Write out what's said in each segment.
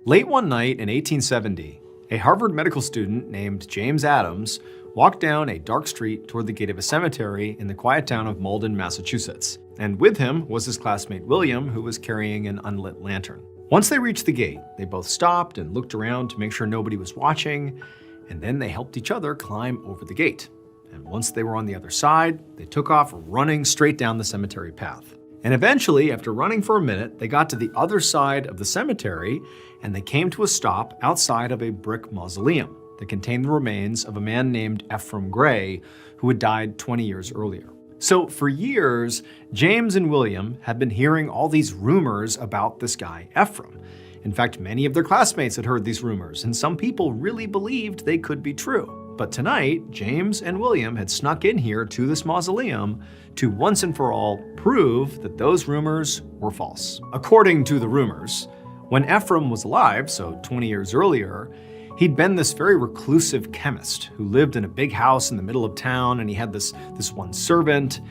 Late one night in 1870, a Harvard medical student named James Adams walked down a dark street toward the gate of a cemetery in the quiet town of Malden, Massachusetts. And with him was his classmate William, who was carrying an unlit lantern. Once they reached the gate, they both stopped and looked around to make sure nobody was watching, and then they helped each other climb over the gate. And once they were on the other side, they took off running straight down the cemetery path. And eventually, after running for a minute, they got to the other side of the cemetery, and they came to a stop outside of a brick mausoleum that contained the remains of a man named Ephraim Gray, who had died 20 years earlier. So for years, James and William had been hearing all these rumors about this guy, Ephraim. In fact, many of their classmates had heard these rumors, and some people really believed they could be true. But tonight, James and William had snuck in here to this mausoleum to once and for all prove that those rumors were false. According to the rumors, when Ephraim was alive, so 20 years earlier, he'd been this very reclusive chemist who lived in a big house in the middle of town, and he had this one servant.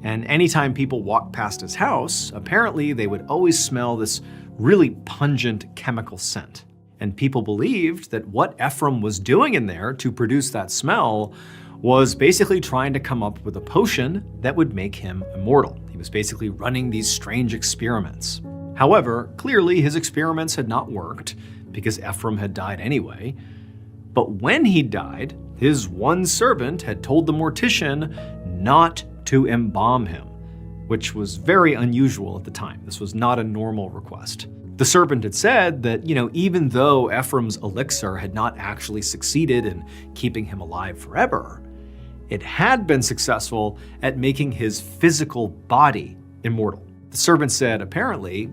And anytime people walked past his house, apparently they would always smell this really pungent chemical scent. And people believed that what Ephraim was doing in there to produce that smell was basically trying to come up with a potion that would make him immortal. He was basically running these strange experiments. However, clearly his experiments had not worked because Ephraim had died anyway. But when he died, his one servant had told the mortician not to embalm him, which was very unusual at the time. This was not a normal request. The servant had said that, even though Ephraim's elixir had not actually succeeded in keeping him alive forever, it had been successful at making his physical body immortal. The servant said, apparently,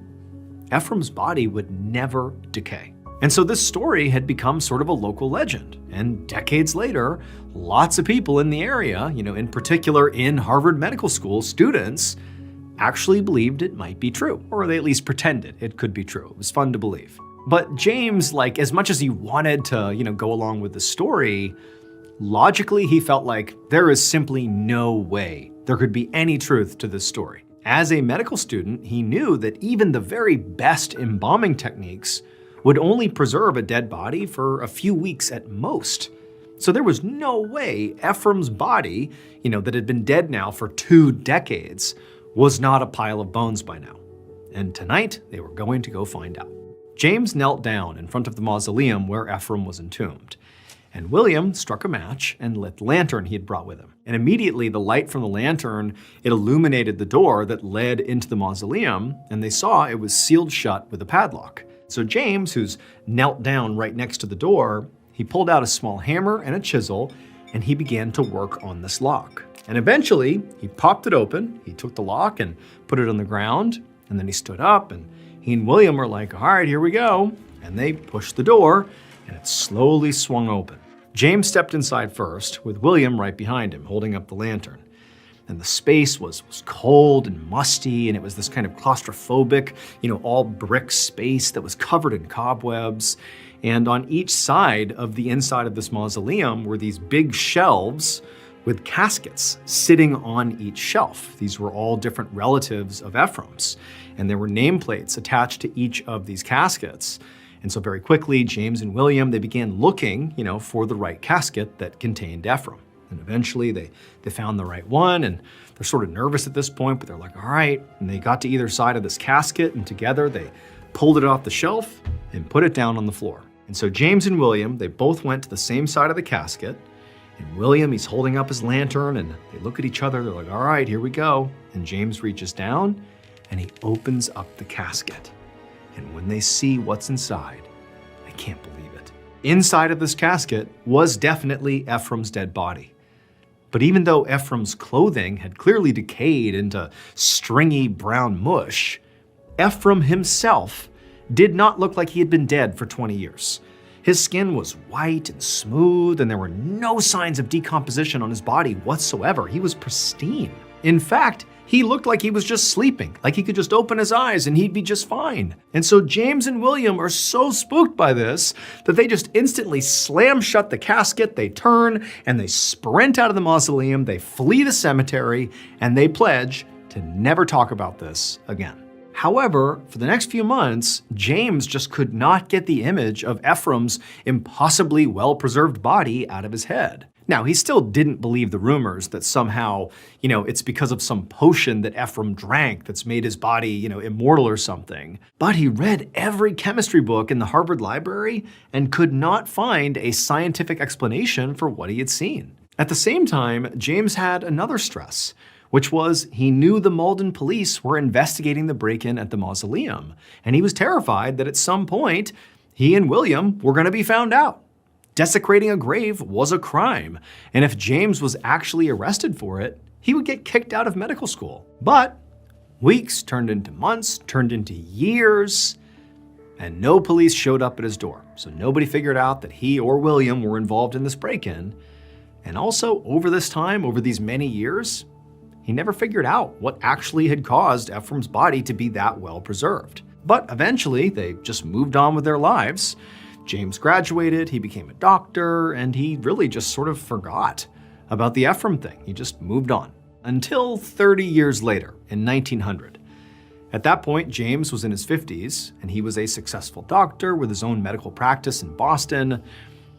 Ephraim's body would never decay. And so this story had become sort of a local legend. And decades later, lots of people in the area, in particular in Harvard Medical School, students actually believed it might be true, or they at least pretended it could be true. It was fun to believe. But James, as much as he wanted to, go along with the story, logically he felt like there is simply no way there could be any truth to this story. As a medical student, he knew that even the very best embalming techniques would only preserve a dead body for a few weeks at most. So there was no way Ephraim's body, that had been dead now for 2 decades, was not a pile of bones by now. And tonight, they were going to go find out. James knelt down in front of the mausoleum where Ephraim was entombed. And William struck a match and lit the lantern he had brought with him. And immediately the light from the lantern, it illuminated the door that led into the mausoleum, and they saw it was sealed shut with a padlock. So James, who's knelt down right next to the door, he pulled out a small hammer and a chisel, and he began to work on this lock. And eventually, he popped it open, he took the lock and put it on the ground, and then he stood up, and he and William were like, all right, here we go. And they pushed the door, and it slowly swung open. James stepped inside first, with William right behind him, holding up the lantern. And the space was cold and musty, and it was this kind of claustrophobic, all brick space that was covered in cobwebs. And on each side of the inside of this mausoleum were these big shelves with caskets sitting on each shelf. These were all different relatives of Ephraim's, and there were nameplates attached to each of these caskets. And so very quickly, James and William, they began looking, for the right casket that contained Ephraim. And eventually they found the right one, and they're sort of nervous at this point, but they're like, all right. And they got to either side of this casket, and together they pulled it off the shelf and put it down on the floor. And so James and William, they both went to the same side of the casket. And William, he's holding up his lantern, and they look at each other. They're like, all right, here we go. And James reaches down, and he opens up the casket. And when they see what's inside, they can't believe it. Inside of this casket was definitely Ephraim's dead body. But even though Ephraim's clothing had clearly decayed into stringy brown mush, Ephraim himself did not look like he had been dead for 20 years. His skin was white and smooth, and there were no signs of decomposition on his body whatsoever. He was pristine. In fact, he looked like he was just sleeping, like he could just open his eyes and he'd be just fine. And so James and William are so spooked by this that they just instantly slam shut the casket, they turn, and they sprint out of the mausoleum, they flee the cemetery, and they pledge to never talk about this again. However, for the next few months, James just could not get the image of Ephraim's impossibly well-preserved body out of his head. Now, he still didn't believe the rumors that somehow, it's because of some potion that Ephraim drank that's made his body, immortal or something. But he read every chemistry book in the Harvard Library and could not find a scientific explanation for what he had seen. At the same time, James had another stress, which was he knew the Malden police were investigating the break-in at the mausoleum, and he was terrified that at some point, he and William were going to be found out. Desecrating a grave was a crime, and if James was actually arrested for it, he would get kicked out of medical school. But weeks turned into months, turned into years, and no police showed up at his door. So nobody figured out that he or William were involved in this break-in. And also, over this time, over these many years, he never figured out what actually had caused Ephraim's body to be that well preserved. But eventually, they just moved on with their lives. James graduated, he became a doctor, and he really just sort of forgot about the Ephraim thing. He just moved on. Until 30 years later, in 1900. At that point, James was in his 50s, and he was a successful doctor with his own medical practice in Boston.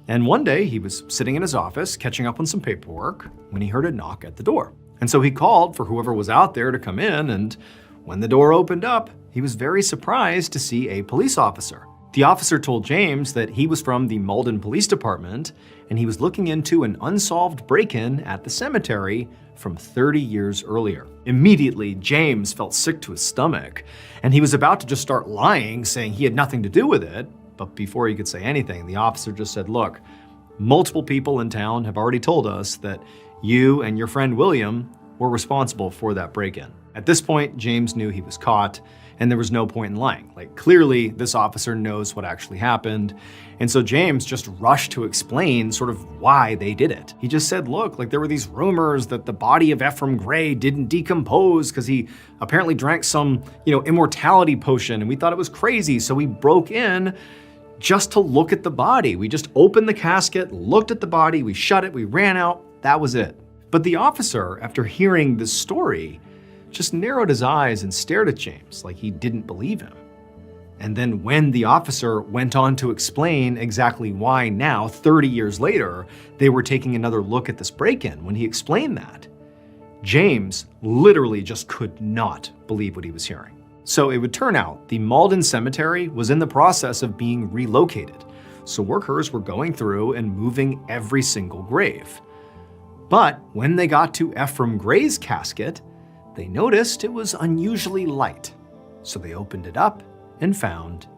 And one day, he was sitting in his office, catching up on some paperwork, when he heard a knock at the door. And so he called for whoever was out there to come in, and when the door opened up, he was very surprised to see a police officer. The officer told James that he was from the Malden Police Department, and he was looking into an unsolved break-in at the cemetery from 30 years earlier. Immediately, James felt sick to his stomach, and he was about to just start lying, saying he had nothing to do with it. But before he could say anything, the officer just said, "Look, multiple people in town have already told us that you and your friend William were responsible for that break-in." At this point, James knew he was caught, and there was no point in lying. Clearly, this officer knows what actually happened. And so James just rushed to explain sort of why they did it. He just said, look, there were these rumors that the body of Ephraim Gray didn't decompose because he apparently drank some, immortality potion, and we thought it was crazy. So we broke in just to look at the body. We just opened the casket, looked at the body, we shut it, we ran out, that was it. But the officer, after hearing this story, just narrowed his eyes and stared at James like he didn't believe him. And then when the officer went on to explain exactly why now, 30 years later, they were taking another look at this break-in, when he explained that, James literally just could not believe what he was hearing. So it would turn out the Malden Cemetery was in the process of being relocated. So workers were going through and moving every single grave. But when they got to Ephraim Gray's casket, they noticed it was unusually light. So they opened it up and found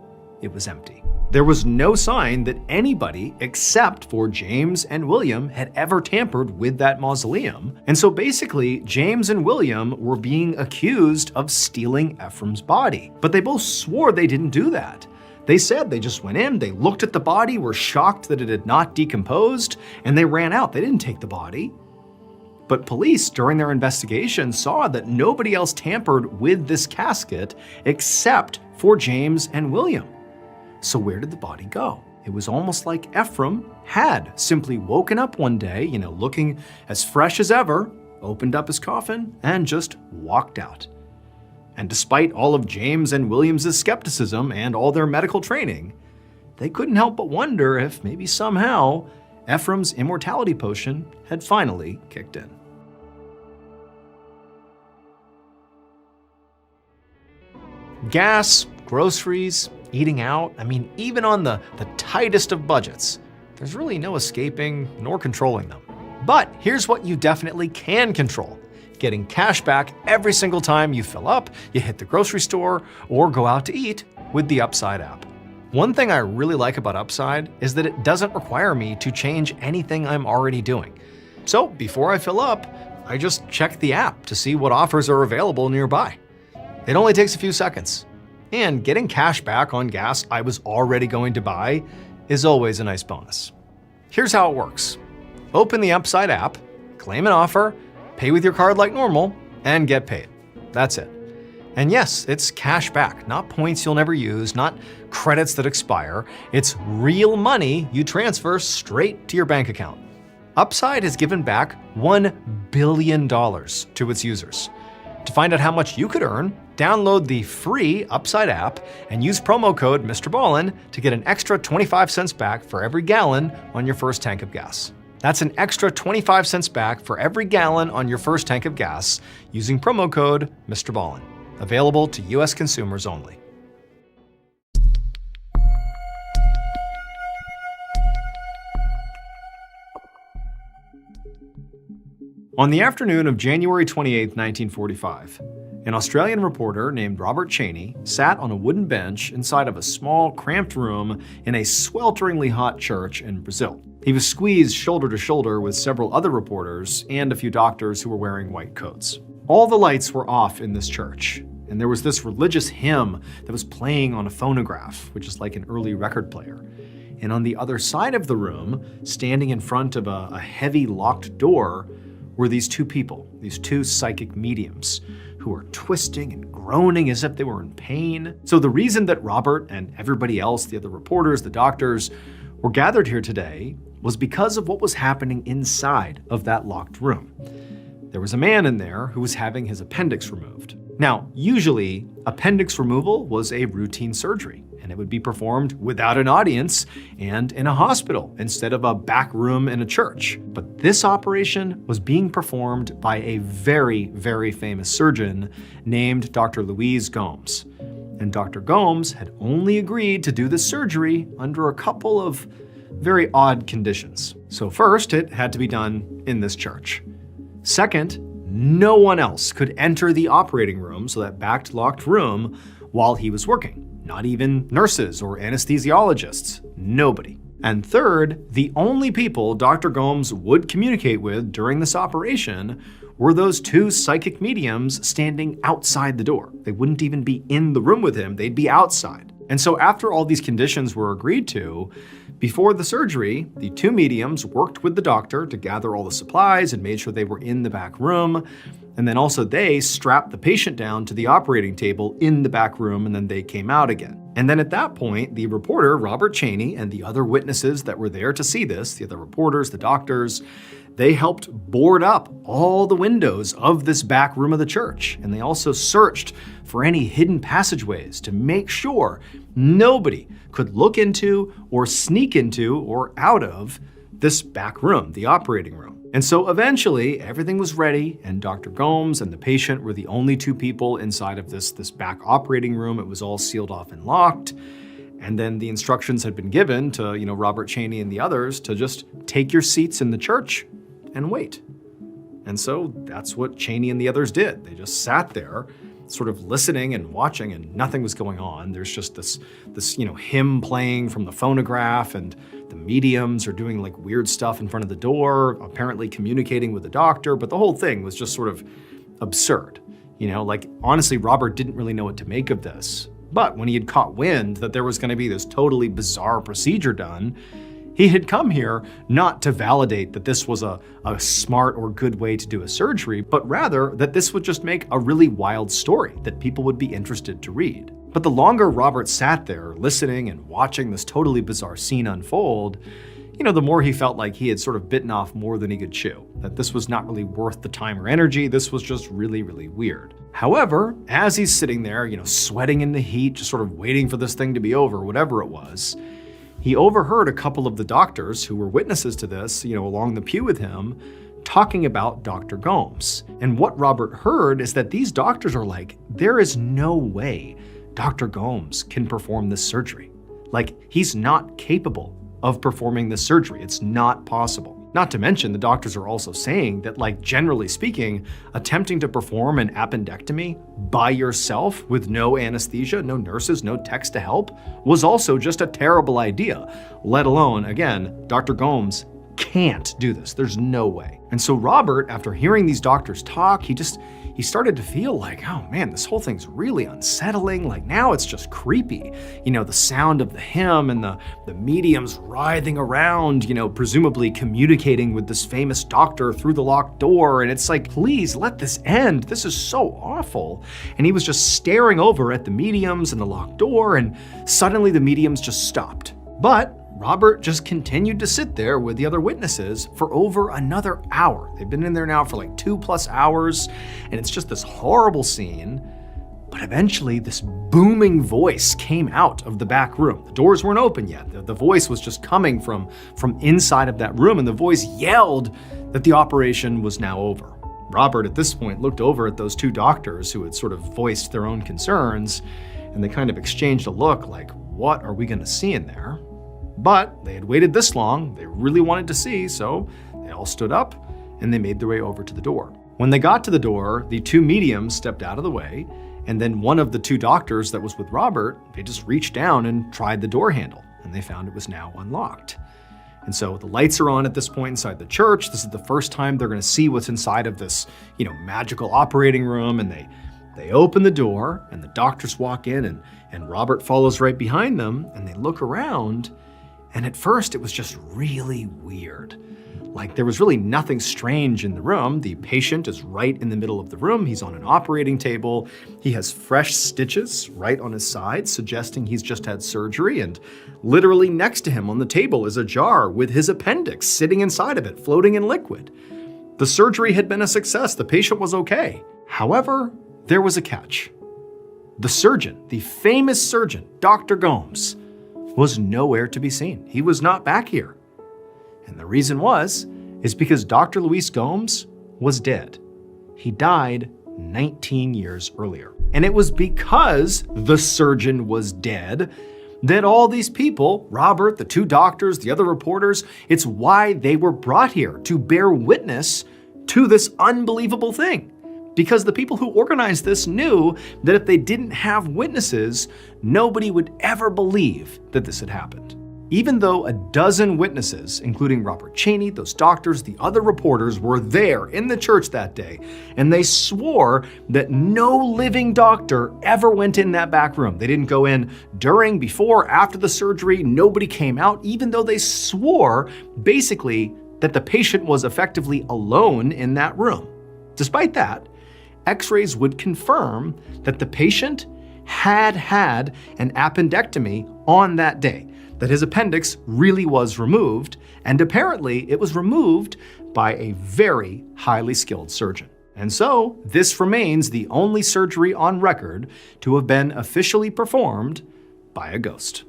it was empty. There was no sign that anybody except for James and William had ever tampered with that mausoleum. And so basically, James and William were being accused of stealing Ephraim's body. But they both swore they didn't do that. They said they just went in, they looked at the body, were shocked that it had not decomposed, and they ran out. They didn't take the body. But police, during their investigation, saw that nobody else tampered with this casket except for James and William. So where did the body go? It was almost like Ephraim had simply woken up one day, looking as fresh as ever, opened up his coffin, and just walked out. And despite all of James and William's skepticism and all their medical training, they couldn't help but wonder if maybe somehow Ephraim's immortality potion had finally kicked in. Gas, groceries, eating out, even on the tightest of budgets, there's really no escaping nor controlling them. But here's what you definitely can control: getting cash back every single time you fill up, you hit the grocery store, or go out to eat with the Upside app. One thing I really like about Upside is that it doesn't require me to change anything I'm already doing. So before I fill up, I just check the app to see what offers are available nearby. It only takes a few seconds. And getting cash back on gas I was already going to buy is always a nice bonus. Here's how it works. Open the Upside app, claim an offer, pay with your card like normal, and get paid. That's it. And yes, it's cash back, not points you'll never use, not credits that expire. It's real money you transfer straight to your bank account. Upside has given back $1 billion to its users. To find out how much you could earn, download the free Upside app and use promo code MrBallen to get an extra 25 cents back for every gallon on your first tank of gas. That's an extra 25 cents back for every gallon on your first tank of gas using promo code MrBallen. Available to US consumers only. On the afternoon of January 28, 1945, an Australian reporter named Robert Cheney sat on a wooden bench inside of a small, cramped room in a swelteringly hot church in Brazil. He was squeezed shoulder to shoulder with several other reporters and a few doctors who were wearing white coats. All the lights were off in this church, and there was this religious hymn that was playing on a phonograph, which is like an early record player. And on the other side of the room, standing in front of a heavy locked door, were these two people, these two psychic mediums, who were twisting and groaning as if they were in pain. So the reason that Robert and everybody else, the other reporters, the doctors, were gathered here today was because of what was happening inside of that locked room. There was a man in there who was having his appendix removed. Now, usually, appendix removal was a routine surgery, and it would be performed without an audience and in a hospital instead of a back room in a church. But this operation was being performed by a very, very famous surgeon named Dr. Louise Gomes. And Dr. Gomes had only agreed to do this surgery under a couple of very odd conditions. So first, it had to be done in this church. Second, no one else could enter the operating room, so that backed locked room, while he was working. Not even nurses or anesthesiologists, nobody. And third, the only people Dr. Gomes would communicate with during this operation were those two psychic mediums standing outside the door. They wouldn't even be in the room with him, they'd be outside. And so after all these conditions were agreed to, before the surgery, the two mediums worked with the doctor to gather all the supplies and made sure they were in the back room. And then also they strapped the patient down to the operating table in the back room, and then they came out again. And then at that point, the reporter, Robert Cheney, and the other witnesses that were there to see this, the other reporters, the doctors, they helped board up all the windows of this back room of the church. And they also searched for any hidden passageways to make sure nobody could look into or sneak into or out of this back room, the operating room. And so eventually everything was ready, and Dr. Gomes and the patient were the only two people inside of this back operating room. It was all sealed off and locked. And then the instructions had been given to, Robert Cheney and the others to just take your seats in the church and wait. And so that's what Cheney and the others did. They just sat there sort of listening and watching, and nothing was going on. There's just this hymn playing from the phonograph, and the mediums are doing like weird stuff in front of the door, apparently communicating with the doctor, but the whole thing was just sort of absurd. Honestly, Robert didn't really know what to make of this. But when he had caught wind that there was going to be this totally bizarre procedure done, he had come here not to validate that this was a smart or good way to do a surgery, but rather that this would just make a really wild story that people would be interested to read. But the longer Robert sat there listening and watching this totally bizarre scene unfold, the more he felt like he had sort of bitten off more than he could chew, that this was not really worth the time or energy. This was just really, really weird. However, as he's sitting there, sweating in the heat, just sort of waiting for this thing to be over, whatever it was, he overheard a couple of the doctors who were witnesses to this, along the pew with him, talking about Dr. Gomes. And what Robert heard is that these doctors are like, there is no way Dr. Gomes can perform this surgery. Like, he's not capable of performing this surgery. It's not possible. Not to mention, the doctors are also saying that, generally speaking, attempting to perform an appendectomy by yourself with no anesthesia, no nurses, no techs to help, was also just a terrible idea. Let alone, again, Dr. Gomes can't do this. There's no way. And so Robert, after hearing these doctors talk, he started to feel like, oh man, this whole thing's really unsettling. Now it's just creepy. The sound of the hymn and the mediums writhing around, presumably communicating with this famous doctor through the locked door. And it's like, please let this end. This is so awful. And he was just staring over at the mediums and the locked door, and suddenly the mediums just stopped. But Robert just continued to sit there with the other witnesses for over another hour. They've been in there now for like 2+ hours, and it's just this horrible scene. But eventually, this booming voice came out of the back room. The doors weren't open yet. The voice was just coming from inside of that room, and the voice yelled that the operation was now over. Robert, at this point, looked over at those two doctors who had sort of voiced their own concerns, and they kind of exchanged a look like, what are we going to see in there? But they had waited this long, they really wanted to see, so they all stood up and they made their way over to the door. When they got to the door, the two mediums stepped out of the way, and then one of the two doctors that was with Robert, they just reached down and tried the door handle, and they found it was now unlocked. And so the lights are on at this point inside the church. This is the first time they're going to see what's inside of this, magical operating room, and they open the door, and the doctors walk in, and Robert follows right behind them, and they look around, and at first it was just really weird. Like, there was really nothing strange in the room. The patient is right in the middle of the room. He's on an operating table. He has fresh stitches right on his side, suggesting he's just had surgery. And literally next to him on the table is a jar with his appendix sitting inside of it, floating in liquid. The surgery had been a success. The patient was okay. However, there was a catch. The surgeon, the famous surgeon, Dr. Gomes, was nowhere to be seen. He was not back here. And the reason is because Dr. Luis Gomes was dead. He died 19 years earlier. And it was because the surgeon was dead that all these people, Robert, the two doctors, the other reporters, it's why they were brought here, to bear witness to this unbelievable thing. Because the people who organized this knew that if they didn't have witnesses, nobody would ever believe that this had happened. Even though a dozen witnesses, including Robert Cheney, those doctors, the other reporters, were there in the church that day, and they swore that no living doctor ever went in that back room. They didn't go in during, before, after the surgery. Nobody came out, even though they swore, basically, that the patient was effectively alone in that room. Despite that, X-rays would confirm that the patient had had an appendectomy on that day, that his appendix really was removed, and apparently it was removed by a very highly skilled surgeon. And so, this remains the only surgery on record to have been officially performed by a ghost.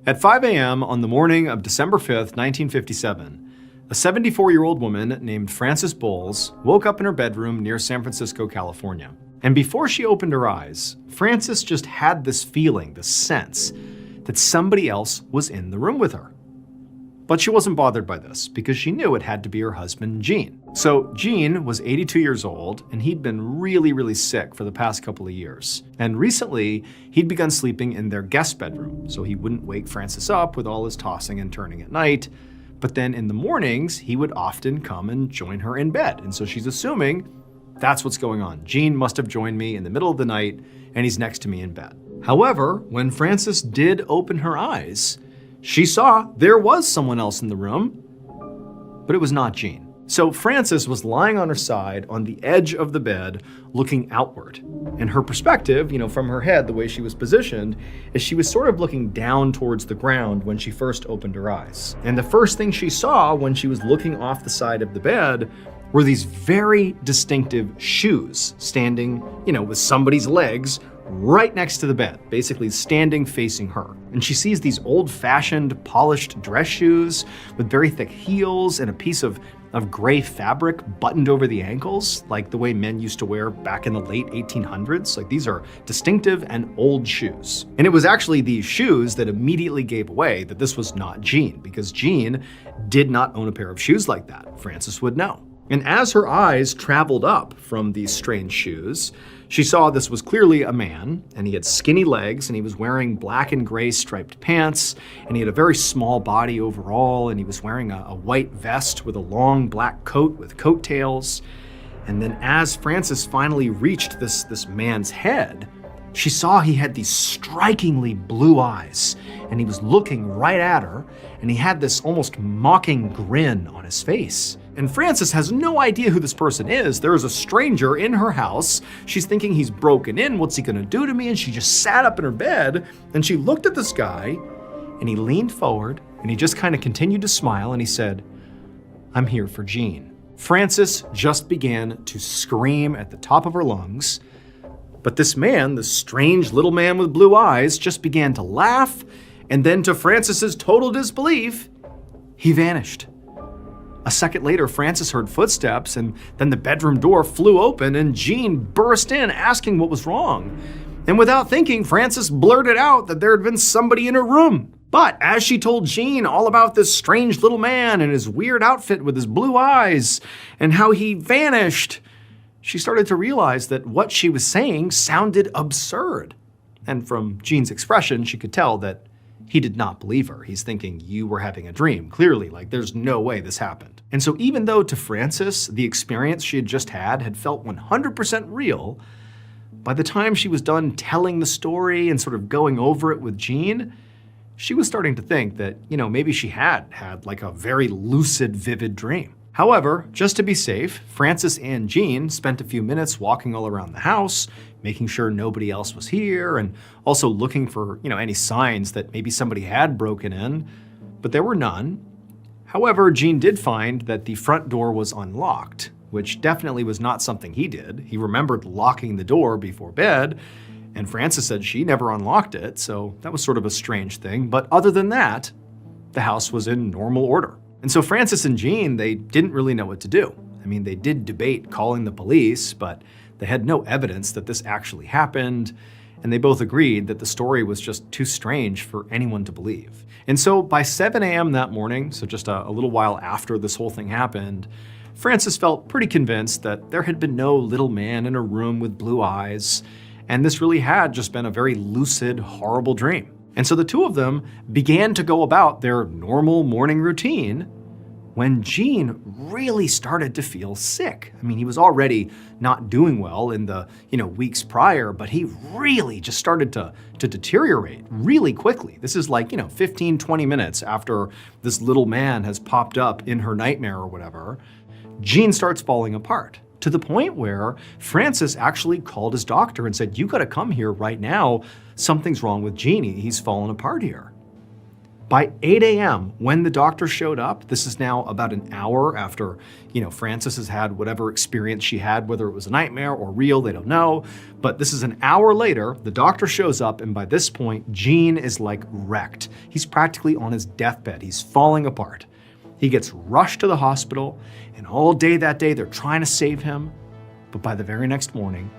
At 5 a.m. on the morning of December 5th, 1957, a 74-year-old woman named Frances Bowles woke up in her bedroom near San Francisco, California. And before she opened her eyes, Frances just had this feeling, this sense, that somebody else was in the room with her. But she wasn't bothered by this because she knew it had to be her husband, Gene. So Gene was 82 years old, and he'd been really, really sick for the past couple of years. And recently, he'd begun sleeping in their guest bedroom, so he wouldn't wake Frances up with all his tossing and turning at night. But then in the mornings, he would often come and join her in bed. And so she's assuming that's what's going on. Gene must have joined me in the middle of the night, and he's next to me in bed. However, when Frances did open her eyes, she saw there was someone else in the room, but it was not Gene. So Frances was lying on her side on the edge of the bed, looking outward. And her perspective, from her head, the way she was positioned, is she was sort of looking down towards the ground when she first opened her eyes. And the first thing she saw when she was looking off the side of the bed were these very distinctive shoes standing, with somebody's legs right next to the bed, basically standing facing her. And she sees these old-fashioned polished dress shoes with very thick heels and a piece of gray fabric buttoned over the ankles, like the way men used to wear back in the late 1800s. Like, these are distinctive and old shoes. And it was actually these shoes that immediately gave away that this was not Gene, because Gene did not own a pair of shoes like that. Frances would know. And as her eyes traveled up from these strange shoes, she saw this was clearly a man, and he had skinny legs, and he was wearing black and gray striped pants, and he had a very small body overall, and he was wearing a white vest with a long black coat with coattails. And then as Frances finally reached this man's head, she saw he had these strikingly blue eyes, and he was looking right at her, and he had this almost mocking grin on his face. And Frances has no idea who this person is. There is a stranger in her house. She's thinking he's broken in. What's he gonna do to me? And she just sat up in her bed and she looked at this guy and he leaned forward and he just kind of continued to smile and he said, "I'm here for Jean." Frances just began to scream at the top of her lungs. But this man, this strange little man with blue eyes, just began to laugh. And then to Frances's total disbelief, he vanished. A second later, Frances heard footsteps and then the bedroom door flew open and Jean burst in asking what was wrong. And without thinking, Frances blurted out that there had been somebody in her room. But as she told Jean all about this strange little man and his weird outfit with his blue eyes and how he vanished, she started to realize that what she was saying sounded absurd. And from Jean's expression, she could tell that he did not believe her. He's thinking, you were having a dream, clearly, like there's no way this happened. And so even though to Frances, the experience she had just had felt 100% real, by the time she was done telling the story and sort of going over it with Jean, she was starting to think that, maybe she had like a very lucid, vivid dream. However, just to be safe, Frances and Jean spent a few minutes walking all around the house, making sure nobody else was here, and also looking for, any signs that maybe somebody had broken in, but there were none. However, Jean did find that the front door was unlocked, which definitely was not something he did. He remembered locking the door before bed, and Frances said she never unlocked it, so that was sort of a strange thing. But other than that, the house was in normal order. And so Frances and Jean, they didn't really know what to do. I mean, they did debate calling the police, but they had no evidence that this actually happened, and they both agreed that the story was just too strange for anyone to believe. And so by 7 a.m. that morning, so just a little while after this whole thing happened, Frances felt pretty convinced that there had been no little man in a room with blue eyes, and this really had just been a very lucid, horrible dream. And so the two of them began to go about their normal morning routine when Jean really started to feel sick. I mean, he was already not doing well in the weeks prior, but he really just started to deteriorate really quickly. This is like 15, 20 minutes after this little man has popped up in her nightmare or whatever. Jean starts falling apart, to the point where Frances actually called his doctor and said, "You gotta come here right now. Something's wrong with Jeannie. He's fallen apart here." By 8 a.m., when the doctor showed up, this is now about an hour after, Frances has had whatever experience she had, whether it was a nightmare or real, they don't know. But this is an hour later, the doctor shows up, and by this point, Jean is like wrecked. He's practically on his deathbed. He's falling apart. He gets rushed to the hospital, and all day that day, they're trying to save him. But by the very next morning,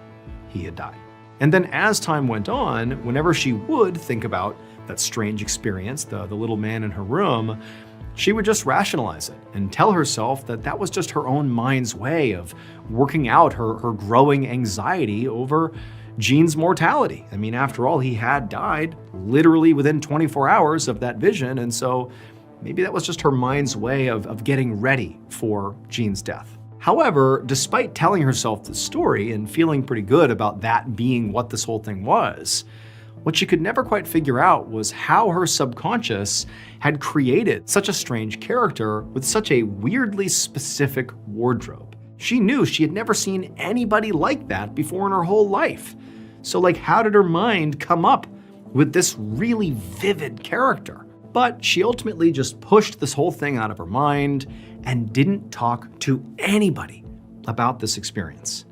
he had died. And then as time went on, whenever she would think about that strange experience, the little man in her room, she would just rationalize it and tell herself that that was just her own mind's way of working out her growing anxiety over Jean's mortality. I mean, after all, he had died literally within 24 hours of that vision, and so maybe that was just her mind's way of getting ready for Jean's death. However, despite telling herself the story and feeling pretty good about that being what this whole thing was, what she could never quite figure out was how her subconscious had created such a strange character with such a weirdly specific wardrobe. She knew she had never seen anybody like that before in her whole life. So how did her mind come up with this really vivid character? But she ultimately just pushed this whole thing out of her mind and didn't talk to anybody about this experience.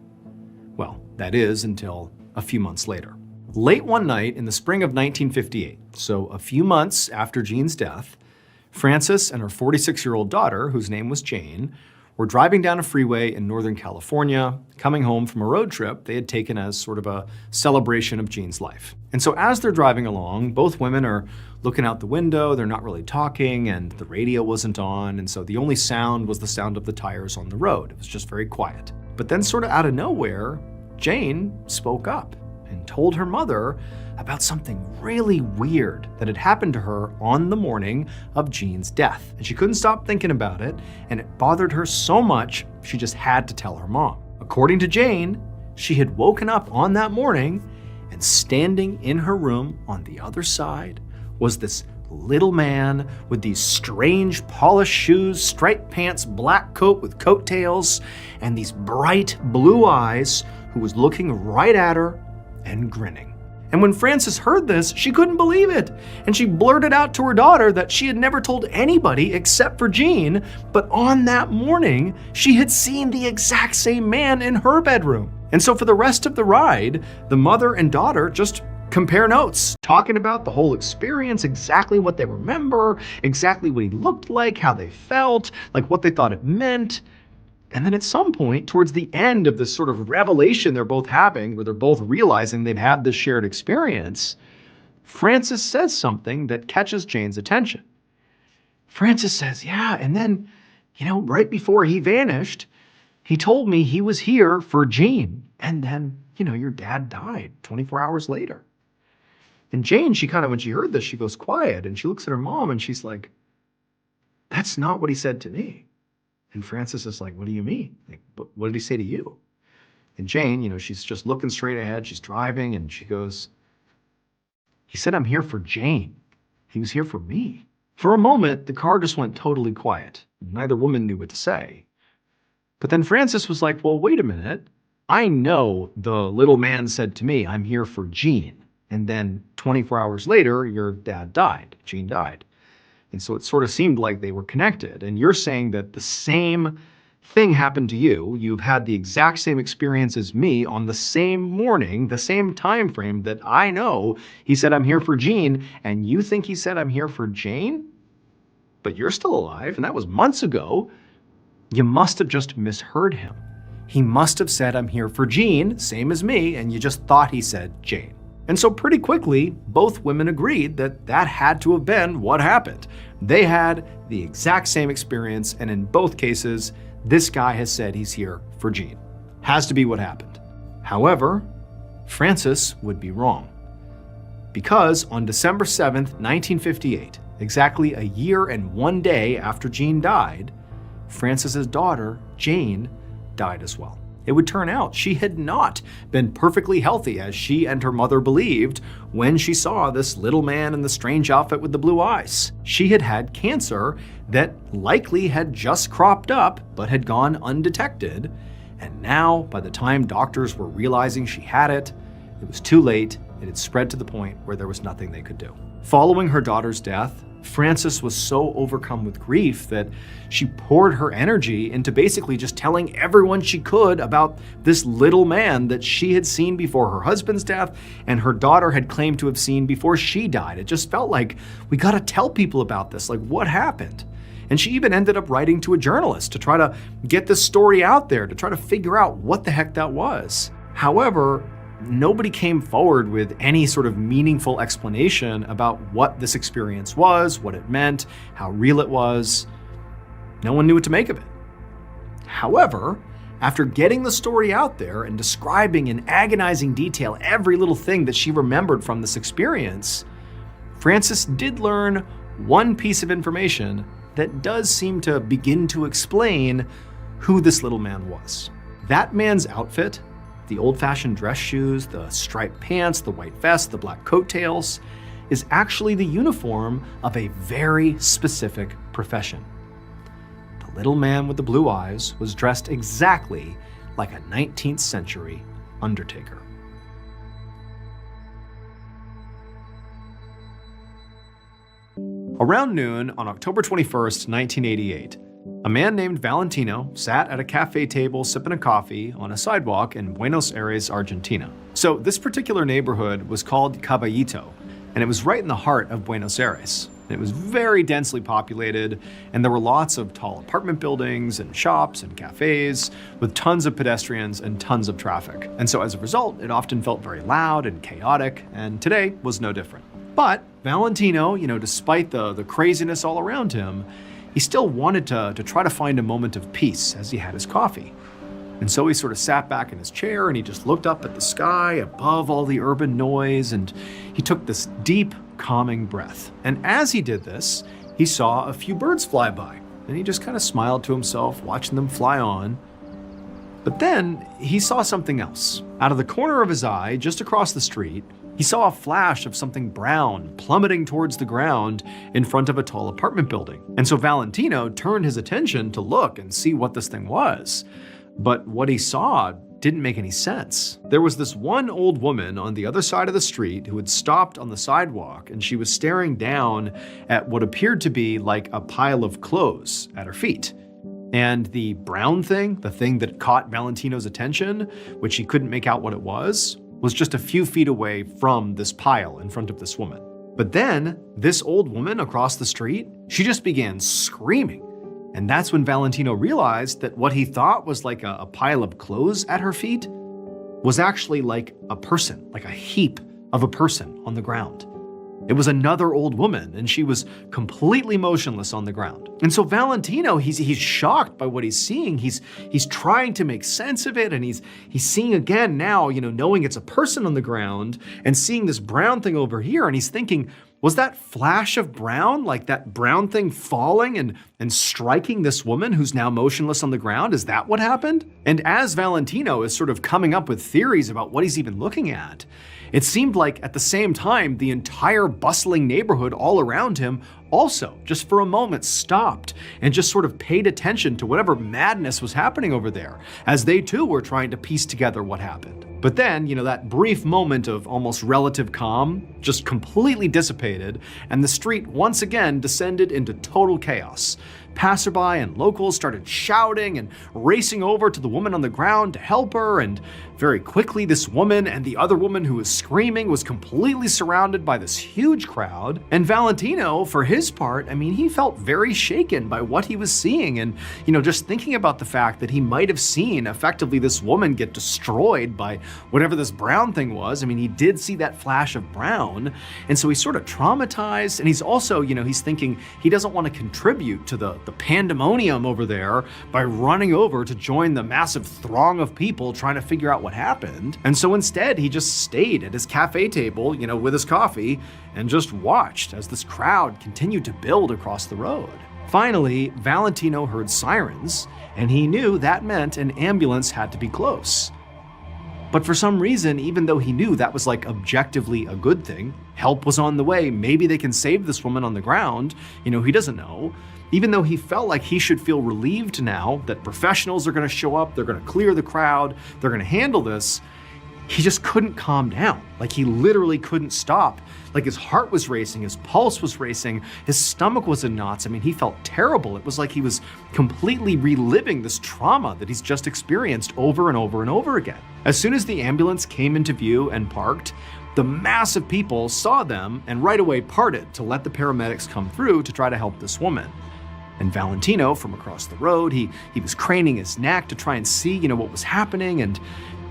Well, that is until a few months later. Late one night in the spring of 1958, so a few months after Jean's death, Frances and her 46-year-old daughter, whose name was Jane, were driving down a freeway in Northern California, coming home from a road trip they had taken as sort of a celebration of Jean's life. And so as they're driving along, both women are looking out the window, they're not really talking, and the radio wasn't on, and so the only sound was the sound of the tires on the road. It was just very quiet. But then sort of out of nowhere, Jane spoke up and told her mother about something really weird that had happened to her on the morning of Jean's death. And she couldn't stop thinking about it, and it bothered her so much, she just had to tell her mom. According to Jane, she had woken up on that morning, and standing in her room on the other side was this little man with these strange polished shoes, striped pants, black coat with coattails, and these bright blue eyes who was looking right at her and grinning. And when Frances heard this, she couldn't believe it, and she blurted out to her daughter that she had never told anybody except for Jean, but on that morning, she had seen the exact same man in her bedroom. And so for the rest of the ride, the mother and daughter just compare notes, talking about the whole experience, exactly what they remember, exactly what he looked like, how they felt, like what they thought it meant. And then at some point, towards the end of this sort of revelation they're both having, where they're both realizing they've had this shared experience, Frances says something that catches Jane's attention. Frances says, yeah, and then, right before he vanished, he told me he was here for Jean. And then, your dad died 24 hours later. And Jane, when she heard this, she goes quiet and she looks at her mom and she's like, that's not what he said to me. And Frances is like, what do you mean? Like, what did he say to you? And Jane, she's just looking straight ahead. She's driving and she goes, he said, I'm here for Jane. He was here for me. For a moment, the car just went totally quiet. Neither woman knew what to say. But then Frances was like, well, wait a minute. I know the little man said to me, I'm here for Jean. And then 24 hours later, your dad died. Jean died. And so it sort of seemed like they were connected. And you're saying that the same thing happened to you. You've had the exact same experience as me on the same morning, the same time frame that I know he said, I'm here for Jean. And you think he said, I'm here for Jane? But you're still alive, and that was months ago. You must have just misheard him. He must have said, I'm here for Jean, same as me, and you just thought he said Jane. And so pretty quickly, both women agreed that that had to have been what happened. They had the exact same experience, and in both cases, this guy has said he's here for Jean. Has to be what happened. However, Frances would be wrong. Because on December 7th, 1958, exactly a year and 1 day after Jean died, Frances's daughter, Jane, died as well. It would turn out she had not been perfectly healthy as she and her mother believed when she saw this little man in the strange outfit with the blue eyes. She had had cancer that likely had just cropped up but had gone undetected. And now, by the time doctors were realizing she had it, it was too late. It had spread to the point where there was nothing they could do. Following her daughter's death, Frances was so overcome with grief that she poured her energy into basically just telling everyone she could about this little man that she had seen before her husband's death and her daughter had claimed to have seen before she died. It just felt like, we gotta tell people about this, like what happened? And she even ended up writing to a journalist to try to get this story out there, to try to figure out what the heck that was. However, nobody came forward with any sort of meaningful explanation about what this experience was, what it meant, how real it was. No one knew what to make of it. However, after getting the story out there and describing in agonizing detail every little thing that she remembered from this experience, Frances did learn one piece of information that does seem to begin to explain who this little man was. That man's outfit, the old-fashioned dress shoes, the striped pants, the white vest, the black coattails, is actually the uniform of a very specific profession. The little man with the blue eyes was dressed exactly like a 19th century undertaker. Around noon on October 21st, 1988, a man named Valentino sat at a cafe table sipping a coffee on a sidewalk in Buenos Aires, Argentina. So this particular neighborhood was called Caballito, and it was right in the heart of Buenos Aires. It was very densely populated, and there were lots of tall apartment buildings and shops and cafes with tons of pedestrians and tons of traffic. And so as a result, it often felt very loud and chaotic, and today was no different. But Valentino, despite the craziness all around him, he still wanted to try to find a moment of peace as he had his coffee. And so he sort of sat back in his chair and he just looked up at the sky above all the urban noise, and he took this deep, calming breath. And as he did this, he saw a few birds fly by, and he just kind of smiled to himself, watching them fly on. But then he saw something else. Out of the corner of his eye, just across the street, He saw a flash of something brown plummeting towards the ground in front of a tall apartment building. And so Valentino turned his attention to look and see what this thing was. But what he saw didn't make any sense. There was this one old woman on the other side of the street who had stopped on the sidewalk, and she was staring down at what appeared to be like a pile of clothes at her feet. And the brown thing, the thing that caught Valentino's attention, which he couldn't make out what it was just a few feet away from this pile in front of this woman. But then, this old woman across the street, she just began screaming. And that's when Valentino realized that what he thought was like a pile of clothes at her feet was actually like a person, like a heap of a person on the ground. It was another old woman, and she was completely motionless on the ground. And so Valentino, he's shocked by what he's seeing. He's trying to make sense of it, and he's seeing again now, knowing it's a person on the ground and seeing this brown thing over here, and he's thinking, was that flash of brown, like that brown thing falling and striking this woman who's now motionless on the ground? Is that what happened? And as Valentino is sort of coming up with theories about what he's even looking at, it seemed like at the same time, the entire bustling neighborhood all around him also, just for a moment, stopped and just sort of paid attention to whatever madness was happening over there, as they too were trying to piece together what happened. But then, that brief moment of almost relative calm just completely dissipated, and the street once again descended into total chaos. Passerby and locals started shouting and racing over to the woman on the ground to help her, and very quickly this woman and the other woman who was screaming was completely surrounded by this huge crowd. And Valentino, for his part, he felt very shaken by what he was seeing, and just thinking about the fact that he might have seen effectively this woman get destroyed by whatever this brown thing was. He did see that flash of brown, and so he's sort of traumatized, and he's also, he's thinking he doesn't want to contribute to the pandemonium over there by running over to join the massive throng of people trying to figure out what happened. And so instead, he just stayed at his cafe table, with his coffee, and just watched as this crowd continued to build across the road. Finally, Valentino heard sirens, and he knew that meant an ambulance had to be close. But for some reason, even though he knew that was like objectively a good thing, help was on the way, maybe they can save this woman on the ground, he doesn't know. Even though he felt like he should feel relieved now that professionals are going to show up, they're going to clear the crowd, they're going to handle this, he just couldn't calm down. Like he literally couldn't stop. Like his heart was racing, his pulse was racing, his stomach was in knots. He felt terrible. It was like he was completely reliving this trauma that he's just experienced over and over and over again. As soon as the ambulance came into view and parked, the mass of people saw them and right away parted to let the paramedics come through to try to help this woman. And Valentino, from across the road, he was craning his neck to try and see, what was happening. And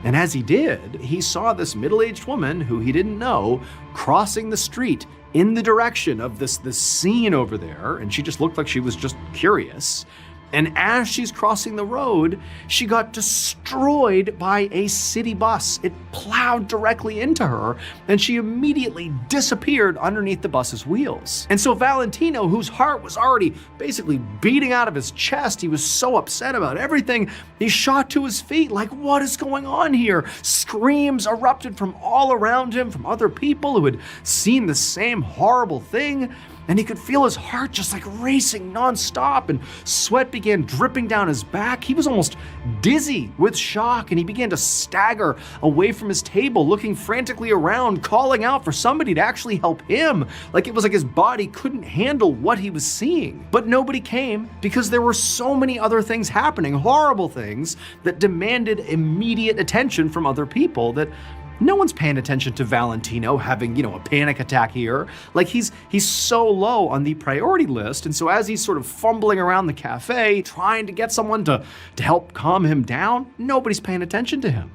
as he did, he saw this middle-aged woman who he didn't know crossing the street in the direction of this scene over there. And she just looked like she was just curious. And as she's crossing the road, she got destroyed by a city bus. It plowed directly into her, and she immediately disappeared underneath the bus's wheels. And so Valentino, whose heart was already basically beating out of his chest, he was so upset about everything, he shot to his feet like, what is going on here? Screams erupted from all around him, from other people who had seen the same horrible thing. And he could feel his heart just like racing nonstop, and sweat began dripping down his back. He was almost dizzy with shock, and he began to stagger away from his table, looking frantically around, calling out for somebody to actually help him. Like it was like his body couldn't handle what he was seeing. But nobody came because there were so many other things happening, horrible things that demanded immediate attention from other people that no one's paying attention to Valentino having, a panic attack here. Like he's so low on the priority list. And so as he's sort of fumbling around the cafe, trying to get someone to help calm him down, nobody's paying attention to him.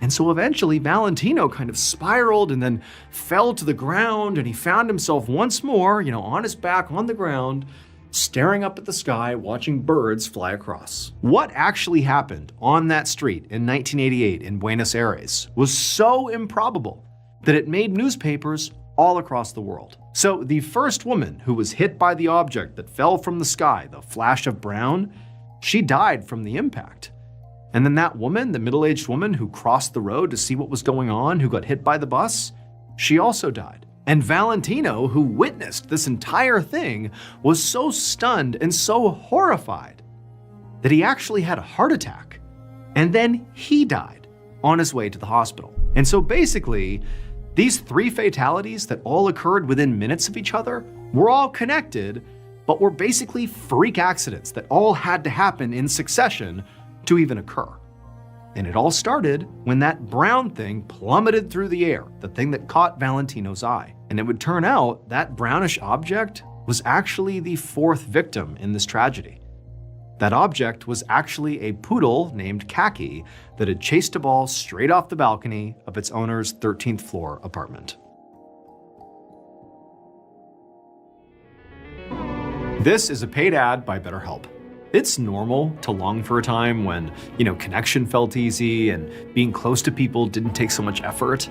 And so eventually Valentino kind of spiraled and then fell to the ground, and he found himself once more, on his back on the ground, staring up at the sky, watching birds fly across. What actually happened on that street in 1988 in Buenos Aires was so improbable that it made newspapers all across the world. So the first woman who was hit by the object that fell from the sky, the flash of brown, she died from the impact. And then that woman, the middle-aged woman who crossed the road to see what was going on, who got hit by the bus, She also died. And Valentino, who witnessed this entire thing, was so stunned and so horrified that he actually had a heart attack. And then he died on his way to the hospital. And so basically, these 3 fatalities that all occurred within minutes of each other were all connected, but were basically freak accidents that all had to happen in succession to even occur. And it all started when that brown thing plummeted through the air, the thing that caught Valentino's eye. And it would turn out that brownish object was actually the 4th victim in this tragedy. That object was actually a poodle named Khaki that had chased a ball straight off the balcony of its owner's 13th floor apartment. This is a paid ad by BetterHelp. It's normal to long for a time when, connection felt easy and being close to people didn't take so much effort.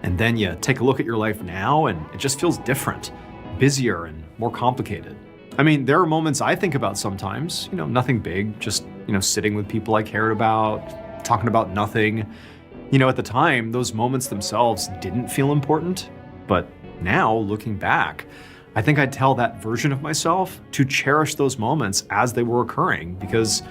And then you take a look at your life now and it just feels different, busier and more complicated. I mean, there are moments I think about sometimes, nothing big, just, sitting with people I cared about, talking about nothing. At the time, those moments themselves didn't feel important. But now, looking back, I think I'd tell that version of myself to cherish those moments as they were occurring because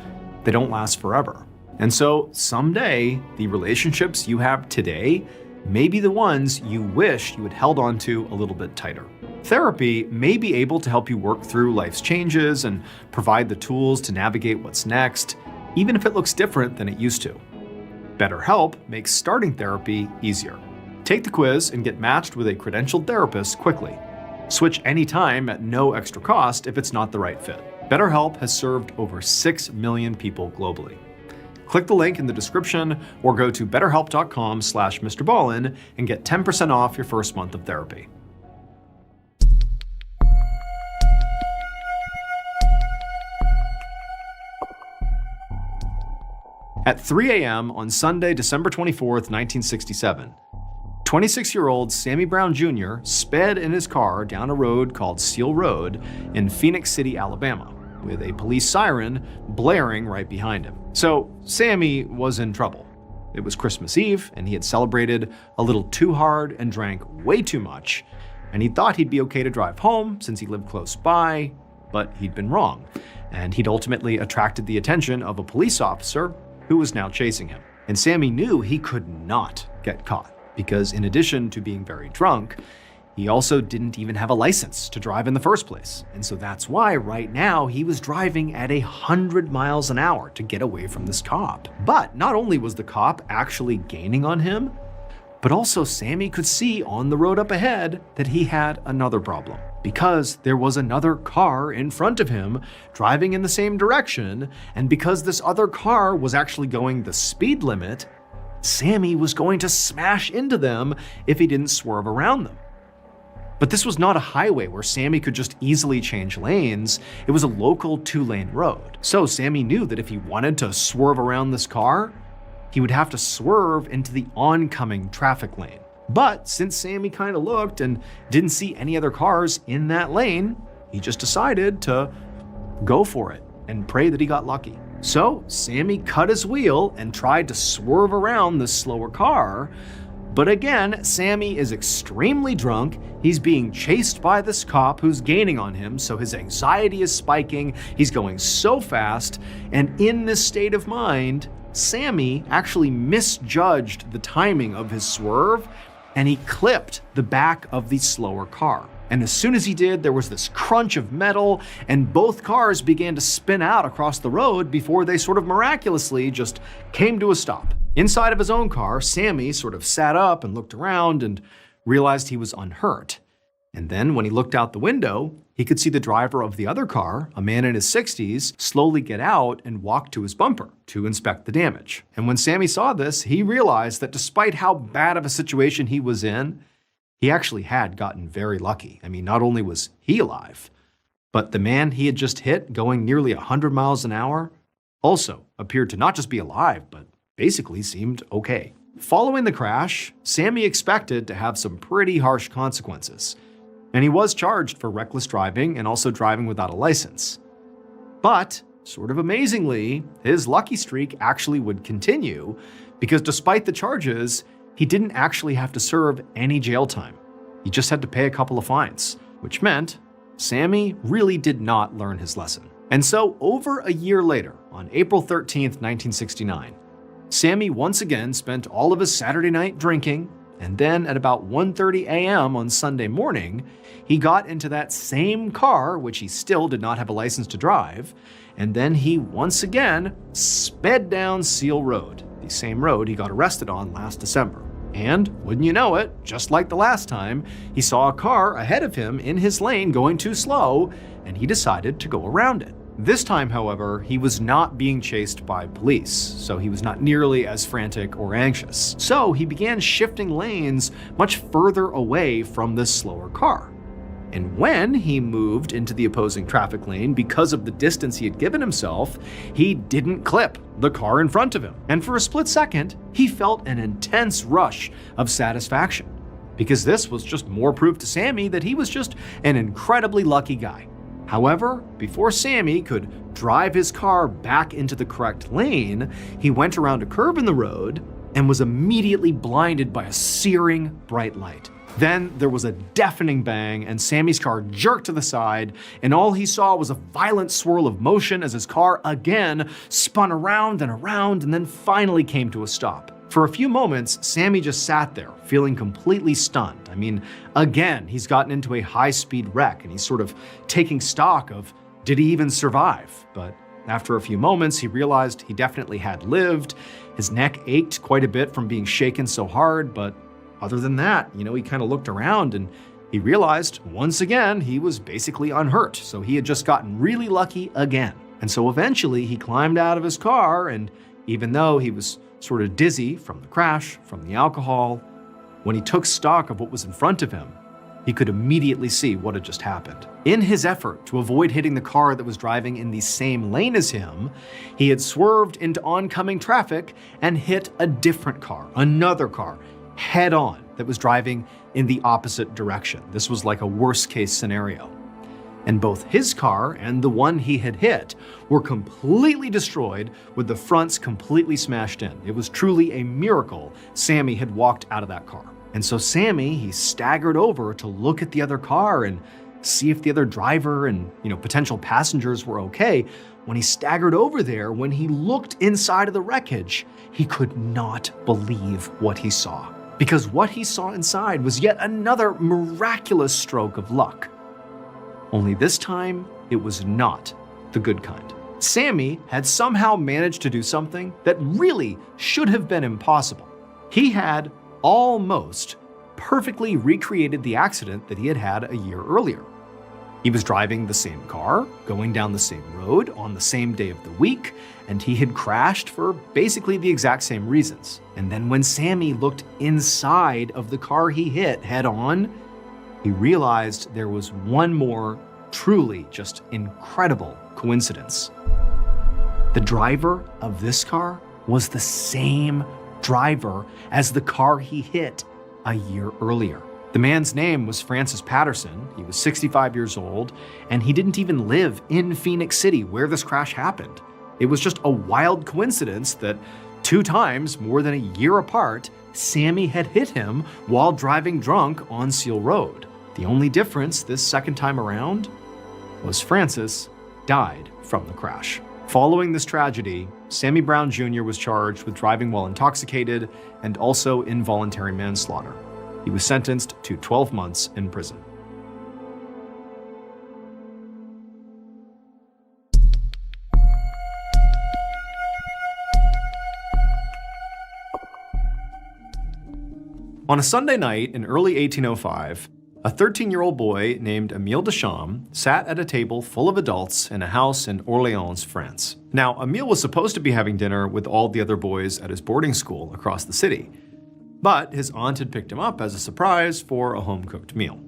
they don't last forever. And so someday, the relationships you have today may be the ones you wish you had held on to a little bit tighter. Therapy may be able to help you work through life's changes and provide the tools to navigate what's next, even if it looks different than it used to. BetterHelp makes starting therapy easier. Take the quiz and get matched with a credentialed therapist quickly. Switch anytime at no extra cost if it's not the right fit. BetterHelp has served over 6 million people globally. Click the link in the description or go to betterhelp.com/MrBallen and get 10% off your first month of therapy. At 3 a.m. on Sunday, December 24th, 1967, 26-year-old Sammy Brown Jr. sped in his car down a road called Seal Road in Phoenix City, Alabama, with a police siren blaring right behind him. So Sammy was in trouble. It was Christmas Eve, and he had celebrated a little too hard and drank way too much, and he thought he'd be okay to drive home since he lived close by, but he'd been wrong, and he'd ultimately attracted the attention of a police officer who was now chasing him. And Sammy knew he could not get caught, because in addition to being very drunk, he also didn't even have a license to drive in the first place. And so that's why right now he was driving at 100 miles an hour to get away from this cop. But not only was the cop actually gaining on him, but also Sammy could see on the road up ahead that he had another problem, because there was another car in front of him driving in the same direction, and because this other car was actually going the speed limit, Sammy was going to smash into them if he didn't swerve around them. But this was not a highway where Sammy could just easily change lanes. It was a local 2-lane road. So Sammy knew that if he wanted to swerve around this car, he would have to swerve into the oncoming traffic lane. But since Sammy kind of looked and didn't see any other cars in that lane, he just decided to go for it and pray that he got lucky. So Sammy cut his wheel and tried to swerve around the slower car. But again, Sammy is extremely drunk. He's being chased by this cop who's gaining on him, so his anxiety is spiking. He's going so fast. And in this state of mind, Sammy actually misjudged the timing of his swerve, and he clipped the back of the slower car. And as soon as he did, there was this crunch of metal, and both cars began to spin out across the road before they sort of miraculously just came to a stop. Inside of his own car, Sammy sort of sat up and looked around and realized he was unhurt. And then when he looked out the window, he could see the driver of the other car, a man in his 60s, slowly get out and walk to his bumper to inspect the damage. And when Sammy saw this, he realized that despite how bad of a situation he was in, he actually had gotten very lucky. I mean, not only was he alive, but the man he had just hit going nearly 100 miles an hour also appeared to not just be alive, but basically seemed okay. Following the crash, Sammy expected to have some pretty harsh consequences, and he was charged for reckless driving and also driving without a license. But, sort of amazingly, his lucky streak actually would continue, because despite the charges, he didn't actually have to serve any jail time. He just had to pay a couple of fines, which meant Sammy really did not learn his lesson. And so, over a year later, on April 13th, 1969, Sammy once again spent all of his Saturday night drinking, and then at about 1:30 a.m. on Sunday morning, he got into that same car, which he still did not have a license to drive, and then he once again sped down Seal Road, the same road he got arrested on last December. And, wouldn't you know it, just like the last time, he saw a car ahead of him in his lane going too slow, and he decided to go around it. This time, however, he was not being chased by police, so he was not nearly as frantic or anxious. So he began shifting lanes much further away from this slower car. And when he moved into the opposing traffic lane because of the distance he had given himself, he didn't clip the car in front of him. And for a split second, he felt an intense rush of satisfaction, because this was just more proof to Sammy that he was just an incredibly lucky guy. However, before Sammy could drive his car back into the correct lane, he went around a curve in the road and was immediately blinded by a searing bright light. Then there was a deafening bang, and Sammy's car jerked to the side, and all he saw was a violent swirl of motion as his car again spun around and then finally came to a stop. For a few moments, Sammy just sat there, feeling completely stunned. I mean, again, he's gotten into a high-speed wreck, and he's sort of taking stock of, did he even survive? But after a few moments, he realized he definitely had lived. His neck ached quite a bit from being shaken so hard, but other than that, he kind of looked around and he realized, once again, he was basically unhurt, so he had just gotten really lucky again. And so eventually, he climbed out of his car, and even though he was sort of dizzy from the crash, from the alcohol, when he took stock of what was in front of him, he could immediately see what had just happened. In his effort to avoid hitting the car that was driving in the same lane as him, he had swerved into oncoming traffic and hit a different car, another car, head on, that was driving in the opposite direction. This was like a worst-case scenario. And both his car and the one he had hit were completely destroyed, with the fronts completely smashed in. It was truly a miracle Sammy had walked out of that car. And so Sammy, he staggered over to look at the other car and see if the other driver and, potential passengers were okay. When he staggered over there, when he looked inside of the wreckage, he could not believe what he saw. Because what he saw inside was yet another miraculous stroke of luck. Only this time, it was not the good kind. Sammy had somehow managed to do something that really should have been impossible. He had almost perfectly recreated the accident that he had had a year earlier. He was driving the same car, going down the same road on the same day of the week, and he had crashed for basically the exact same reasons. And then when Sammy looked inside of the car he hit head on, he realized there was one more truly just incredible coincidence. The driver of this car was the same driver as the car he hit a year earlier. The man's name was Francis Patterson. He was 65 years old, and he didn't even live in Phoenix City where this crash happened. It was just a wild coincidence that 2 times, more than a year apart, Sammy had hit him while driving drunk on Seal Road. The only difference this second time around was Francis died from the crash. Following this tragedy, Sammy Brown Jr. was charged with driving while intoxicated and also involuntary manslaughter. He was sentenced to 12 months in prison. On a Sunday night in early 1805, a 13-year-old boy named Emile Deschamps sat at a table full of adults in a house in Orléans, France. Now, Emile was supposed to be having dinner with all the other boys at his boarding school across the city, but his aunt had picked him up as a surprise for a home-cooked meal.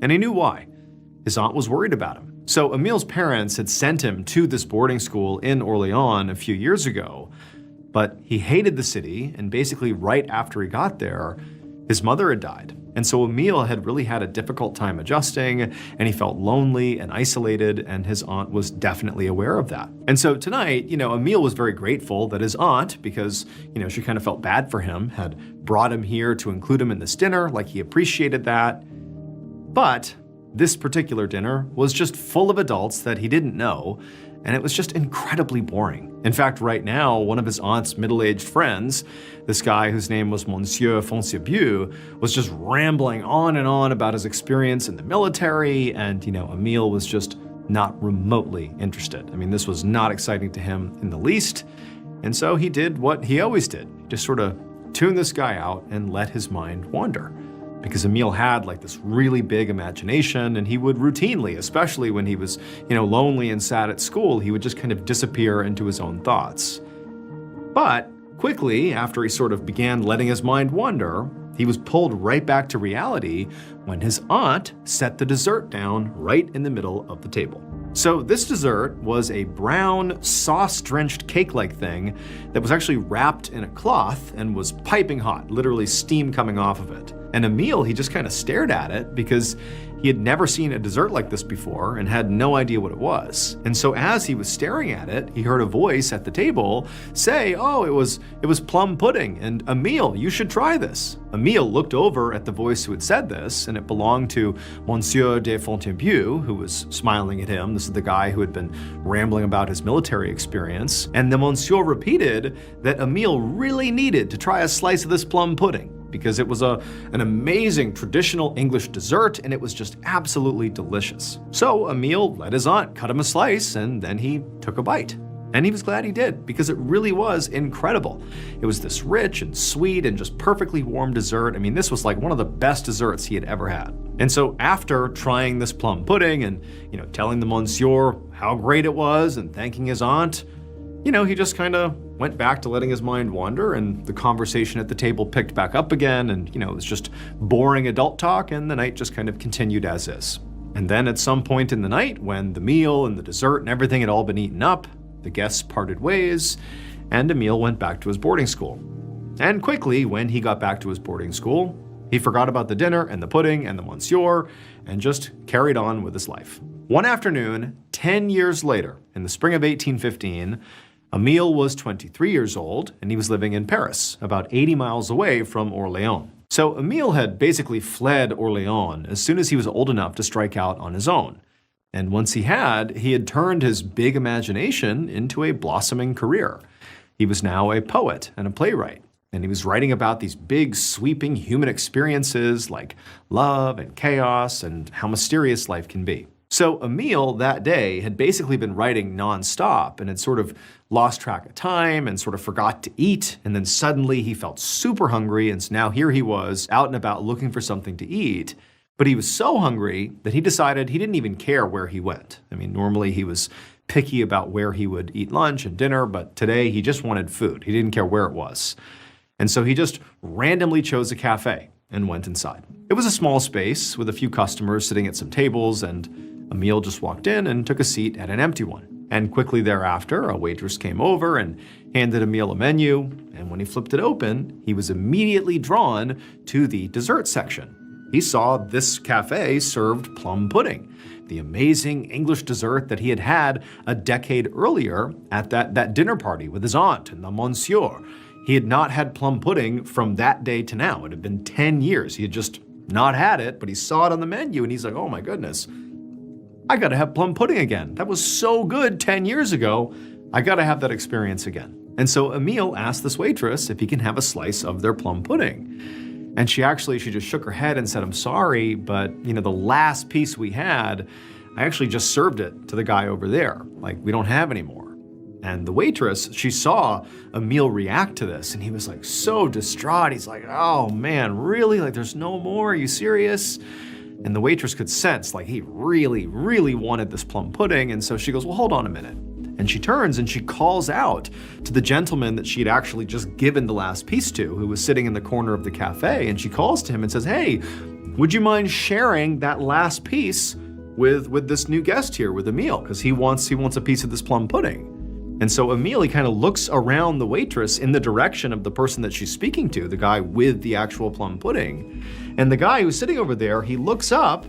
And he knew why. His aunt was worried about him. So Emile's parents had sent him to this boarding school in Orléans a few years ago, but he hated the city, and basically right after he got there, His mother had died, and so Emil had really had a difficult time adjusting, and he felt lonely and isolated, and his aunt was definitely aware of that. And so tonight, Emil was very grateful that his aunt, because, she kind of felt bad for him, had brought him here to include him in this dinner, like he appreciated that. But this particular dinner was just full of adults that he didn't know, and it was just incredibly boring. In fact, right now, one of his aunt's middle-aged friends, this guy whose name was Monsieur Foncierbieu, was just rambling on and on about his experience in the military, and, Emil was just not remotely interested. I mean, this was not exciting to him in the least, and so he did what he always did. He just sort of tuned this guy out and let his mind wander. Because Emil had like this really big imagination, and he would routinely, especially when he was, lonely and sad at school, he would just kind of disappear into his own thoughts. But quickly, after he sort of began letting his mind wander, he was pulled right back to reality when his aunt set the dessert down right in the middle of the table. So this dessert was a brown, sauce-drenched cake-like thing that was actually wrapped in a cloth and was piping hot, literally steam coming off of it. And Emil, he just kind of stared at it because he had never seen a dessert like this before and had no idea what it was. And so as he was staring at it, he heard a voice at the table say, "Oh, it was plum pudding, and Emil, you should try this." Emil looked over at the voice who had said this, and it belonged to Monsieur de Fontainebieu, who was smiling at him. This is the guy who had been rambling about his military experience. And the monsieur repeated that Emil really needed to try a slice of this plum pudding, because it was an amazing traditional English dessert, and it was just absolutely delicious. So Emil let his aunt cut him a slice, and then he took a bite. And he was glad he did, because it really was incredible. It was this rich and sweet and just perfectly warm dessert. I mean, this was like one of the best desserts he had ever had. And so after trying this plum pudding and, telling the monsieur how great it was and thanking his aunt, he just kind of went back to letting his mind wander, and the conversation at the table picked back up again, and, it was just boring adult talk, and the night just kind of continued as is. And then at some point in the night, when the meal and the dessert and everything had all been eaten up, the guests parted ways, and Emil went back to his boarding school. And quickly, when he got back to his boarding school, he forgot about the dinner and the pudding and the monsieur, and just carried on with his life. One afternoon, 10 years later, in the spring of 1815, Emil was 23 years old, and he was living in Paris, about 80 miles away from Orléans. So Emil had basically fled Orléans as soon as he was old enough to strike out on his own. And once he had turned his big imagination into a blossoming career. He was now a poet and a playwright, and he was writing about these big, sweeping human experiences like love and chaos and how mysterious life can be. So Emil that day had basically been writing nonstop and had sort of lost track of time and sort of forgot to eat. And then suddenly he felt super hungry, and so now here he was out and about looking for something to eat. But he was so hungry that he decided he didn't even care where he went. I mean, normally he was picky about where he would eat lunch and dinner, but today he just wanted food. He didn't care where it was. And so he just randomly chose a cafe and went inside. It was a small space with a few customers sitting at some tables, and Emil just walked in and took a seat at an empty one. And quickly thereafter, a waitress came over and handed Emil a menu, and when he flipped it open, he was immediately drawn to the dessert section. He saw this cafe served plum pudding, the amazing English dessert that he had had a decade earlier at that dinner party with his aunt and the monsieur. He had not had plum pudding from that day to now. It had been 10 years. He had just not had it, but he saw it on the menu, and he's like, oh my goodness, I gotta have plum pudding again. That was so good 10 years ago. I gotta have that experience again. And so Emil asked this waitress if he can have a slice of their plum pudding. And she just shook her head and said, I'm sorry, but the last piece we had, I actually just served it to the guy over there. Like, we don't have any more. And the waitress, she saw Emil react to this, and he was like so distraught. He's like, oh man, really? Like, there's no more? Are you serious? And the waitress could sense like he really, really wanted this plum pudding. And so she goes, well, hold on a minute. And she turns and she calls out to the gentleman that she had actually just given the last piece to, who was sitting in the corner of the cafe. And she calls to him and says, hey, would you mind sharing that last piece with this new guest here, with Emil? Because he wants a piece of this plum pudding. And so Emile, he kind of looks around the waitress in the direction of the person that she's speaking to, the guy with the actual plum pudding. And the guy who's sitting over there, he looks up,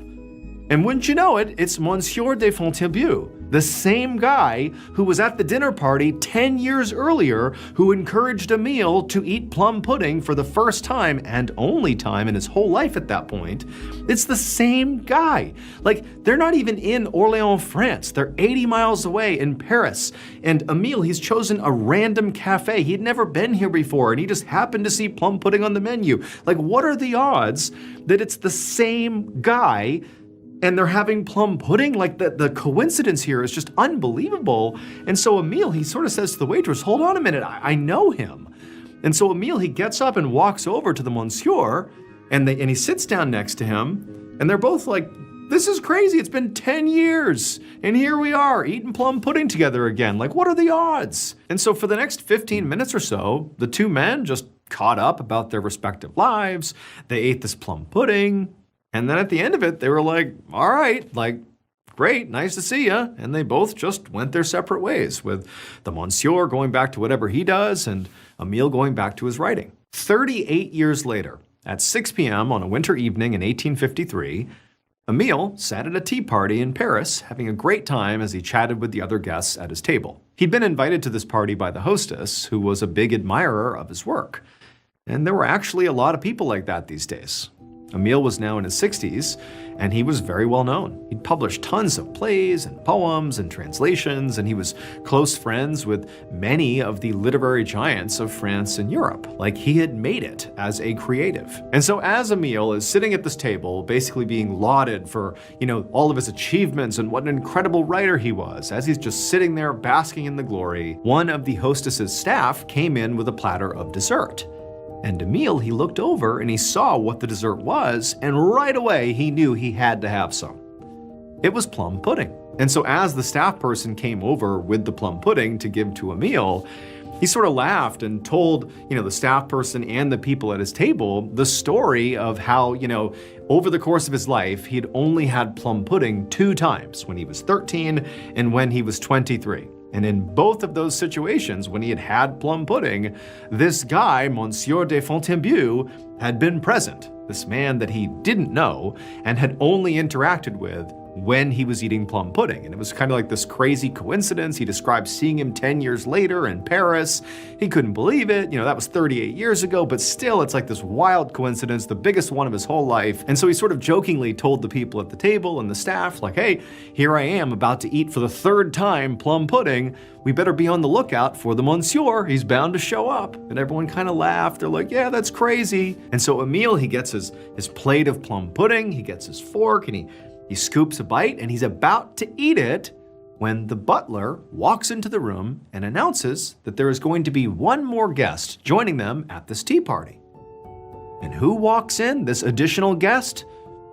and wouldn't you know it, it's Monsieur de Fontainebleau, the same guy who was at the dinner party 10 years earlier, who encouraged Emile to eat plum pudding for the first time and only time in his whole life at that point. It's the same guy. Like, they're not even in Orléans, France. They're 80 miles away in Paris. And Emile, he's chosen a random cafe. He'd never been here before, and he just happened to see plum pudding on the menu. Like, what are the odds that it's the same guy and they're having plum pudding? Like, the coincidence here is just unbelievable. And so Emile, he sort of says to the waitress, hold on a minute, I know him. And so Emile, he gets up and walks over to the monsieur, and he sits down next to him, and they're both like, this is crazy, it's been 10 years, and here we are, eating plum pudding together again. Like, what are the odds? And so for the next 15 minutes or so, the two men just caught up about their respective lives. They ate this plum pudding. And then at the end of it, they were like, all right, like, great, nice to see ya. And they both just went their separate ways, with the monsieur going back to whatever he does and Emile going back to his writing. 38 years later, at 6 p.m. on a winter evening in 1853, Emile sat at a tea party in Paris, having a great time as he chatted with the other guests at his table. He'd been invited to this party by the hostess, who was a big admirer of his work. And there were actually a lot of people like that these days. Emile was now in his 60s, and he was very well known. He'd published tons of plays and poems and translations, and he was close friends with many of the literary giants of France and Europe. Like, he had made it as a creative. And so as Emile is sitting at this table, basically being lauded for, all of his achievements and what an incredible writer he was, as he's just sitting there basking in the glory, one of the hostess's staff came in with a platter of dessert. And Emile, he looked over and he saw what the dessert was, and right away he knew he had to have some. It was plum pudding. And so as the staff person came over with the plum pudding to give to Emile, he sort of laughed and told, the staff person and the people at his table the story of how, over the course of his life, he'd only had plum pudding 2 times, when he was 13 and when he was 23. And in both of those situations, when he had had plum pudding, this guy, Monsieur de Fontainebleau, had been present. This man that he didn't know and had only interacted with when he was eating plum pudding. And it was kind of like this crazy coincidence. He described seeing him 10 years later in Paris. He couldn't believe it. That was 38 years ago, but still, it's like this wild coincidence, the biggest one of his whole life. And so he sort of jokingly told the people at the table and the staff, like, hey, here I am about to eat for the 3rd time plum pudding. We better be on the lookout for the monsieur. He's bound to show up. And everyone kind of laughed. They're like, yeah, that's crazy. And so Emile, he gets his plate of plum pudding, he gets his fork, and he scoops a bite, and he's about to eat it when the butler walks into the room and announces that there is going to be one more guest joining them at this tea party. And who walks in, this additional guest?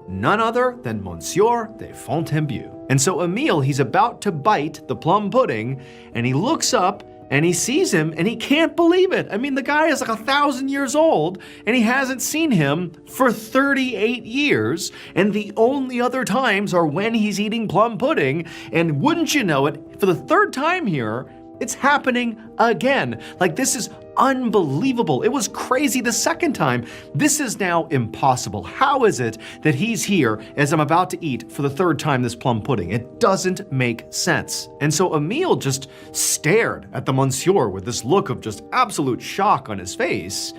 None other than Monsieur de Fontainebleau. And so Emile, he's about to bite the plum pudding, and he looks up and he sees him and he can't believe it. I mean, the guy is like 1,000 years old and he hasn't seen him for 38 years. And the only other times are when he's eating plum pudding. And wouldn't you know it, for the 3rd time here, it's happening again. Like, this is unbelievable. It was crazy the 2nd time. This is now impossible. How is it that he's here as I'm about to eat for the 3rd time this plum pudding? It doesn't make sense. And so Emile just stared at the monsieur with this look of just absolute shock on his face.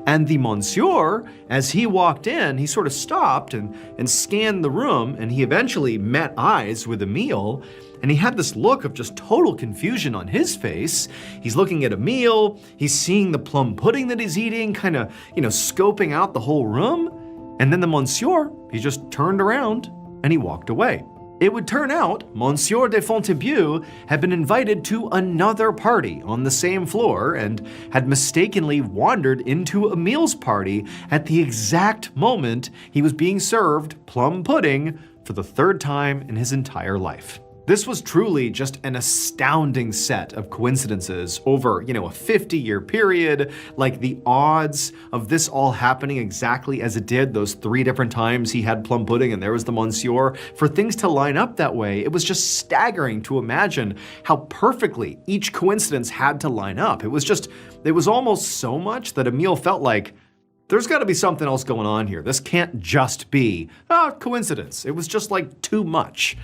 And the monsieur, as he walked in, he sort of stopped and scanned the room, and he eventually met eyes with Emile. And he had this look of just total confusion on his face. He's looking at Emile, he's seeing the plum pudding that he's eating, kind of, scoping out the whole room. And then the monsieur, he just turned around and he walked away. It would turn out Monsieur de Fontainebleau had been invited to another party on the same floor and had mistakenly wandered into Emile's party at the exact moment he was being served plum pudding for the 3rd time in his entire life. This was truly just an astounding set of coincidences over, a 50-year period. Like, the odds of this all happening exactly as it did those 3 different times he had plum pudding and there was the monsieur, for things to line up that way, it was just staggering to imagine how perfectly each coincidence had to line up. It was almost so much that Emil felt like, there's got to be something else going on here. This can't just be coincidence. It was just like too much.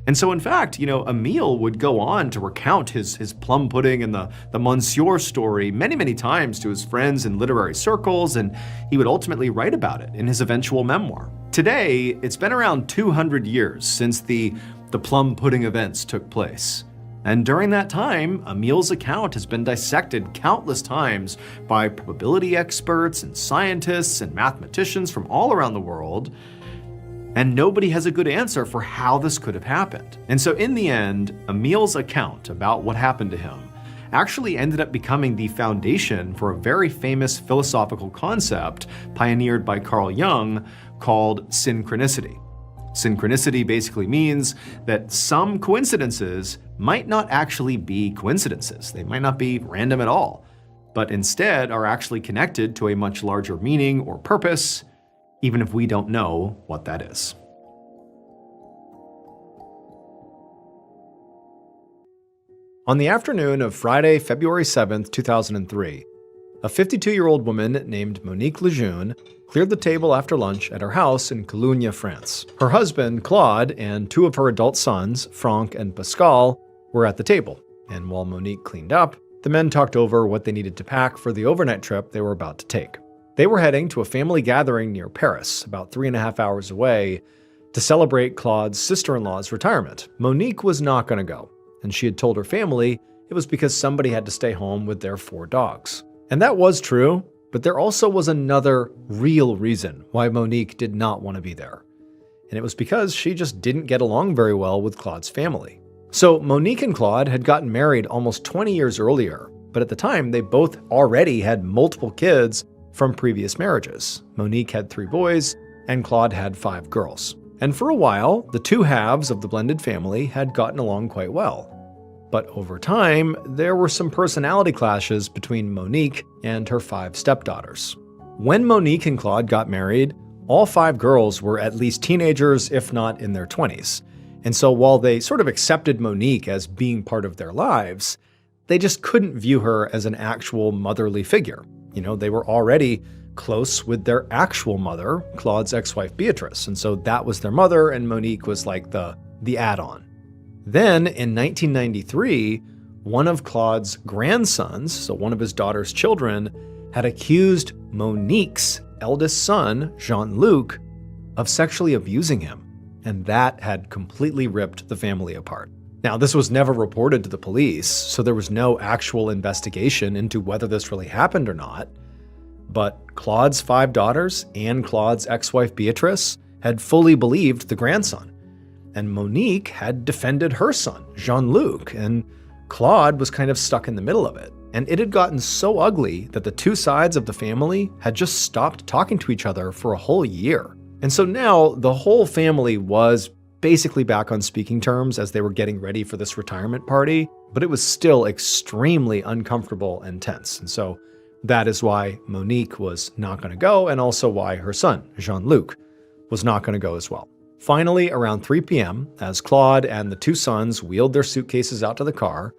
And so, in fact, Emil would go on to recount his plum pudding and the monsieur story many, many times to his friends in literary circles, and he would ultimately write about it in his eventual memoir. Today, it's been around 200 years since the plum pudding events took place. And during that time, Emil's account has been dissected countless times by probability experts and scientists and mathematicians from all around the world. And nobody has a good answer for how this could have happened. And so in the end, Emil's account about what happened to him actually ended up becoming the foundation for a very famous philosophical concept pioneered by Carl Jung called synchronicity. Synchronicity basically means that some coincidences might not actually be coincidences. They might not be random at all, but instead are actually connected to a much larger meaning or purpose, even if we don't know what that is. On the afternoon of Friday, February 7th, 2003, a 52-year-old woman named Monique Lejeune cleared the table after lunch at her house in Cologne, France. Her husband, Claude, and 2 of her adult sons, Franck and Pascal, were at the table. And while Monique cleaned up, the men talked over what they needed to pack for the overnight trip they were about to take. They were heading to a family gathering near Paris, about 3.5 hours away, to celebrate Claude's sister-in-law's retirement. Monique was not going to go, and she had told her family it was because somebody had to stay home with their 4 dogs. And that was true, but there also was another real reason why Monique did not want to be there. And it was because she just didn't get along very well with Claude's family. So Monique and Claude had gotten married almost 20 years earlier, but at the time they both already had multiple kids from previous marriages. Monique had 3 boys, and Claude had 5 girls. And for a while, the 2 halves of the blended family had gotten along quite well. But over time, there were some personality clashes between Monique and her 5 stepdaughters. When Monique and Claude got married, all 5 girls were at least teenagers, if not in their 20s. And so while they sort of accepted Monique as being part of their lives, they just couldn't view her as an actual motherly figure. They were already close with their actual mother, Claude's ex-wife Beatrice, and so that was their mother, and Monique was like the add-on. Then, in 1993, one of Claude's grandsons, so one of his daughter's children, had accused Monique's eldest son, Jean-Luc, of sexually abusing him, and that had completely ripped the family apart. Now, this was never reported to the police, so there was no actual investigation into whether this really happened or not. But Claude's 5 daughters and Claude's ex-wife Beatrice had fully believed the grandson. And Monique had defended her son, Jean-Luc, and Claude was kind of stuck in the middle of it. And it had gotten so ugly that the 2 sides of the family had just stopped talking to each other for a whole year. And so now the whole family was basically back on speaking terms as they were getting ready for this retirement party, but it was still extremely uncomfortable and tense. And so that is why Monique was not going to go, and also why her son, Jean-Luc, was not going to go as well. Finally, around 3 p.m., as Claude and the 2 sons wheeled their suitcases out to the car,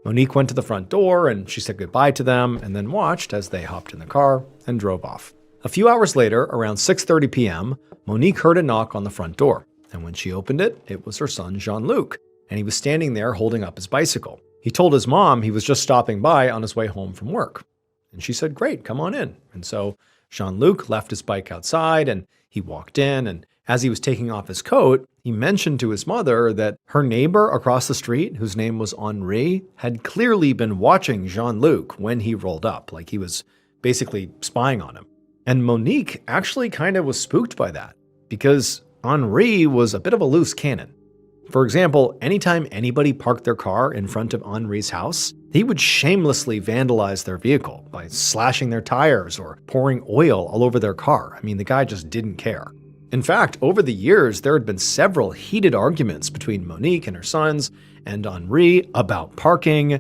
Monique went to the front door and she said goodbye to them and then watched as they hopped in the car and drove off. A few hours later, around 6:30 p.m., Monique heard a knock on the front door. And when she opened it, it was her son Jean-Luc, and he was standing there holding up his bicycle. He told his mom he was just stopping by on his way home from work. And she said, "Great, come on in." And so Jean-Luc left his bike outside and he walked in, and as he was taking off his coat, he mentioned to his mother that her neighbor across the street, whose name was Henri, had clearly been watching Jean-Luc when he rolled up, like he was basically spying on him. And Monique actually kind of was spooked by that, because Henri was a bit of a loose cannon. For example, anytime anybody parked their car in front of Henri's house, he would shamelessly vandalize their vehicle by slashing their tires or pouring oil all over their car. I mean, the guy just didn't care. In fact, over the years, there had been several heated arguments between Monique and her sons and Henri about parking.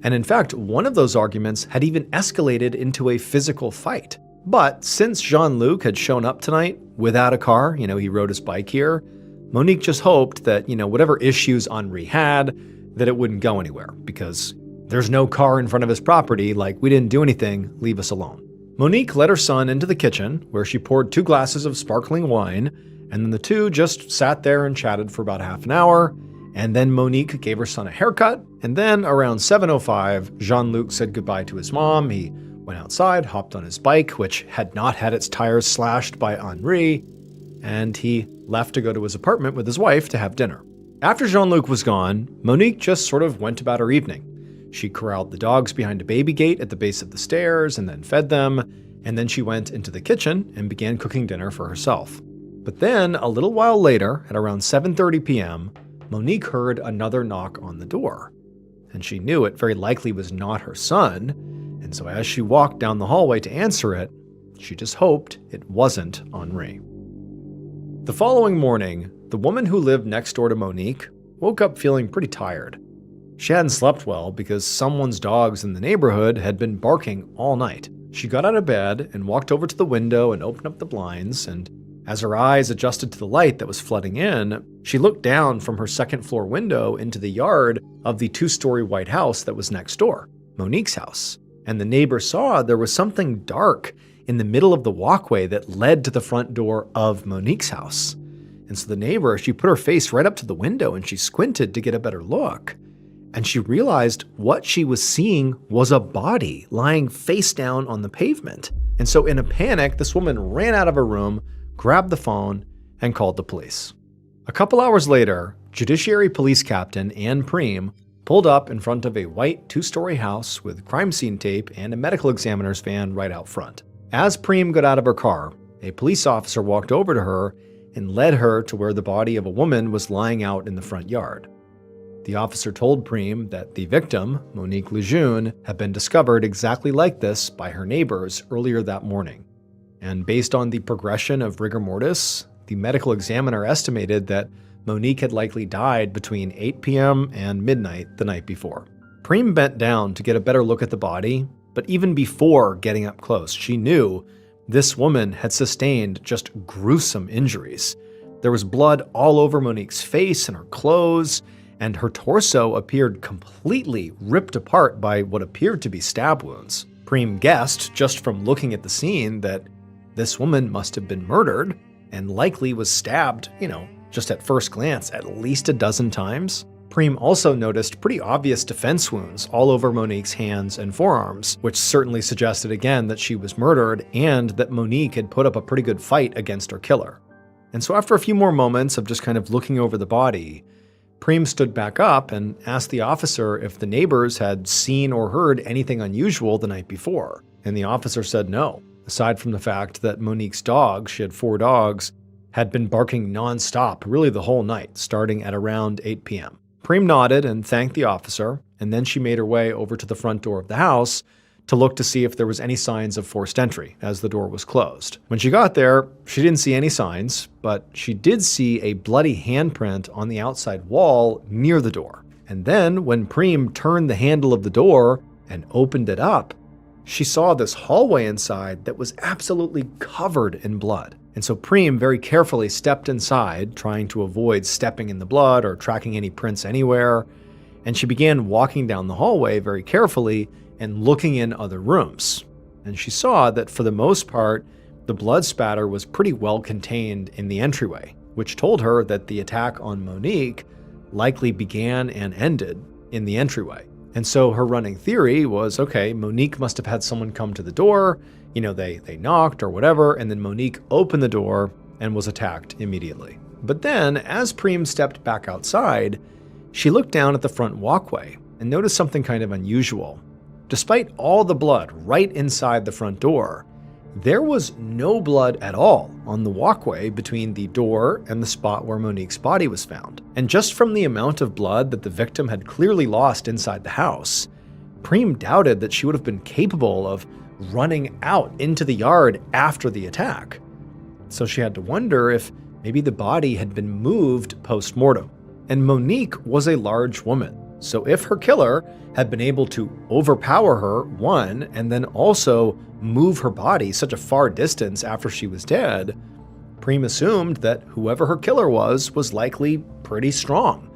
And in fact, one of those arguments had even escalated into a physical fight. But since Jean-Luc had shown up tonight without a car, he rode his bike here, Monique just hoped that, whatever issues Henri had, that it wouldn't go anywhere, because there's no car in front of his property, we didn't do anything, leave us alone. Monique led her son into the kitchen, where she poured 2 glasses of sparkling wine, and then the two just sat there and chatted for about half an hour, and then Monique gave her son a haircut, and then around 7:05, Jean-Luc said goodbye to his mom. He went outside, hopped on his bike, which had not had its tires slashed by Henri, and he left to go to his apartment with his wife to have dinner. After Jean-Luc was gone, Monique just sort of went about her evening. She corralled the dogs behind a baby gate at the base of the stairs and then fed them, and then she went into the kitchen and began cooking dinner for herself. But then, a little while later, at around 7:30 p.m., Monique heard another knock on the door. And she knew it very likely was not her son, and so as she walked down the hallway to answer it, she just hoped it wasn't Henri. The following morning, the woman who lived next door to Monique woke up feeling pretty tired. She hadn't slept well because someone's dogs in the neighborhood had been barking all night. She got out of bed and walked over to the window and opened up the blinds, and as her eyes adjusted to the light that was flooding in, she looked down from her second-floor window into the yard of the 2-story white house that was next door, Monique's house. And the neighbor saw there was something dark in the middle of the walkway that led to the front door of Monique's house. And so the neighbor, she put her face right up to the window and she squinted to get a better look. And she realized what she was seeing was a body lying face down on the pavement. And so in a panic, this woman ran out of her room, grabbed the phone, and called the police. A couple hours later, Judiciary Police Captain Anne Preem pulled up in front of a white 2-story house with crime scene tape and a medical examiner's van right out front. As Preem got out of her car, a police officer walked over to her and led her to where the body of a woman was lying out in the front yard. The officer told Preem that the victim, Monique Lejeune, had been discovered exactly like this by her neighbors earlier that morning. And based on the progression of rigor mortis, the medical examiner estimated that Monique had likely died between 8 p.m. and midnight the night before. Preem bent down to get a better look at the body, but even before getting up close, she knew this woman had sustained just gruesome injuries. There was blood all over Monique's face and her clothes, and her torso appeared completely ripped apart by what appeared to be stab wounds. Preem guessed, just from looking at the scene, that this woman must have been murdered and likely was stabbed, just at first glance, at least a dozen times. Preem also noticed pretty obvious defense wounds all over Monique's hands and forearms, which certainly suggested again that she was murdered and that Monique had put up a pretty good fight against her killer. And so after a few more moments of just kind of looking over the body, Preem stood back up and asked the officer if the neighbors had seen or heard anything unusual the night before. And the officer said no, aside from the fact that Monique's dogs, she had 4 dogs, had been barking nonstop really the whole night, starting at around 8 p.m. Preem nodded and thanked the officer, and then she made her way over to the front door of the house to look to see if there was any signs of forced entry as the door was closed. When she got there, she didn't see any signs, but she did see a bloody handprint on the outside wall near the door. And then when Preem turned the handle of the door and opened it up, she saw this hallway inside that was absolutely covered in blood. And so Preem very carefully stepped inside, trying to avoid stepping in the blood or tracking any prints anywhere. And she began walking down the hallway very carefully and looking in other rooms. And she saw that for the most part, the blood spatter was pretty well contained in the entryway, which told her that the attack on Monique likely began and ended in the entryway. And so her running theory was, okay, Monique must have had someone come to the door, they knocked or whatever, and then Monique opened the door and was attacked immediately. But then, as Preem stepped back outside, she looked down at the front walkway and noticed something kind of unusual. Despite all the blood right inside the front door, there was no blood at all on the walkway between the door and the spot where Monique's body was found. And just from the amount of blood that the victim had clearly lost inside the house, Preem doubted that she would have been capable of running out into the yard after the attack. So she had to wonder if maybe the body had been moved post-mortem. And Monique was a large woman. So if her killer had been able to overpower her, one, and then also move her body such a far distance after she was dead, Prem assumed that whoever her killer was likely pretty strong.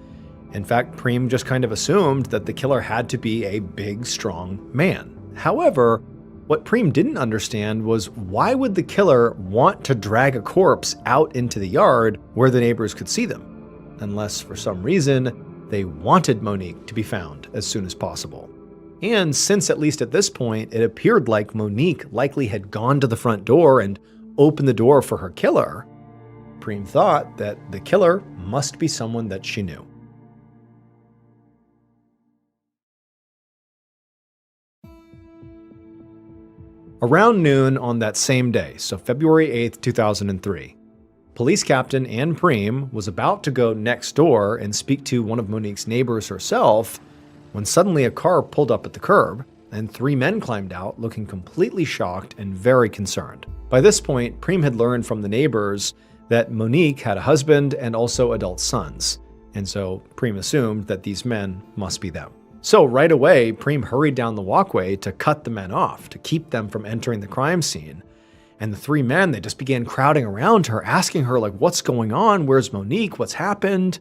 In fact, Prem just kind of assumed that the killer had to be a big, strong man. However, what Prem didn't understand was why would the killer want to drag a corpse out into the yard where the neighbors could see them? Unless for some reason they wanted Monique to be found as soon as possible. And since at least at this point it appeared like Monique likely had gone to the front door and opened the door for her killer, Prem thought that the killer must be someone that she knew. Around noon on that same day, so February 8th, 2003, Police Captain Anne Prem was about to go next door and speak to one of Monique's neighbors herself when suddenly a car pulled up at the curb and 3 men climbed out looking completely shocked and very concerned. By this point, Prem had learned from the neighbors that Monique had a husband and also adult sons, and so Prem assumed that these men must be them. So right away, Prem hurried down the walkway to cut the men off, to keep them from entering the crime scene. And the 3 men, they just began crowding around her, asking her, like, what's going on? Where's Monique? What's happened?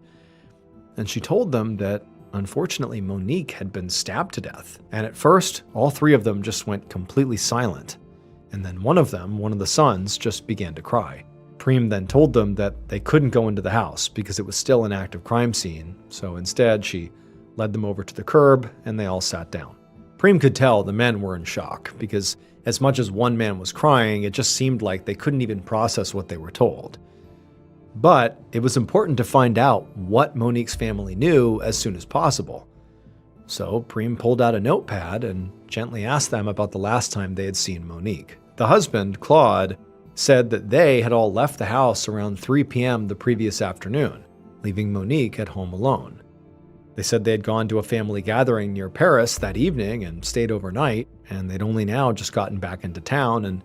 And she told them that, unfortunately, Monique had been stabbed to death. And at first, all 3 of them just went completely silent. And then one of them, one of the sons, just began to cry. Prem then told them that they couldn't go into the house because it was still an active crime scene. So instead, she led them over to the curb, and they all sat down. Prem could tell the men were in shock, because as much as one man was crying, it just seemed like they couldn't even process what they were told. But it was important to find out what Monique's family knew as soon as possible. So Prem pulled out a notepad and gently asked them about the last time they had seen Monique. The husband, Claude, said that they had all left the house around 3 p.m. the previous afternoon, leaving Monique at home alone. They said they had gone to a family gathering near Paris that evening and stayed overnight, and they'd only now just gotten back into town, and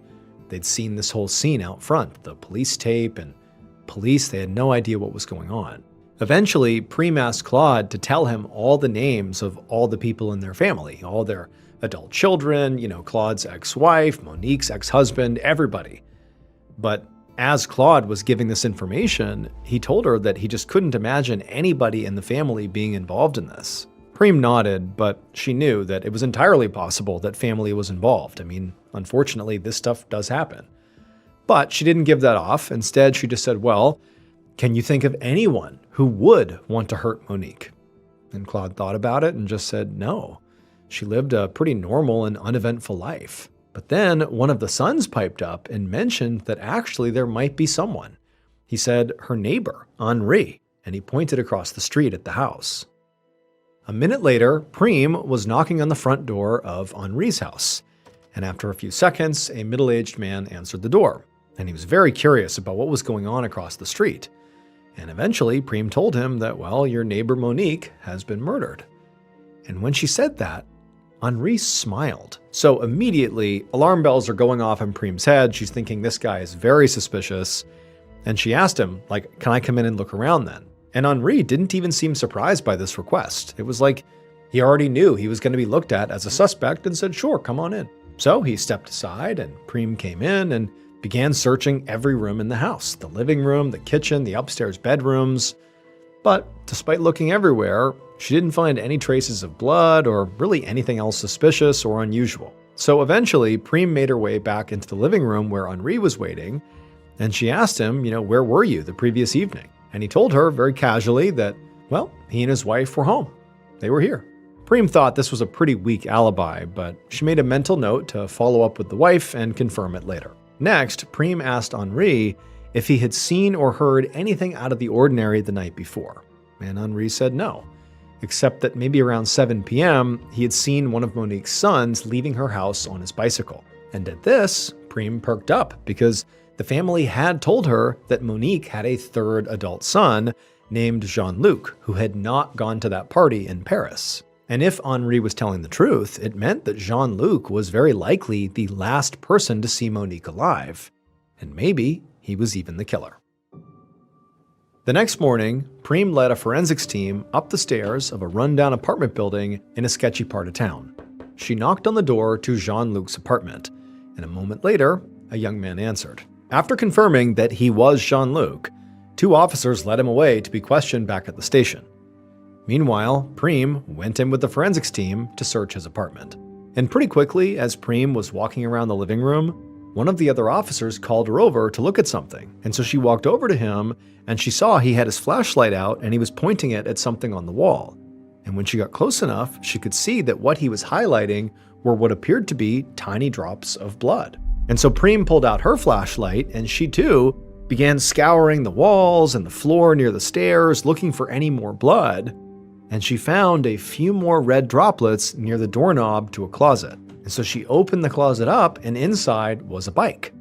they'd seen this whole scene out front, the police tape, and police, they had no idea what was going on. Eventually, Prem asked Claude to tell him all the names of all the people in their family, all their adult children, Claude's ex-wife, Monique's ex-husband, everybody. But as Claude was giving this information, he told her that he just couldn't imagine anybody in the family being involved in this. Prem nodded, but she knew that it was entirely possible that family was involved. I mean, unfortunately, this stuff does happen. But she didn't give that off. Instead, she just said, well, can you think of anyone who would want to hurt Monique? And Claude thought about it and just said no. She lived a pretty normal and uneventful life. But then one of the sons piped up and mentioned that actually there might be someone. He said her neighbor, Henri, and he pointed across the street at the house. A minute later, Prem was knocking on the front door of Henri's house. And after a few seconds, a middle-aged man answered the door. And he was very curious about what was going on across the street. And eventually, Prem told him that, well, your neighbor Monique has been murdered. And when she said that, Henri smiled. So immediately, alarm bells are going off in Prem's head. She's thinking this guy is very suspicious. And she asked him, like, can I come in and look around then? And Henri didn't even seem surprised by this request. It was like he already knew he was going to be looked at as a suspect and said, sure, come on in. So he stepped aside and Prem came in and began searching every room in the house, the living room, the kitchen, the upstairs bedrooms. But despite looking everywhere, she didn't find any traces of blood or really anything else suspicious or unusual. So eventually, Prem made her way back into the living room where Henri was waiting, and she asked him, where were you the previous evening? And he told her very casually that, well, he and his wife were home. They were here. Prem thought this was a pretty weak alibi, but she made a mental note to follow up with the wife and confirm it later. Next, Prem asked Henri if he had seen or heard anything out of the ordinary the night before. And Henri said no, except that maybe around 7 p.m., he had seen one of Monique's sons leaving her house on his bicycle. And at this, Prem perked up because the family had told her that Monique had a third adult son named Jean-Luc, who had not gone to that party in Paris. And if Henri was telling the truth, it meant that Jean-Luc was very likely the last person to see Monique alive. And maybe he he was even the killer. The next morning, Prem led a forensics team up the stairs of a rundown apartment building in a sketchy part of town. She knocked on the door to Jean-Luc's apartment, and a moment later, a young man answered. After confirming that he was Jean-Luc, 2 officers led him away to be questioned back at the station. Meanwhile, Prem went in with the forensics team to search his apartment. And pretty quickly, as Prem was walking around the living room, one of the other officers called her over to look at something. And so she walked over to him, and she saw he had his flashlight out and he was pointing it at something on the wall. And when she got close enough, she could see that what he was highlighting were what appeared to be tiny drops of blood. And so Prem pulled out her flashlight, and she too began scouring the walls and the floor near the stairs, looking for any more blood. And she found a few more red droplets near the doorknob to a closet. And so she opened the closet up, and inside was a bike.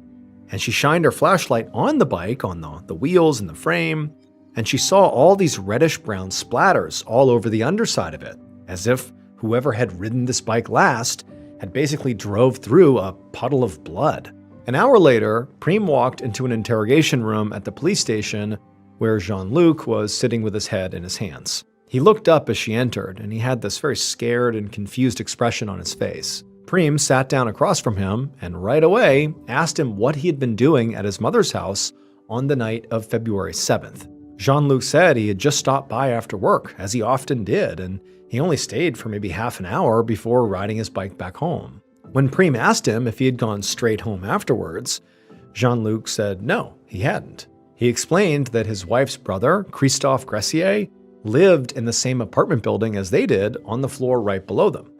And she shined her flashlight on the bike, on the wheels and the frame, and she saw all these reddish-brown splatters all over the underside of it, as if whoever had ridden this bike last had basically drove through a puddle of blood. An hour later, Prem walked into an interrogation room at the police station where Jean-Luc was sitting with his head in his hands. He looked up as she entered, and he had this very scared and confused expression on his face. Prem sat down across from him and right away asked him what he had been doing at his mother's house on the night of February 7th. Jean-Luc said he had just stopped by after work, as he often did, and he only stayed for maybe half an hour before riding his bike back home. When Prem asked him if he had gone straight home afterwards, Jean-Luc said no, he hadn't. He explained that his wife's brother, Christophe Gressier, lived in the same apartment building as they did on the floor right below them.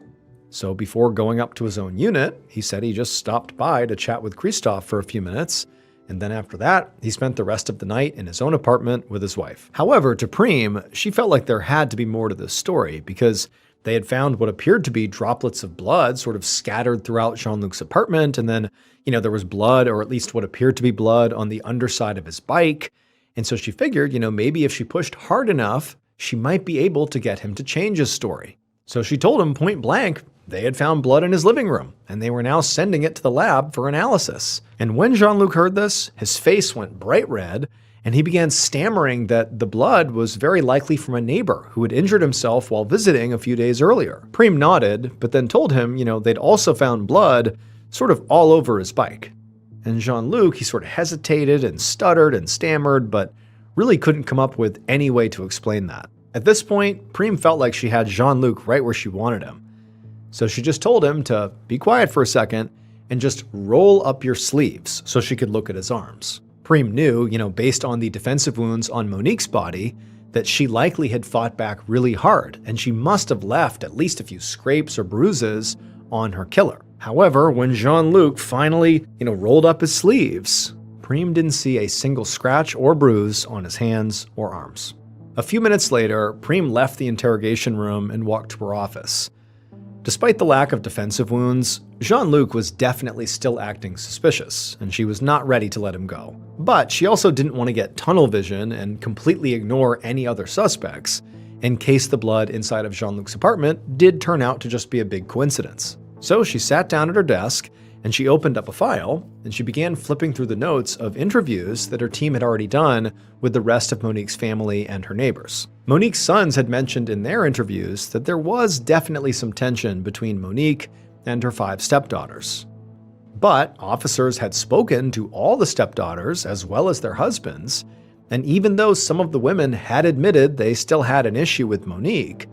So before going up to his own unit, he said he just stopped by to chat with Christophe for a few minutes, and then after that, he spent the rest of the night in his own apartment with his wife. However, to Prem, she felt like there had to be more to this story, because they had found what appeared to be droplets of blood sort of scattered throughout Jean-Luc's apartment, and then, there was blood, or at least what appeared to be blood, on the underside of his bike. And so she figured, maybe if she pushed hard enough, she might be able to get him to change his story. So she told him point blank they had found blood in his living room, and they were now sending it to the lab for analysis. And when Jean-Luc heard this, his face went bright red, and he began stammering that the blood was very likely from a neighbor who had injured himself while visiting a few days earlier. Prem nodded, but then told him, they'd also found blood sort of all over his bike. And Jean-Luc, he sort of hesitated and stuttered and stammered, but really couldn't come up with any way to explain that. At this point, Prem felt like she had Jean-Luc right where she wanted him. So she just told him to be quiet for a second and just roll up your sleeves so she could look at his arms. Prem knew, based on the defensive wounds on Monique's body, that she likely had fought back really hard, and she must have left at least a few scrapes or bruises on her killer. However, when Jean-Luc finally, rolled up his sleeves, Prem didn't see a single scratch or bruise on his hands or arms. A few minutes later, Prem left the interrogation room and walked to her office. Despite the lack of defensive wounds, Jean-Luc was definitely still acting suspicious, and she was not ready to let him go. But she also didn't want to get tunnel vision and completely ignore any other suspects, in case the blood inside of Jean-Luc's apartment did turn out to just be a big coincidence. So she sat down at her desk, and she opened up a file, and she began flipping through the notes of interviews that her team had already done with the rest of Monique's family and her neighbors. Monique's sons had mentioned in their interviews that there was definitely some tension between Monique and her 5 stepdaughters. But officers had spoken to all the stepdaughters as well as their husbands, and even though some of the women had admitted they still had an issue with Monique,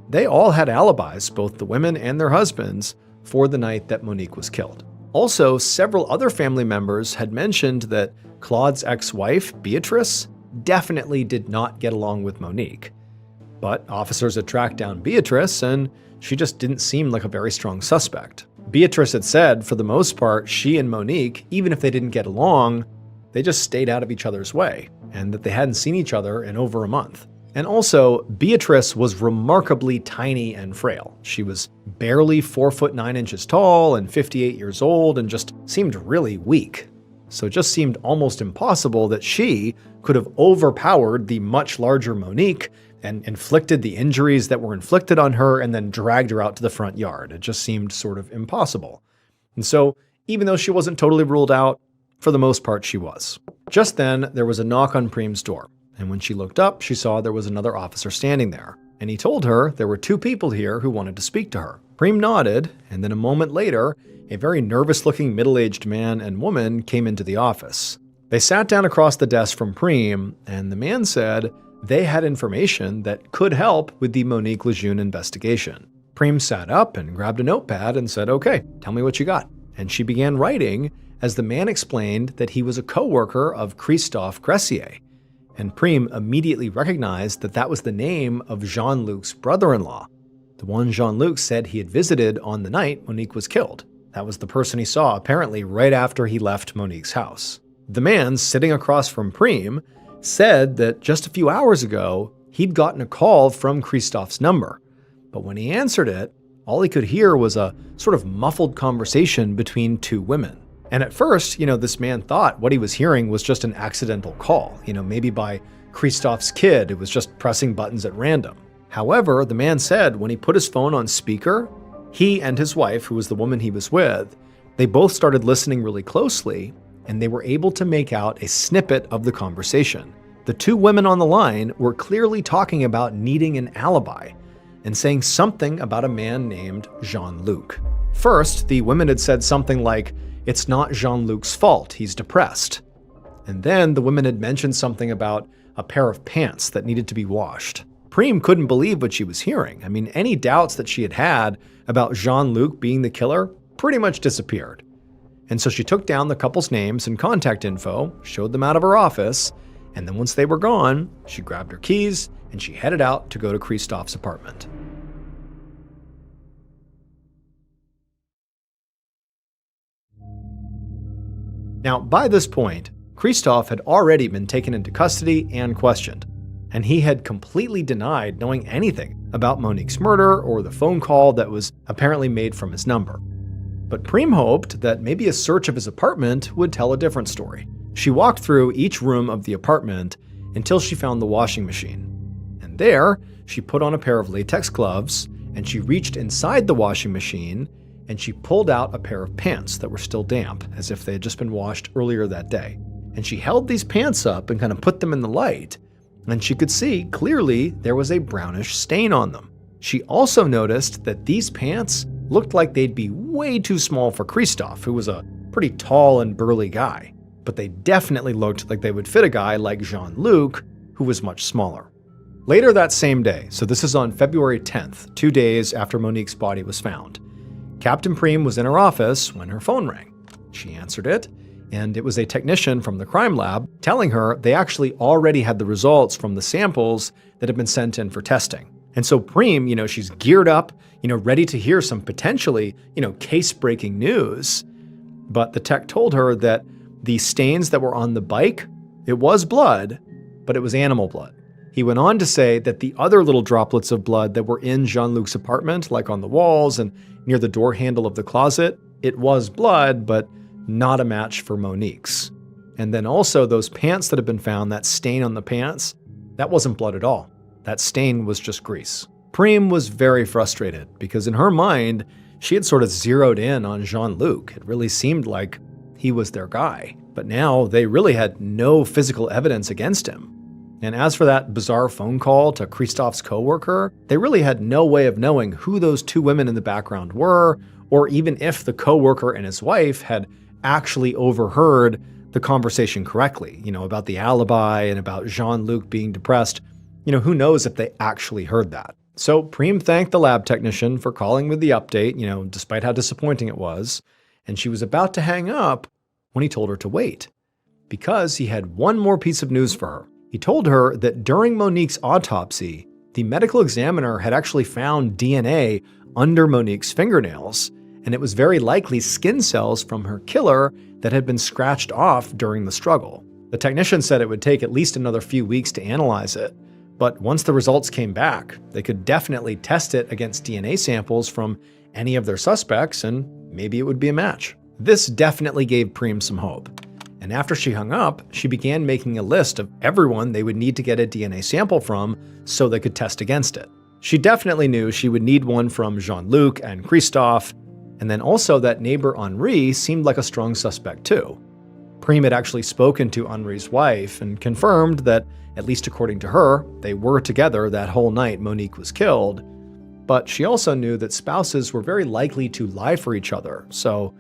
they all had alibis, both the women and their husbands, for the night that Monique was killed. Also, several other family members had mentioned that Claude's ex-wife, Beatrice, definitely did not get along with Monique. But officers had tracked down Beatrice, and she just didn't seem like a very strong suspect. Beatrice had said, for the most part, she and Monique, even if they didn't get along, they just stayed out of each other's way, and that they hadn't seen each other in over a month. And also, Beatrice was remarkably tiny and frail. She was barely 4 foot 9 inches tall and 58 years old and just seemed really weak. So it just seemed almost impossible that she could have overpowered the much larger Monique and inflicted the injuries that were inflicted on her and then dragged her out to the front yard. It just seemed sort of impossible. And so, even though she wasn't totally ruled out, for the most part she was. Just then, there was a knock on Prim's door, and when she looked up, she saw there was another officer standing there, and he told her there were 2 people here who wanted to speak to her. Prim nodded, and then a moment later, a very nervous-looking middle-aged man and woman came into the office. They sat down across the desk from Prim, and the man said they had information that could help with the Monique Lejeune investigation. Prim sat up and grabbed a notepad and said, "Okay, tell me what you got." And she began writing as the man explained that he was a co-worker of Christophe Gressier. And Prim immediately recognized that that was the name of Jean-Luc's brother-in-law, the one Jean-Luc said he had visited on the night Monique was killed. That was the person he saw apparently right after he left Monique's house. The man sitting across from Prim said that just a few hours ago, he'd gotten a call from Christophe's number. But when he answered it, all he could hear was a sort of muffled conversation between 2 women. And at first, this man thought what he was hearing was just an accidental call, maybe by Christophe's kid who was just pressing buttons at random. However, the man said when he put his phone on speaker, he and his wife, who was the woman he was with, they both started listening really closely, and they were able to make out a snippet of the conversation. The 2 women on the line were clearly talking about needing an alibi and saying something about a man named Jean-Luc. First, the women had said something like, "It's not Jean-Luc's fault, he's depressed." And then the women had mentioned something about a pair of pants that needed to be washed. Prim couldn't believe what she was hearing. Any doubts that she had had about Jean-Luc being the killer pretty much disappeared. And so she took down the couple's names and contact info, showed them out of her office, and then once they were gone, she grabbed her keys and she headed out to go to Christophe's apartment. Now, by this point, Christophe had already been taken into custody and questioned, and he had completely denied knowing anything about Monique's murder or the phone call that was apparently made from his number. But Prim hoped that maybe a search of his apartment would tell a different story. She walked through each room of the apartment until she found the washing machine. And there, she put on a pair of latex gloves, and she reached inside the washing machine and she pulled out a pair of pants that were still damp, as if they had just been washed earlier that day. And she held these pants up and kind of put them in the light, and she could see clearly there was a brownish stain on them. She also noticed that these pants looked like they'd be way too small for Christophe, who was a pretty tall and burly guy. But they definitely looked like they would fit a guy like Jean-Luc, who was much smaller. Later that same day, so this is on February 10th, 2 days after Monique's body was found, Captain Prim was in her office when her phone rang. She answered it, and it was a technician from the crime lab telling her they actually already had the results from the samples that had been sent in for testing. And so Prim, she's geared up, ready to hear some potentially, case-breaking news. But the tech told her that the stains that were on the bike, it was blood, but it was animal blood. He went on to say that the other little droplets of blood that were in Jean-Luc's apartment, like on the walls and near the door handle of the closet, it was blood, but not a match for Monique's. And then also those pants that had been found, that stain on the pants, that wasn't blood at all. That stain was just grease. Prim was very frustrated because in her mind, she had sort of zeroed in on Jean-Luc. It really seemed like he was their guy. But now they really had no physical evidence against him. And as for that bizarre phone call to Christophe's coworker, they really had no way of knowing who those 2 women in the background were, or even if the coworker and his wife had actually overheard the conversation correctly, about the alibi and about Jean-Luc being depressed. Who knows if they actually heard that. So Prim thanked the lab technician for calling with the update, despite how disappointing it was, and she was about to hang up when he told her to wait, because he had one more piece of news for her. He told her that during Monique's autopsy, the medical examiner had actually found DNA under Monique's fingernails, and it was very likely skin cells from her killer that had been scratched off during the struggle. The technician said it would take at least another few weeks to analyze it, but once the results came back, they could definitely test it against DNA samples from any of their suspects, and maybe it would be a match. This definitely gave Prim some hope. And after she hung up, she began making a list of everyone they would need to get a DNA sample from so they could test against it. She definitely knew she would need one from Jean-Luc and Christophe, and then also that neighbor Henri seemed like a strong suspect too. Priem had actually spoken to Henri's wife and confirmed that, at least according to her, they were together that whole night Monique was killed. But she also knew that spouses were very likely to lie for each other, so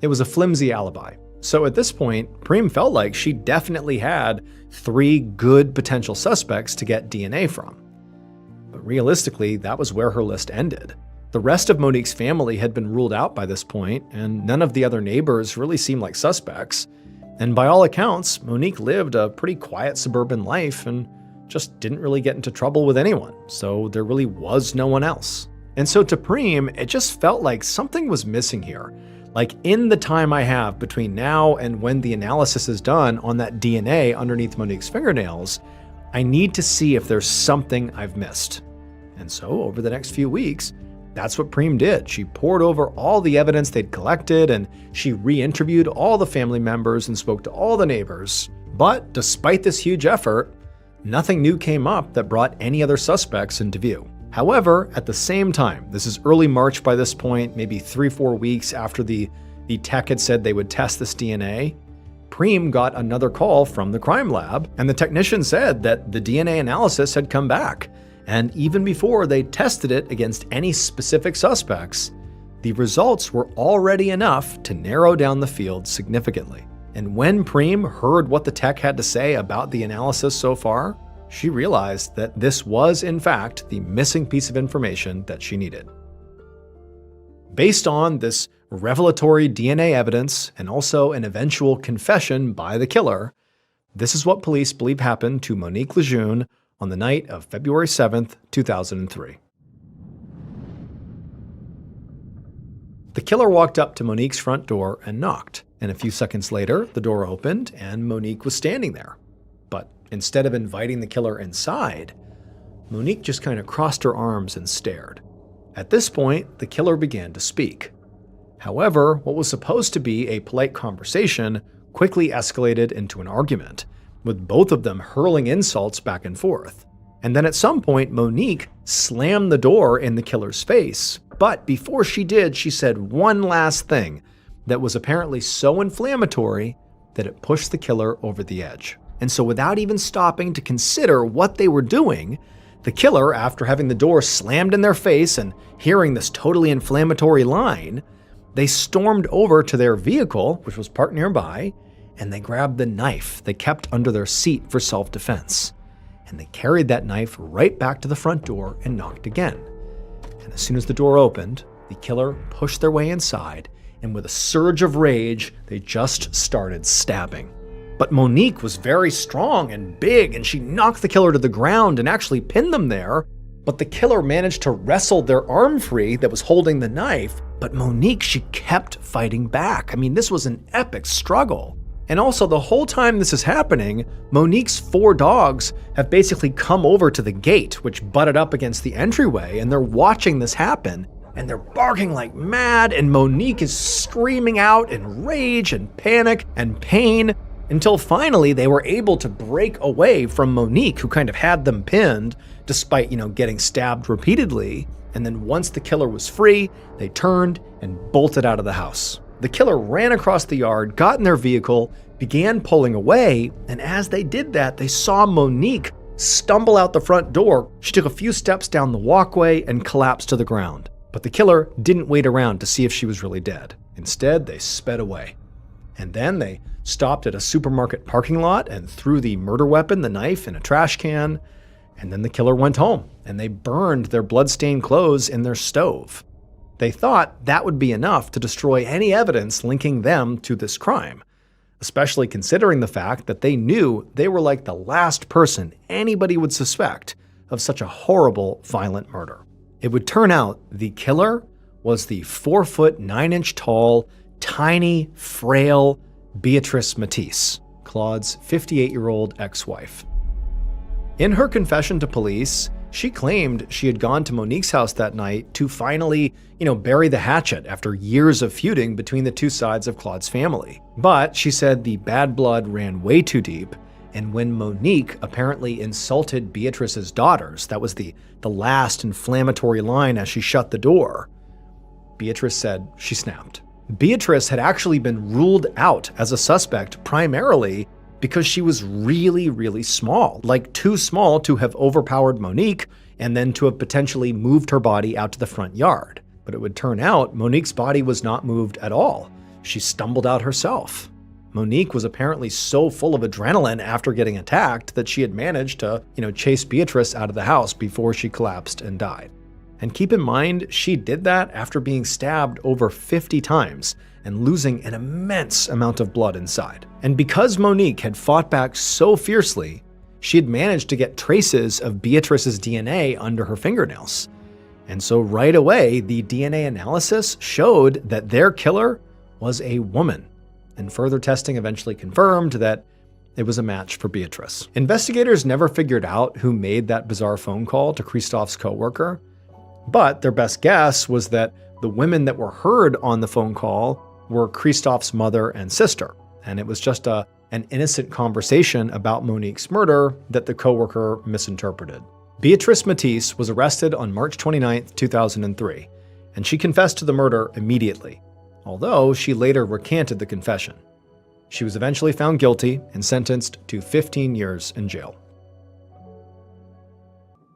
it was a flimsy alibi. So at this point, Priem felt like she definitely had 3 good potential suspects to get DNA from. But realistically, that was where her list ended. The rest of Monique's family had been ruled out by this point, and none of the other neighbors really seemed like suspects. And by all accounts, Monique lived a pretty quiet suburban life and just didn't really get into trouble with anyone, so there really was no one else. And so to Priem, it just felt like something was missing here. Like, in the time I have between now and when the analysis is done on that DNA underneath Monique's fingernails, I need to see if there's something I've missed. And so over the next few weeks, that's what Priem did. She pored over all the evidence they'd collected, and she re-interviewed all the family members and spoke to all the neighbors. But despite this huge effort, nothing new came up that brought any other suspects into view. However, at the same time, this is early March by this point, maybe 3-4 weeks after the tech had said they would test this DNA, Priem got another call from the crime lab, and the technician said that the DNA analysis had come back. And even before they tested it against any specific suspects, the results were already enough to narrow down the field significantly. And when Priem heard what the tech had to say about the analysis so far, she realized that this was, in fact, the missing piece of information that she needed. Based on this revelatory DNA evidence and also an eventual confession by the killer, this is what police believe happened to Monique Lejeune on the night of February 7th, 2003. The killer walked up to Monique's front door and knocked, and a few seconds later, the door opened and Monique was standing there. But instead of inviting the killer inside, Monique just kind of crossed her arms and stared. At this point, the killer began to speak. However, what was supposed to be a polite conversation quickly escalated into an argument, with both of them hurling insults back and forth. And then at some point, Monique slammed the door in the killer's face, but before she did, she said one last thing that was apparently so inflammatory that it pushed the killer over the edge. And so without even stopping to consider what they were doing, the killer, after having the door slammed in their face and hearing this totally inflammatory line, they stormed over to their vehicle, which was parked nearby, and they grabbed the knife they kept under their seat for self-defense. And they carried that knife right back to the front door and knocked again. And as soon as the door opened, the killer pushed their way inside, and with a surge of rage, they just started stabbing. But Monique was very strong and big, and she knocked the killer to the ground and actually pinned them there. But the killer managed to wrestle their arm free that was holding the knife. But Monique, she kept fighting back. I mean, this was an epic struggle. And also, the whole time this is happening, Monique's 4 dogs have basically come over to the gate, which butted up against the entryway, and they're watching this happen. And they're barking like mad, and Monique is screaming out in rage and panic and pain, until finally they were able to break away from Monique, who kind of had them pinned, despite, getting stabbed repeatedly. And then once the killer was free, they turned and bolted out of the house. The killer ran across the yard, got in their vehicle, began pulling away, and as they did that, they saw Monique stumble out the front door. She took a few steps down the walkway and collapsed to the ground. But the killer didn't wait around to see if she was really dead. Instead, they sped away. And then they stopped at a supermarket parking lot and threw the murder weapon, the knife, in a trash can. And then the killer went home, and they burned their blood-stained clothes in their stove. They thought that would be enough to destroy any evidence linking them to this crime, especially considering the fact that they knew they were like the last person anybody would suspect of such a horrible, violent murder. It would turn out the killer was the 4-foot 9-inch tall, tiny, frail Beatrice Matisse, Claude's 58-year-old ex-wife. In her confession to police, she claimed she had gone to Monique's house that night to finally, bury the hatchet after years of feuding between the two sides of Claude's family. But she said the bad blood ran way too deep, and when Monique apparently insulted Beatrice's daughters, that was the last inflammatory line as she shut the door, Beatrice said she snapped. Beatrice had actually been ruled out as a suspect primarily because she was really, really small, like too small to have overpowered Monique and then to have potentially moved her body out to the front yard. But it would turn out Monique's body was not moved at all. She stumbled out herself. Monique was apparently so full of adrenaline after getting attacked that she had managed to, chase Beatrice out of the house before she collapsed and died. And keep in mind, she did that after being stabbed over 50 times and losing an immense amount of blood inside. And because Monique had fought back so fiercely, she had managed to get traces of Beatrice's DNA under her fingernails. And so right away, the DNA analysis showed that their killer was a woman. And further testing eventually confirmed that it was a match for Beatrice. Investigators never figured out who made that bizarre phone call to Christoph's coworker, but their best guess was that the women that were heard on the phone call were Christoph's mother and sister. And it was just an innocent conversation about Monique's murder that the coworker misinterpreted. Beatrice Matisse was arrested on March 29, 2003, and she confessed to the murder immediately, although she later recanted the confession. She was eventually found guilty and sentenced to 15 years in jail.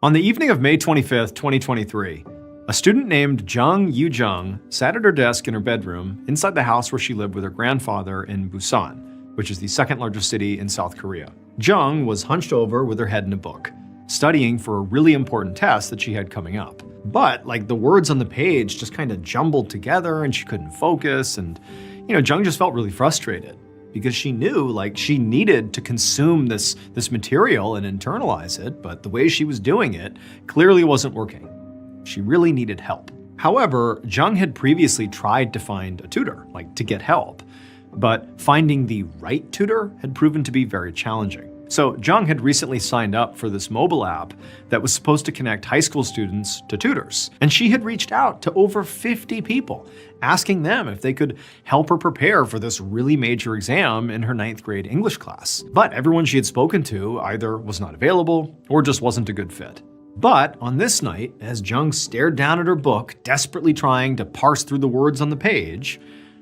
On the evening of May 25, 2023, a student named Jung Yoo-jung sat at her desk in her bedroom inside the house where she lived with her grandfather in Busan, which is the second largest city in South Korea. Jung was hunched over with her head in a book, studying for a really important test that she had coming up. But the words on the page just kind of jumbled together and she couldn't focus. And, Jung just felt really frustrated because she knew she needed to consume this material and internalize it, but the way she was doing it clearly wasn't working. She really needed help. However, Jung had previously tried to find a tutor, to get help, but finding the right tutor had proven to be very challenging. So Jung had recently signed up for this mobile app that was supposed to connect high school students to tutors. And she had reached out to over 50 people, asking them if they could help her prepare for this really major exam in her 9th grade English class. But everyone she had spoken to either was not available or just wasn't a good fit. But on this night, as Jung stared down at her book, desperately trying to parse through the words on the page,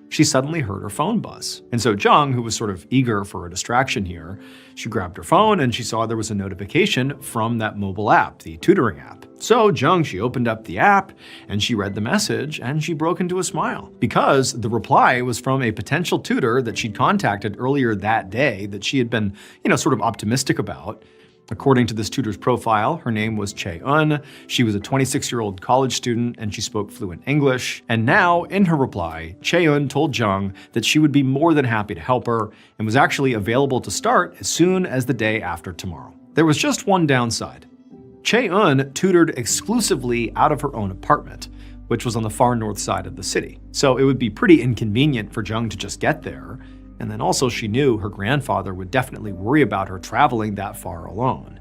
she suddenly heard her phone buzz. And so Jung, who was sort of eager for a distraction here, she grabbed her phone and she saw there was a notification from that mobile app, the tutoring app. So Jung, she opened up the app and she read the message and she broke into a smile because the reply was from a potential tutor that she'd contacted earlier that day that she had been, sort of optimistic about. According to this tutor's profile, her name was Chae-eun. She was a 26-year-old college student and she spoke fluent English. And now, in her reply, Chae-eun told Jung that she would be more than happy to help her and was actually available to start as soon as the day after tomorrow. There was just one downside. Chae-eun tutored exclusively out of her own apartment, which was on the far north side of the city. So it would be pretty inconvenient for Jung to just get there. And then also she knew her grandfather would definitely worry about her traveling that far alone.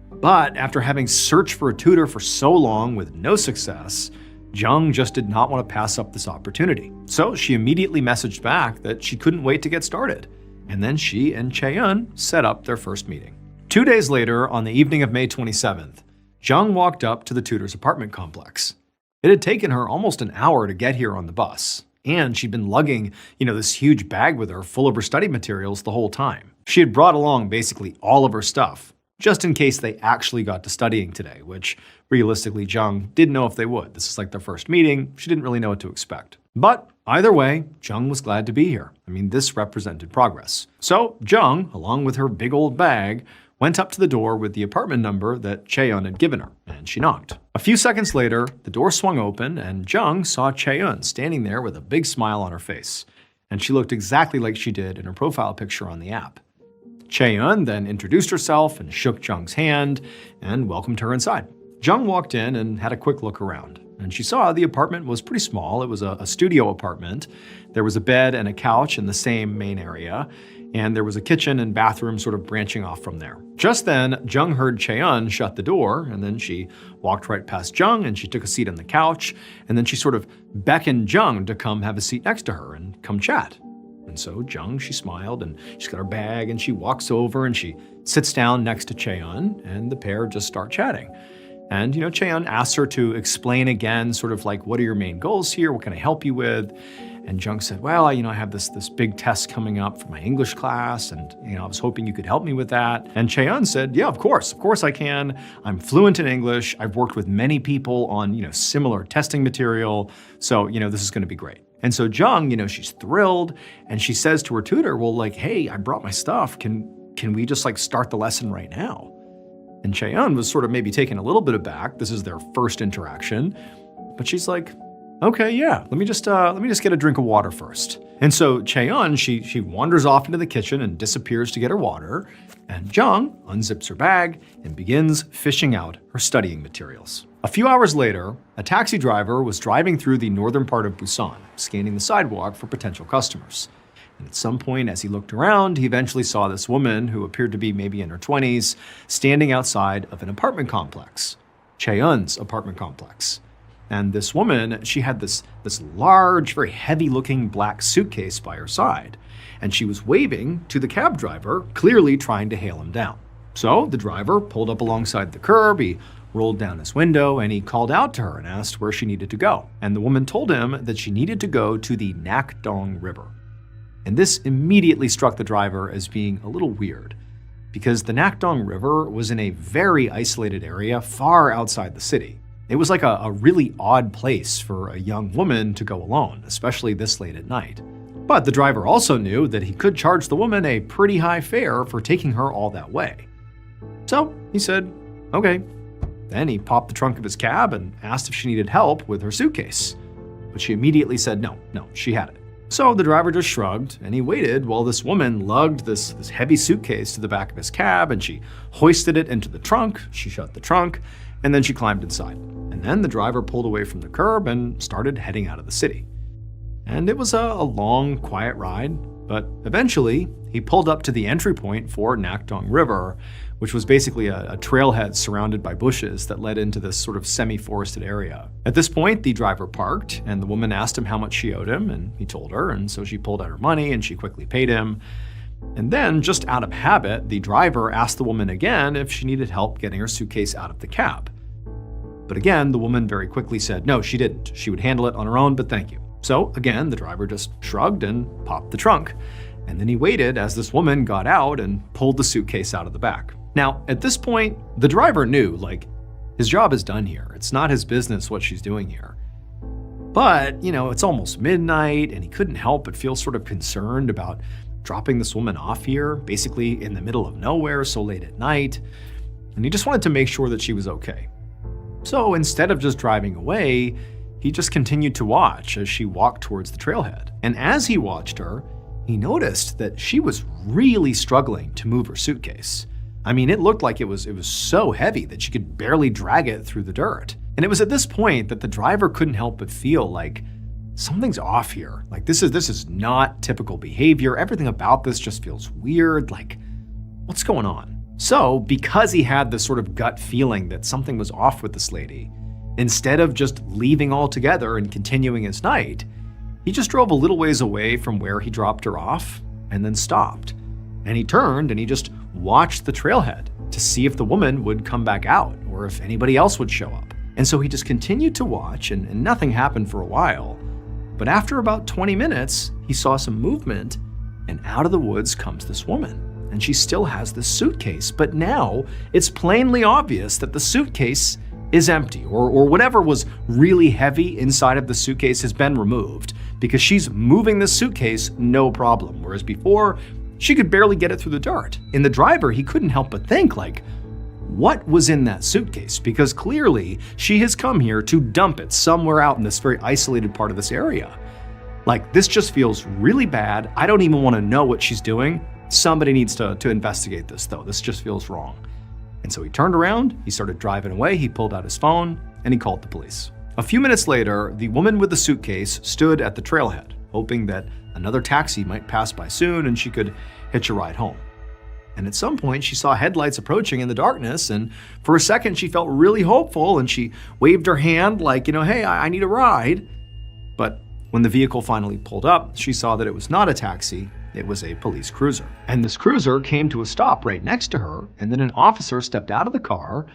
But after having searched for a tutor for so long with no success, Jung just did not want to pass up this opportunity. So she immediately messaged back that she couldn't wait to get started. And then she and Chae-eun set up their first meeting. 2 days later, on the evening of May 27th, Jung walked up to the tutor's apartment complex. It had taken her almost an hour to get here on the bus. And she'd been lugging, this huge bag with her full of her study materials the whole time. She had brought along basically all of her stuff, just in case they actually got to studying today, which realistically Jung didn't know if they would. This is their first meeting. She didn't really know what to expect. But either way, Jung was glad to be here. This represented progress. So Jung, along with her big old bag, went up to the door with the apartment number that Chae-eun had given her, and she knocked. A few seconds later, the door swung open, and Jung saw Chae-eun standing there with a big smile on her face, and she looked exactly like she did in her profile picture on the app. Chae-eun then introduced herself and shook Jung's hand and welcomed her inside. Jung walked in and had a quick look around, and she saw the apartment was pretty small. It was a studio apartment. There was a bed and a couch in the same main area, and there was a kitchen and bathroom sort of branching off from there. Just then, Jung heard Chae-eun shut the door, and then she walked right past Jung and she took a seat on the couch, and then she sort of beckoned Jung to come have a seat next to her and come chat. And so Jung, she smiled and she's got her bag and she walks over and she sits down next to Chae-eun, and the pair just start chatting. And, Cheon asked her to explain again, sort of like, what are your main goals here? What can I help you with? And Jung said, well, I have this big test coming up for my English class, and, I was hoping you could help me with that. And Cheon said, yeah, of course I can. I'm fluent in English. I've worked with many people on, similar testing material. So, this is gonna be great. And so Jung, she's thrilled, and she says to her tutor, well, like, hey, I brought my stuff. Can we just start the lesson right now? And Cheon was sort of maybe taken a little bit aback. This is their first interaction, but she's like, okay, yeah, let me just get a drink of water first. And so Cheon, she wanders off into the kitchen and disappears to get her water, and Jung unzips her bag and begins fishing out her studying materials. A few hours later, a taxi driver was driving through the northern part of Busan, scanning the sidewalk for potential customers. And at some point, as he looked around, he eventually saw this woman, who appeared to be maybe in her 20s, standing outside of an apartment complex, Cheon's apartment complex. And this woman, she had this large, very heavy-looking black suitcase by her side, and she was waving to the cab driver, clearly trying to hail him down. So the driver pulled up alongside the curb, he rolled down his window, and he called out to her and asked where she needed to go. And the woman told him that she needed to go to the Nakdong River. And this immediately struck the driver as being a little weird, because the Nakdong River was in a very isolated area far outside the city. It was like a really odd place for a young woman to go alone, especially this late at night. But the driver also knew that he could charge the woman a pretty high fare for taking her all that way. So he said, okay. Then he popped the trunk of his cab and asked if she needed help with her suitcase. But she immediately said no, she had it. So the driver just shrugged, and he waited while this woman lugged this heavy suitcase to the back of his cab, and she hoisted it into the trunk, she shut the trunk, and then she climbed inside. And then the driver pulled away from the curb and started heading out of the city. And it was a long, quiet ride, but eventually he pulled up to the entry point for Nakdong River, which was basically a trailhead surrounded by bushes that led into this sort of semi-forested area. At this point, the driver parked, and the woman asked him how much she owed him, and he told her, and so she pulled out her money and she quickly paid him. And then, just out of habit, the driver asked the woman again if she needed help getting her suitcase out of the cab. But again, the woman very quickly said no, she didn't. She would handle it on her own, but thank you. So again, the driver just shrugged and popped the trunk. And then he waited as this woman got out and pulled the suitcase out of the back. Now, at this point, the driver knew, his job is done here. It's not his business what she's doing here. But, it's almost midnight, and he couldn't help but feel sort of concerned about dropping this woman off here, basically in the middle of nowhere so late at night. And he just wanted to make sure that she was okay. So instead of just driving away, he just continued to watch as she walked towards the trailhead. And as he watched her, he noticed that she was really struggling to move her suitcase. I mean, it looked like it was so heavy that she could barely drag it through the dirt. And it was at this point that the driver couldn't help but feel like something's off here. This is not typical behavior. Everything about this just feels weird. What's going on? So, because he had this sort of gut feeling that something was off with this lady, instead of just leaving altogether and continuing his night, he just drove a little ways away from where he dropped her off and then stopped. And he turned and he just watched the trailhead to see if the woman would come back out or if anybody else would show up. And so he just continued to watch, and nothing happened for a while. But after about 20 minutes, he saw some movement, and out of the woods comes this woman. And she still has this suitcase, but now it's plainly obvious that the suitcase is empty, or whatever was really heavy inside of the suitcase has been removed, because she's moving the suitcase no problem, whereas before, she could barely get it through the dirt. And the driver, he couldn't help but think, what was in that suitcase? Because clearly, she has come here to dump it somewhere out in this very isolated part of this area. This just feels really bad. I don't even want to know what she's doing. Somebody needs to investigate this, though. This just feels wrong. And so he turned around, he started driving away, he pulled out his phone, and he called the police. A few minutes later, the woman with the suitcase stood at the trailhead, hoping that another taxi might pass by soon and she could hitch a ride home. And at some point, she saw headlights approaching in the darkness, and for a second, she felt really hopeful, and she waved her hand hey, I need a ride. But when the vehicle finally pulled up, she saw that it was not a taxi, it was a police cruiser. And this cruiser came to a stop right next to her, and then an officer stepped out of the car,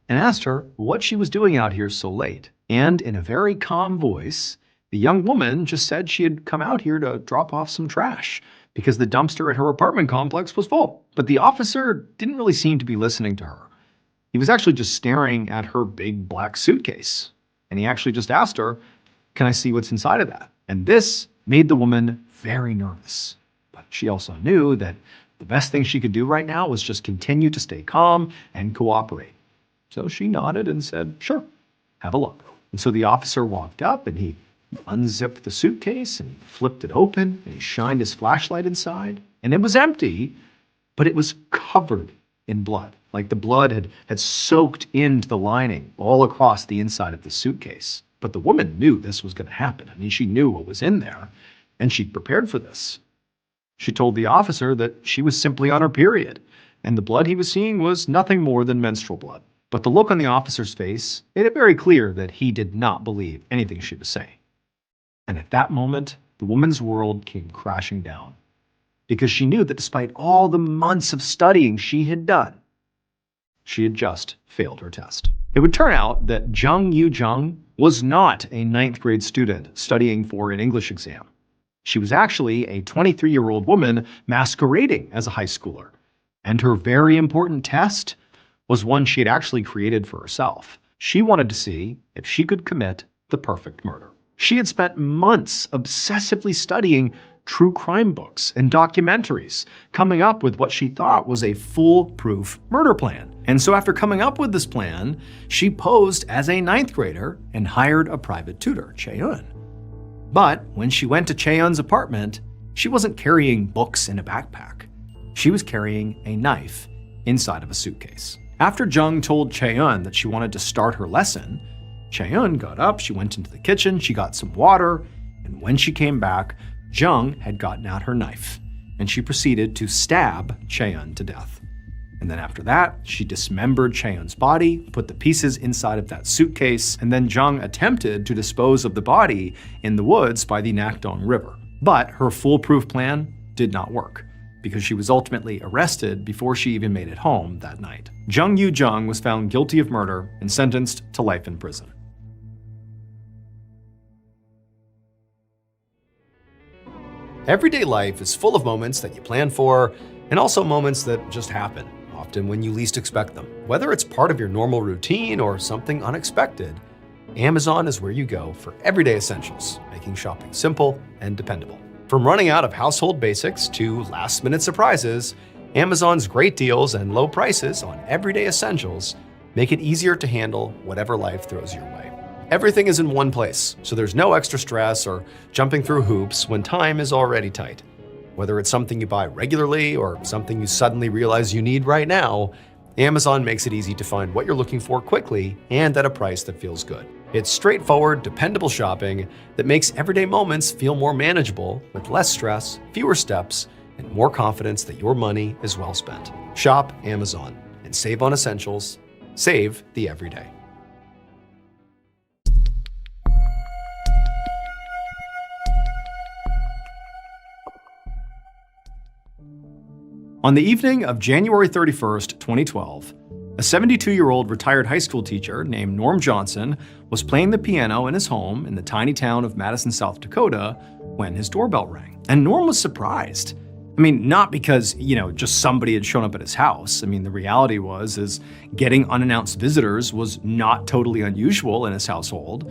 and asked her what she was doing out here so late. And in a very calm voice, the young woman just said she had come out here to drop off some trash because the dumpster at her apartment complex was full. But the officer didn't really seem to be listening to her. He was actually just staring at her big black suitcase. And he actually just asked her, "Can I see what's inside of that?" And this made the woman very nervous. But she also knew that the best thing she could do right now was just continue to stay calm and cooperate. So she nodded and said, "Sure, have a look." And so the officer walked up and he unzipped the suitcase and flipped it open and he shined his flashlight inside. And it was empty, but it was covered in blood. Like the blood had soaked into the lining all across the inside of the suitcase. But the woman knew this was going to happen. I mean, she knew what was in there and she'd prepared for this. She told the officer that she was simply on her period and the blood he was seeing was nothing more than menstrual blood. But the look on the officer's face made it very clear that he did not believe anything she was saying. And at that moment, the woman's world came crashing down because she knew that despite all the months of studying she had done, she had just failed her test. It would turn out that Jung Yu-jung was not a 9th grade student studying for an English exam. She was actually a 23-year-old woman masquerading as a high schooler. And her very important test was one she had actually created for herself. She wanted to see if she could commit the perfect murder. She had spent months obsessively studying true crime books and documentaries, coming up with what she thought was a foolproof murder plan. And so after coming up with this plan, she posed as a 9th grader and hired a private tutor, Chae-eun. But when she went to Chae-eun's apartment, she wasn't carrying books in a backpack. She was carrying a knife inside of a suitcase. After Jung told Chae-eun that she wanted to start her lesson, Chae-eun got up, she went into the kitchen, she got some water, and when she came back, Jung had gotten out her knife, and she proceeded to stab Chae-eun to death. And then after that, she dismembered Chae-eun's body, put the pieces inside of that suitcase, and then Jung attempted to dispose of the body in the woods by the Nakdong River. But her foolproof plan did not work, because she was ultimately arrested before she even made it home that night. Jung Yu-jung was found guilty of murder and sentenced to life in prison. Everyday life is full of moments that you plan for, and also moments that just happen, often when you least expect them. Whether it's part of your normal routine or something unexpected, Amazon is where you go for everyday essentials, making shopping simple and dependable. From running out of household basics to last-minute surprises, Amazon's great deals and low prices on everyday essentials make it easier to handle whatever life throws your way. Everything is in one place, so there's no extra stress or jumping through hoops when time is already tight. Whether it's something you buy regularly or something you suddenly realize you need right now, Amazon makes it easy to find what you're looking for quickly and at a price that feels good. It's straightforward, dependable shopping that makes everyday moments feel more manageable with less stress, fewer steps, and more confidence that your money is well spent. Shop Amazon and save on essentials. Save the everyday. On the evening of January 31st, 2012, a 72-year-old retired high school teacher named Norm Johnson was playing the piano in his home in the tiny town of Madison, South Dakota, when his doorbell rang. And Norm was surprised. I mean, not because, just somebody had shown up at his house. I mean, the reality was getting unannounced visitors was not totally unusual in his household.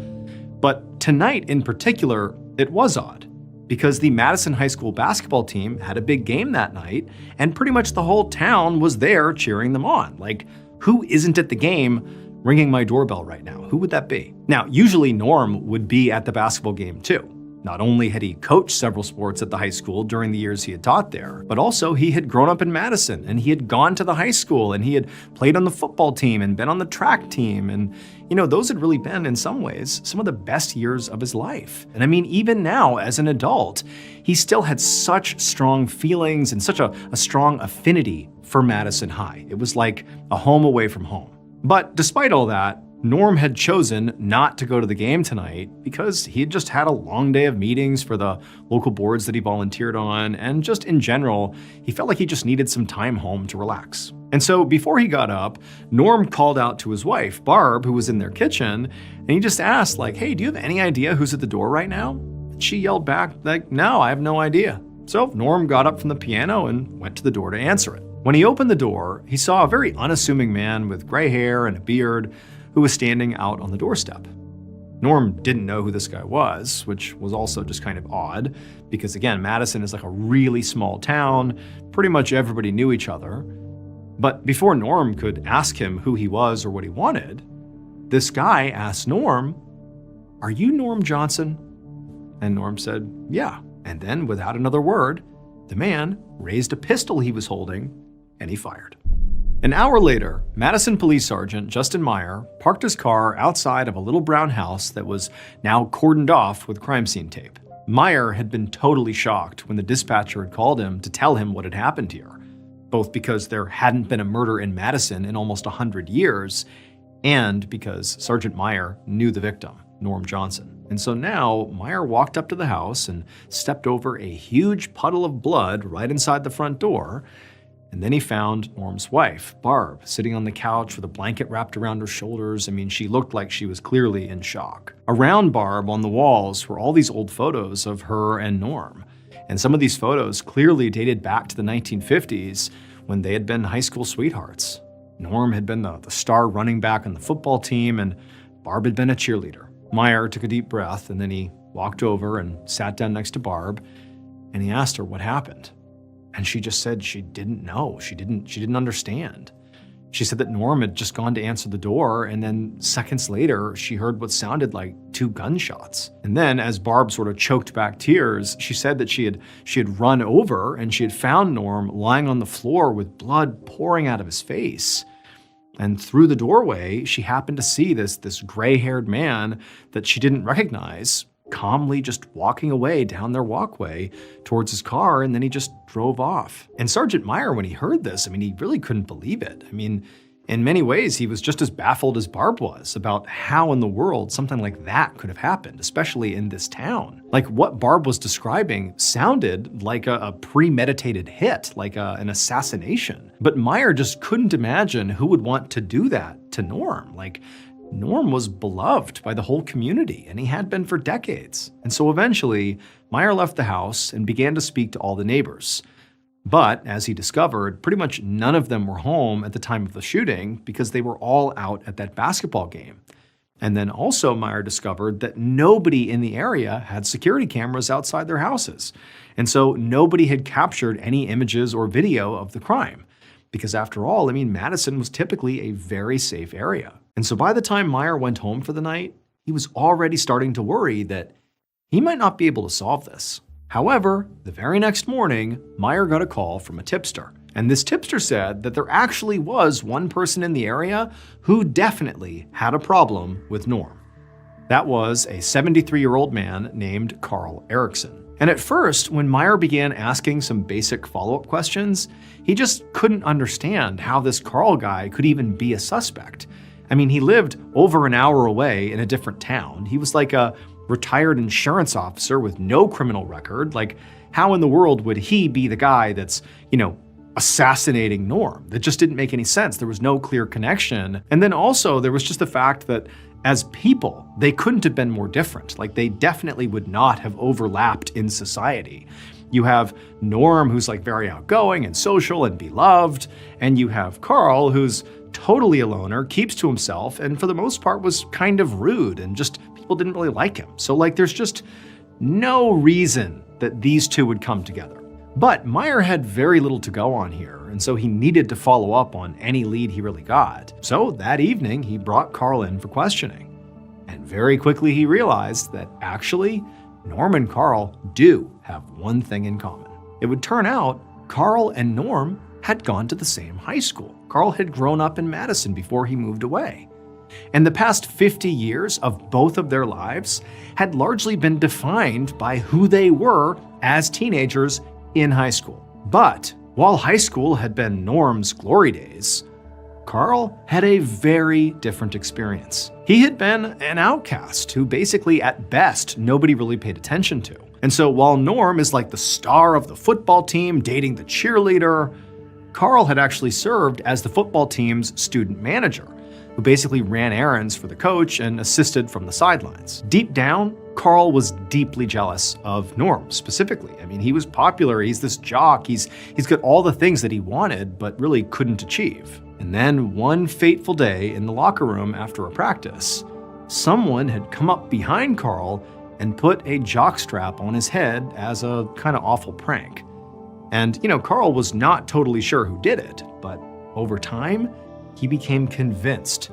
But tonight in particular, it was odd, because the Madison High School basketball team had a big game that night, and pretty much the whole town was there cheering them on. Like, who isn't at the game ringing my doorbell right now? Who would that be? Now, usually Norm would be at the basketball game too. Not only had he coached several sports at the high school during the years he had taught there, but also he had grown up in Madison and he had gone to the high school and he had played on the football team and been on the track team. And, those had really been, in some ways, some of the best years of his life. And I mean, even now, as an adult, he still had such strong feelings and such a strong affinity for Madison High. It was like a home away from home. But despite all that, Norm had chosen not to go to the game tonight because he had just had a long day of meetings for the local boards that he volunteered on, and just in general, he felt like he just needed some time home to relax. And so before he got up, Norm called out to his wife, Barb, who was in their kitchen, and he just asked, like, "Hey, do you have any idea who's at the door right now?" And she yelled back, like, "No, I have no idea." So Norm got up from the piano and went to the door to answer it. When he opened the door, he saw a very unassuming man with gray hair and a beard who was standing out on the doorstep. Norm didn't know who this guy was, which was also just kind of odd, because again, Madison is like a really small town, pretty much everybody knew each other. But before Norm could ask him who he was or what he wanted, this guy asked Norm, "Are you Norm Johnson?" And Norm said, "Yeah." And then, without another word, the man raised a pistol he was holding and he fired. An hour later, Madison Police Sergeant Justin Meyer parked his car outside of a little brown house that was now cordoned off with crime scene tape. Meyer had been totally shocked when the dispatcher had called him to tell him what had happened here, both because there hadn't been a murder in Madison in almost 100 years, and because Sergeant Meyer knew the victim, Norm Johnson. And so now, Meyer walked up to the house and stepped over a huge puddle of blood right inside the front door. And then he found Norm's wife, Barb, sitting on the couch with a blanket wrapped around her shoulders. I mean, she looked like she was clearly in shock. Around Barb on the walls were all these old photos of her and Norm. And some of these photos clearly dated back to the 1950s when they had been high school sweethearts. Norm had been the star running back on the football team, and Barb had been a cheerleader. Meyer took a deep breath, and then he walked over and sat down next to Barb, and he asked her what happened. And she just said she didn't know. She didn't understand. She said that Norm had just gone to answer the door, and then seconds later, she heard what sounded like 2 gunshots. And then, as Barb sort of choked back tears, she said that she had run over and she had found Norm lying on the floor with blood pouring out of his face. And through the doorway, she happened to see this gray-haired man that she didn't recognize, calmly just walking away down their walkway towards his car, and then he just drove off. And Sergeant Meyer, when he heard this, I mean, he really couldn't believe it. I mean, in many ways, he was just as baffled as Barb was about how in the world something like that could have happened, especially in this town. Like, what Barb was describing sounded like a premeditated hit, like an assassination. But Meyer just couldn't imagine who would want to do that to Norm. Like, Norm was beloved by the whole community, and he had been for decades. And so eventually, Meyer left the house and began to speak to all the neighbors. But, as he discovered, pretty much none of them were home at the time of the shooting because they were all out at that basketball game. And then also Meyer discovered that nobody in the area had security cameras outside their houses. And so nobody had captured any images or video of the crime. Because after all, I mean, Madison was typically a very safe area. And so by the time Meyer went home for the night, he was already starting to worry that he might not be able to solve this. However, the very next morning, Meyer got a call from a tipster. And this tipster said that there actually was one person in the area who definitely had a problem with Norm. That was a 73-year-old man named Carl Erickson. And at first, when Meyer began asking some basic follow-up questions, he just couldn't understand how this Carl guy could even be a suspect. I mean, he lived over an hour away in a different town. He was like a retired insurance officer with no criminal record. Like, how in the world would he be the guy that's, assassinating Norm? That just didn't make any sense. There was no clear connection. And then also there was just the fact that as people, they couldn't have been more different. Like, they definitely would not have overlapped in society. You have Norm, who's like very outgoing and social and beloved, and you have Carl, who's totally a loner, keeps to himself, and for the most part was kind of rude and just people didn't really like him. So like, there's just no reason that these two would come together. But Meyer had very little to go on here, and so he needed to follow up on any lead he really got. So that evening, he brought Carl in for questioning. And very quickly he realized that actually, Norm and Carl do have one thing in common. It would turn out Carl and Norm had gone to the same high school. Carl had grown up in Madison before he moved away. And the past 50 years of both of their lives had largely been defined by who they were as teenagers in high school. But while high school had been Norm's glory days, Carl had a very different experience. He had been an outcast who basically, at best, nobody really paid attention to. And so while Norm is like the star of the football team dating the cheerleader, Carl had actually served as the football team's student manager, who basically ran errands for the coach and assisted from the sidelines. Deep down, Carl was deeply jealous of Norm specifically. I mean, he was popular, he's this jock, he's got all the things that he wanted but really couldn't achieve. And then one fateful day in the locker room after a practice, someone had come up behind Carl and put a jockstrap on his head as a kind of awful prank. And, Carl was not totally sure who did it, but over time, he became convinced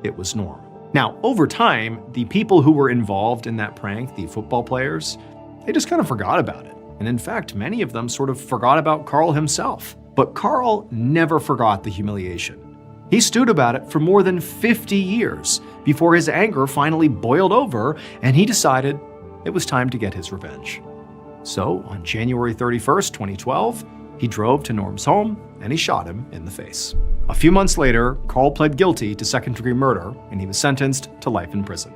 it was Norm. Now, over time, the people who were involved in that prank, the football players, they just kind of forgot about it. And in fact, many of them sort of forgot about Carl himself. But Carl never forgot the humiliation. He stewed about it for more than 50 years before his anger finally boiled over and he decided it was time to get his revenge. So on January 31st, 2012, he drove to Norm's home and he shot him in the face. A few months later, Carl pled guilty to second-degree murder and he was sentenced to life in prison.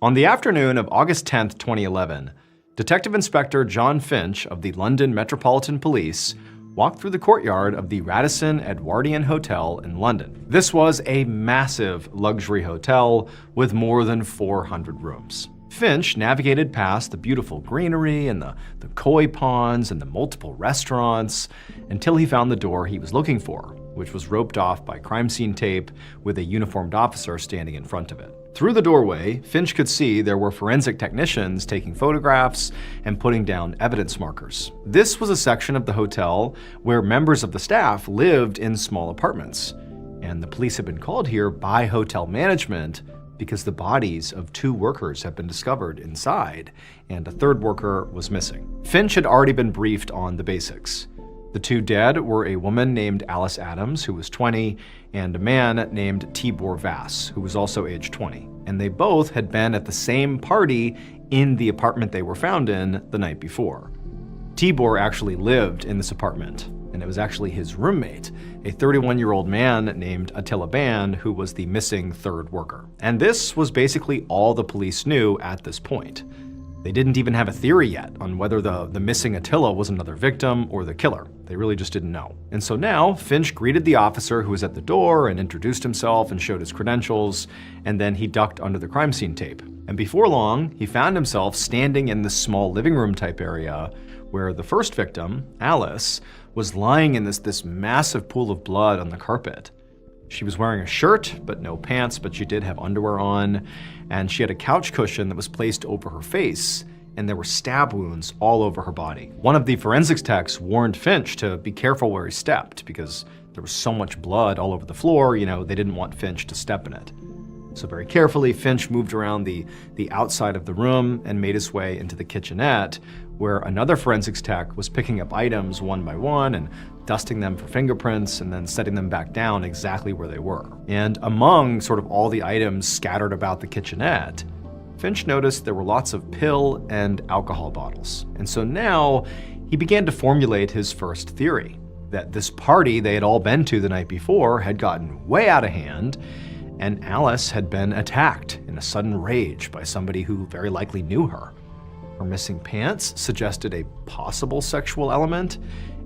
On the afternoon of August 10, 2011, Detective Inspector John Finch of the London Metropolitan Police walked through the courtyard of the Radisson Edwardian Hotel in London. This was a massive luxury hotel with more than 400 rooms. Finch navigated past the beautiful greenery and the koi ponds and the multiple restaurants until he found the door he was looking for, which was roped off by crime scene tape with a uniformed officer standing in front of it. Through the doorway, Finch could see there were forensic technicians taking photographs and putting down evidence markers. This was a section of the hotel where members of the staff lived in small apartments, and the police had been called here by hotel management because the bodies of 2 workers had been discovered inside, and a 3rd worker was missing. Finch had already been briefed on the basics. The 2 dead were a woman named Alice Adams, who was 20, and a man named Tibor Vass, who was also age 20. And they both had been at the same party in the apartment they were found in the night before. Tibor actually lived in this apartment, and it was actually his roommate, a 31-year-old man named Attila Band, who was the missing 3rd worker. And this was basically all the police knew at this point. They didn't even have a theory yet on whether the missing Attila was another victim or the killer. They really just didn't know. And so now, Finch greeted the officer who was at the door and introduced himself and showed his credentials, and then he ducked under the crime scene tape. And before long, he found himself standing in this small living room type area where the first victim, Alice, was lying in this massive pool of blood on the carpet. She was wearing a shirt, but no pants, but she did have underwear on, and she had a couch cushion that was placed over her face, and there were stab wounds all over her body. One of the forensics techs warned Finch to be careful where he stepped because there was so much blood all over the floor, they didn't want Finch to step in it. So very carefully, Finch moved around the outside of the room and made his way into the kitchenette, where another forensics tech was picking up items one by one and dusting them for fingerprints and then setting them back down exactly where they were. And among sort of all the items scattered about the kitchenette, Finch noticed there were lots of pill and alcohol bottles. And so now he began to formulate his first theory, that this party they had all been to the night before had gotten way out of hand, and Alice had been attacked in a sudden rage by somebody who very likely knew her. Her missing pants suggested a possible sexual element,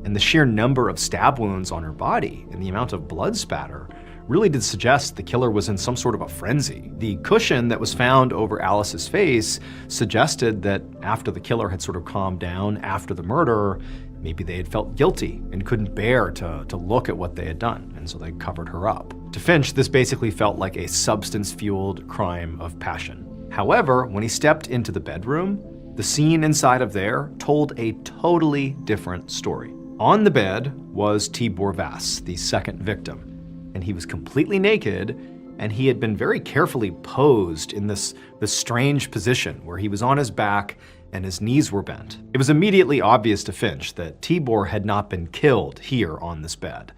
and the sheer number of stab wounds on her body and the amount of blood spatter really did suggest the killer was in some sort of a frenzy. The cushion that was found over Alice's face suggested that after the killer had sort of calmed down after the murder, maybe they had felt guilty and couldn't bear to look at what they had done, and so they covered her up. To Finch, this basically felt like a substance-fueled crime of passion. However, when he stepped into the bedroom, the scene inside of there told a totally different story. On the bed was Tibor Vass, the second victim, and he was completely naked, and he had been very carefully posed in this strange position where he was on his back and his knees were bent. It was immediately obvious to Finch that Tibor had not been killed here on this bed,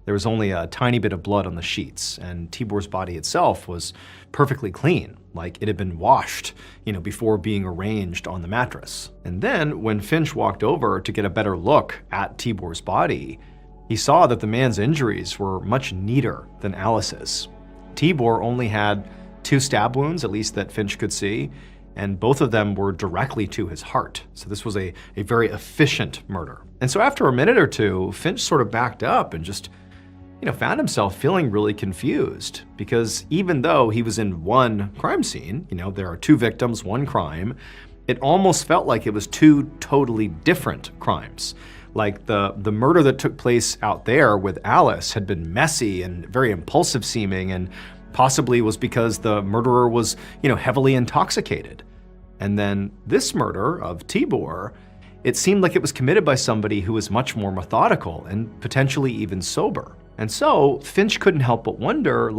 There was only a tiny bit of blood on the sheets, and Tibor's body itself was perfectly clean, like it had been washed, before being arranged on the mattress. And then, when Finch walked over to get a better look at Tibor's body, he saw that the man's injuries were much neater than Alice's. Tibor only had 2 stab wounds, at least that Finch could see, and both of them were directly to his heart. So this was a very efficient murder. And so after a minute or two, Finch sort of backed up and just found himself feeling really confused, because even though he was in one crime scene, there are 2 victims, 1 crime, it almost felt like it was 2 totally different crimes. Like the murder that took place out there with Alice had been messy and very impulsive seeming, and possibly was because the murderer was, heavily intoxicated. And then this murder of Tibor, it seemed like it was committed by somebody who was much more methodical and potentially even sober. And so Finch couldn't help but wonder,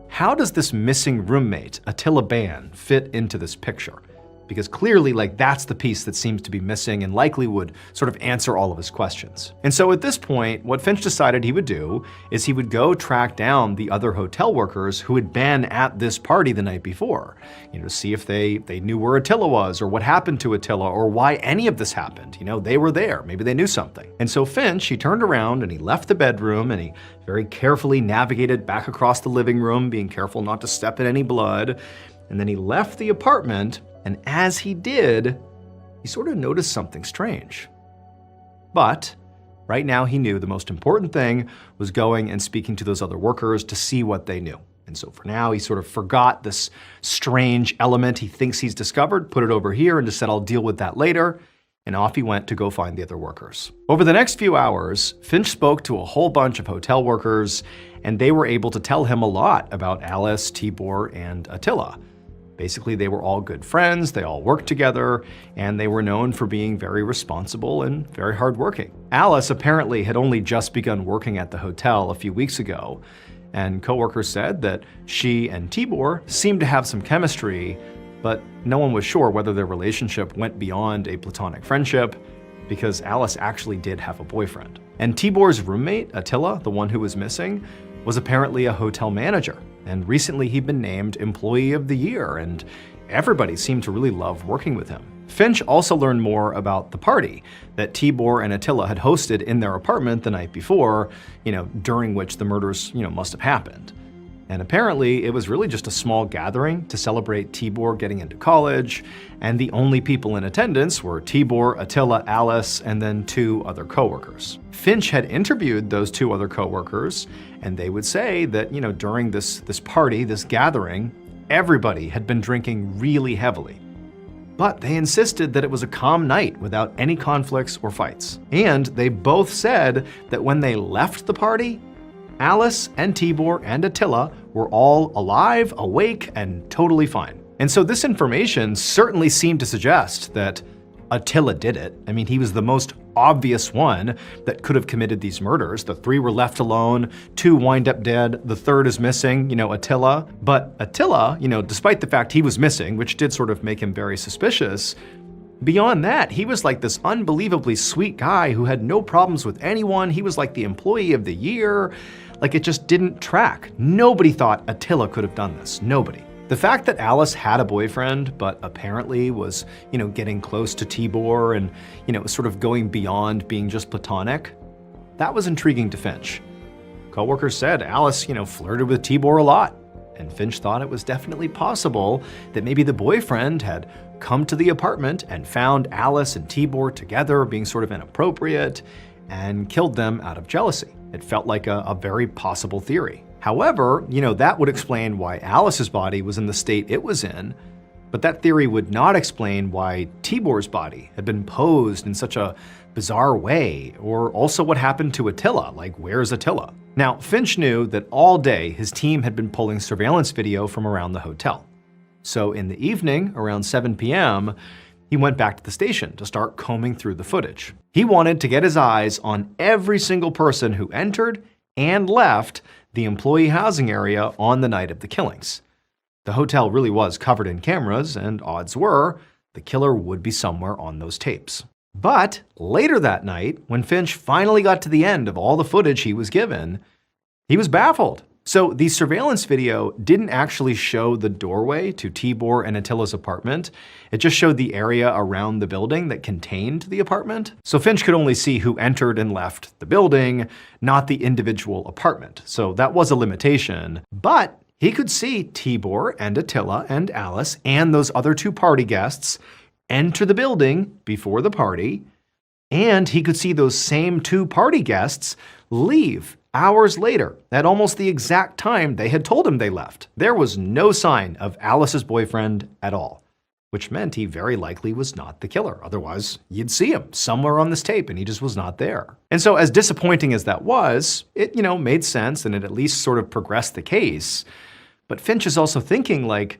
how does this missing roommate, Attila Ban, fit into this picture? Because clearly, that's the piece that seems to be missing and likely would sort of answer all of his questions. And so at this point, what Finch decided he would do is he would go track down the other hotel workers who had been at this party the night before, to see if they knew where Attila was, or what happened to Attila, or why any of this happened. They were there, maybe they knew something. And so Finch, he turned around and he left the bedroom and he very carefully navigated back across the living room, being careful not to step in any blood. And then he left the apartment. And as he did, he sort of noticed something strange. But right now he knew the most important thing was going and speaking to those other workers to see what they knew. And so for now, he sort of forgot this strange element he thinks he's discovered, put it over here, and just said, I'll deal with that later. And off he went to go find the other workers. Over the next few hours, Finch spoke to a whole bunch of hotel workers, and they were able to tell him a lot about Alice, Tibor, and Attila. Basically, they were all good friends, they all worked together, and they were known for being very responsible and very hardworking. Alice apparently had only just begun working at the hotel a few weeks ago, and coworkers said that she and Tibor seemed to have some chemistry, but no one was sure whether their relationship went beyond a platonic friendship, because Alice actually did have a boyfriend. And Tibor's roommate, Attila, the one who was missing, was apparently a hotel manager. And recently he'd been named Employee of the Year, and everybody seemed to really love working with him. Finch also learned more about the party that Tibor and Attila had hosted in their apartment the night before, during which the murders, must have happened. And apparently it was really just a small gathering to celebrate Tibor getting into college, and the only people in attendance were Tibor, Attila, Alice, and then 2 other coworkers. Finch had interviewed those 2 other coworkers, and they would say that, during this party, this gathering, everybody had been drinking really heavily. But they insisted that it was a calm night without any conflicts or fights. And they both said that when they left the party, Alice and Tibor and Attila were all alive, awake, and totally fine. And so this information certainly seemed to suggest that Attila did it. I mean, he was the most obvious one that could have committed these murders. The 3 were left alone, 2 wind up dead, the 3rd is missing, Attila. But Attila, despite the fact he was missing, which did sort of make him very suspicious, beyond that, he was like this unbelievably sweet guy who had no problems with anyone. He was like the Employee of the Year. It just didn't track. Nobody thought Attila could have done this. Nobody. The fact that Alice had a boyfriend, but apparently was, getting close to Tibor and, sort of going beyond being just platonic, that was intriguing to Finch. Coworkers said Alice, flirted with Tibor a lot, and Finch thought it was definitely possible that maybe the boyfriend had come to the apartment and found Alice and Tibor together being sort of inappropriate and killed them out of jealousy. It felt like a very possible theory. However, that would explain why Alice's body was in the state it was in, but that theory would not explain why Tibor's body had been posed in such a bizarre way, or also what happened to Attila, where's Attila? Now, Finch knew that all day his team had been pulling surveillance video from around the hotel. So in the evening, around 7 p.m., he went back to the station to start combing through the footage. He wanted to get his eyes on every single person who entered and left the employee housing area on the night of the killings. The hotel really was covered in cameras, and odds were the killer would be somewhere on those tapes. But later that night, when Finch finally got to the end of all the footage he was given, he was baffled. So the surveillance video didn't actually show the doorway to Tibor and Attila's apartment. It just showed the area around the building that contained the apartment. So Finch could only see who entered and left the building, not the individual apartment. So that was a limitation. But he could see Tibor and Attila and Alice and those other two party guests enter the building before the party, and he could see those same two party guests leave hours later at almost the exact time they had told him they left. There was no sign of Alice's boyfriend at all, which meant he very likely was not the killer. Otherwise, you'd see him somewhere on this tape and he just was not there. And so as disappointing as that was, it, made sense and it at least sort of progressed the case. But Finch is also thinking, like,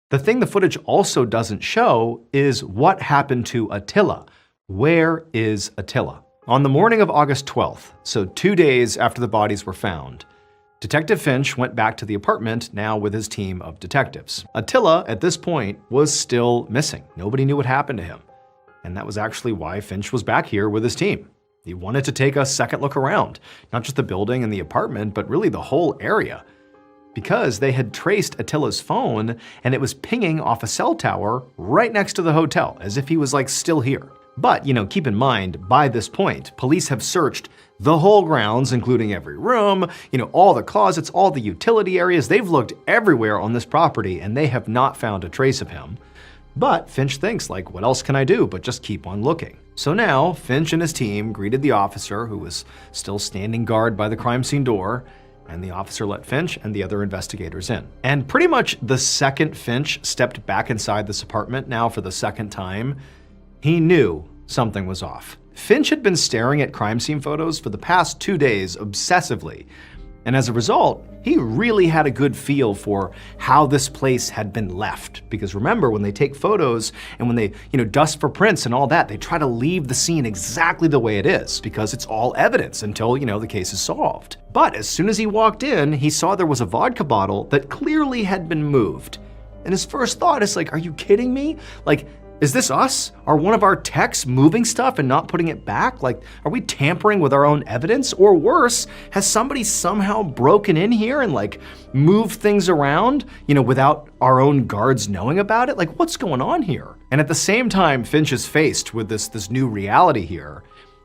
the thing the footage also doesn't show is what happened to Attila. Where is Attila? On the morning of August 12th, so 2 days after the bodies were found, Detective Finch went back to the apartment, now with his team of detectives. Attila, at this point, was still missing. Nobody knew what happened to him. And that was actually why Finch was back here with his team. He wanted to take a second look around, not just the building and the apartment, but really the whole area. Because they had traced Attila's phone and it was pinging off a cell tower right next to the hotel, as if he was like still here. But, keep in mind, by this point, police have searched the whole grounds, including every room, all the closets, all the utility areas. They've looked everywhere on this property and they have not found a trace of him. But Finch thinks, like, what else can I do but just keep on looking? So now, Finch and his team greeted the officer who was still standing guard by the crime scene door, and the officer let Finch and the other investigators in. And pretty much the second Finch stepped back inside this apartment now for the second time, he knew something was off. Finch had been staring at crime scene photos for the past 2 days obsessively, and as a result, he really had a good feel for how this place had been left. Because remember, when they take photos and when they, dust for prints and all that, they try to leave the scene exactly the way it is because it's all evidence until, the case is solved. But as soon as he walked in, he saw there was a vodka bottle that clearly had been moved. And his first thought is like, are you kidding me? Like, is this us? Are one of our techs moving stuff and not putting it back? Like, are we tampering with our own evidence? Or worse, has somebody somehow broken in here and moved things around, without our own guards knowing about it? Like, what's going on here? And at the same time, Finch is faced with this new reality here.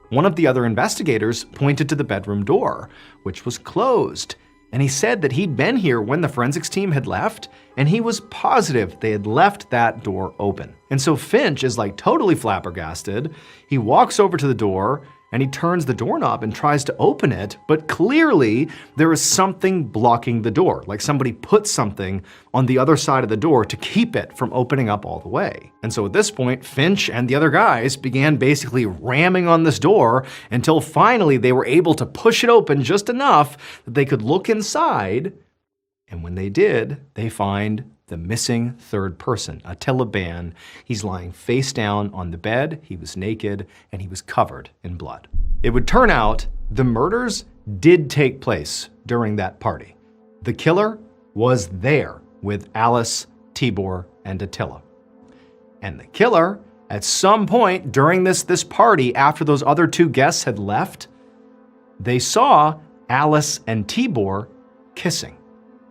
One of the other investigators pointed to the bedroom door, which was closed. And he said that he'd been here when the forensics team had left, and he was positive they had left that door open. And so Finch is totally flabbergasted. He walks over to the door and he turns the doorknob and tries to open it, but clearly there is something blocking the door, like somebody put something on the other side of the door to keep it from opening up all the way. And so at this point, Finch and the other guys began basically ramming on this door until finally they were able to push it open just enough that they could look inside. And when they did, they find the missing third person, Attila Ban. He's lying face down on the bed, he was naked, and he was covered in blood. It would turn out the murders did take place during that party. The killer was there with Alice, Tibor, and Attila. And the killer, at some point during this party, after those other two guests had left, they saw Alice and Tibor kissing,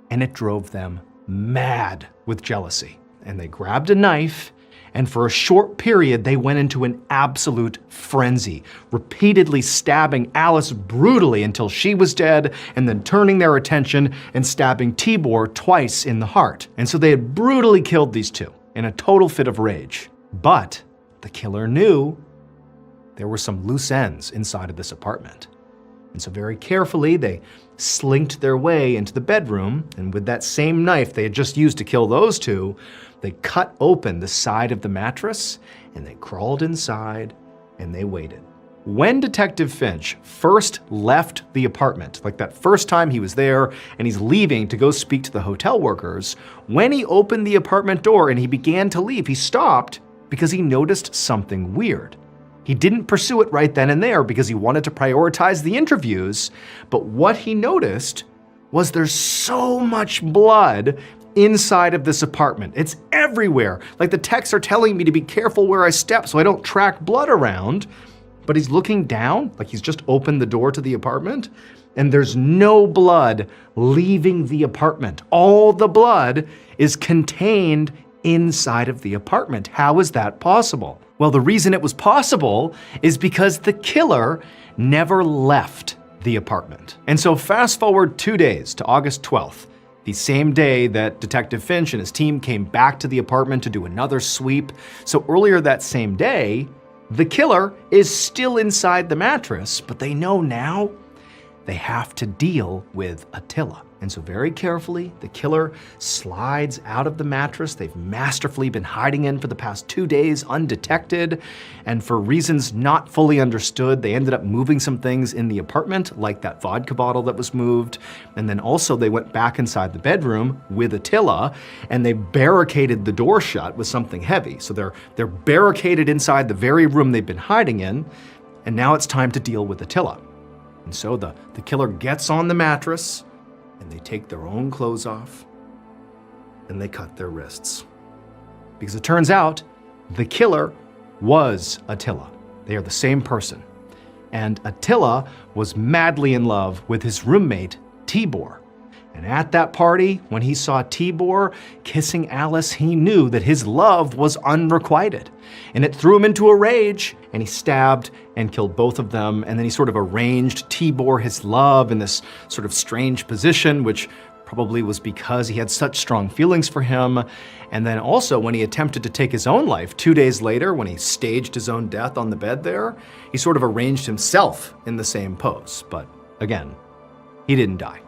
and it drove them mad with jealousy. And they grabbed a knife, and for a short period, they went into an absolute frenzy, repeatedly stabbing Alice brutally until she was dead, and then turning their attention and stabbing Tibor twice in the heart. And so they had brutally killed these two in a total fit of rage. But the killer knew there were some loose ends inside of this apartment. And so very carefully, they slinked their way into the bedroom, and with that same knife they had just used to kill those two, they cut open the side of the mattress, and they crawled inside, and they waited. When Detective Finch first left the apartment, like that first time he was there, and he's leaving to go speak to the hotel workers, when he opened the apartment door and he began to leave, he stopped because he noticed something weird. He didn't pursue it right then and there because he wanted to prioritize the interviews, but what he noticed was there's so much blood inside of this apartment. It's everywhere. Like the texts are telling me to be careful where I step so I don't track blood around. But he's looking down, like he's just opened the door to the apartment, and there's no blood leaving the apartment. All the blood is contained inside of the apartment. How is that possible? Well, the reason it was possible is because the killer never left the apartment. And so fast forward 2 days to August 12th, the same day that Detective Finch and his team came back to the apartment to do another sweep. So earlier that same day, the killer is still inside the mattress, but they know now they have to deal with Attila. And so very carefully, the killer slides out of the mattress they've masterfully been hiding in for the past 2 days undetected. And for reasons not fully understood, they ended up moving some things in the apartment, like that vodka bottle that was moved. And then also they went back inside the bedroom with Attila and they barricaded the door shut with something heavy. So they're barricaded inside the very room they've been hiding in. And now it's time to deal with Attila. And so the killer gets on the mattress, and they take their own clothes off, and they cut their wrists. Because it turns out the killer was Attila. They are the same person. And Attila was madly in love with his roommate, Tibor. And at that party, when he saw Tibor kissing Alice, he knew that his love was unrequited. And it threw him into a rage, and he stabbed and killed both of them. And then he sort of arranged Tibor, his love, in this sort of strange position, which probably was because he had such strong feelings for him. And then also when he attempted to take his own life 2 days later, when he staged his own death on the bed there, he sort of arranged himself in the same pose. But again, he didn't die.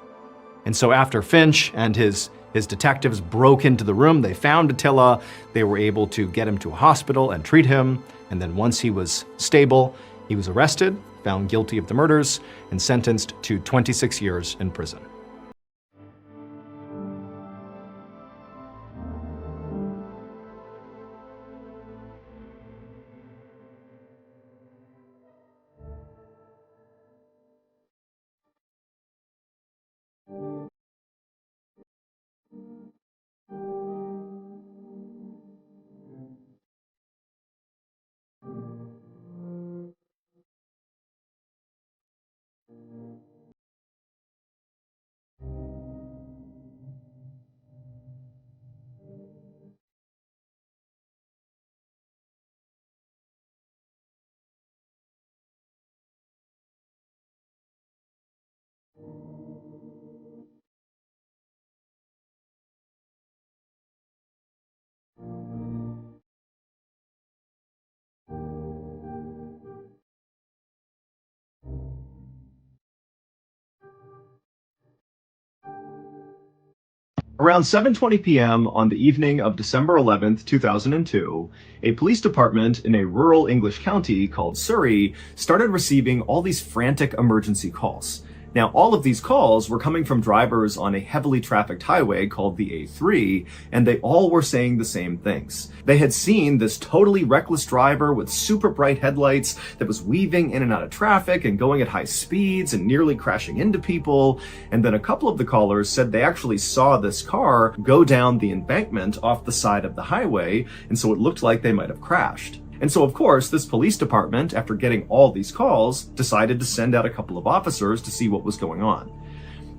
And so after Finch and his detectives broke into the room, they found Attila. They were able to get him to a hospital and treat him. And then once he was stable, he was arrested, found guilty of the murders, and sentenced to 26 years in prison. Around 7:20 p.m. on the evening of December 11th, 2002, a police department in a rural English county called Surrey started receiving all these frantic emergency calls. Now, all of these calls were coming from drivers on a heavily trafficked highway called the A3, and they all were saying the same things. They had seen this totally reckless driver with super bright headlights that was weaving in and out of traffic and going at high speeds and nearly crashing into people. And then a couple of the callers said they actually saw this car go down the embankment off the side of the highway, and so it looked like they might have crashed. And so, of course, this police department, after getting all these calls, decided to send out a couple of officers to see what was going on.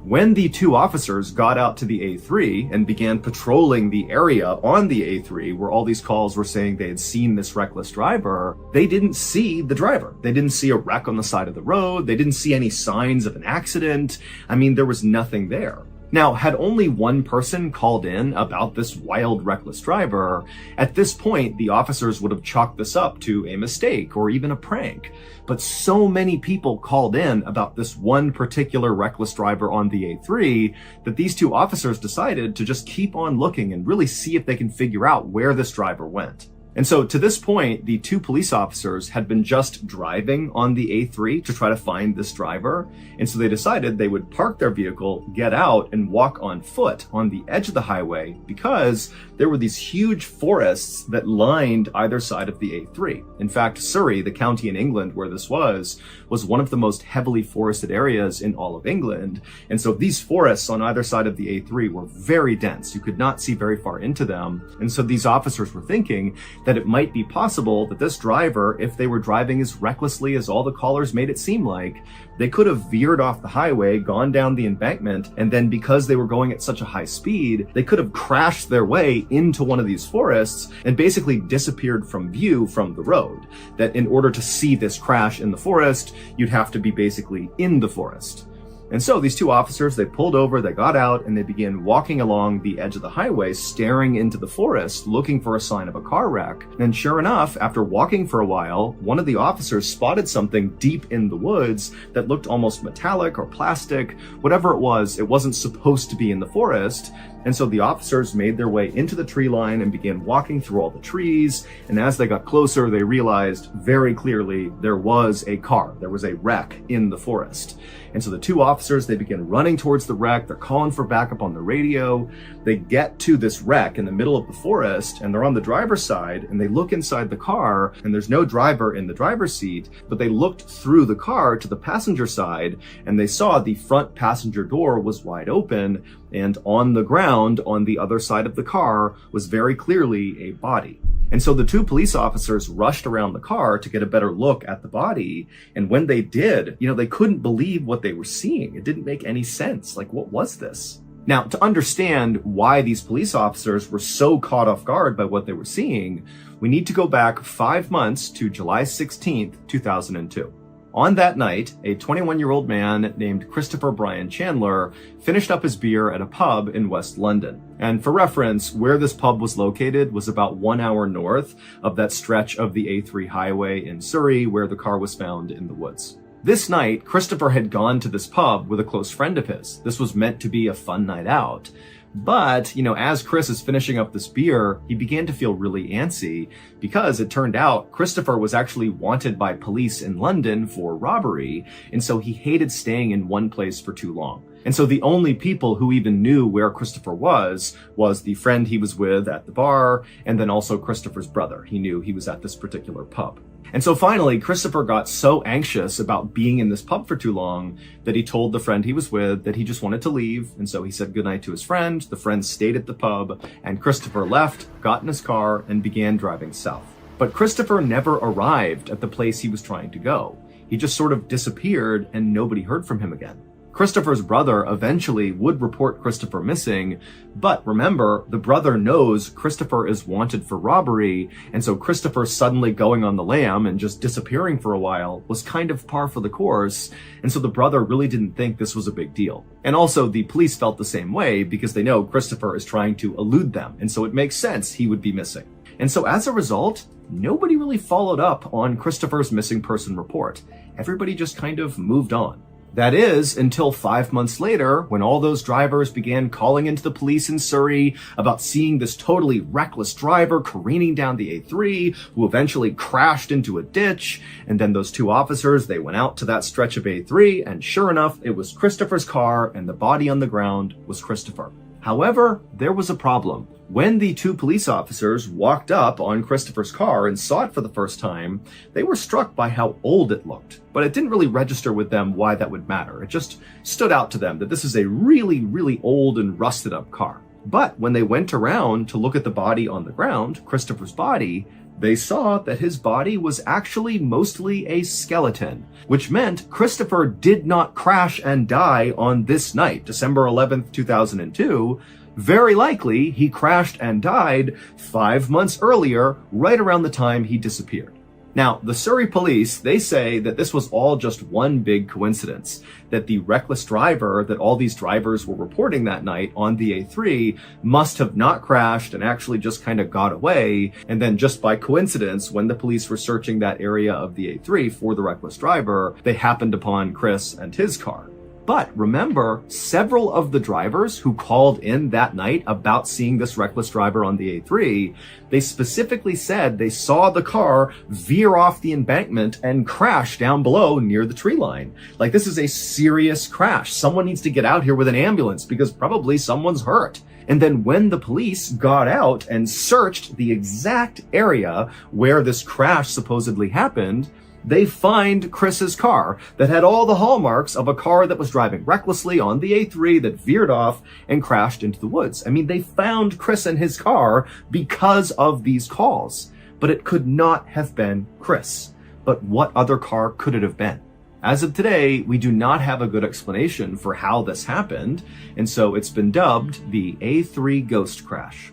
When the two officers got out to the A3 and began patrolling the area on the A3 where all these calls were saying they had seen this reckless driver, they didn't see the driver. They didn't see a wreck on the side of the road. They didn't see any signs of an accident. I mean, there was nothing there. Now, had only one person called in about this wild, reckless driver, at this point, the officers would have chalked this up to a mistake or even a prank. But so many people called in about this one particular reckless driver on the A3 that these two officers decided to just keep on looking and really see if they can figure out where this driver went. And so to this point, the two police officers had been just driving on the A3 to try to find this driver. And so they decided they would park their vehicle, get out, and walk on foot on the edge of the highway because there were these huge forests that lined either side of the A3. In fact, Surrey, the county in England where this was one of the most heavily forested areas in all of England. And so these forests on either side of the A3 were very dense. You could not see very far into them. And so these officers were thinking that it might be possible that this driver, if they were driving as recklessly as all the callers made it seem like, they could have veered off the highway, gone down the embankment, and then because they were going at such a high speed, they could have crashed their way into one of these forests and basically disappeared from view from the road. That in order to see this crash in the forest, you'd have to be basically in the forest. And so these two officers, they pulled over, they got out, and they began walking along the edge of the highway, staring into the forest, looking for a sign of a car wreck. And sure enough, after walking for a while, one of the officers spotted something deep in the woods that looked almost metallic or plastic. Whatever it wasn't supposed to be in the forest. And so the officers made their way into the tree line and began walking through all the trees. And as they got closer, they realized very clearly there was a car. There was a wreck in the forest. And so the two officers, they begin running towards the wreck. They're calling for backup on the radio. They get to this wreck in the middle of the forest, and they're on the driver's side, and they look inside the car, and there's no driver in the driver's seat, but they looked through the car to the passenger side, and they saw the front passenger door was wide open, and on the ground on the other side of the car was very clearly a body. And so the two police officers rushed around the car to get a better look at the body. And when they did, they couldn't believe what they were seeing. It didn't make any sense. Like, what was this? Now, to understand why these police officers were so caught off guard by what they were seeing, we need to go back 5 months to July 16th, 2002. On that night, a 21-year-old man named Christopher Brian Chandler finished up his beer at a pub in West London. And for reference, where this pub was located was about 1 hour north of that stretch of the A3 highway in Surrey where the car was found in the woods. This night, Christopher had gone to this pub with a close friend of his. This was meant to be a fun night out. But, as Chris is finishing up this beer, he began to feel really antsy because it turned out Christopher was actually wanted by police in London for robbery, and so he hated staying in one place for too long. And so the only people who even knew where Christopher was the friend he was with at the bar, and then also Christopher's brother. He knew he was at this particular pub. And so finally, Christopher got so anxious about being in this pub for too long that he told the friend he was with that he just wanted to leave. And so he said goodnight to his friend. The friend stayed at the pub, and Christopher left, got in his car, and began driving south. But Christopher never arrived at the place he was trying to go. He just sort of disappeared, and nobody heard from him again. Christopher's brother eventually would report Christopher missing, but remember, the brother knows Christopher is wanted for robbery, and so Christopher suddenly going on the lam and just disappearing for a while was kind of par for the course, and so the brother really didn't think this was a big deal. And also, the police felt the same way because they know Christopher is trying to elude them, and so it makes sense he would be missing. And so as a result, nobody really followed up on Christopher's missing person report. Everybody just kind of moved on. That is, until 5 months later, when all those drivers began calling into the police in Surrey about seeing this totally reckless driver careening down the A3, who eventually crashed into a ditch. And then those two officers, they went out to that stretch of A3, and sure enough, it was Christopher's car, and the body on the ground was Christopher. However, there was a problem. When the two police officers walked up on Christopher's car and saw it for the first time, they were struck by how old it looked. But it didn't really register with them why that would matter. It just stood out to them that this is a really, really old and rusted up car. But when they went around to look at the body on the ground, Christopher's body, they saw that his body was actually mostly a skeleton, which meant Christopher did not crash and die on this night, December 11th, 2002. Very likely, he crashed and died 5 months earlier, right around the time he disappeared. Now, the Surrey police, they say that this was all just one big coincidence, that the reckless driver that all these drivers were reporting that night on the A3 must have not crashed and actually just kind of got away, and then just by coincidence, when the police were searching that area of the A3 for the reckless driver, they happened upon Chris and his car. But remember, several of the drivers who called in that night about seeing this reckless driver on the A3, they specifically said they saw the car veer off the embankment and crash down below near the tree line. Like, this is a serious crash. Someone needs to get out here with an ambulance because probably someone's hurt. And then when the police got out and searched the exact area where this crash supposedly happened, they find Chris's car that had all the hallmarks of a car that was driving recklessly on the A3 that veered off and crashed into the woods. I mean, they found Chris and his car because of these calls, but it could not have been Chris. But what other car could it have been? As of today, we do not have a good explanation for how this happened, and so it's been dubbed the A3 ghost crash.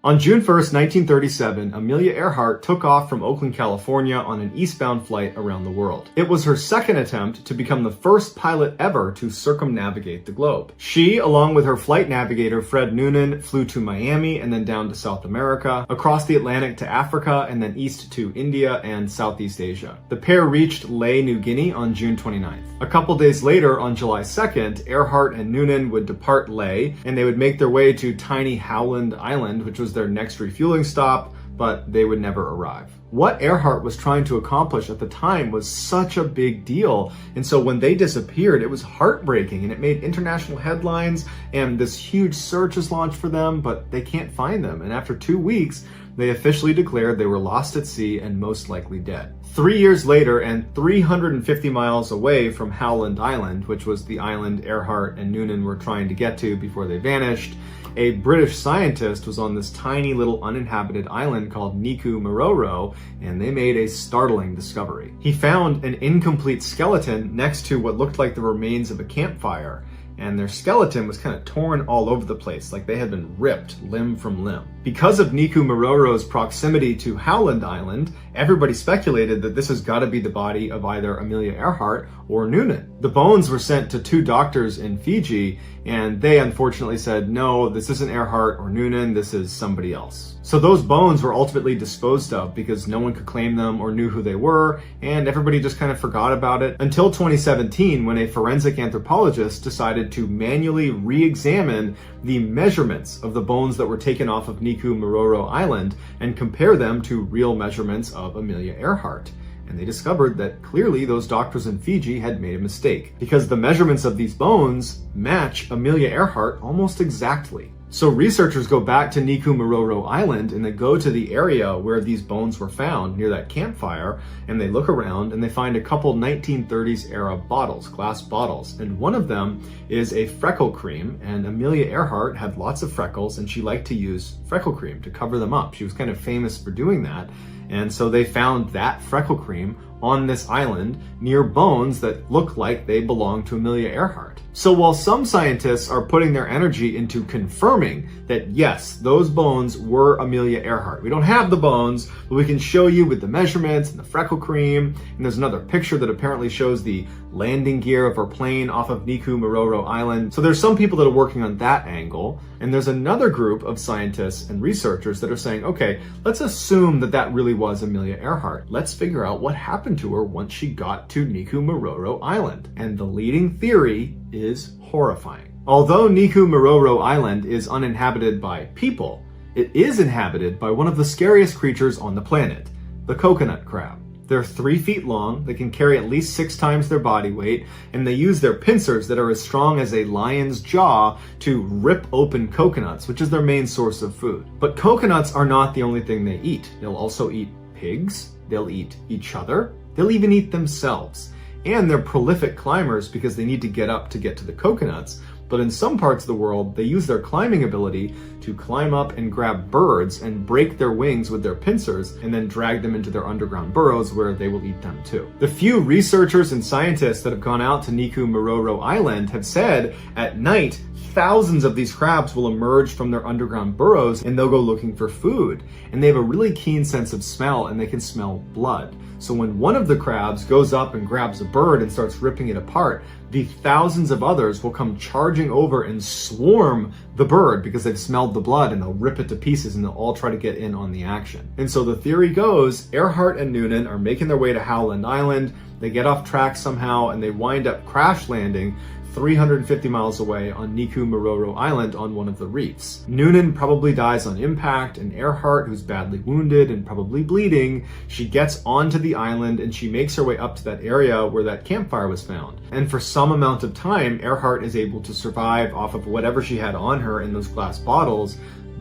On June 1st, 1937, Amelia Earhart took off from Oakland, California on an eastbound flight around the world. It was her second attempt to become the first pilot ever to circumnavigate the globe. She, along with her flight navigator Fred Noonan, flew to Miami and then down to South America, across the Atlantic to Africa, and then east to India and Southeast Asia. The pair reached Lae, New Guinea on June 29th. A couple days later, on July 2nd, Earhart and Noonan would depart Lae, and they would make their way to tiny Howland Island, which was their next refueling stop, but they would never arrive. What Earhart was trying to accomplish at the time was such a big deal, and so when they disappeared, it was heartbreaking, and it made international headlines, and this huge search was launched for them, but they can't find them, and after 2 weeks, they officially declared they were lost at sea and most likely dead. 3 years later, and 350 miles away from Howland Island, which was the island Earhart and Noonan were trying to get to before they vanished, a British scientist was on this tiny little uninhabited island called Niku Maroro, and they made a startling discovery. He found an incomplete skeleton next to what looked like the remains of a campfire, and their skeleton was kind of torn all over the place, like they had been ripped limb from limb. Because of Niku Maroro's proximity to Howland Island, everybody speculated that this has got to be the body of either Amelia Earhart or Noonan. The bones were sent to 2 doctors in Fiji, and they unfortunately said, no, this isn't Earhart or Noonan, this is somebody else. So those bones were ultimately disposed of because no one could claim them or knew who they were, and everybody just kind of forgot about it until 2017, when a forensic anthropologist decided to manually re-examine the measurements of the bones that were taken off of Niku Maroro Island and compare them to real measurements of Amelia Earhart. And they discovered that clearly those doctors in Fiji had made a mistake, because the measurements of these bones match Amelia Earhart almost exactly. So researchers go back to Niku Maroro Island, and they go to the area where these bones were found near that campfire, and they look around and they find a couple 1930s era bottles, glass bottles, and one of them is a freckle cream, and Amelia Earhart had lots of freckles and she liked to use freckle cream to cover them up. She was kind of famous for doing that. And so they found that freckle cream on this island near bones that look like they belong to Amelia Earhart. So while some scientists are putting their energy into confirming that yes, those bones were Amelia Earhart. We don't have the bones, but we can show you with the measurements and the freckle cream. And there's another picture that apparently shows the landing gear of her plane off of Niku Maroro Island. So there's some people that are working on that angle. And there's another group of scientists and researchers that are saying, okay, let's assume that that really was Amelia Earhart. Let's figure out what happened to her once she got to Niku Maroro Island. And the leading theory is horrifying. Although Niku Maroro Island is uninhabited by people, it is inhabited by one of the scariest creatures on the planet, the coconut crab. They're 3 feet long, they can carry at least 6 times their body weight, and they use their pincers that are as strong as a lion's jaw to rip open coconuts, which is their main source of food. But coconuts are not the only thing they eat. They'll also eat pigs, they'll eat each other, they'll even eat themselves. And they're prolific climbers because they need to get up to get to the coconuts. But in some parts of the world, they use their climbing ability to climb up and grab birds and break their wings with their pincers and then drag them into their underground burrows where they will eat them too. The few researchers and scientists that have gone out to Niku Maroro Island have said at night, thousands of these crabs will emerge from their underground burrows and they'll go looking for food. And they have a really keen sense of smell and they can smell blood. So when one of the crabs goes up and grabs a bird and starts ripping it apart, the thousands of others will come charging over and swarm the bird because they've smelled the blood, and they'll rip it to pieces and they'll all try to get in on the action. And so the theory goes, Earhart and Noonan are making their way to Howland Island. They get off track somehow and they wind up crash landing 350 miles away on Niku Maroro Island on one of the reefs. Noonan probably dies on impact, and Earhart, who's badly wounded and probably bleeding, she gets onto the island and she makes her way up to that area where that campfire was found. And for some amount of time, Earhart is able to survive off of whatever she had on her in those glass bottles,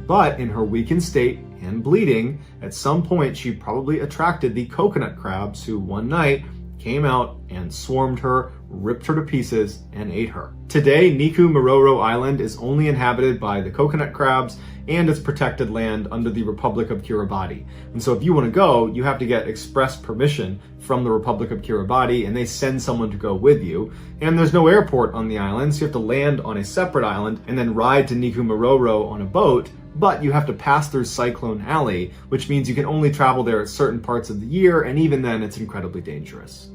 but in her weakened state and bleeding, at some point she probably attracted the coconut crabs who one night came out and swarmed her, ripped her to pieces, and ate her. Today, Niku Maroro Island is only inhabited by the coconut crabs and it's protected land under the Republic of Kiribati. And so if you want to go, you have to get express permission from the Republic of Kiribati, and they send someone to go with you. And there's no airport on the island, so you have to land on a separate island and then ride to Niku Maroro on a boat. But you have to pass through Cyclone Alley, which means you can only travel there at certain parts of the year, and even then it's incredibly dangerous.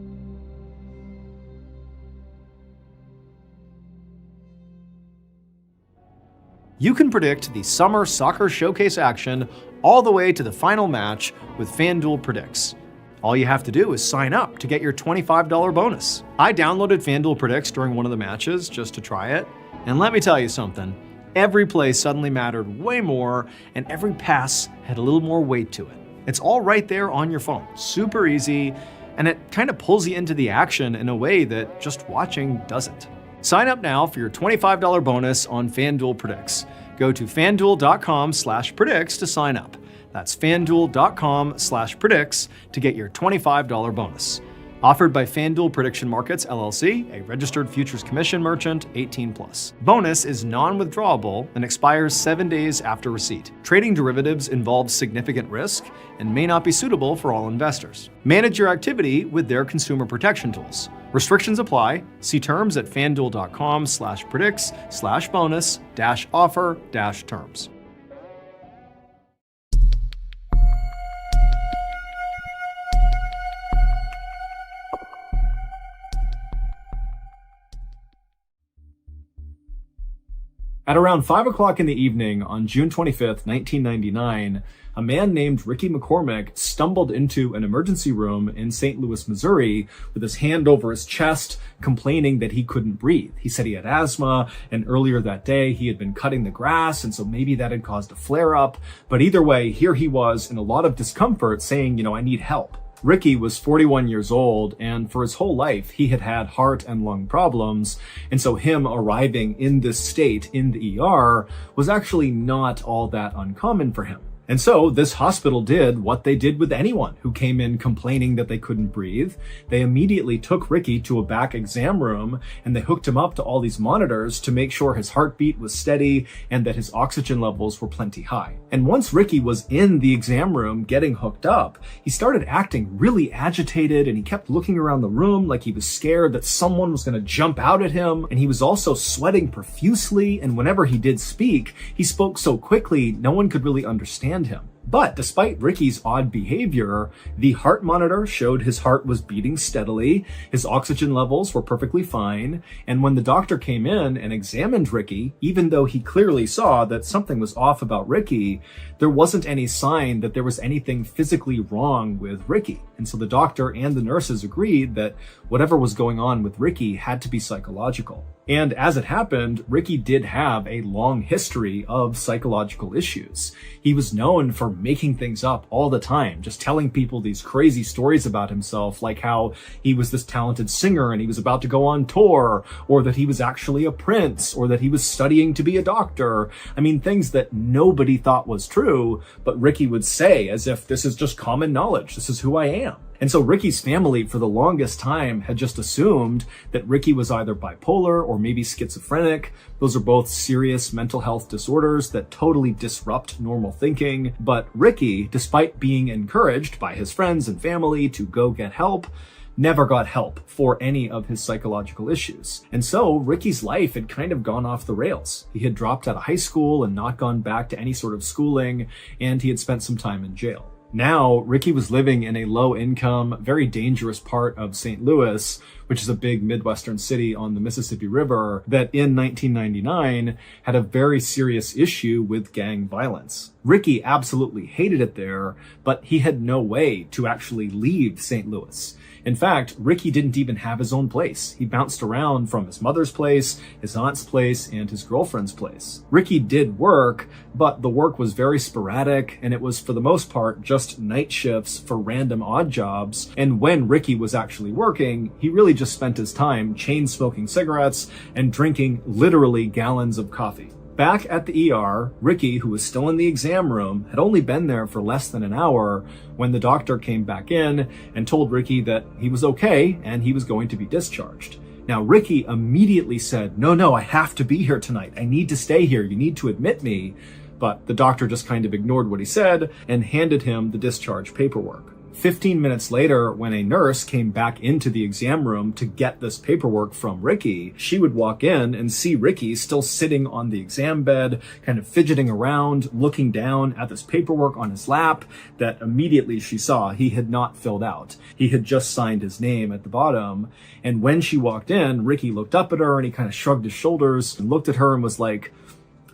You can predict the Summer Soccer Showcase action all the way to the final match with FanDuel Predicts. All you have to do is sign up to get your $25 bonus. I downloaded FanDuel Predicts during one of the matches just to try it, and let me tell you something. Every play suddenly mattered way more, and every pass had a little more weight to it. It's all right there on your phone, super easy, and it kind of pulls you into the action in a way that just watching doesn't. Sign up now for your $25 bonus on FanDuel Predicts. Go to fanduel.com/predicts to sign up. That's fanduel.com/predicts to get your $25 bonus. Offered by FanDuel Prediction Markets, LLC, a registered futures commission merchant, 18+. Bonus is non-withdrawable and expires 7 days after receipt. Trading derivatives involves significant risk and may not be suitable for all investors. Manage your activity with their consumer protection tools. Restrictions apply. See terms at fanduel.com/predicts/bonus-offer-terms. At around 5 o'clock in the evening on June 25th, 1999, a man named Ricky McCormick stumbled into an emergency room in St. Louis, Missouri, with his hand over his chest, complaining that he couldn't breathe. He said he had asthma, and earlier that day he had been cutting the grass, and so maybe that had caused a flare-up. But either way, here he was in a lot of discomfort saying, I need help. Ricky was 41 years old, and for his whole life, he had had heart and lung problems, and so him arriving in this state in the ER was actually not all that uncommon for him. And so this hospital did what they did with anyone who came in complaining that they couldn't breathe. They immediately took Ricky to a back exam room and they hooked him up to all these monitors to make sure his heartbeat was steady and that his oxygen levels were plenty high. And once Ricky was in the exam room getting hooked up, he started acting really agitated and he kept looking around the room like he was scared that someone was going to jump out at him. And he was also sweating profusely, and whenever he did speak, he spoke so quickly no one could really understand him. But despite Ricky's odd behavior, the heart monitor showed his heart was beating steadily, his oxygen levels were perfectly fine, and when the doctor came in and examined Ricky, even though he clearly saw that something was off about Ricky, there wasn't any sign that there was anything physically wrong with Ricky. And so the doctor and the nurses agreed that whatever was going on with Ricky had to be psychological. And as it happened, Ricky did have a long history of psychological issues. He was known for making things up all the time, just telling people these crazy stories about himself, like how he was this talented singer and he was about to go on tour, or that he was actually a prince, or that he was studying to be a doctor. I mean, things that nobody thought was true, but Ricky would say as if this is just common knowledge. This is who I am. And so Ricky's family for the longest time had just assumed that Ricky was either bipolar or maybe schizophrenic. Those are both serious mental health disorders that totally disrupt normal thinking. But Ricky, despite being encouraged by his friends and family to go get help, never got help for any of his psychological issues. And so Ricky's life had kind of gone off the rails. He had dropped out of high school and not gone back to any sort of schooling, and he had spent some time in jail. Now, Ricky was living in a low-income, very dangerous part of St. Louis, which is a big Midwestern city on the Mississippi River that in 1999 had a very serious issue with gang violence. Ricky absolutely hated it there, but he had no way to actually leave St. Louis. In fact, Ricky didn't even have his own place. He bounced around from his mother's place, his aunt's place, and his girlfriend's place. Ricky did work, but the work was very sporadic, and it was for the most part just night shifts for random odd jobs. And when Ricky was actually working, he really just spent his time chain smoking cigarettes and drinking literally gallons of coffee. Back at the ER, Ricky, who was still in the exam room, had only been there for less than an hour when the doctor came back in and told Ricky that he was okay and he was going to be discharged. Now, Ricky immediately said, no, I have to be here tonight. I need to stay here. You need to admit me. But the doctor just kind of ignored what he said and handed him the discharge paperwork. 15 minutes later, when a nurse came back into the exam room to get this paperwork from Ricky, she would walk in and see Ricky still sitting on the exam bed, kind of fidgeting around, looking down at this paperwork on his lap that immediately she saw he had not filled out. He had just signed his name at the bottom. And when she walked in, Ricky looked up at her and he kind of shrugged his shoulders and looked at her and was like,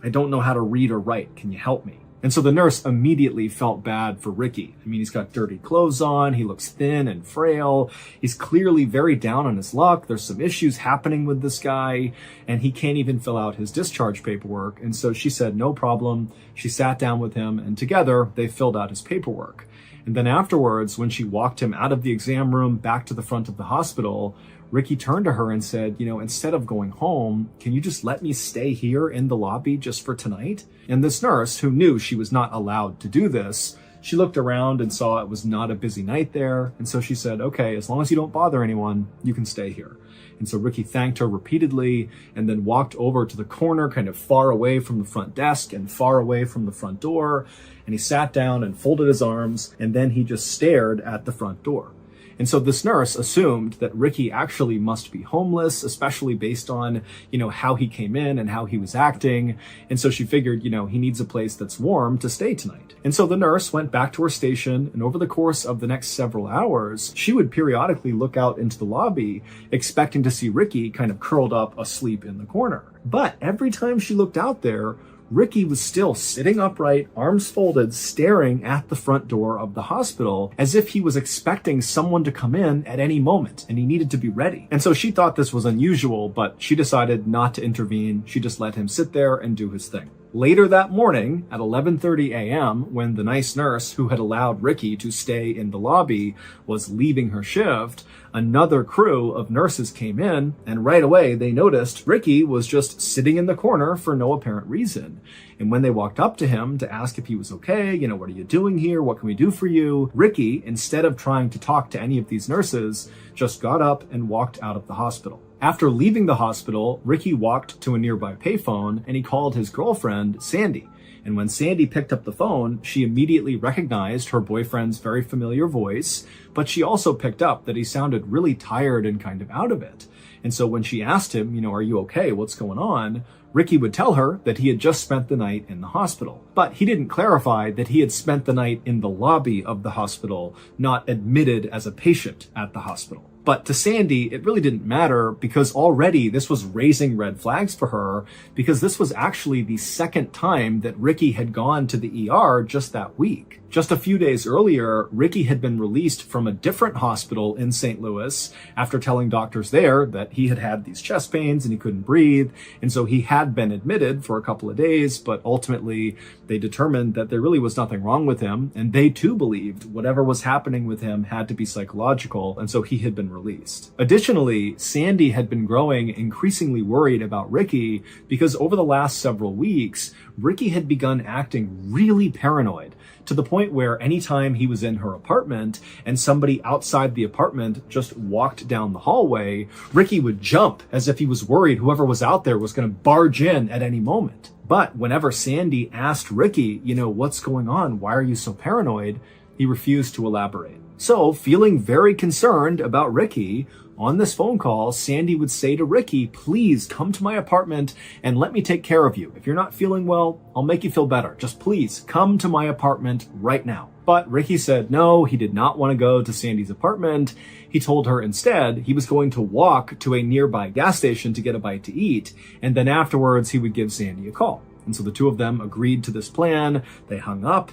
"I don't know how to read or write. Can you help me?" And so the nurse immediately felt bad for Ricky. I mean, he's got dirty clothes on. He looks thin and frail. He's clearly very down on his luck. There's some issues happening with this guy, and he can't even fill out his discharge paperwork. And so she said, no problem. She sat down with him, and together they filled out his paperwork. And then afterwards, when she walked him out of the exam room back to the front of the hospital, Ricky turned to her and said, instead of going home, can you just let me stay here in the lobby just for tonight? And this nurse, who knew she was not allowed to do this, she looked around and saw it was not a busy night there. And so she said, okay, as long as you don't bother anyone, you can stay here. And so Ricky thanked her repeatedly and then walked over to the corner, kind of far away from the front desk and far away from the front door. And he sat down and folded his arms, and then he just stared at the front door. And so this nurse assumed that Ricky actually must be homeless, especially based on, how he came in and how he was acting. And so she figured, he needs a place that's warm to stay tonight. And so the nurse went back to her station, and over the course of the next several hours, she would periodically look out into the lobby, expecting to see Ricky kind of curled up asleep in the corner. But every time she looked out there, Ricky was still sitting upright, arms folded, staring at the front door of the hospital as if he was expecting someone to come in at any moment and he needed to be ready. And so she thought this was unusual, but she decided not to intervene. She just let him sit there and do his thing. Later that morning at 11:30 a.m., when the nice nurse who had allowed Ricky to stay in the lobby was leaving her shift, another crew of nurses came in, and right away they noticed Ricky was just sitting in the corner for no apparent reason. And when they walked up to him to ask if he was okay, what are you doing here? What can we do for you? Ricky, instead of trying to talk to any of these nurses, just got up and walked out of the hospital. After leaving the hospital, Ricky walked to a nearby payphone and he called his girlfriend, Sandy. And when Sandy picked up the phone, she immediately recognized her boyfriend's very familiar voice, but she also picked up that he sounded really tired and kind of out of it. And so when she asked him, are you okay? What's going on? Ricky would tell her that he had just spent the night in the hospital. But he didn't clarify that he had spent the night in the lobby of the hospital, not admitted as a patient at the hospital. But to Sandy, it really didn't matter because already this was raising red flags for her because this was actually the second time that Ricky had gone to the ER just that week. Just a few days earlier, Ricky had been released from a different hospital in St. Louis after telling doctors there that he had had these chest pains and he couldn't breathe. And so he had been admitted for a couple of days, but ultimately they determined that there really was nothing wrong with him. And they too believed whatever was happening with him had to be psychological. And so he had been released. Additionally, Sandy had been growing increasingly worried about Ricky because over the last several weeks, Ricky had begun acting really paranoid, to the point where anytime he was in her apartment and somebody outside the apartment just walked down the hallway, Ricky would jump as if he was worried whoever was out there was going to barge in at any moment. But whenever Sandy asked Ricky, what's going on? Why are you so paranoid? He refused to elaborate. So, feeling very concerned about Ricky, on this phone call, Sandy would say to Ricky, please come to my apartment and let me take care of you. If you're not feeling well, I'll make you feel better. Just please come to my apartment right now. But Ricky said no, he did not want to go to Sandy's apartment. He told her instead he was going to walk to a nearby gas station to get a bite to eat, and then afterwards he would give Sandy a call. And so the two of them agreed to this plan. They hung up.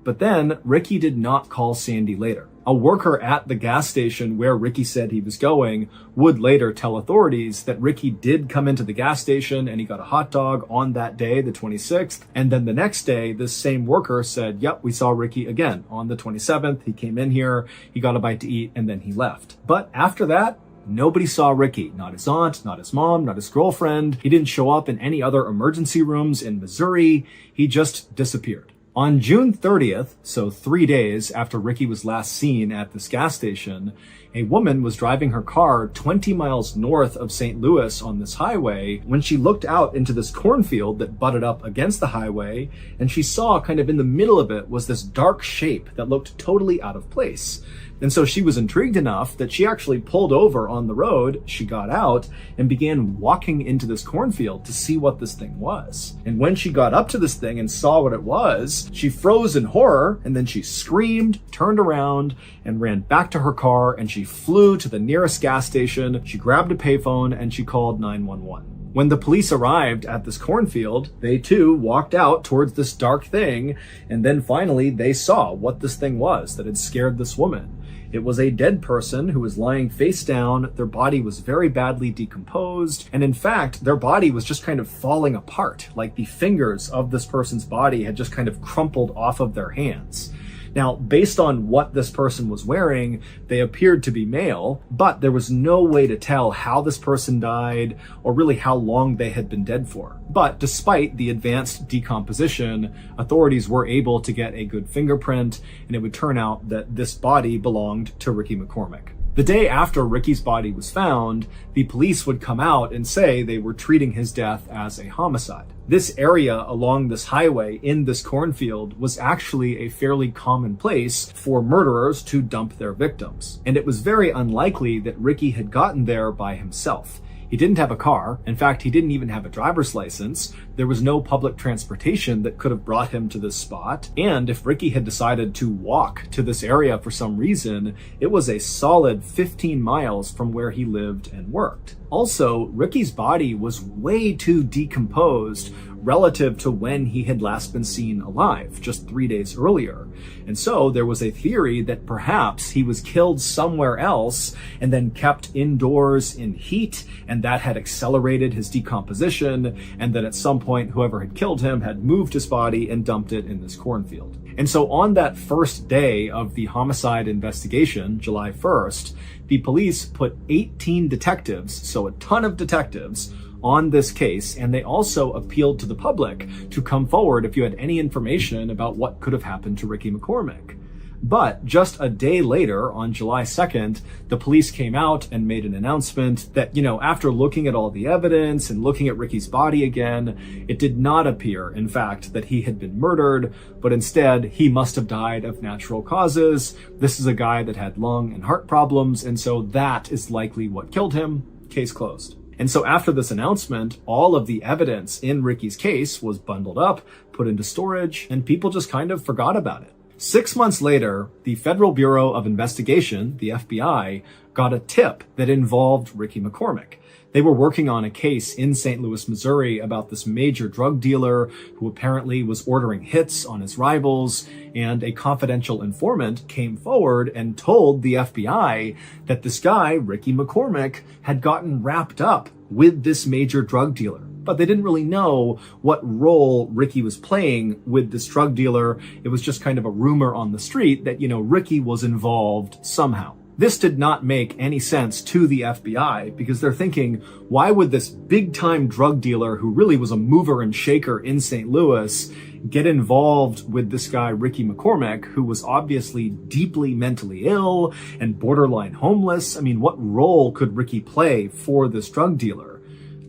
But then Ricky did not call Sandy later. A worker at the gas station where Ricky said he was going would later tell authorities that Ricky did come into the gas station and he got a hot dog on that day, the 26th. And then the next day, this same worker said, yep, we saw Ricky again on the 27th. He came in here, he got a bite to eat, and then he left. But after that, nobody saw Ricky. Not his aunt, not his mom, not his girlfriend. He didn't show up in any other emergency rooms in Missouri. He just disappeared. On June 30th, so 3 days after Ricky was last seen at this gas station, a woman was driving her car 20 miles north of St. Louis on this highway when she looked out into this cornfield that butted up against the highway, and she saw kind of in the middle of it was this dark shape that looked totally out of place. And so she was intrigued enough that she actually pulled over on the road, she got out, and began walking into this cornfield to see what this thing was. And when she got up to this thing and saw what it was, she froze in horror, and then she screamed, turned around, and ran back to her car, and she flew to the nearest gas station, she grabbed a payphone, and she called 911. When the police arrived at this cornfield, they too walked out towards this dark thing, and then finally they saw what this thing was that had scared this woman. It was a dead person who was lying face down. Their body was very badly decomposed. And in fact, their body was just kind of falling apart, like the fingers of this person's body had just kind of crumpled off of their hands. Now, based on what this person was wearing, they appeared to be male, but there was no way to tell how this person died or really how long they had been dead for. But despite the advanced decomposition, authorities were able to get a good fingerprint, and it would turn out that this body belonged to Ricky McCormick. The day after Ricky's body was found, the police would come out and say they were treating his death as a homicide. This area along this highway in this cornfield was actually a fairly common place for murderers to dump their victims. And it was very unlikely that Ricky had gotten there by himself. He didn't have a car. In fact, he didn't even have a driver's license. There was no public transportation that could have brought him to this spot. And if Ricky had decided to walk to this area for some reason, it was a solid 15 miles from where he lived and worked. Also, Ricky's body was way too decomposed relative to when he had last been seen alive, just 3 days earlier. And so there was a theory that perhaps he was killed somewhere else and then kept indoors in heat, and that had accelerated his decomposition, and that at some point whoever had killed him had moved his body and dumped it in this cornfield. And so on that first day of the homicide investigation, July 1st, the police put 18 detectives, so a ton of detectives, on this case, and they also appealed to the public to come forward if you had any information about what could have happened to Ricky McCormick. But just a day later, on July 2nd, the police came out and made an announcement that, after looking at all the evidence and looking at Ricky's body again, it did not appear, in fact, that he had been murdered, but instead he must have died of natural causes. This is a guy that had lung and heart problems, and so that is likely what killed him. Case closed. And so after this announcement, all of the evidence in Ricky's case was bundled up, put into storage, and people just kind of forgot about it. 6 months later, the Federal Bureau of Investigation, the FBI, got a tip that involved Ricky McCormick. They were working on a case in St. Louis, Missouri about this major drug dealer who apparently was ordering hits on his rivals, and a confidential informant came forward and told the FBI that this guy, Ricky McCormick, had gotten wrapped up with this major drug dealer. But they didn't really know what role Ricky was playing with this drug dealer. It was just kind of a rumor on the street that, Ricky was involved somehow. This did not make any sense to the FBI because they're thinking, why would this big-time drug dealer who really was a mover and shaker in St. Louis get involved with this guy, Ricky McCormick, who was obviously deeply mentally ill and borderline homeless? I mean, what role could Ricky play for this drug dealer?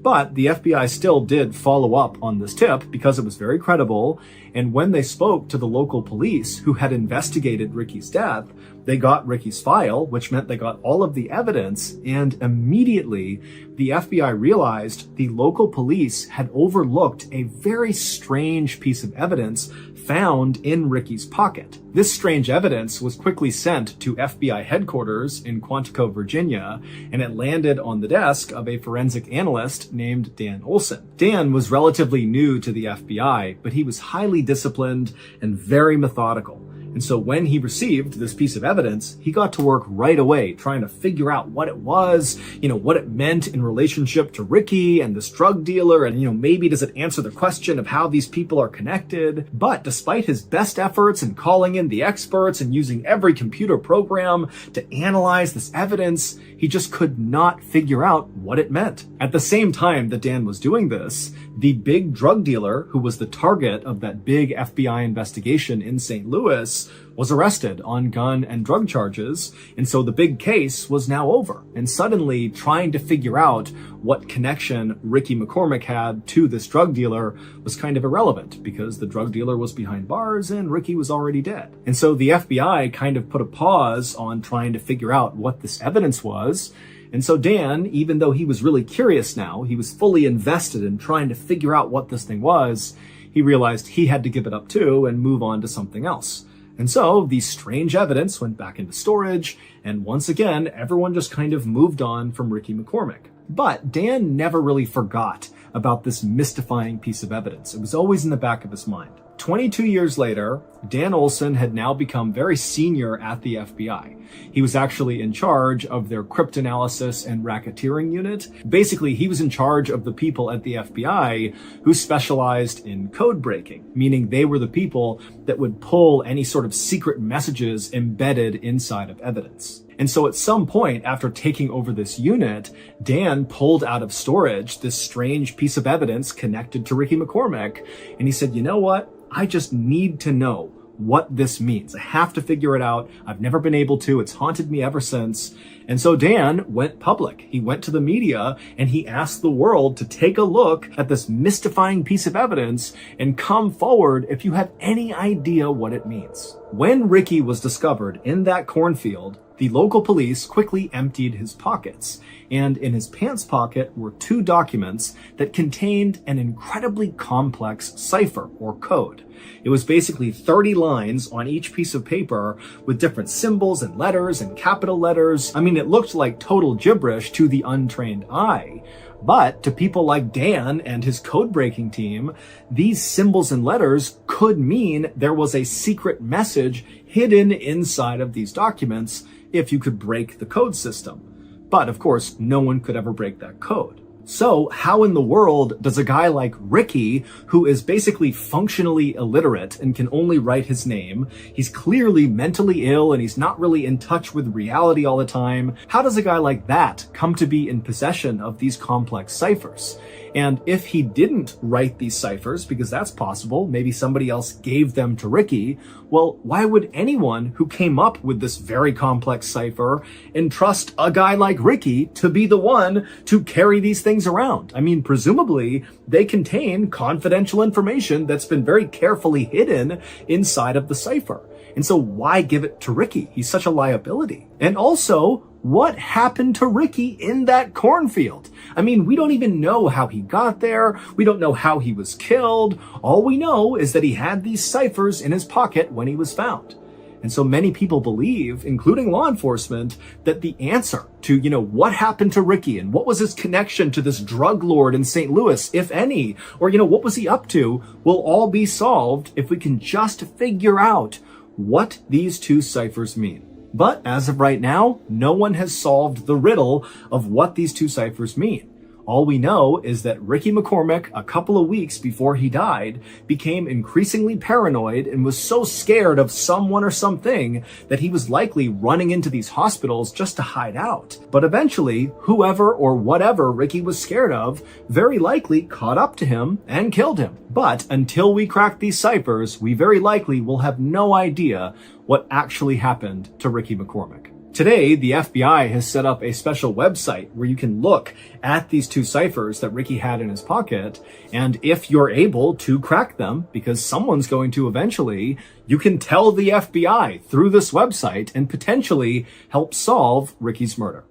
But the FBI still did follow up on this tip because it was very credible. And when they spoke to the local police who had investigated Ricky's death, they got Ricky's file, which meant they got all of the evidence. And immediately the FBI realized the local police had overlooked a very strange piece of evidence found in Ricky's pocket. This strange evidence was quickly sent to FBI headquarters in Quantico, Virginia, and it landed on the desk of a forensic analyst named Dan Olson. Dan was relatively new to the FBI, but he was highly disciplined and very methodical. And so when he received this piece of evidence, he got to work right away trying to figure out what it was, what it meant in relationship to Ricky and this drug dealer. And, maybe does it answer the question of how these people are connected? But despite his best efforts in calling in the experts and using every computer program to analyze this evidence, he just could not figure out what it meant. At the same time that Dan was doing this, the big drug dealer who was the target of that big FBI investigation in St. Louis was arrested on gun and drug charges. And so the big case was now over. And suddenly trying to figure out what connection Ricky McCormick had to this drug dealer was kind of irrelevant because the drug dealer was behind bars and Ricky was already dead. And so the FBI kind of put a pause on trying to figure out what this evidence was. And so Dan, even though he was really curious now, he was fully invested in trying to figure out what this thing was, he realized he had to give it up too and move on to something else. And so the strange evidence went back into storage, and once again, everyone just kind of moved on from Ricky McCormick. But Dan never really forgot about this mystifying piece of evidence. It was always in the back of his mind. 22 years later, Dan Olson had now become very senior at the FBI. He was actually in charge of their cryptanalysis and racketeering unit. Basically, he was in charge of the people at the FBI who specialized in code breaking, meaning they were the people that would pull any sort of secret messages embedded inside of evidence. And so at some point after taking over this unit, Dan pulled out of storage this strange piece of evidence connected to Ricky McCormick. And he said, you know what? I just need to know what this means. I have to figure it out. I've never been able to. It's haunted me ever since. And so Dan went public. He went to the media and he asked the world to take a look at this mystifying piece of evidence and come forward if you have any idea what it means. When Ricky was discovered in that cornfield, the local police quickly emptied his pockets, and in his pants pocket were 2 documents that contained an incredibly complex cipher or code. It was basically 30 lines on each piece of paper with different symbols and letters and capital letters. I mean, it looked like total gibberish to the untrained eye. But to people like Dan and his code-breaking team, these symbols and letters could mean there was a secret message hidden inside of these documents if you could break the code system. But of course, no one could ever break that code. So how in the world does a guy like Ricky, who is basically functionally illiterate and can only write his name, he's clearly mentally ill and he's not really in touch with reality all the time, how does a guy like that come to be in possession of these complex ciphers? And if he didn't write these ciphers, because that's possible, maybe somebody else gave them to Ricky, well, why would anyone who came up with this very complex cipher entrust a guy like Ricky to be the one to carry these things around? I mean, presumably, they contain confidential information that's been very carefully hidden inside of the cipher. And so why give it to Ricky? He's such a liability. And also, what happened to Ricky in that cornfield? I mean, we don't even know how he got there. We don't know how he was killed. All we know is that he had these ciphers in his pocket when he was found. And so many people believe, including law enforcement, that the answer to, what happened to Ricky and what was his connection to this drug lord in St. Louis, if any, or, what was he up to, will all be solved if we can just figure out what these 2 ciphers mean. But as of right now, no one has solved the riddle of what these 2 ciphers mean. All we know is that Ricky McCormick, a couple of weeks before he died, became increasingly paranoid and was so scared of someone or something that he was likely running into these hospitals just to hide out. But eventually, whoever or whatever Ricky was scared of very likely caught up to him and killed him. But until we crack these ciphers, we very likely will have no idea what actually happened to Ricky McCormick. Today, the FBI has set up a special website where you can look at these two ciphers that Ricky had in his pocket, and if you're able to crack them, because someone's going to eventually, you can tell the FBI through this website and potentially help solve Ricky's murder.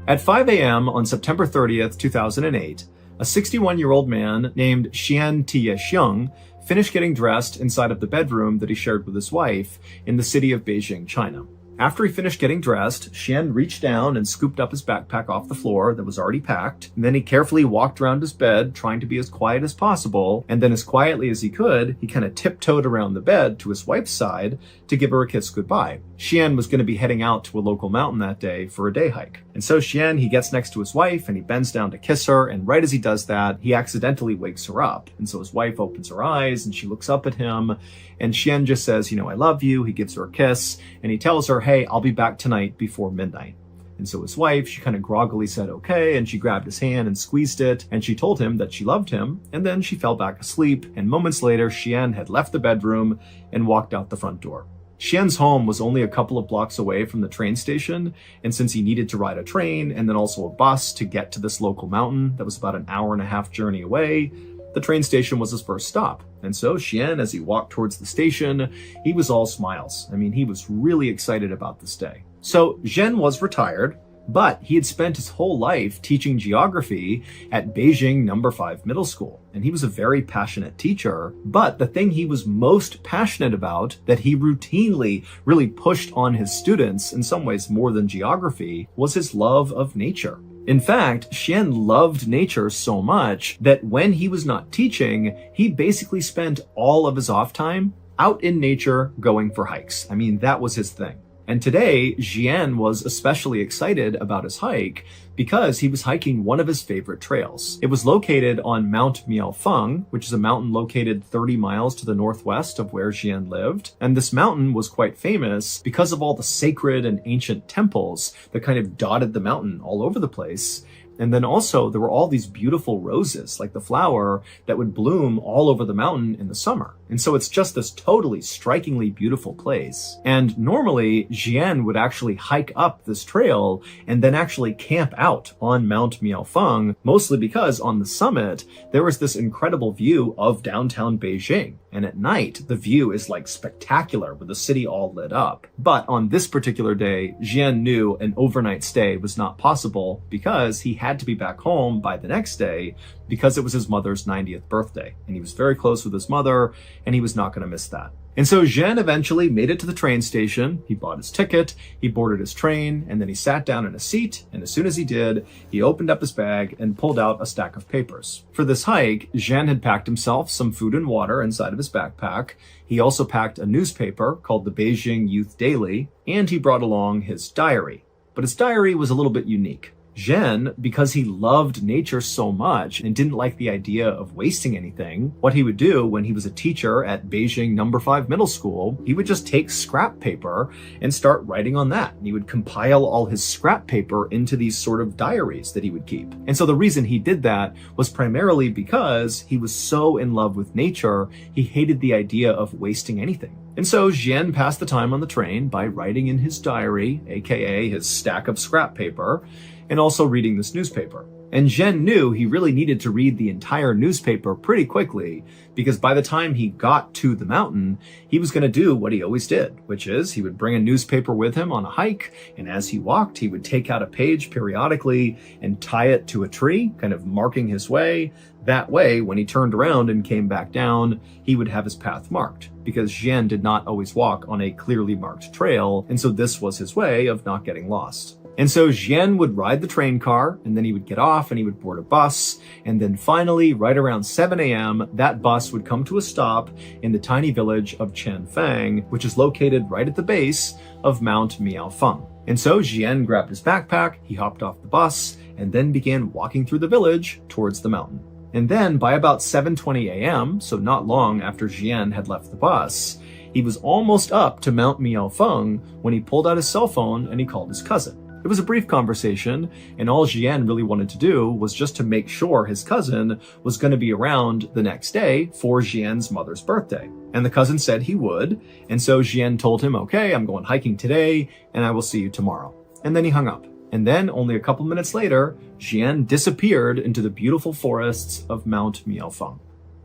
At 5 a.m. on September 30th, 2008, a 61-year-old man named Xian Tie-xiong finished getting dressed inside of the bedroom that he shared with his wife in the city of Beijing, China. After he finished getting dressed, Xian reached down and scooped up his backpack off the floor that was already packed, and then he carefully walked around his bed, trying to be as quiet as possible, and then as quietly as he could, he kind of tiptoed around the bed to his wife's side to give her a kiss goodbye. Xian was going to be heading out to a local mountain that day for a day hike. And so Xian, he gets next to his wife and he bends down to kiss her, and right as he does that, he accidentally wakes her up. And so his wife opens her eyes and she looks up at him, and Xian just says, I love you. He gives her a kiss and he tells her, hey, I'll be back tonight before midnight. And so his wife, she kind of groggily said, okay, and she grabbed his hand and squeezed it, and she told him that she loved him, and then she fell back asleep, and moments later, Xian had left the bedroom and walked out the front door. Xian's home was only a couple of blocks away from the train station, and since he needed to ride a train and then also a bus to get to this local mountain that was about an hour-and-a-half journey away, the train station was his first stop. And so Xian, as he walked towards the station, he was all smiles. He was really excited about this day. So Xian was retired, but he had spent his whole life teaching geography at Beijing No. 5 Middle School. And he was a very passionate teacher, but the thing he was most passionate about, that he routinely really pushed on his students, in some ways more than geography, was his love of nature. In fact, Xian loved nature so much that when he was not teaching, he basically spent all of his off time out in nature going for hikes. That was his thing. And today, Xian was especially excited about his hike because he was hiking one of his favorite trails. It was located on Mount Miaofeng, which is a mountain located 30 miles to the northwest of where Xian lived. And this mountain was quite famous because of all the sacred and ancient temples that kind of dotted the mountain all over the place. And then also there were all these beautiful roses, like the flower, that would bloom all over the mountain in the summer. And so it's just this totally strikingly beautiful place. And normally Xian would actually hike up this trail and then actually camp out on Mount Miaofeng, mostly because on the summit, there was this incredible view of downtown Beijing. And at night, the view is like spectacular with the city all lit up. But on this particular day, Xian knew an overnight stay was not possible because he had to be back home by the next day because it was his mother's 90th birthday. And he was very close with his mother, and he was not going to miss that. And so Xian eventually made it to the train station. He bought his ticket, he boarded his train, and then he sat down in a seat. And as soon as he did, he opened up his bag and pulled out a stack of papers. For this hike, Xian had packed himself some food and water inside of his backpack. He also packed a newspaper called the Beijing Youth Daily, and he brought along his diary. But his diary was a little bit unique. Xian, because he loved nature so much and didn't like the idea of wasting anything, what he would do when he was a teacher at Beijing No. 5 Middle School, he would just take scrap paper and start writing on that. And he would compile all his scrap paper into these sort of diaries that he would keep. And so the reason he did that was primarily because he was so in love with nature, he hated the idea of wasting anything. And so Xian passed the time on the train by writing in his diary, aka his stack of scrap paper, and also reading this newspaper. And Xian knew he really needed to read the entire newspaper pretty quickly, because by the time he got to the mountain, he was going to do what he always did, which is he would bring a newspaper with him on a hike, and as he walked, he would take out a page periodically and tie it to a tree, kind of marking his way. That way, when he turned around and came back down, he would have his path marked, because Xian did not always walk on a clearly marked trail, and so this was his way of not getting lost. And so Jian would ride the train car, and then he would get off and he would board a bus. And then finally, right around 7 a.m., that bus would come to a stop in the tiny village of Changfang, which is located right at the base of Mount Miaofeng. And so Jian grabbed his backpack, he hopped off the bus, and then began walking through the village towards the mountain. And then by about 7:20 a.m., so not long after Jian had left the bus, he was almost up to Mount Miaofeng when he pulled out his cell phone and he called his cousin. It was a brief conversation, and all Jian really wanted to do was just to make sure his cousin was going to be around the next day for Jian's mother's birthday. And the cousin said he would, and so Jian told him, okay, I'm going hiking today, and I will see you tomorrow. And then he hung up. And then, only a couple minutes later, Jian disappeared into the beautiful forests of Mount Miaofeng.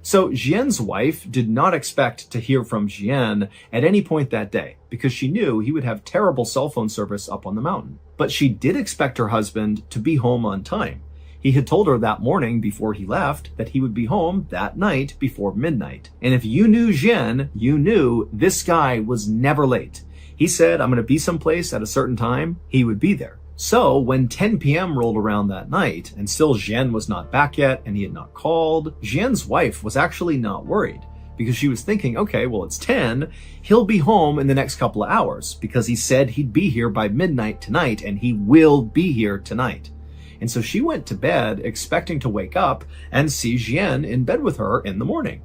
So Jian's wife did not expect to hear from Jian at any point that day because she knew he would have terrible cell phone service up on the mountain. But she did expect her husband to be home on time. He had told her that morning before he left that he would be home that night before midnight. And if you knew Jian, you knew this guy was never late. He said, I'm going to be someplace at a certain time. He would be there. So when 10 p.m. rolled around that night and still Jian was not back yet and he had not called, Jian's wife was actually not worried because she was thinking, okay, well, it's 10. He'll be home in the next couple of hours because he said he'd be here by midnight tonight and he will be here tonight. And so she went to bed expecting to wake up and see Jian in bed with her in the morning.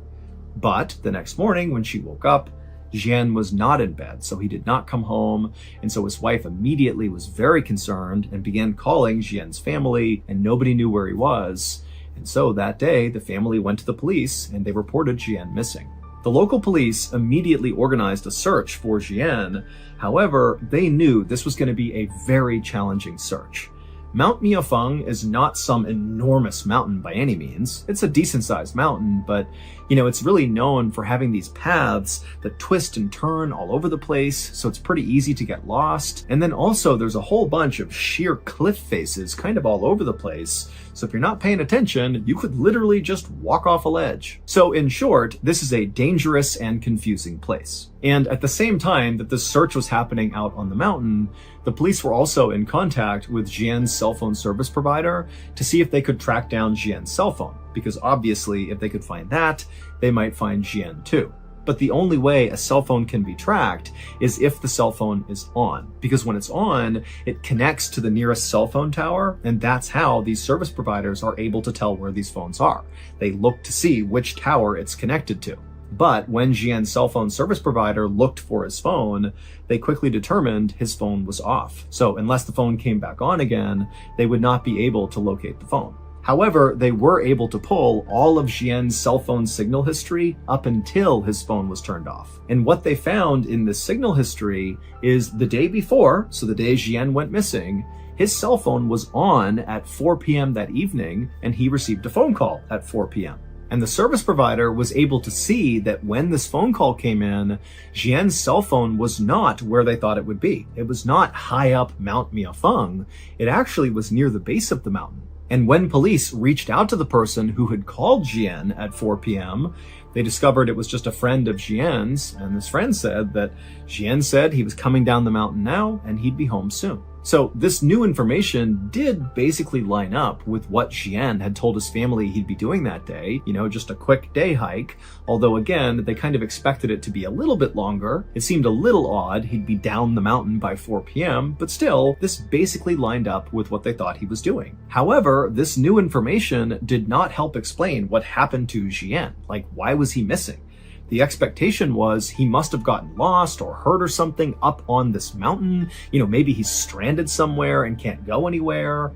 But the next morning when she woke up, Jian was not in bed, so he did not come home, and so his wife immediately was very concerned and began calling Jian's family, and nobody knew where he was. And so that day, the family went to the police, and they reported Jian missing. The local police immediately organized a search for Jian. However, they knew this was going to be a very challenging search. Mount Miaofeng is not some enormous mountain by any means. It's a decent-sized mountain, but, it's really known for having these paths that twist and turn all over the place, so it's pretty easy to get lost. And then also there's a whole bunch of sheer cliff faces kind of all over the place, so if you're not paying attention, you could literally just walk off a ledge. So in short, this is a dangerous and confusing place. And at the same time that this search was happening out on the mountain, the police were also in contact with Jian's cell phone service provider to see if they could track down Jian's cell phone, because obviously if they could find that, they might find Jian too. But the only way a cell phone can be tracked is if the cell phone is on, because when it's on, it connects to the nearest cell phone tower, and that's how these service providers are able to tell where these phones are. They look to see which tower it's connected to. But when Jian's cell phone service provider looked for his phone, they quickly determined his phone was off. So unless the phone came back on again, they would not be able to locate the phone. However, they were able to pull all of Jian's cell phone signal history up until his phone was turned off. And what they found in this signal history is the day before, so the day Jian went missing, his cell phone was on at 4 p.m. that evening, and he received a phone call at 4 p.m. And the service provider was able to see that when this phone call came in, Jian's cell phone was not where they thought it would be. It was not high up Mount Miaofeng. It actually was near the base of the mountain. And when police reached out to the person who had called Jian at 4 p.m., they discovered it was just a friend of Jian's, and this friend said that Jian said he was coming down the mountain now and he'd be home soon. So this new information did basically line up with what Jian had told his family he'd be doing that day, just a quick day hike. Although again, they kind of expected it to be a little bit longer. It seemed a little odd he'd be down the mountain by 4 p.m., but still, this basically lined up with what they thought he was doing. However, this new information did not help explain what happened to Jian. Like, why was he missing? The expectation was he must have gotten lost or hurt or something up on this mountain. Maybe he's stranded somewhere and can't go anywhere.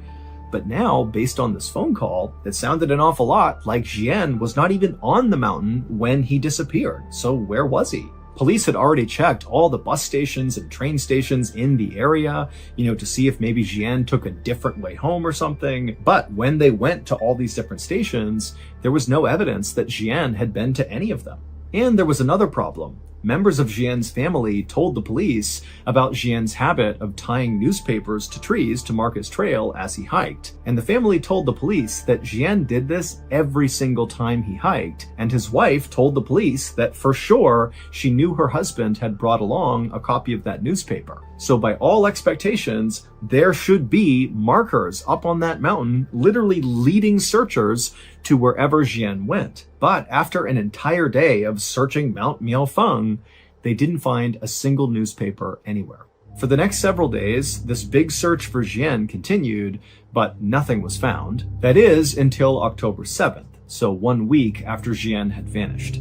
But now, based on this phone call, it sounded an awful lot like Jian was not even on the mountain when he disappeared. So where was he? Police had already checked all the bus stations and train stations in the area, to see if maybe Jian took a different way home or something. But when they went to all these different stations, there was no evidence that Jian had been to any of them. And there was another problem. Members of Jian's family told the police about Jian's habit of tying newspapers to trees to mark his trail as he hiked. And the family told the police that Jian did this every single time he hiked, and his wife told the police that for sure she knew her husband had brought along a copy of that newspaper. So by all expectations, there should be markers up on that mountain, literally leading searchers to wherever Jian went. But after an entire day of searching Mount Miaofeng, they didn't find a single newspaper anywhere. For the next several days, this big search for Jian continued, but nothing was found. That is, until October 7th, so 1 week after Jian had vanished.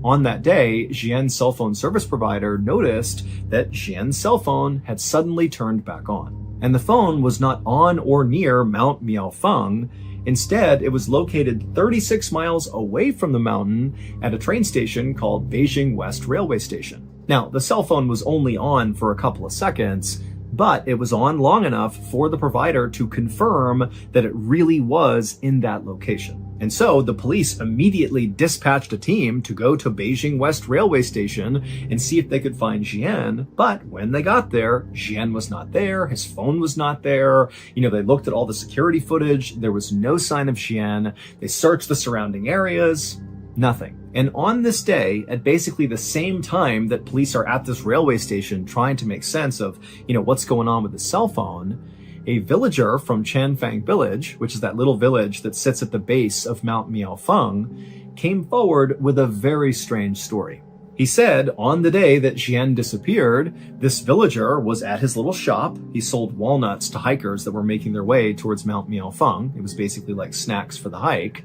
On that day, Jian's cell phone service provider noticed that Jian's cell phone had suddenly turned back on. And the phone was not on or near Mount Miaofeng. Instead, it was located 36 miles away from the mountain at a train station called Beijing West Railway Station. Now, the cell phone was only on for a couple of seconds, but it was on long enough for the provider to confirm that it really was in that location. And so the police immediately dispatched a team to go to Beijing West Railway Station and see if they could find Jian. But when they got there, Jian was not there. His phone was not there. They looked at all the security footage. There was no sign of Jian. They searched the surrounding areas. Nothing. And on this day, at basically the same time that police are at this railway station trying to make sense of, what's going on with the cell phone, a villager from Chanfang village, which is that little village that sits at the base of Mount Miaofeng, came forward with a very strange story. He said on the day that Jian disappeared, this villager was at his little shop. He sold walnuts to hikers that were making their way towards Mount Miaofeng. It was basically like snacks for the hike.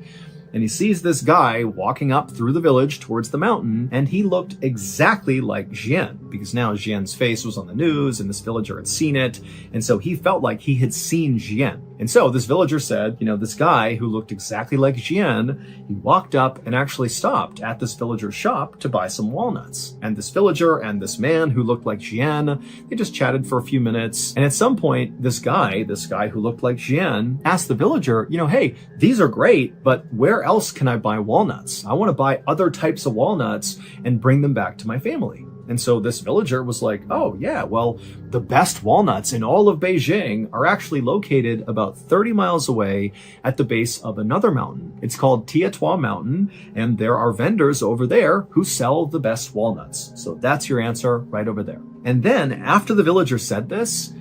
And he sees this guy walking up through the village towards the mountain, and he looked exactly like Jian, because now Jian's face was on the news and this villager had seen it, and so he felt like he had seen Jian. And so this villager said, this guy who looked exactly like Jian, he walked up and actually stopped at this villager's shop to buy some walnuts. And this villager and this man who looked like Jian, they just chatted for a few minutes, and at some point, this guy who looked like Jian, asked the villager, hey, these are great, but where else can I buy walnuts? I want to buy other types of walnuts and bring them back to my family. And so this villager was like, oh yeah, well, the best walnuts in all of Beijing are actually located about 30 miles away at the base of another mountain. It's called Tietua Mountain, and there are vendors over there who sell the best walnuts. So that's your answer right over there. And then after the villager said this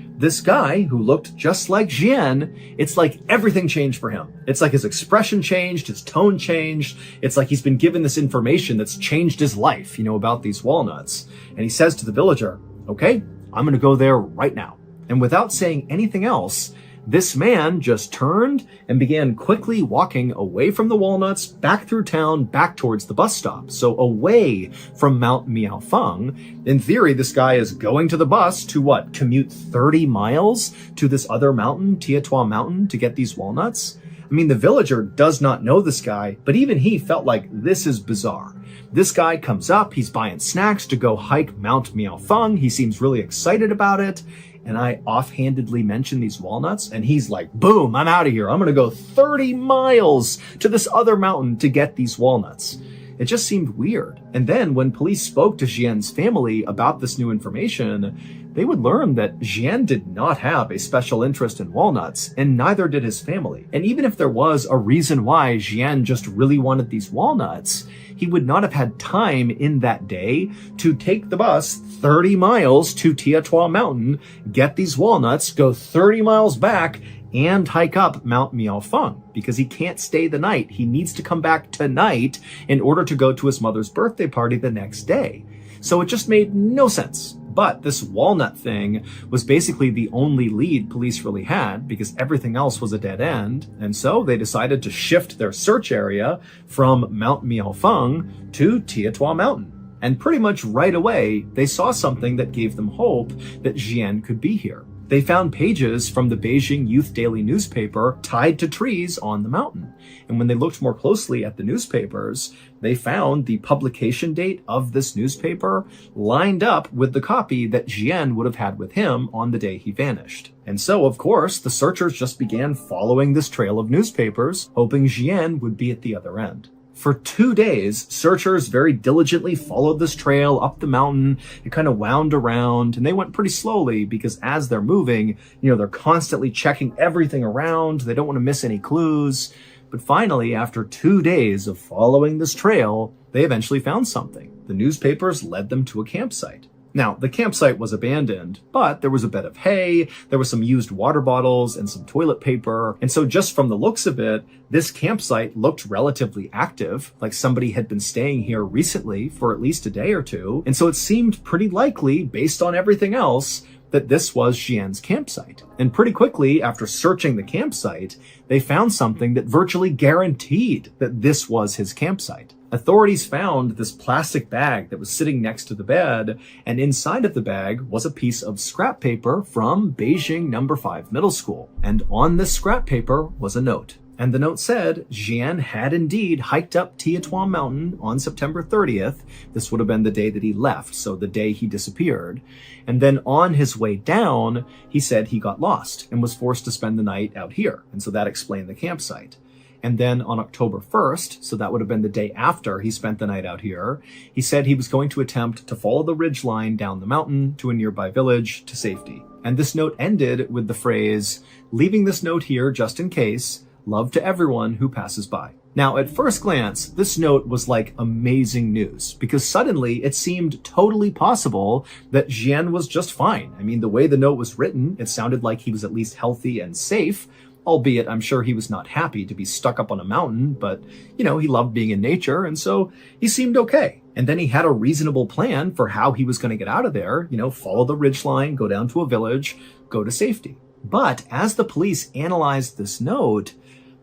guy who looked just like Jian, it's like everything changed for him. It's like his expression changed, his tone changed. It's like he's been given this information that's changed his life, about these walnuts. And he says to the villager, okay, I'm going to go there right now. And without saying anything else, this man just turned and began quickly walking away from the walnuts, back through town, back towards the bus stop. So away from Mount Miaofeng. In theory, this guy is going to the bus to commute 30 miles to this other mountain, Tietua Mountain, to get these walnuts? I mean, the villager does not know this guy, but even he felt like this is bizarre. This guy comes up, he's buying snacks to go hike Mount Miaofeng. He seems really excited about it. And I offhandedly mention these walnuts, and he's like, boom, I'm out of here. I'm going to go 30 miles to this other mountain to get these walnuts. It just seemed weird. And then when police spoke to Jian's family about this new information, they would learn that Jian did not have a special interest in walnuts, and neither did his family. And even if there was a reason why Jian just really wanted these walnuts, he would not have had time in that day to take the bus 30 miles to Tietua Mountain, get these walnuts, go 30 miles back, and hike up Mount Miaofeng, because he can't stay the night. He needs to come back tonight in order to go to his mother's birthday party the next day. So it just made no sense. But this walnut thing was basically the only lead police really had, because everything else was a dead end. And so they decided to shift their search area from Mount Miaofeng to Tietua Mountain. And pretty much right away, they saw something that gave them hope that Jian could be here. They found pages from the Beijing Youth Daily newspaper tied to trees on the mountain. And when they looked more closely at the newspapers, they found the publication date of this newspaper lined up with the copy that Jian would have had with him on the day he vanished. And so, of course, the searchers just began following this trail of newspapers, hoping Jian would be at the other end. For 2 days, searchers very diligently followed this trail up the mountain. It kind of wound around, and they went pretty slowly because as they're moving, they're constantly checking everything around. They don't want to miss any clues. But finally, after 2 days of following this trail, they eventually found something. The newspapers led them to a campsite. Now, the campsite was abandoned, but there was a bed of hay, there were some used water bottles and some toilet paper. And so just from the looks of it, this campsite looked relatively active, like somebody had been staying here recently for at least a day or two. And so it seemed pretty likely, based on everything else, that this was Xian's campsite. And pretty quickly, after searching the campsite, they found something that virtually guaranteed that this was his campsite. Authorities found this plastic bag that was sitting next to the bed, and inside of the bag was a piece of scrap paper from Beijing No. 5 Middle School. And on this scrap paper was a note. And the note said Xian had indeed hiked up Tietuan Mountain on September 30th. This would have been the day that he left, so the day he disappeared. And then on his way down, he said he got lost and was forced to spend the night out here. And so that explained the campsite. And then on October 1st, so that would have been the day after he spent the night out here, he said he was going to attempt to follow the ridge line down the mountain to a nearby village to safety. And this note ended with the phrase, "Leaving this note here just in case. Love to everyone who passes by." Now, at first glance, this note was like amazing news because suddenly it seemed totally possible that Xian was just fine. I mean, the way the note was written, it sounded like he was at least healthy and safe, albeit I'm sure he was not happy to be stuck up on a mountain, but, he loved being in nature, and so he seemed okay. And then he had a reasonable plan for how he was going to get out of there, follow the ridgeline, go down to a village, go to safety. But as the police analyzed this note,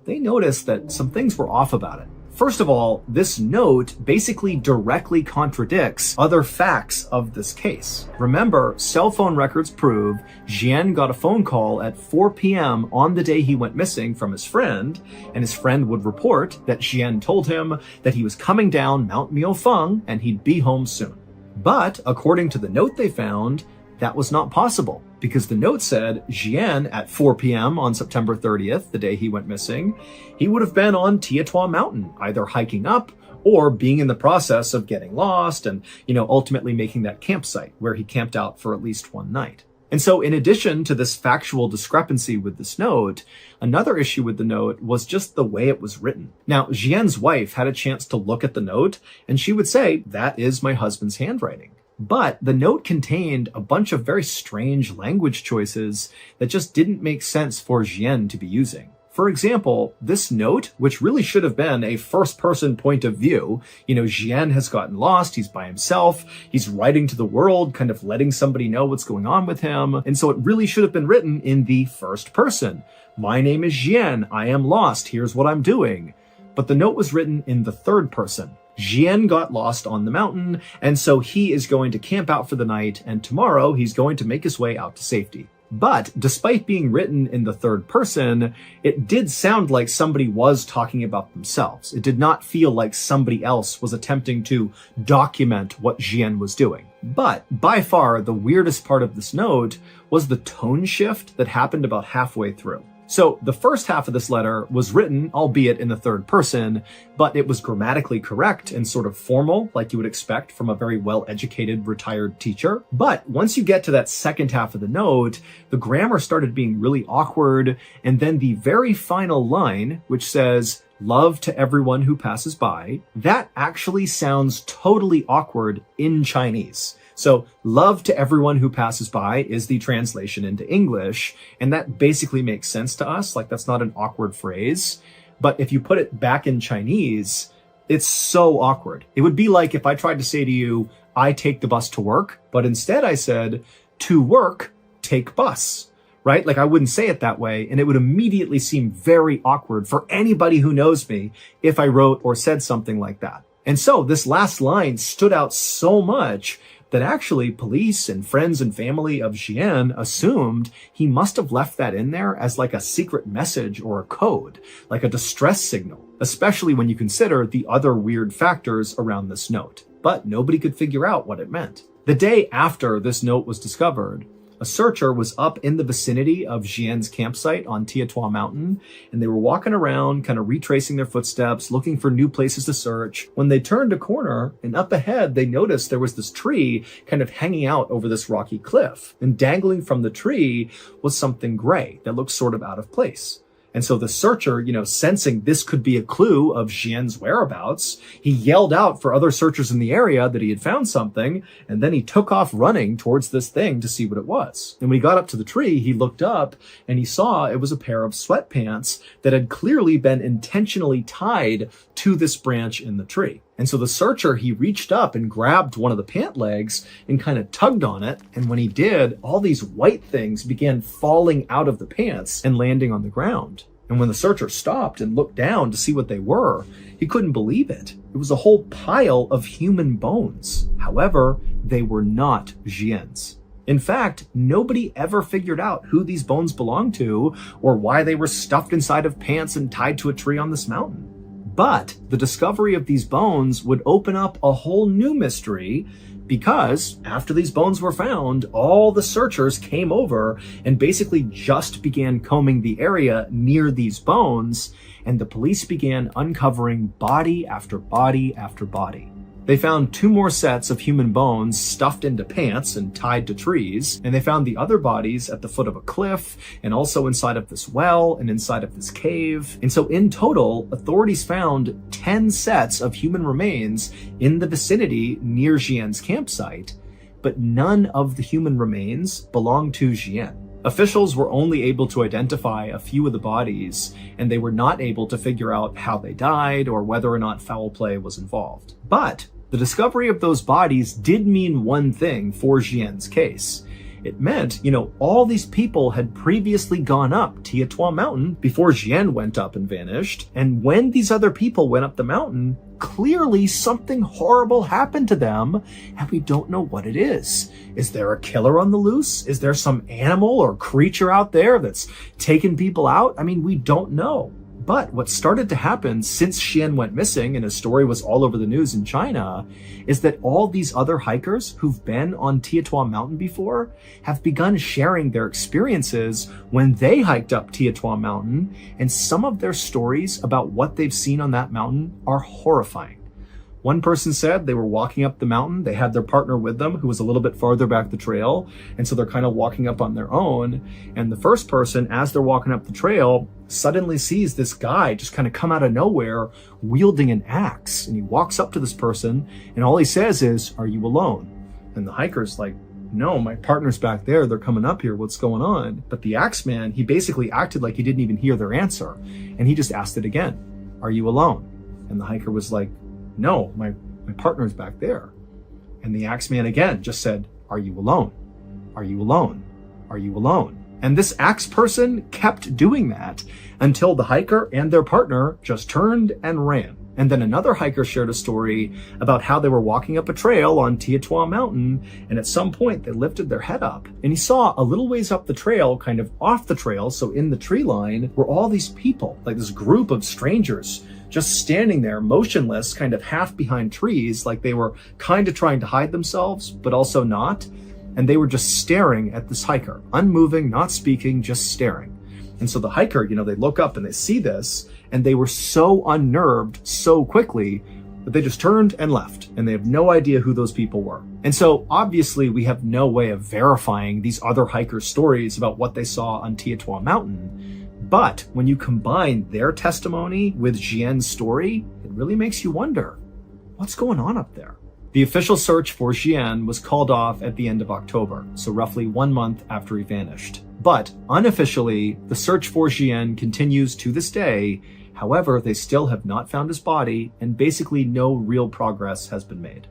they noticed that some things were off about it. First of all, this note basically directly contradicts other facts of this case. Remember, cell phone records prove Xian got a phone call at 4 p.m. on the day he went missing from his friend, and his friend would report that Xian told him that he was coming down Mount Miaofeng and he'd be home soon. But according to the note they found, that was not possible because the note said Xian at 4 p.m. on September 30th, the day he went missing, he would have been on Tietuan Mountain, either hiking up or being in the process of getting lost and, ultimately making that campsite where he camped out for at least one night. And so in addition to this factual discrepancy with this note, another issue with the note was just the way it was written. Now, Xian's wife had a chance to look at the note and she would say, "That is my husband's handwriting." But the note contained a bunch of very strange language choices that just didn't make sense for Xian to be using. For example, this note, which really should have been a first-person point of view, Xian has gotten lost, he's by himself, he's writing to the world, kind of letting somebody know what's going on with him, and so it really should have been written in the first person. "My name is Xian, I am lost, here's what I'm doing." But the note was written in the third person. Xian got lost on the mountain, and so he is going to camp out for the night, and tomorrow he's going to make his way out to safety. But despite being written in the third person, it did sound like somebody was talking about themselves. It did not feel like somebody else was attempting to document what Xian was doing. But by far, the weirdest part of this note was the tone shift that happened about halfway through. So the first half of this letter was written, albeit in the third person, but it was grammatically correct and sort of formal, like you would expect from a very well-educated retired teacher. But once you get to that second half of the note, the grammar started being really awkward, and then the very final line, which says, "Love to everyone who passes by," that actually sounds totally awkward in Chinese. So "love to everyone who passes by" is the translation into English, and that basically makes sense to us, like that's not an awkward phrase. But if you put it back in Chinese, it's so awkward. It would be like if I tried to say to you, "I take the bus to work," but instead I said, "To work, take bus." Right? Like I wouldn't say it that way, and it would immediately seem very awkward for anybody who knows me if I wrote or said something like that. And so this last line stood out so much that actually police and friends and family of Xian assumed he must have left that in there as like a secret message or a code, like a distress signal, especially when you consider the other weird factors around this note. But nobody could figure out what it meant. The day after this note was discovered, A searcher was up in the vicinity of Jian's campsite on Tietua Mountain, and they were walking around, kind of retracing their footsteps, looking for new places to search. When they turned a corner, and up ahead, they noticed there was this tree kind of hanging out over this rocky cliff. And dangling from the tree was something gray that looked sort of out of place. And so the searcher, sensing this could be a clue of Jian's whereabouts, he yelled out for other searchers in the area that he had found something, and then he took off running towards this thing to see what it was. And when he got up to the tree, he looked up and he saw it was a pair of sweatpants that had clearly been intentionally tied to this branch in the tree. And so the searcher, he reached up and grabbed one of the pant legs and kind of tugged on it. And when he did, all these white things began falling out of the pants and landing on the ground. And when the searcher stopped and looked down to see what they were, he couldn't believe it. It was a whole pile of human bones. However, they were not Jian's. In fact, nobody ever figured out who these bones belonged to or why they were stuffed inside of pants and tied to a tree on this mountain. But the discovery of these bones would open up a whole new mystery, because after these bones were found, all the searchers came over and basically just began combing the area near these bones, and the police began uncovering body after body after body. They found 2 more sets of human bones stuffed into pants and tied to trees, and they found the other bodies at the foot of a cliff, and also inside of this well, and inside of this cave. And so in total, authorities found 10 sets of human remains in the vicinity near Jian's campsite, but none of the human remains belonged to Jian. Officials were only able to identify a few of the bodies, and they were not able to figure out how they died or whether or not foul play was involved. But the discovery of those bodies did mean one thing for Jian's case. It meant, all these people had previously gone up Tietua Mountain before Jian went up and vanished. And when these other people went up the mountain, clearly something horrible happened to them, and we don't know what it is. Is there a killer on the loose? Is there some animal or creature out there that's taking people out? We don't know. But what started to happen since Jian went missing and his story was all over the news in China is that all these other hikers who've been on Tietua Mountain before have begun sharing their experiences when they hiked up Tietua Mountain, and some of their stories about what they've seen on that mountain are horrifying. One person said they were walking up the mountain. They had their partner with them who was a little bit farther back the trail. And so they're kind of walking up on their own. And the first person, as they're walking up the trail, suddenly sees this guy just kind of come out of nowhere wielding an axe. And he walks up to this person and all he says is, "Are you alone?" And the hiker's like, "No, my partner's back there. They're coming up here. What's going on?" But the axe man, he basically acted like he didn't even hear their answer. And he just asked it again, "Are you alone?" And the hiker was like, "No, my partner's back there." And the axe man again just said, "Are you alone? Are you alone? Are you alone?" And this axe person kept doing that until the hiker and their partner just turned and ran. And then another hiker shared a story about how they were walking up a trail on Tietua Mountain, and at some point they lifted their head up and he saw a little ways up the trail, kind of off the trail, so in the tree line, were all these people, like this group of strangers, just standing there motionless, kind of half behind trees, like they were kind of trying to hide themselves, but also not. And they were just staring at this hiker, unmoving, not speaking, just staring. And so the hiker, they look up and they see this, and they were so unnerved so quickly that they just turned and left, and they have no idea who those people were. And so obviously we have no way of verifying these other hikers' stories about what they saw on Tietua Mountain. But when you combine their testimony with Jian's story, it really makes you wonder, what's going on up there? The official search for Jian was called off at the end of October, so roughly 1 month after he vanished. But unofficially, the search for Jian continues to this day. However, they still have not found his body, and basically no real progress has been made.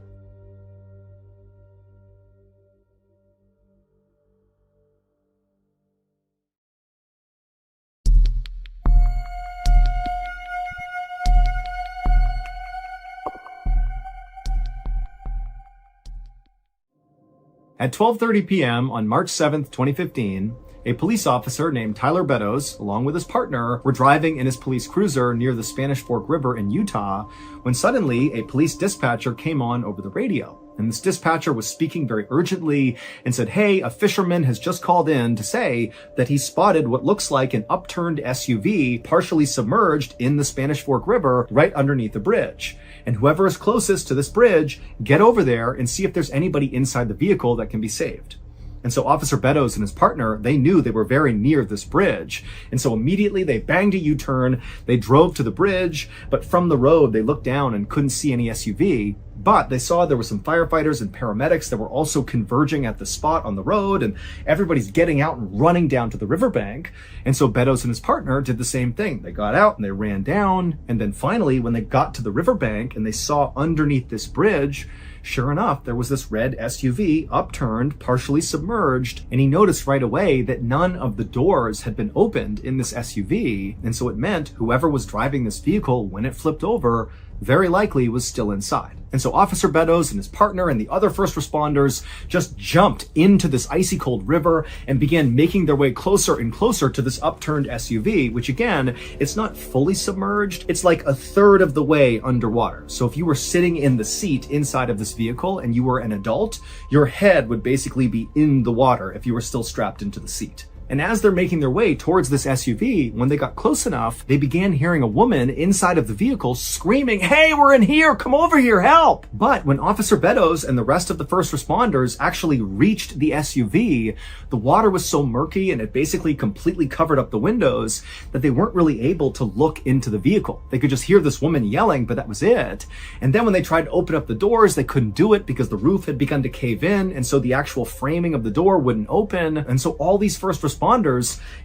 At 12:30 p.m. on March 7th, 2015, a police officer named Tyler Beddoes, along with his partner, were driving in his police cruiser near the Spanish Fork River in Utah when suddenly a police dispatcher came on over the radio. And this dispatcher was speaking very urgently and said, hey, a fisherman has just called in to say that he spotted what looks like an upturned SUV partially submerged in the Spanish Fork River right underneath the bridge. And whoever is closest to this bridge, get over there and see if there's anybody inside the vehicle that can be saved. And so Officer Beddoes and his partner, they knew they were very near this bridge. And so immediately they banged a U-turn, they drove to the bridge, but from the road, they looked down and couldn't see any SUV. But they saw there were some firefighters and paramedics that were also converging at the spot on the road, and everybody's getting out and running down to the riverbank. And so Beddoes and his partner did the same thing. They got out and they ran down. And then finally, when they got to the riverbank and they saw underneath this bridge, sure enough, there was this red SUV, upturned, partially submerged, and he noticed right away that none of the doors had been opened in this SUV, and so it meant whoever was driving this vehicle when it flipped over very likely was still inside. And so Officer Beddoes and his partner and the other first responders just jumped into this icy cold river and began making their way closer and closer to this upturned SUV, which again, it's not fully submerged. It's like a third of the way underwater. So if you were sitting in the seat inside of this vehicle and you were an adult, your head would basically be in the water if you were still strapped into the seat. And as they're making their way towards this SUV, when they got close enough, they began hearing a woman inside of the vehicle screaming, hey, we're in here, come over here, help! But when Officer Beddoes and the rest of the first responders actually reached the SUV, the water was so murky and it basically completely covered up the windows that they weren't really able to look into the vehicle. They could just hear this woman yelling, but that was it. And then when they tried to open up the doors, they couldn't do it because the roof had begun to cave in, and so the actual framing of the door wouldn't open. And so all these first responders,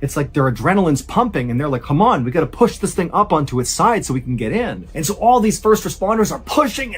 it's like their adrenaline's pumping and they're like, come on, we got to push this thing up onto its side so we can get in. And so all these first responders are pushing,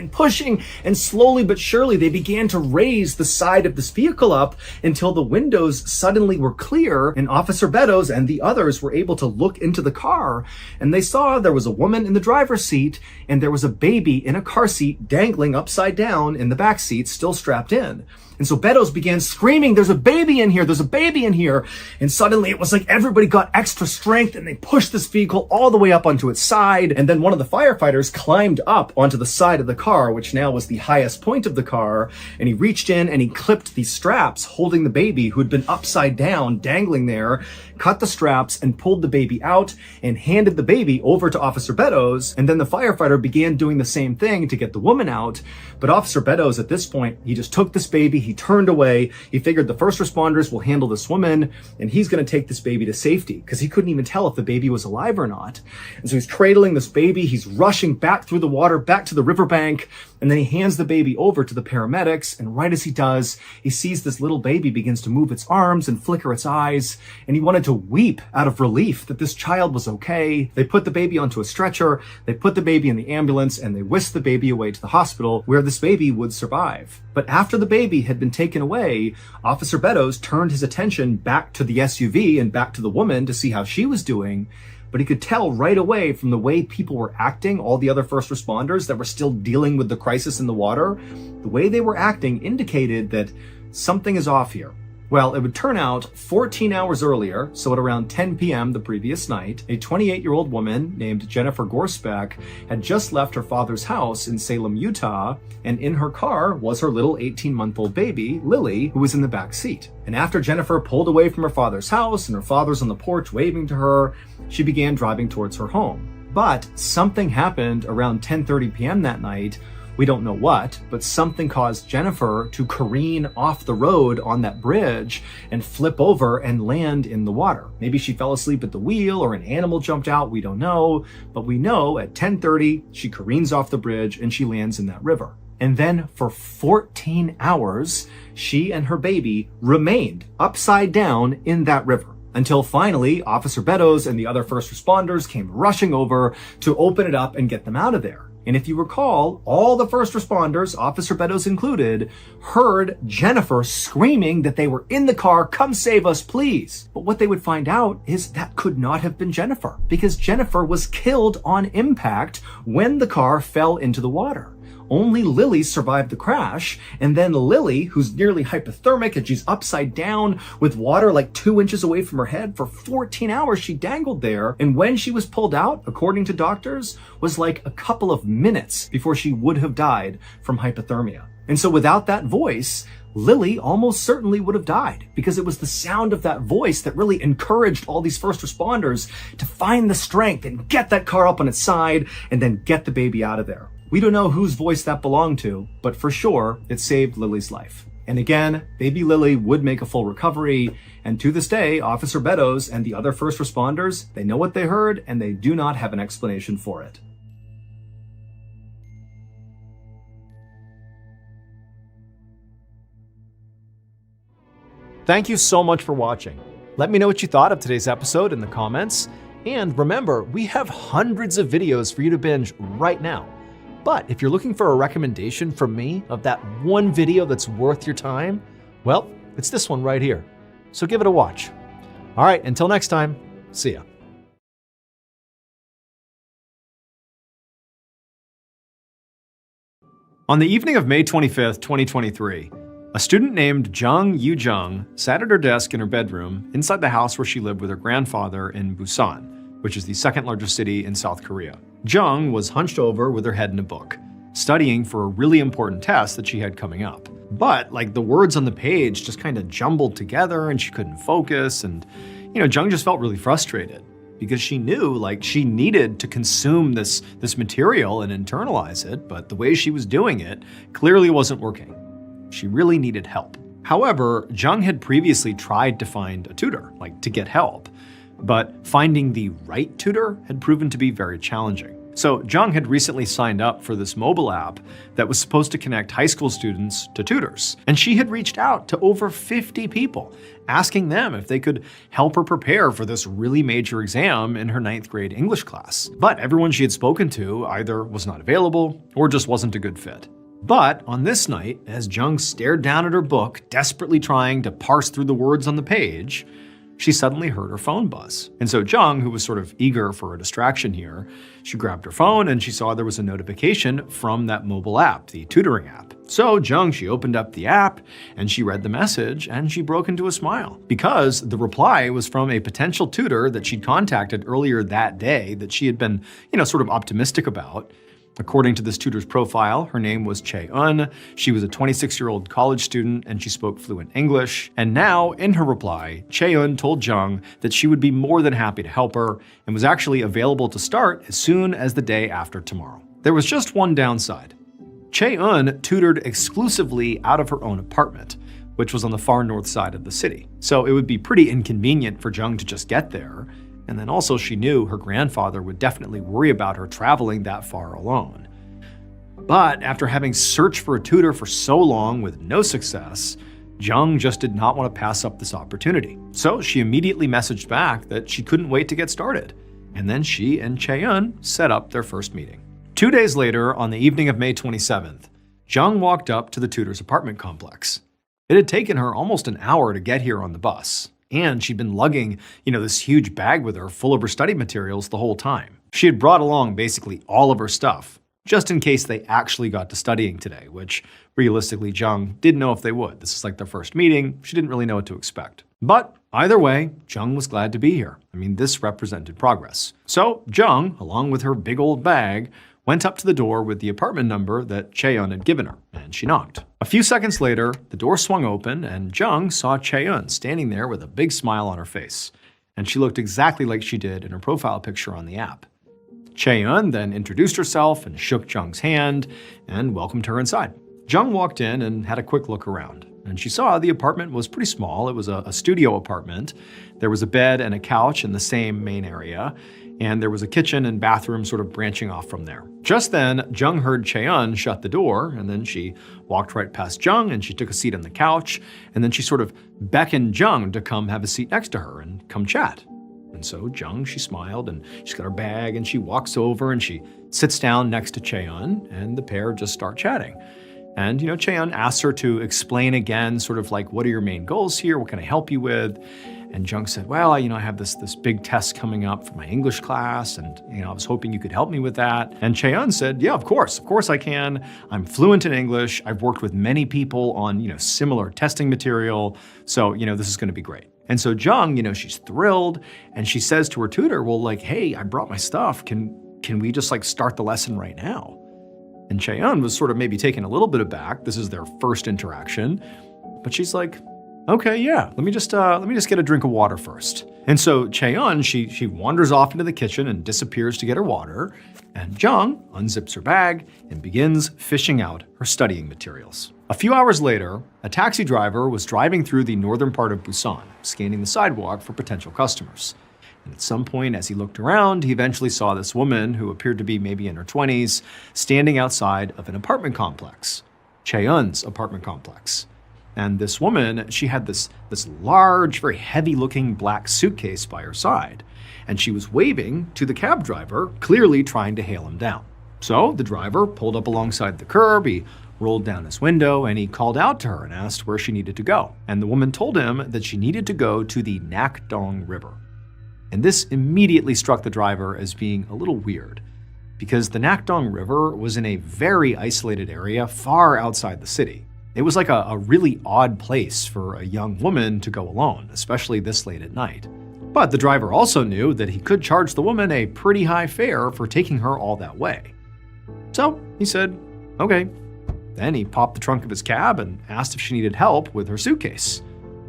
and slowly but surely they began to raise the side of this vehicle up until the windows suddenly were clear, and Officer Beddoes and the others were able to look into the car, and they saw there was a woman in the driver's seat and there was a baby in a car seat dangling upside down in the back seat, still strapped in. And so Beddoes began screaming, there's a baby in here, there's a baby in here. And suddenly it was like everybody got extra strength and they pushed this vehicle all the way up onto its side. And then one of the firefighters climbed up onto the side of the car, which now was the highest point of the car. And he reached in and he clipped these straps holding the baby who had been upside down, dangling there, cut the straps and pulled the baby out and handed the baby over to Officer Beddoes. And then the firefighter began doing the same thing to get the woman out. But Officer Beddoes at this point, he just took this baby, he turned away. He figured the first responders will handle this woman and he's going to take this baby to safety because he couldn't even tell if the baby was alive or not. And so he's cradling this baby. He's rushing back through the water, back to the riverbank. And then he hands the baby over to the paramedics. And right as he does, he sees this little baby begins to move its arms and flicker its eyes. And he wanted to weep out of relief that this child was okay. They put the baby onto a stretcher. They put the baby in the ambulance and they whisked the baby away to the hospital where this baby would survive. But after the baby had been taken away, Officer Beddoes turned his attention back to the SUV and back to the woman to see how she was doing. But he could tell right away from the way people were acting, all the other first responders that were still dealing with the crisis in the water, the way they were acting indicated that something is off here. Well, it would turn out 14 hours earlier, so at around 10 p.m. the previous night, a 28-year-old woman named Jennifer Gorsbeck had just left her father's house in Salem, Utah, and in her car was her little 18-month-old baby, Lily, who was in the back seat. And after Jennifer pulled away from her father's house and her father's on the porch waving to her, she began driving towards her home. But something happened around 10:30 p.m. that night. We don't know what, but something caused Jennifer to careen off the road on that bridge and flip over and land in the water. Maybe she fell asleep at the wheel or an animal jumped out, we don't know, but we know at 10:30 she careens off the bridge and she lands in that river. And then for 14 hours, she and her baby remained upside down in that river. Until finally, Officer Beddoes and the other first responders came rushing over to open it up and get them out of there. And if you recall, all the first responders, Officer Beddoes included, heard Jennifer screaming that they were in the car, come save us, please. But what they would find out is that could not have been Jennifer, because Jennifer was killed on impact when the car fell into the water. Only Lily survived the crash, and then Lily, who's nearly hypothermic and she's upside down with water like 2 inches away from her head, for 14 hours she dangled there, and when she was pulled out, according to doctors, was like a couple of minutes before she would have died from hypothermia. And so without that voice, Lily almost certainly would have died, because it was the sound of that voice that really encouraged all these first responders to find the strength and get that car up on its side and then get the baby out of there. We don't know whose voice that belonged to, but for sure, it saved Lily's life. And again, baby Lily would make a full recovery, and to this day, Officer Beddoes and the other first responders, they know what they heard and they do not have an explanation for it. Thank you so much for watching. Let me know what you thought of today's episode in the comments. And remember, we have hundreds of videos for you to binge right now. But if you're looking for a recommendation from me of that one video that's worth your time, well, it's this one right here. So give it a watch. All right, until next time, see ya. On the evening of May 25th, 2023, a student named Jung Yoo-jung sat at her desk in her bedroom inside the house where she lived with her grandfather in Busan, which is the second largest city in South Korea. Jung was hunched over with her head in a book, studying for a really important test that she had coming up. But the words on the page just kind of jumbled together and she couldn't focus, and Jung just felt really frustrated because she knew she needed to consume this material and internalize it, but the way she was doing it clearly wasn't working. She really needed help. However, Jung had previously tried to find a tutor, to get help, but finding the right tutor had proven to be very challenging. So Jung had recently signed up for this mobile app that was supposed to connect high school students to tutors. And she had reached out to over 50 people, asking them if they could help her prepare for this really major exam in her 9th grade English class. But everyone she had spoken to either was not available or just wasn't a good fit. But on this night, as Jung stared down at her book, desperately trying to parse through the words on the page, she suddenly heard her phone buzz. And so Jung, who was sort of eager for a distraction here, she grabbed her phone and she saw there was a notification from that mobile app, the tutoring app. So Jung, she opened up the app and she read the message and she broke into a smile because the reply was from a potential tutor that she'd contacted earlier that day that she had been, sort of optimistic about. According to this tutor's profile, her name was Chae-eun. She was a 26-year-old college student and she spoke fluent English. And now, in her reply, Chae-eun told Jung that she would be more than happy to help her and was actually available to start as soon as the day after tomorrow. There was just one downside. Chae-eun tutored exclusively out of her own apartment, which was on the far north side of the city. So it would be pretty inconvenient for Jung to just get there. And then also she knew her grandfather would definitely worry about her traveling that far alone. But after having searched for a tutor for so long with no success, Jung just did not want to pass up this opportunity. So she immediately messaged back that she couldn't wait to get started. And then she and Chae-eun set up their first meeting. 2 days later, on the evening of May 27th, Jung walked up to the tutor's apartment complex. It had taken her almost an hour to get here on the bus. And she'd been lugging, this huge bag with her full of her study materials the whole time. She had brought along basically all of her stuff, just in case they actually got to studying today, which realistically Jung didn't know if they would. This is their first meeting. She didn't really know what to expect. But either way, Jung was glad to be here. This represented progress. So Jung, along with her big old bag, went up to the door with the apartment number that Chae-eun had given her, and she knocked. A few seconds later, the door swung open, and Jung saw Chae-eun standing there with a big smile on her face, and she looked exactly like she did in her profile picture on the app. Chae-eun then introduced herself and shook Jung's hand and welcomed her inside. Jung walked in and had a quick look around, and she saw the apartment was pretty small. It was a studio apartment. There was a bed and a couch in the same main area, and there was a kitchen and bathroom sort of branching off from there. Just then, Jung heard Chae-eun shut the door, and then she walked right past Jung and she took a seat on the couch, and then she sort of beckoned Jung to come have a seat next to her and come chat. And so Jung, she smiled and she's got her bag and she walks over and she sits down next to Chae-eun, and the pair just start chatting. And, Chae-eun asks her to explain again, sort of what are your main goals here? What can I help you with? And Jung said, well, I have this big test coming up for my English class, and, I was hoping you could help me with that. And Chae-eun said, yeah, of course I can. I'm fluent in English. I've worked with many people on, similar testing material. So, this is going to be great. And so Jung, she's thrilled, and she says to her tutor, well, hey, I brought my stuff. Can we just start the lesson right now? And Cheon was sort of maybe taken a little bit aback. This is their first interaction. But she's like, okay, yeah, let me just get a drink of water first. And so Cheon, she wanders off into the kitchen and disappears to get her water. And Jung unzips her bag and begins fishing out her studying materials. A few hours later, a taxi driver was driving through the northern part of Busan, scanning the sidewalk for potential customers. And at some point, as he looked around, he eventually saw this woman, who appeared to be maybe in her 20s, standing outside of an apartment complex, Cheon's apartment complex. And this woman, she had this large, very heavy-looking black suitcase by her side, and she was waving to the cab driver, clearly trying to hail him down. So the driver pulled up alongside the curb, he rolled down his window, and he called out to her and asked where she needed to go. And the woman told him that she needed to go to the Nakdong River. And this immediately struck the driver as being a little weird, because the Nakdong River was in a very isolated area far outside the city. It was like a really odd place for a young woman to go alone, especially this late at night. But the driver also knew that he could charge the woman a pretty high fare for taking her all that way. So he said, okay. Then he popped the trunk of his cab and asked if she needed help with her suitcase.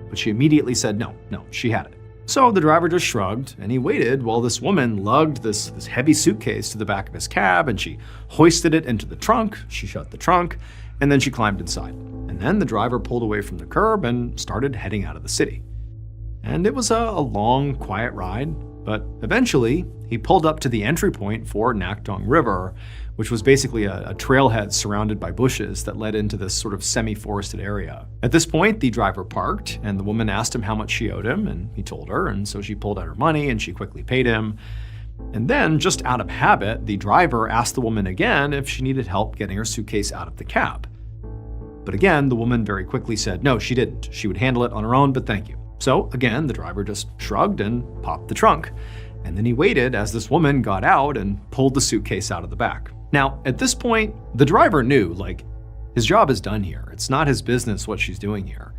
But she immediately said no, she had it. So the driver just shrugged, and he waited while this woman lugged this heavy suitcase to the back of his cab, and she hoisted it into the trunk, she shut the trunk, and then she climbed inside. And then the driver pulled away from the curb and started heading out of the city. And it was a long, quiet ride, but eventually he pulled up to the entry point for Nakdong River, which was basically a trailhead surrounded by bushes that led into this sort of semi-forested area. At this point, the driver parked, and the woman asked him how much she owed him, and he told her, and so she pulled out her money and she quickly paid him. And then, just out of habit, the driver asked the woman again if she needed help getting her suitcase out of the cab. But again, the woman very quickly said no, she didn't. She would handle it on her own, but thank you. So again, the driver just shrugged and popped the trunk. And then he waited as this woman got out and pulled the suitcase out of the back. Now, at this point, the driver knew, his job is done here. It's not his business what she's doing here.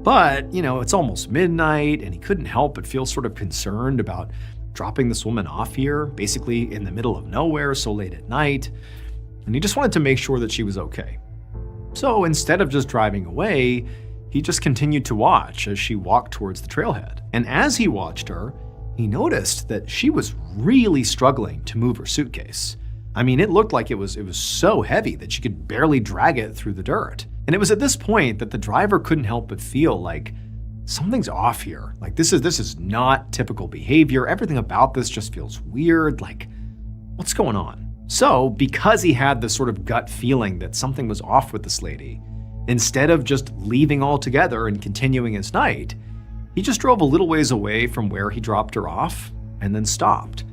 But, it's almost midnight, and he couldn't help but feel sort of concerned about dropping this woman off here, basically in the middle of nowhere so late at night. And he just wanted to make sure that she was okay. So instead of just driving away, he just continued to watch as she walked towards the trailhead. And as he watched her, he noticed that she was really struggling to move her suitcase. I mean, it looked like it was so heavy that she could barely drag it through the dirt. And it was at this point that the driver couldn't help but feel like something's off here. This is not typical behavior. Everything about this just feels weird. What's going on? So, because he had this sort of gut feeling that something was off with this lady, instead of just leaving altogether and continuing his night, he just drove a little ways away from where he dropped her off and then stopped.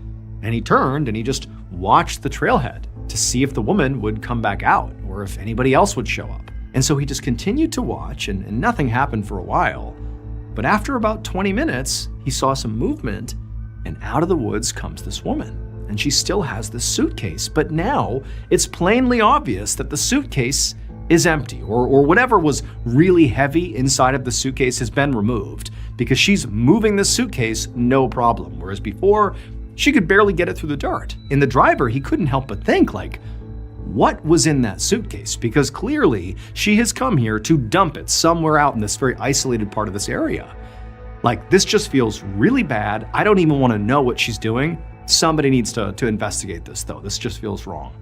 And he turned and he just watched the trailhead to see if the woman would come back out or if anybody else would show up. And so he just continued to watch and nothing happened for a while. But after about 20 minutes, he saw some movement, and out of the woods comes this woman. And she still has this suitcase, but now it's plainly obvious that the suitcase is empty, or whatever was really heavy inside of the suitcase has been removed, because she's moving the suitcase no problem, whereas before, she could barely get it through the dirt. And the driver, he couldn't help but think, what was in that suitcase? Because clearly, she has come here to dump it somewhere out in this very isolated part of this area. This just feels really bad. I don't even want to know what she's doing. Somebody needs to investigate this, though. This just feels wrong.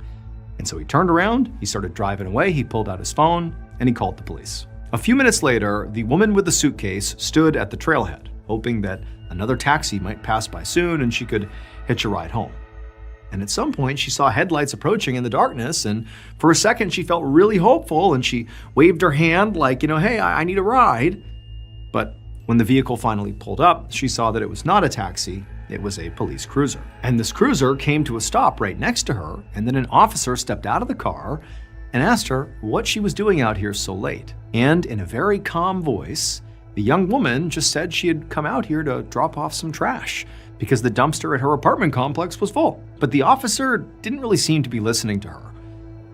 And so he turned around, he started driving away, he pulled out his phone, and he called the police. A few minutes later, the woman with the suitcase stood at the trailhead, hoping that another taxi might pass by soon and she could hitch a ride home. And at some point, she saw headlights approaching in the darkness, and for a second, she felt really hopeful, and she waved her hand hey, I need a ride. But when the vehicle finally pulled up, she saw that it was not a taxi, it was a police cruiser. And this cruiser came to a stop right next to her, and then an officer stepped out of the car and asked her what she was doing out here so late. And in a very calm voice, the young woman just said she had come out here to drop off some trash because the dumpster at her apartment complex was full. But the officer didn't really seem to be listening to her.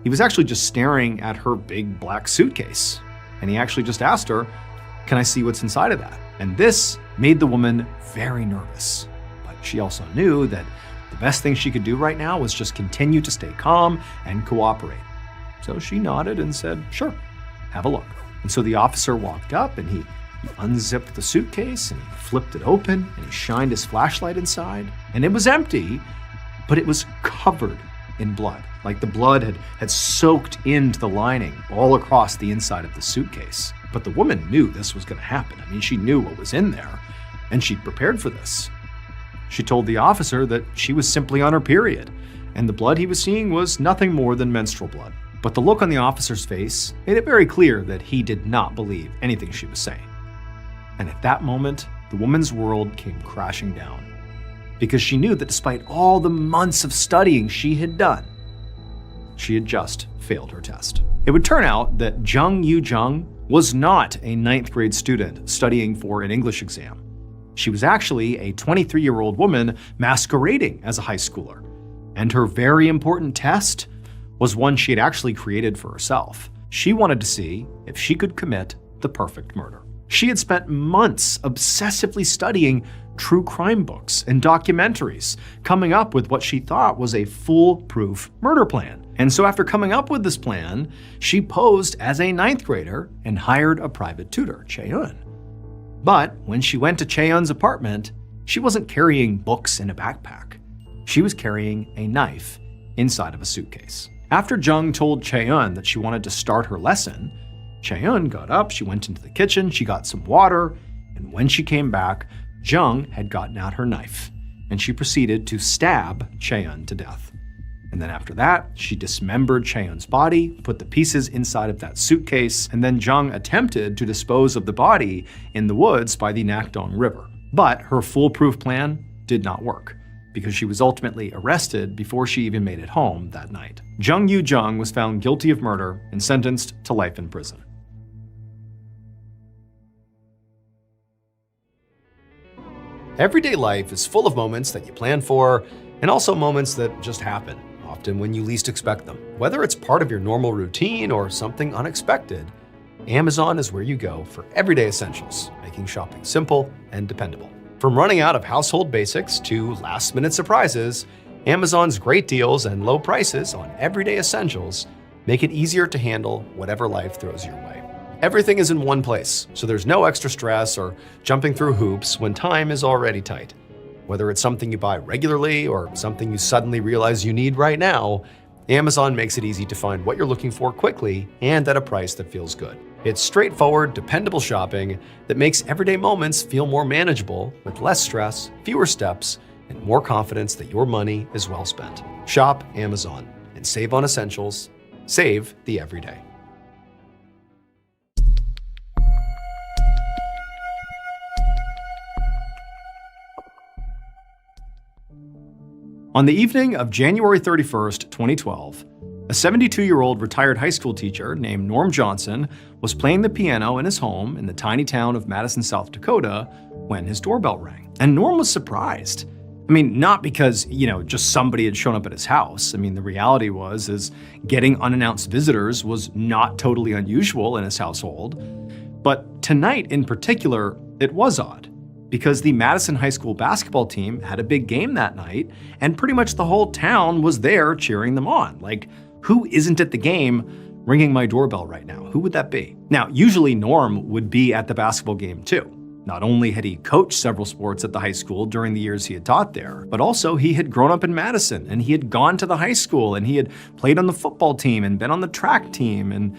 He was actually just staring at her big black suitcase. And he actually just asked her, "Can I see what's inside of that?" And this made the woman very nervous. But she also knew that The best thing she could do right now was just continue to stay calm and cooperate. So she nodded and said, "Sure, have a look." And so the officer walked up and he unzipped the suitcase and he flipped it open and he shined his flashlight inside. And it was empty, but it was covered in blood. Like the blood had soaked into the lining all across the inside of the suitcase. But the woman knew this was going to happen. I mean, she knew what was in there, and she'd prepared for this. She told the officer that she was simply on her period, and the blood he was seeing was nothing more than menstrual blood. But the look on the officer's face made it very clear that he did not believe anything she was saying. And at that moment, the woman's world came crashing down, because she knew that despite all the months of studying she had done, she had just failed her test. It would turn out that Jung Yu Jung was not a 9th grade student studying for an English exam. She was actually a 23-year-old woman masquerading as a high schooler. And her very important test was one she had actually created for herself. She wanted to see if she could commit the perfect murder. She had spent months obsessively studying true crime books and documentaries, coming up with what she thought was a foolproof murder plan. And so after coming up with this plan, she posed as a 9th grader and hired a private tutor, Chae-eun. But when she went to Chae-eun's apartment, she wasn't carrying books in a backpack. She was carrying a knife inside of a suitcase. After Jung told Chae-eun that she wanted to start her lesson, Chae-eun got up, she went into the kitchen, she got some water, and when she came back, Jung had gotten out her knife, and she proceeded to stab Chae-eun to death. And then after that, she dismembered Chae-eun's body, put the pieces inside of that suitcase, and then Jung attempted to dispose of the body in the woods by the Nakdong River. But her foolproof plan did not work, because she was ultimately arrested before she even made it home that night. Jung Yu Jung was found guilty of murder and sentenced to life in prison. Everyday life is full of moments that you plan for, and also moments that just happen, often when you least expect them. Whether it's part of your normal routine or something unexpected, Amazon is where you go for everyday essentials, making shopping simple and dependable. From running out of household basics to last-minute surprises, Amazon's great deals and low prices on everyday essentials make it easier to handle whatever life throws your way. Everything is in one place, so there's no extra stress or jumping through hoops when time is already tight. Whether it's something you buy regularly or something you suddenly realize you need right now, Amazon makes it easy to find what you're looking for quickly and at a price that feels good. It's straightforward, dependable shopping that makes everyday moments feel more manageable with less stress, fewer steps, and more confidence that your money is well spent. Shop Amazon and save on essentials. Save the everyday. On the evening of January 31st, 2012, a 72-year-old retired high school teacher named Norm Johnson was playing the piano in his home in the tiny town of Madison, South Dakota, when his doorbell rang. And Norm was surprised. I mean, not because, just somebody had shown up at his house. I mean, the reality is getting unannounced visitors was not totally unusual in his household. But tonight in particular, it was odd, because the Madison High School basketball team had a big game that night, and pretty much the whole town was there cheering them on. Like, who isn't at the game ringing my doorbell right now? Who would that be? Now, usually Norm would be at the basketball game too. Not only had he coached several sports at the high school during the years he had taught there, but also he had grown up in Madison and he had gone to the high school and he had played on the football team and been on the track team. And,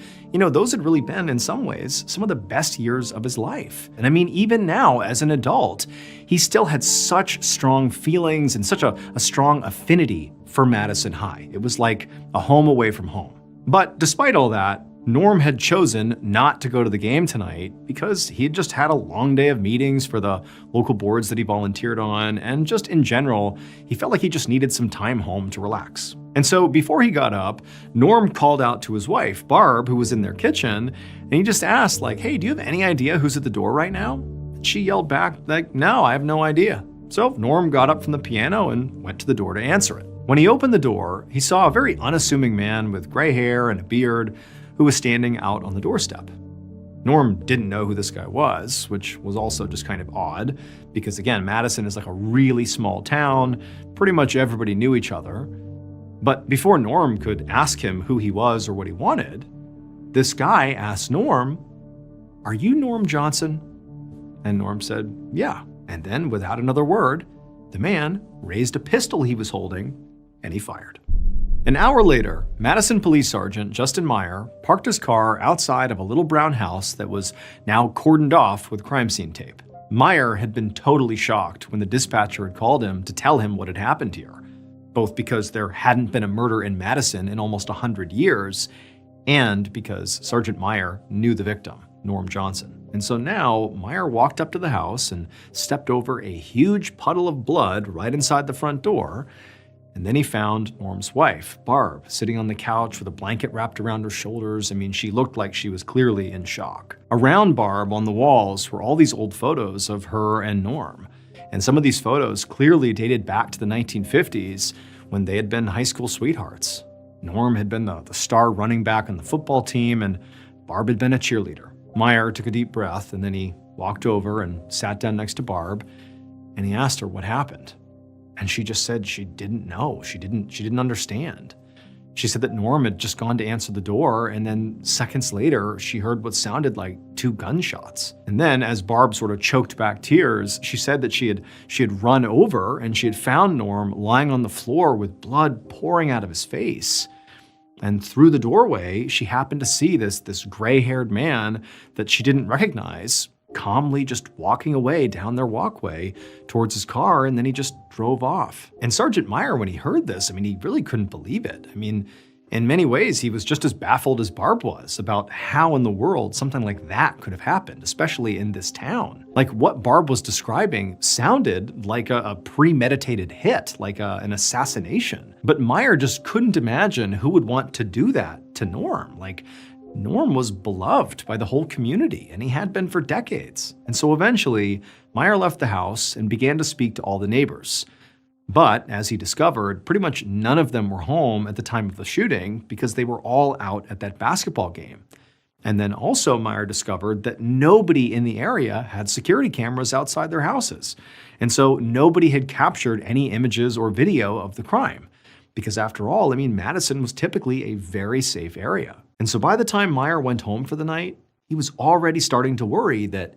those had really been, in some ways, some of the best years of his life. And I mean, even now as an adult, he still had such strong feelings and such a strong affinity for Madison High. It was like a home away from home. But despite all that, Norm had chosen not to go to the game tonight because he had just had a long day of meetings for the local boards that he volunteered on, and just in general, he felt like he just needed some time home to relax. And so before he got up, Norm called out to his wife, Barb, who was in their kitchen, and he just asked, hey, do you have any idea who's at the door right now? And she yelled back, no, I have no idea. So Norm got up from the piano and went to the door to answer it. When he opened the door, he saw a very unassuming man with gray hair and a beard who was standing out on the doorstep. Norm didn't know who this guy was, which was also just kind of odd, because again, Madison is like a really small town. Pretty much everybody knew each other. But before Norm could ask him who he was or what he wanted, this guy asked Norm, "Are you Norm Johnson?" And Norm said, "Yeah." And then, without another word, the man raised a pistol he was holding and he fired. An hour later, Madison Police Sergeant Justin Meyer parked his car outside of a little brown house that was now cordoned off with crime scene tape. Meyer had been totally shocked when the dispatcher had called him to tell him what had happened here, both because there hadn't been a murder in Madison in almost 100 years, and because Sergeant Meyer knew the victim, Norm Johnson. And so now, Meyer walked up to the house and stepped over a huge puddle of blood right inside the front door. And then he found Norm's wife, Barb, sitting on the couch with a blanket wrapped around her shoulders. I mean, she looked like she was clearly in shock. Around Barb on the walls were all these old photos of her and Norm. And some of these photos clearly dated back to the 1950s when they had been high school sweethearts. Norm had been the star running back on the football team, and Barb had been a cheerleader. Meyer took a deep breath, and then he walked over and sat down next to Barb, and he asked her what happened. And she just said she didn't know. She didn't understand. She said that Norm had just gone to answer the door, and then seconds later, she heard what sounded like 2 gunshots. And then, as Barb sort of choked back tears, she said that she had run over and she had found Norm lying on the floor with blood pouring out of his face. And through the doorway, she happened to see this gray-haired man that she didn't recognize, calmly just walking away down their walkway towards his car, and then he just drove off. And Sergeant Meyer, when he heard this, I mean, he really couldn't believe it. I mean, in many ways, he was just as baffled as Barb was about how in the world something like that could have happened, especially in this town. Like, what Barb was describing sounded like a premeditated hit, like an assassination. But Meyer just couldn't imagine who would want to do that to Norm. Like, Norm was beloved by the whole community, and he had been for decades. And so eventually, Meyer left the house and began to speak to all the neighbors. But, as he discovered, pretty much none of them were home at the time of the shooting because they were all out at that basketball game. And then also Meyer discovered that nobody in the area had security cameras outside their houses. And so nobody had captured any images or video of the crime. Because after all, I mean, Madison was typically a very safe area. And so by the time Meyer went home for the night, he was already starting to worry that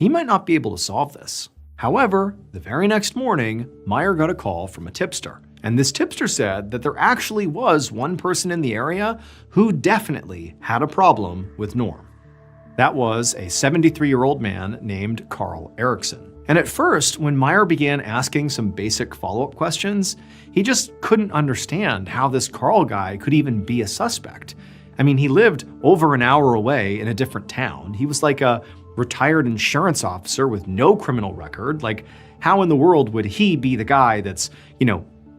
he might not be able to solve this. However, the very next morning, Meyer got a call from a tipster. And this tipster said that there actually was one person in the area who definitely had a problem with Norm. That was a 73-year-old man named Carl Erickson. And at first, when Meyer began asking some basic follow-up questions, he just couldn't understand how this Carl guy could even be a suspect. I mean, he lived over an hour away in a different town. He was like a retired insurance officer with no criminal record. Like, how in the world would he be the guy that's,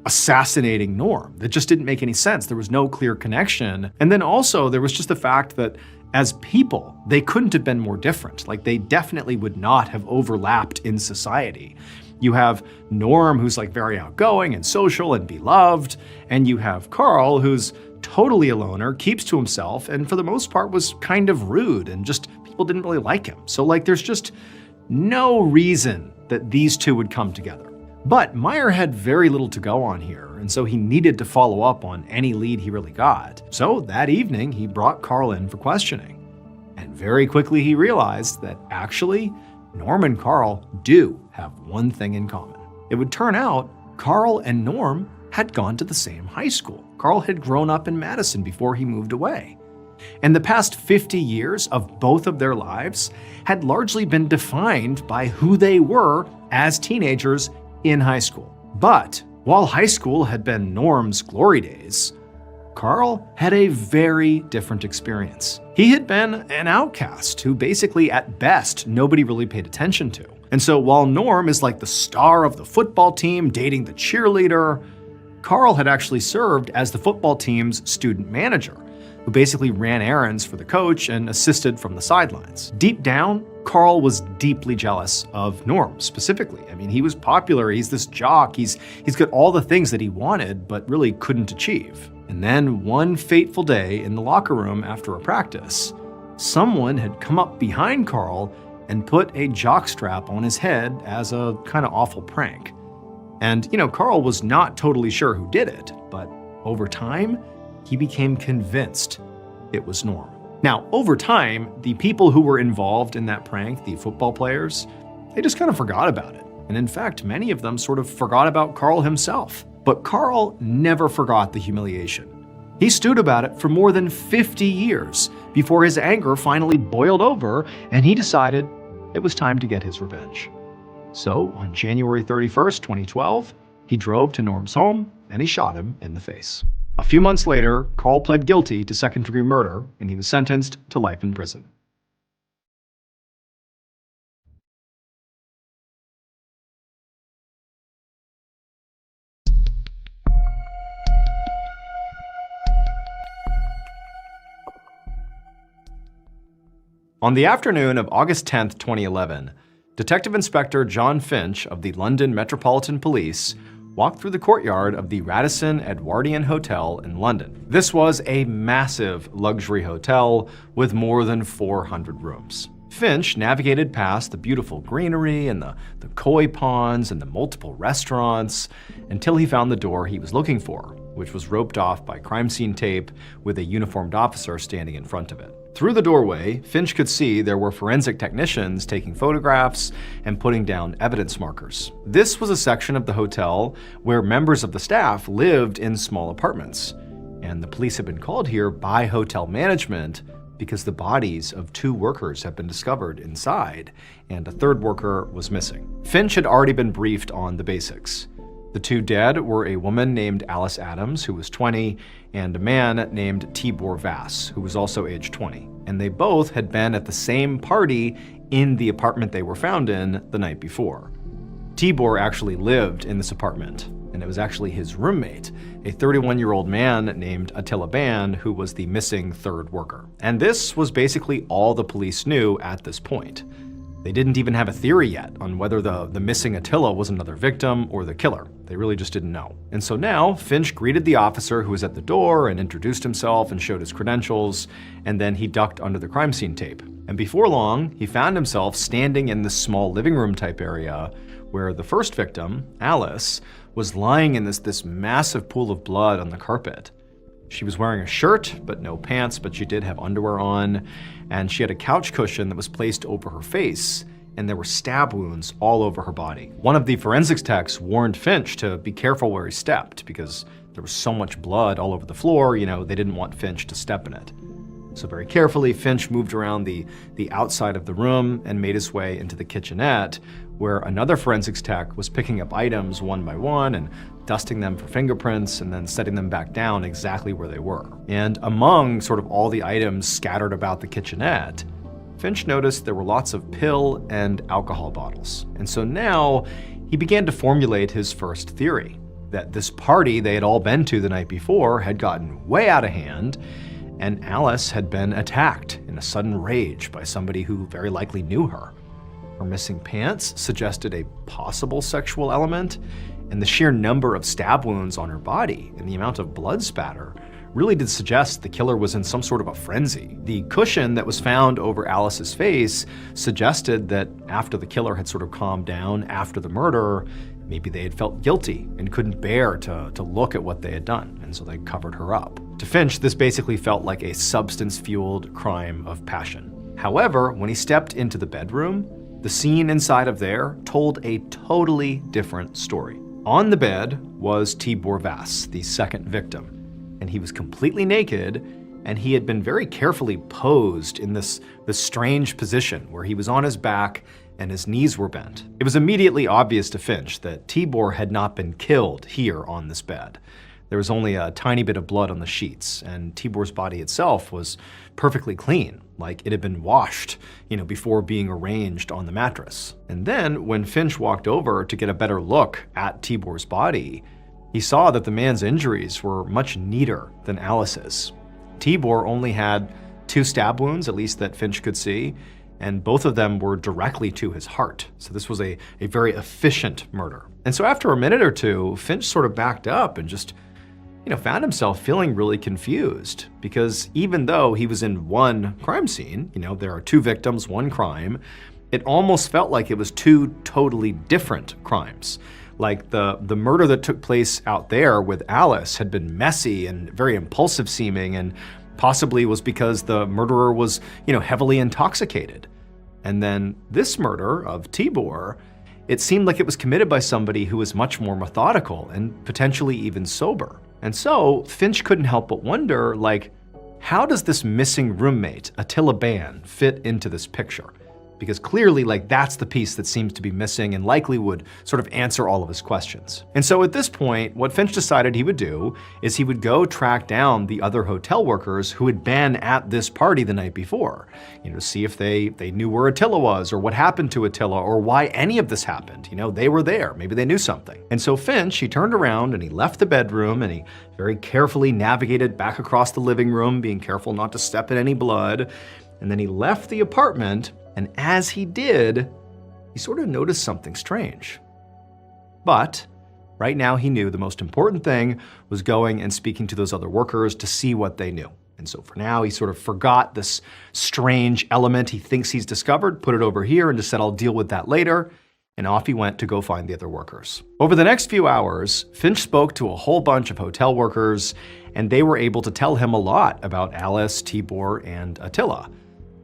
assassinating Norm? That just didn't make any sense. There was no clear connection. And then also there was just the fact that as people, they couldn't have been more different. Like, they definitely would not have overlapped in society. You have Norm, who's like very outgoing and social and beloved, and you have Carl, who's totally a loner, keeps to himself, and for the most part was kind of rude and just people didn't really like him. So like, there's just no reason that these two would come together. But Meyer had very little to go on here, and so he needed to follow up on any lead he really got. So that evening, he brought Carl in for questioning. And very quickly he realized that actually, Norm and Carl do have one thing in common. It would turn out Carl and Norm had gone to the same high school. Carl had grown up in Madison before he moved away. And the past 50 years of both of their lives had largely been defined by who they were as teenagers in high school. But while high school had been Norm's glory days, Carl had a very different experience. He had been an outcast who basically, at best, nobody really paid attention to. And so while Norm is like the star of the football team dating the cheerleader, Carl had actually served as the football team's student manager, who basically ran errands for the coach and assisted from the sidelines. Deep down, Carl was deeply jealous of Norm specifically. I mean, he was popular, he's this jock, he's got all the things that he wanted but really couldn't achieve. And then one fateful day in the locker room after a practice, someone had come up behind Carl and put a jockstrap on his head as a kind of awful prank. And, Carl was not totally sure who did it, but over time, he became convinced it was Norm. Now, over time, the people who were involved in that prank, the football players, they just kind of forgot about it. And in fact, many of them sort of forgot about Carl himself. But Carl never forgot the humiliation. He stewed about it for more than 50 years before his anger finally boiled over and he decided it was time to get his revenge. So on January 31st, 2012, he drove to Norm's home and he shot him in the face. A few months later, Carl pled guilty to second-degree murder and he was sentenced to life in prison. On the afternoon of August 10, 2011, Detective Inspector John Finch of the London Metropolitan Police walked through the courtyard of the Radisson Edwardian Hotel in London. This was a massive luxury hotel with more than 400 rooms. Finch navigated past the beautiful greenery and the koi ponds and the multiple restaurants until he found the door he was looking for, which was roped off by crime scene tape with a uniformed officer standing in front of it. Through the doorway, Finch could see there were forensic technicians taking photographs and putting down evidence markers. This was a section of the hotel where members of the staff lived in small apartments, and the police had been called here by hotel management because the bodies of 2 workers had been discovered inside, and a 3rd worker was missing. Finch had already been briefed on the basics. The 2 dead were a woman named Alice Adams, who was 20, and a man named Tibor Vass, who was also age 20. And they both had been at the same party in the apartment they were found in the night before. Tibor actually lived in this apartment, and it was actually his roommate, a 31-year-old man named Attila Ban, who was the missing 3rd worker. And this was basically all the police knew at this point. They didn't even have a theory yet on whether the missing Attila was another victim or the killer. They really just didn't know. And so now, Finch greeted the officer who was at the door and introduced himself and showed his credentials, and then he ducked under the crime scene tape. And before long, he found himself standing in this small living room type area where the first victim, Alice, was lying in this massive pool of blood on the carpet. She was wearing a shirt, but no pants, but she did have underwear on, and she had a couch cushion that was placed over her face, and there were stab wounds all over her body. One of the forensics techs warned Finch to be careful where he stepped because there was so much blood all over the floor, they didn't want Finch to step in it. So very carefully, Finch moved around the outside of the room and made his way into the kitchenette, where another forensics tech was picking up items one by one and dusting them for fingerprints and then setting them back down exactly where they were. And among sort of all the items scattered about the kitchenette, Finch noticed there were lots of pill and alcohol bottles. And so now he began to formulate his first theory, that this party they had all been to the night before had gotten way out of hand, and Alice had been attacked in a sudden rage by somebody who very likely knew her. Her missing pants suggested a possible sexual element, and the sheer number of stab wounds on her body and the amount of blood spatter really did suggest the killer was in some sort of a frenzy. The cushion that was found over Alice's face suggested that after the killer had sort of calmed down after the murder, maybe they had felt guilty and couldn't bear to look at what they had done, and so they covered her up. To Finch, this basically felt like a substance-fueled crime of passion. However, when he stepped into the bedroom, the scene inside of there told a totally different story. On the bed was Tibor Vass, the second victim, and he was completely naked, and he had been very carefully posed in this strange position where he was on his back and his knees were bent. It was immediately obvious to Finch that Tibor had not been killed here on this bed. There was only a tiny bit of blood on the sheets, and Tibor's body itself was perfectly clean, like it had been washed, before being arranged on the mattress. And then, when Finch walked over to get a better look at Tibor's body, he saw that the man's injuries were much neater than Alice's. Tibor only had 2 stab wounds, at least that Finch could see, and both of them were directly to his heart. So this was a very efficient murder. And so after a minute or two, Finch sort of backed up and just found himself feeling really confused because even though he was in one crime scene, there are two victims, one crime, it almost felt like it was two totally different crimes. Like the murder that took place out there with Alice had been messy and very impulsive seeming, and possibly was because the murderer was, heavily intoxicated. And then this murder of Tibor, it seemed like it was committed by somebody who was much more methodical and potentially even sober. And so Finch couldn't help but wonder, how does this missing roommate, Attila Ban, fit into this picture? Because clearly, that's the piece that seems to be missing and likely would sort of answer all of his questions. And so at this point, what Finch decided he would do is he would go track down the other hotel workers who had been at this party the night before, to see if they knew where Attila was or what happened to Attila or why any of this happened. They were there, maybe they knew something. And so Finch, he turned around and he left the bedroom and he very carefully navigated back across the living room, being careful not to step in any blood. And then he left the apartment. And as he did, he sort of noticed something strange. But right now he knew the most important thing was going and speaking to those other workers to see what they knew. And so for now, he sort of forgot this strange element he thinks he's discovered, put it over here and just said, I'll deal with that later. And off he went to go find the other workers. Over the next few hours, Finch spoke to a whole bunch of hotel workers, and they were able to tell him a lot about Alice, Tibor, and Attila.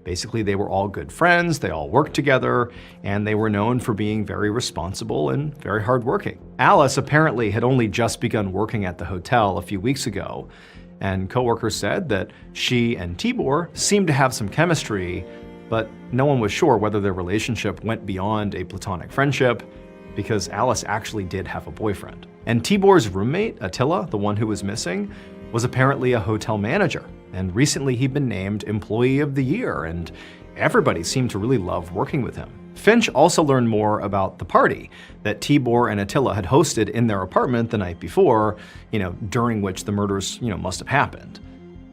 Basically, they were all good friends, they all worked together, and they were known for being very responsible and very hardworking. Alice apparently had only just begun working at the hotel a few weeks ago, and coworkers said that she and Tibor seemed to have some chemistry, but no one was sure whether their relationship went beyond a platonic friendship, because Alice actually did have a boyfriend. And Tibor's roommate, Attila, the one who was missing, was apparently a hotel manager. And recently he'd been named Employee of the Year, and everybody seemed to really love working with him. Finch also learned more about the party that Tibor and Attila had hosted in their apartment the night before, during which the murders, must have happened.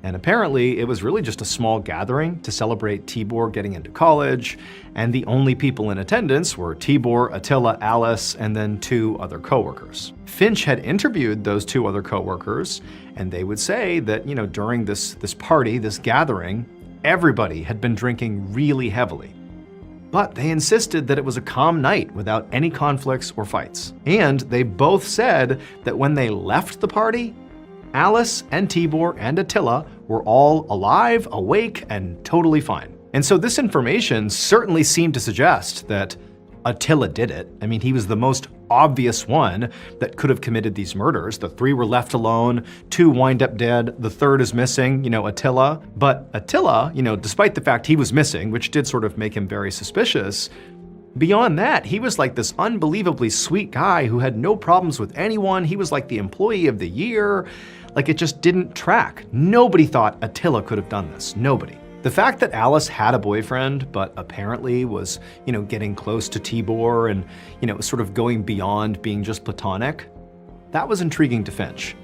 And apparently it was really just a small gathering to celebrate Tibor getting into college, and the only people in attendance were Tibor, Attila, Alice, and then two other coworkers. Finch had interviewed those two other coworkers, and they would say that, during this party, this gathering, everybody had been drinking really heavily. But they insisted that it was a calm night without any conflicts or fights. And they both said that when they left the party, Alice and Tibor and Attila were all alive, awake, and totally fine. And so this information certainly seemed to suggest that Attila did it. I mean, he was the most obvious one that could have committed these murders. The three were left alone, two wind up dead, the third is missing, Attila. But Attila, despite the fact he was missing, which did sort of make him very suspicious, beyond that, he was like this unbelievably sweet guy who had no problems with anyone. He was like the Employee of the Year. It just didn't track. Nobody thought Attila could have done this. Nobody. The fact that Alice had a boyfriend, but apparently was, getting close to Tibor and, sort of going beyond being just platonic, that was intriguing to Finch.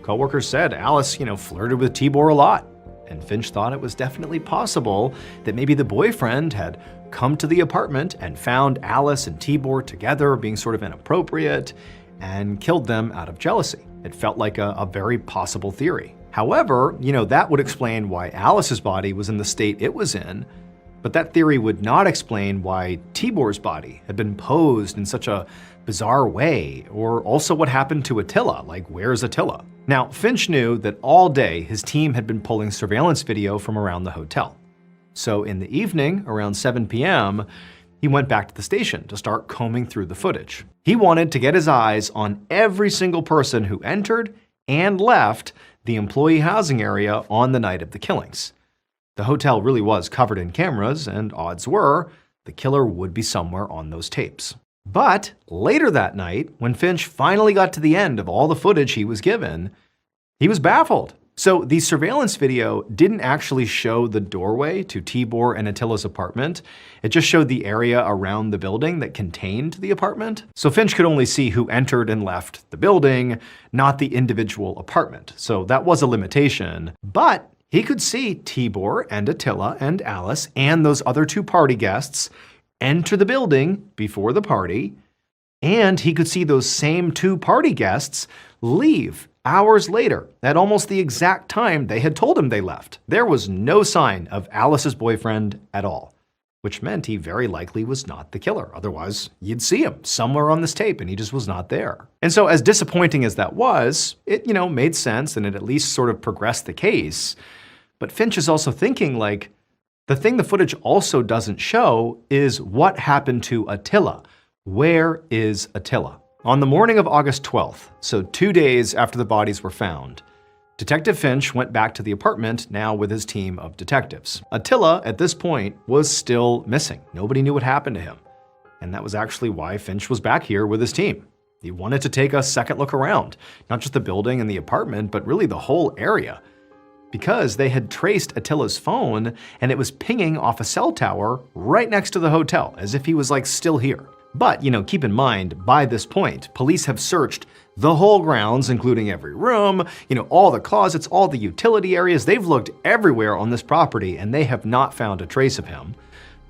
Coworkers said Alice, flirted with Tibor a lot, and Finch thought it was definitely possible that maybe the boyfriend had come to the apartment and found Alice and Tibor together being sort of inappropriate and killed them out of jealousy. It felt like a very possible theory. However, that would explain why Alice's body was in the state it was in, but that theory would not explain why Tibor's body had been posed in such a bizarre way, or also what happened to Attila, where's Attila? Now, Finch knew that all day his team had been pulling surveillance video from around the hotel. So in the evening, around 7 p.m., he went back to the station to start combing through the footage. He wanted to get his eyes on every single person who entered and left the employee housing area on the night of the killings. The hotel really was covered in cameras, and odds were the killer would be somewhere on those tapes. But later that night, when Finch finally got to the end of all the footage he was given, he was baffled. So the surveillance video didn't actually show the doorway to Tibor and Attila's apartment. It just showed the area around the building that contained the apartment. So Finch could only see who entered and left the building, not the individual apartment. So that was a limitation. But he could see Tibor and Attila and Alice and those other two party guests enter the building before the party, and he could see those same two party guests leave hours later, at almost the exact time they had told him they left. There was no sign of Alice's boyfriend at all, which meant he very likely was not the killer. Otherwise, you'd see him somewhere on this tape and he just was not there. And so as disappointing as that was, it, made sense and it at least sort of progressed the case. But Finch is also thinking, like, the thing the footage also doesn't show is what happened to Attila. Where is Attila? On the morning of August 12th, so 2 days after the bodies were found, Detective Finch went back to the apartment, now with his team of detectives. Attila, at this point, was still missing. Nobody knew what happened to him. And that was actually why Finch was back here with his team. He wanted to take a second look around, not just the building and the apartment, but really the whole area. Because they had traced Attila's phone and it was pinging off a cell tower right next to the hotel, as if he was like still here. But, keep in mind, by this point, police have searched the whole grounds, including every room, all the closets, all the utility areas. They've looked everywhere on this property and they have not found a trace of him.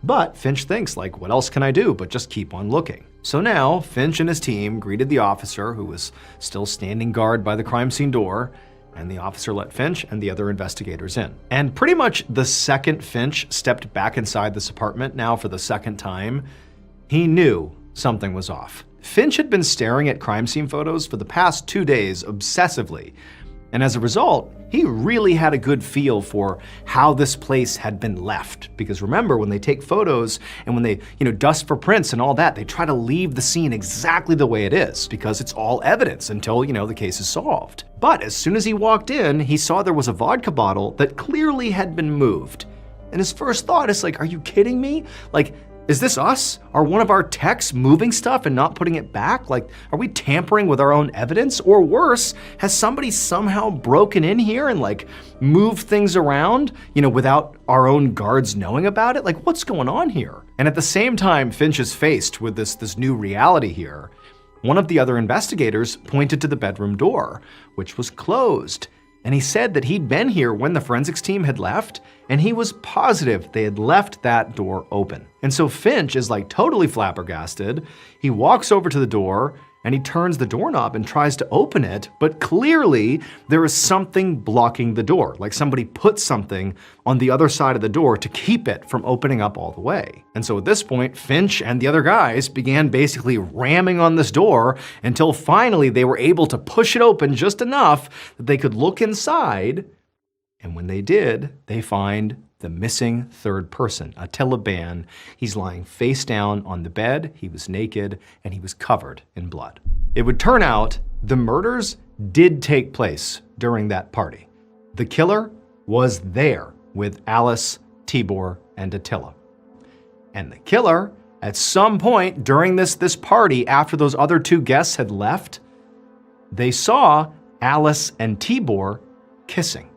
But Finch thinks, like, what else can I do but just keep on looking? So now, Finch and his team greeted the officer, who was still standing guard by the crime scene door, and the officer let Finch and the other investigators in. And pretty much the second Finch stepped back inside this apartment, now for the second time, he knew something was off. Finch had been staring at crime scene photos for the past 2 days obsessively, and as a result, he really had a good feel for how this place had been left. Because remember, when they take photos and when they, dust for prints and all that, they try to leave the scene exactly the way it is because it's all evidence until, the case is solved. But as soon as he walked in, he saw there was a vodka bottle that clearly had been moved. And his first thought is like, are you kidding me? Like, is this us? Are one of our techs moving stuff and not putting it back? Like, are we tampering with our own evidence? Or worse, has somebody somehow broken in here and like moved things around, without our own guards knowing about it? Like, what's going on here? And at the same time, Finch is faced with this new reality here. One of the other investigators pointed to the bedroom door, which was closed. And he said that he'd been here when the forensics team had left, and he was positive they had left that door open. And so Finch is like totally flabbergasted. He walks over to the door and he turns the doorknob and tries to open it, but clearly there is something blocking the door, like somebody put something on the other side of the door to keep it from opening up all the way. And so at this point, Finch and the other guys began basically ramming on this door until finally they were able to push it open just enough that they could look inside. And when they did, they find the missing third person, Attila Ban. He's lying face down on the bed, he was naked, and he was covered in blood. It would turn out the murders did take place during that party. The killer was there with Alice, Tibor, and Attila. And the killer, at some point during this party, after those other two guests had left, they saw Alice and Tibor kissing,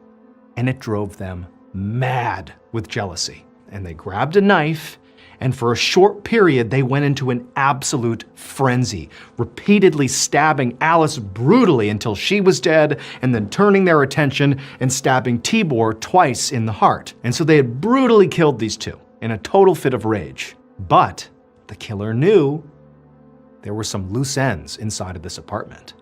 and it drove them mad with jealousy. And they grabbed a knife, and for a short period, they went into an absolute frenzy, repeatedly stabbing Alice brutally until she was dead, and then turning their attention and stabbing Tibor twice in the heart. And so they had brutally killed these two in a total fit of rage. But the killer knew there were some loose ends inside of this apartment.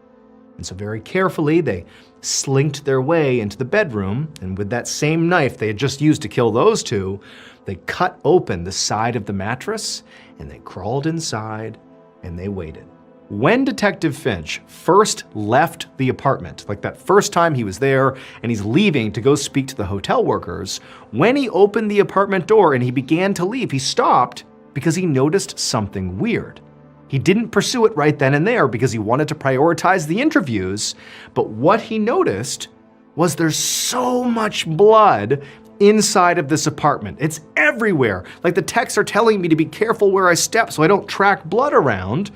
And so very carefully, they slinked their way into the bedroom, and with that same knife they had just used to kill those two, they cut open the side of the mattress, and they crawled inside, and they waited. When Detective Finch first left the apartment, like that first time he was there, and he's leaving to go speak to the hotel workers, when he opened the apartment door and he began to leave, he stopped because he noticed something weird. He didn't pursue it right then and there because he wanted to prioritize the interviews, but what he noticed was there's so much blood inside of this apartment. It's everywhere. Like the techs are telling me to be careful where I step so I don't track blood around,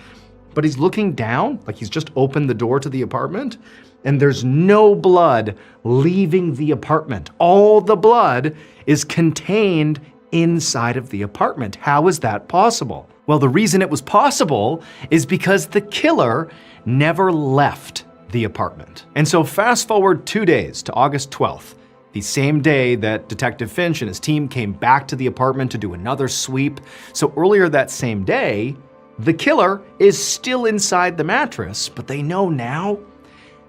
but he's looking down, like he's just opened the door to the apartment, and there's no blood leaving the apartment. All the blood is contained inside of the apartment. How is that possible? Well, the reason it was possible is because the killer never left the apartment. And so fast forward 2 days to August 12th, the same day that Detective Finch and his team came back to the apartment to do another sweep. So earlier that same day, the killer is still inside the mattress, but they know now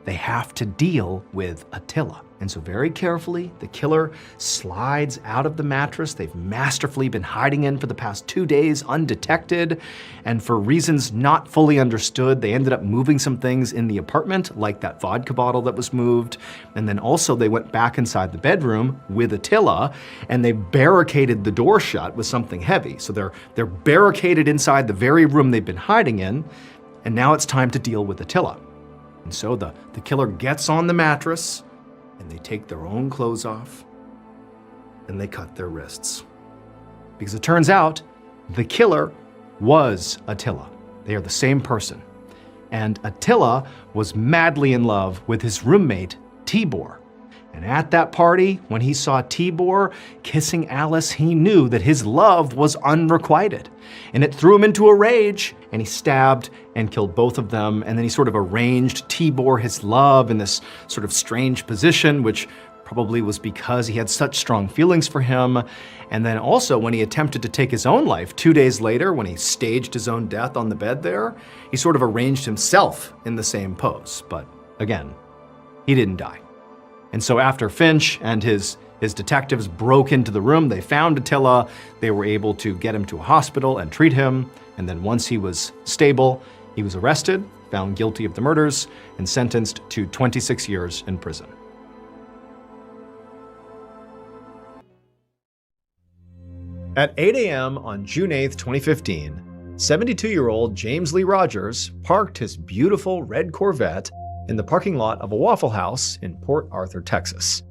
they have to deal with Attila. And so very carefully, the killer slides out of the mattress they've masterfully been hiding in for the past 2 days undetected. And for reasons not fully understood, they ended up moving some things in the apartment, like that vodka bottle that was moved. And then also they went back inside the bedroom with Attila and they barricaded the door shut with something heavy. So they're barricaded inside the very room they've been hiding in. And now it's time to deal with Attila. And so the killer gets on the mattress, and they take their own clothes off, and they cut their wrists. Because it turns out the killer was Attila. They are the same person. And Attila was madly in love with his roommate, Tibor. And at that party, when he saw Tibor kissing Alice, he knew that his love was unrequited. And it threw him into a rage, and he stabbed and killed both of them. And then he sort of arranged Tibor, his love, in this sort of strange position, which probably was because he had such strong feelings for him. And then also when he attempted to take his own life 2 days later, when he staged his own death on the bed there, he sort of arranged himself in the same pose. But again, he didn't die. And so after Finch and his detectives broke into the room, they found Attila. They were able to get him to a hospital and treat him. And then once he was stable, he was arrested, found guilty of the murders, and sentenced to 26 years in prison. At 8 a.m. on June 8, 2015, 72-year-old James Lee Rogers parked his beautiful red Corvette in the parking lot of a Waffle House in Port Arthur, Texas.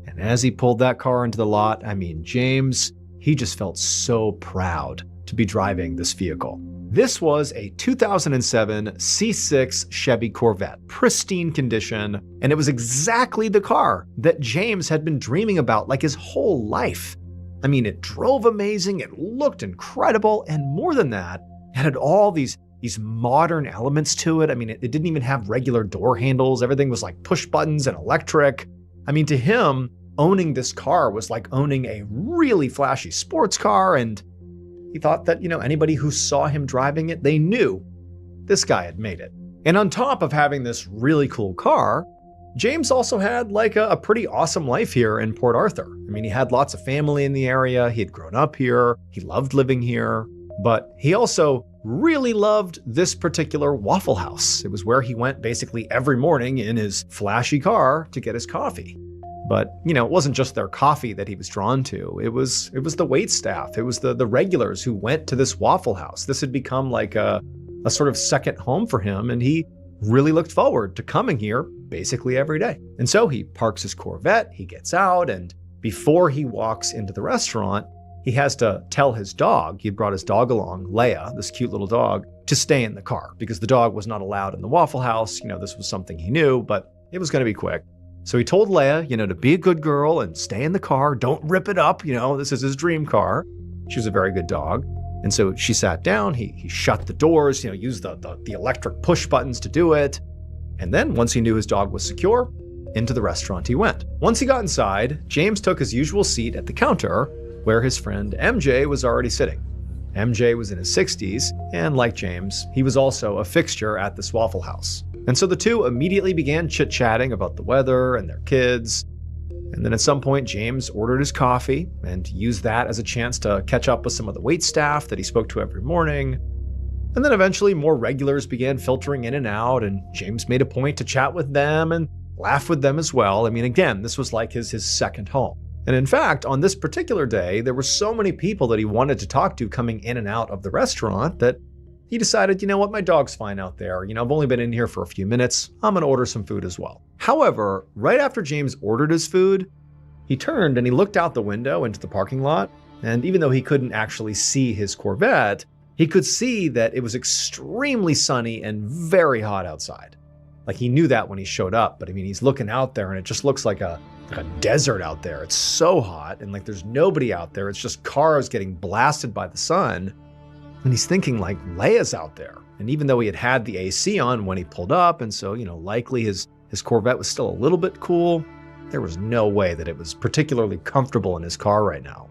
And as he pulled that car into the lot, James, he just felt so proud to be driving this vehicle. This was a 2007 C6 Chevy Corvette, pristine condition, and it was exactly the car that James had been dreaming about like his whole life. It drove amazing, it looked incredible, and more than that, it had all these modern elements to it. It didn't even have regular door handles. Everything was like push buttons and electric. To him, owning this car was like owning a really flashy sports car, and he thought that, anybody who saw him driving it, they knew this guy had made it. And on top of having this really cool car, James also had like a pretty awesome life here in Port Arthur. He had lots of family in the area. He had grown up here. He loved living here, but he also really loved this particular Waffle House. It was where he went basically every morning in his flashy car to get his coffee. But, it wasn't just their coffee that he was drawn to. It was the wait staff. It was the regulars who went to this Waffle House. This had become like a sort of second home for him, and he really looked forward to coming here basically every day. And so he parks his Corvette, he gets out, and before he walks into the restaurant, he has to tell his dog, he brought his dog along, Leia, this cute little dog, to stay in the car because the dog was not allowed in the Waffle House. This was something he knew, but it was going to be quick. So he told Leia, to be a good girl and stay in the car. Don't rip it up. This is his dream car. She was a very good dog. And so she sat down, he shut the doors, used the electric push buttons to do it. And then once he knew his dog was secure, into the restaurant he went. Once he got inside, James took his usual seat at the counter where his friend MJ was already sitting. MJ was in his 60s, and like James, he was also a fixture at this Waffle House. And so the two immediately began chit-chatting about the weather and their kids. And then at some point, James ordered his coffee and used that as a chance to catch up with some of the wait staff that he spoke to every morning. And then eventually more regulars began filtering in and out, and James made a point to chat with them and laugh with them as well. Again, this was like his second home. And in fact, on this particular day, there were so many people that he wanted to talk to coming in and out of the restaurant that he decided, you know what, my dog's fine out there. I've only been in here for a few minutes. I'm gonna order some food as well. However, right after James ordered his food, he turned and he looked out the window into the parking lot. And even though he couldn't actually see his Corvette, he could see that it was extremely sunny and very hot outside. Like he knew that when he showed up, but he's looking out there and it just looks like a desert out there. It's so hot and like there's nobody out there. It's just cars getting blasted by the sun. And he's thinking like Leia's out there. And even though he had the AC on when he pulled up, and so, likely his Corvette was still a little bit cool, there was no way that it was particularly comfortable in his car right now.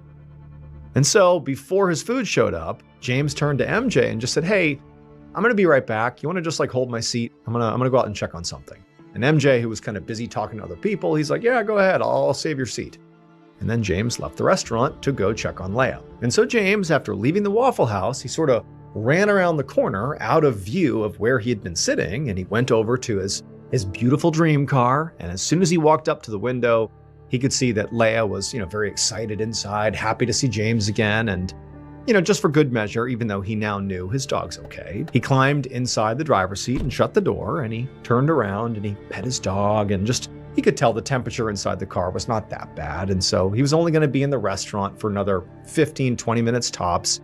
And so before his food showed up, James turned to MJ and just said, "Hey, I'm gonna be right back. You wanna just like hold my seat? I'm gonna go out and check on something." And MJ, who was kind of busy talking to other people, he's like, yeah, go ahead, I'll save your seat. And then James left the restaurant to go check on Leia. And so James, after leaving the Waffle House, he sort of ran around the corner out of view of where he had been sitting, and he went over to his beautiful dream car. And as soon as he walked up to the window, he could see that Leia was, very excited inside, happy to see James again. And, just for good measure, even though he now knew his dog's okay, he climbed inside the driver's seat and shut the door, and he turned around and he pet his dog, and he could tell the temperature inside the car was not that bad. And so he was only going to be in the restaurant for another 15, 20 minutes tops.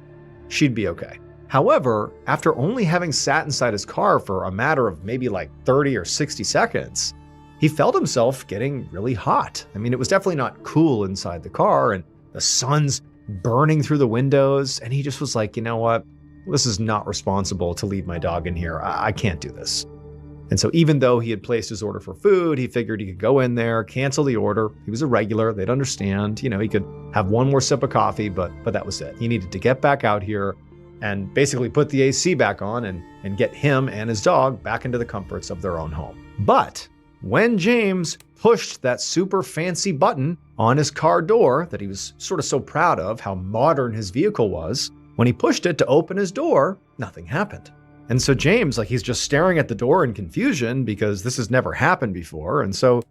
She'd be okay. However, after only having sat inside his car for a matter of maybe like 30 or 60 seconds, he felt himself getting really hot. I mean, it was definitely not cool inside the car, and the sun's burning through the windows. And he just was like, you know what? This is not responsible to leave my dog in here. I can't do this. And so even though he had placed his order for food, he figured he could go in there, cancel the order. He was a regular. They'd understand. He could have one more sip of coffee, but that was it. He needed to get back out here and basically put the AC back on and get him and his dog back into the comforts of their own home. But when James pushed that super fancy button on his car door that he was sort of so proud of how modern his vehicle was, when he pushed it to open his door, nothing happened. And so James, he's just staring at the door in confusion because this has never happened before. And so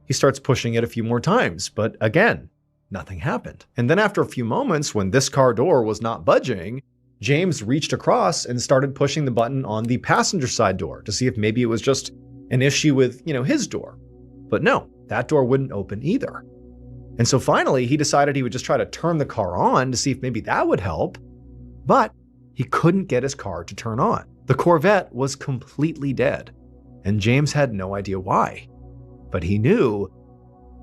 he starts pushing it a few more times, but again, nothing happened. And then after a few moments, when this car door was not budging, James reached across and started pushing the button on the passenger side door to see if maybe it was just an issue with, his door. But no, that door wouldn't open either. And so finally, he decided he would just try to turn the car on to see if maybe that would help. But he couldn't get his car to turn on. The Corvette was completely dead, and James had no idea why. But he knew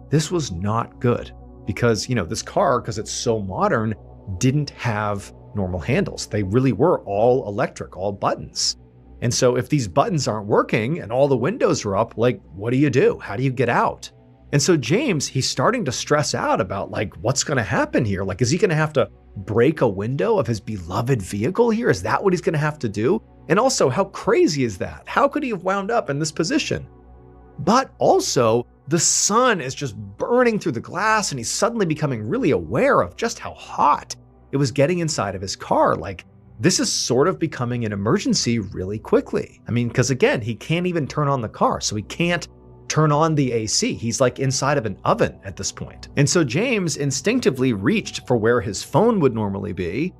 this was not good because, this car, because it's so modern, didn't have normal handles. They really were all electric, all buttons. And so if these buttons aren't working and all the windows are up, what do you do? How do you get out? And so James, he's starting to stress out about what's going to happen here? Is he going to have to break a window of his beloved vehicle here? Is that what he's going to have to do? And also, how crazy is that? How could he have wound up in this position? But also, the sun is just burning through the glass, and he's suddenly becoming really aware of just how hot it was getting inside of his car. This is sort of becoming an emergency really quickly. I mean, because again, he can't even turn on the car, so he can't turn on the AC. He's inside of an oven at this point. And so James instinctively reached for where his phone would normally be,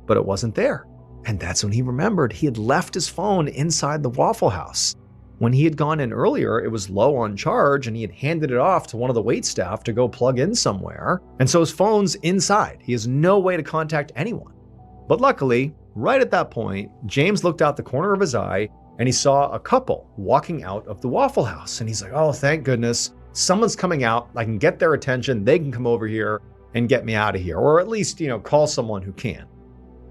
but it wasn't there. And that's when he remembered he had left his phone inside the Waffle House. When he had gone in earlier, it was low on charge and he had handed it off to one of the waitstaff to go plug in somewhere. And so his phone's inside. He has no way to contact anyone. But luckily, right at that point, James looked out the corner of his eye and he saw a couple walking out of the Waffle House. And he's like, oh, thank goodness, someone's coming out. I can get their attention. They can come over here and get me out of here, or at least, call someone who can.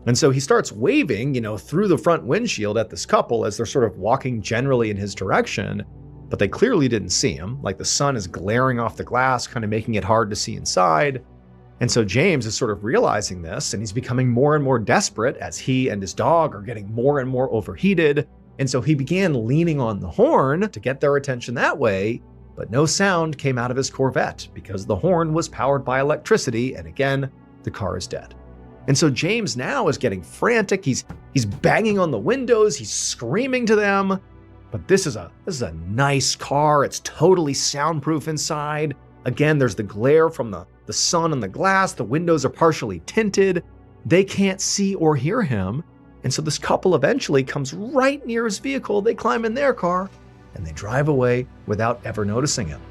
And so he starts waving, through the front windshield at this couple as they're sort of walking generally in his direction, but they clearly didn't see him. The sun is glaring off the glass, kind of making it hard to see inside. And so James is sort of realizing this, and he's becoming more and more desperate as he and his dog are getting more and more overheated. And so he began leaning on the horn to get their attention that way, but no sound came out of his Corvette because the horn was powered by electricity, and again, the car is dead. And so James now is getting frantic. He's banging on the windows. He's screaming to them. But this is a nice car. It's totally soundproof inside. Again, there's the glare from the sun on the glass. The windows are partially tinted. They can't see or hear him. And so this couple eventually comes right near his vehicle. They climb in their car and they drive away without ever noticing him.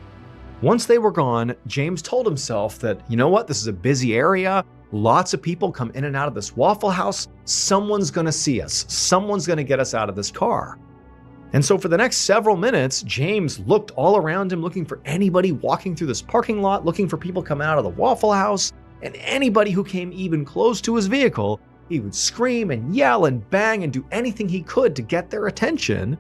Once they were gone, James told himself that, you know what, this is a busy area. Lots of people come in and out of this Waffle House. Someone's going to see us. Someone's going to get us out of this car. And so for the next several minutes, James looked all around him, looking for anybody walking through this parking lot, looking for people coming out of the Waffle House, and anybody who came even close to his vehicle, he would scream and yell and bang and do anything he could to get their attention.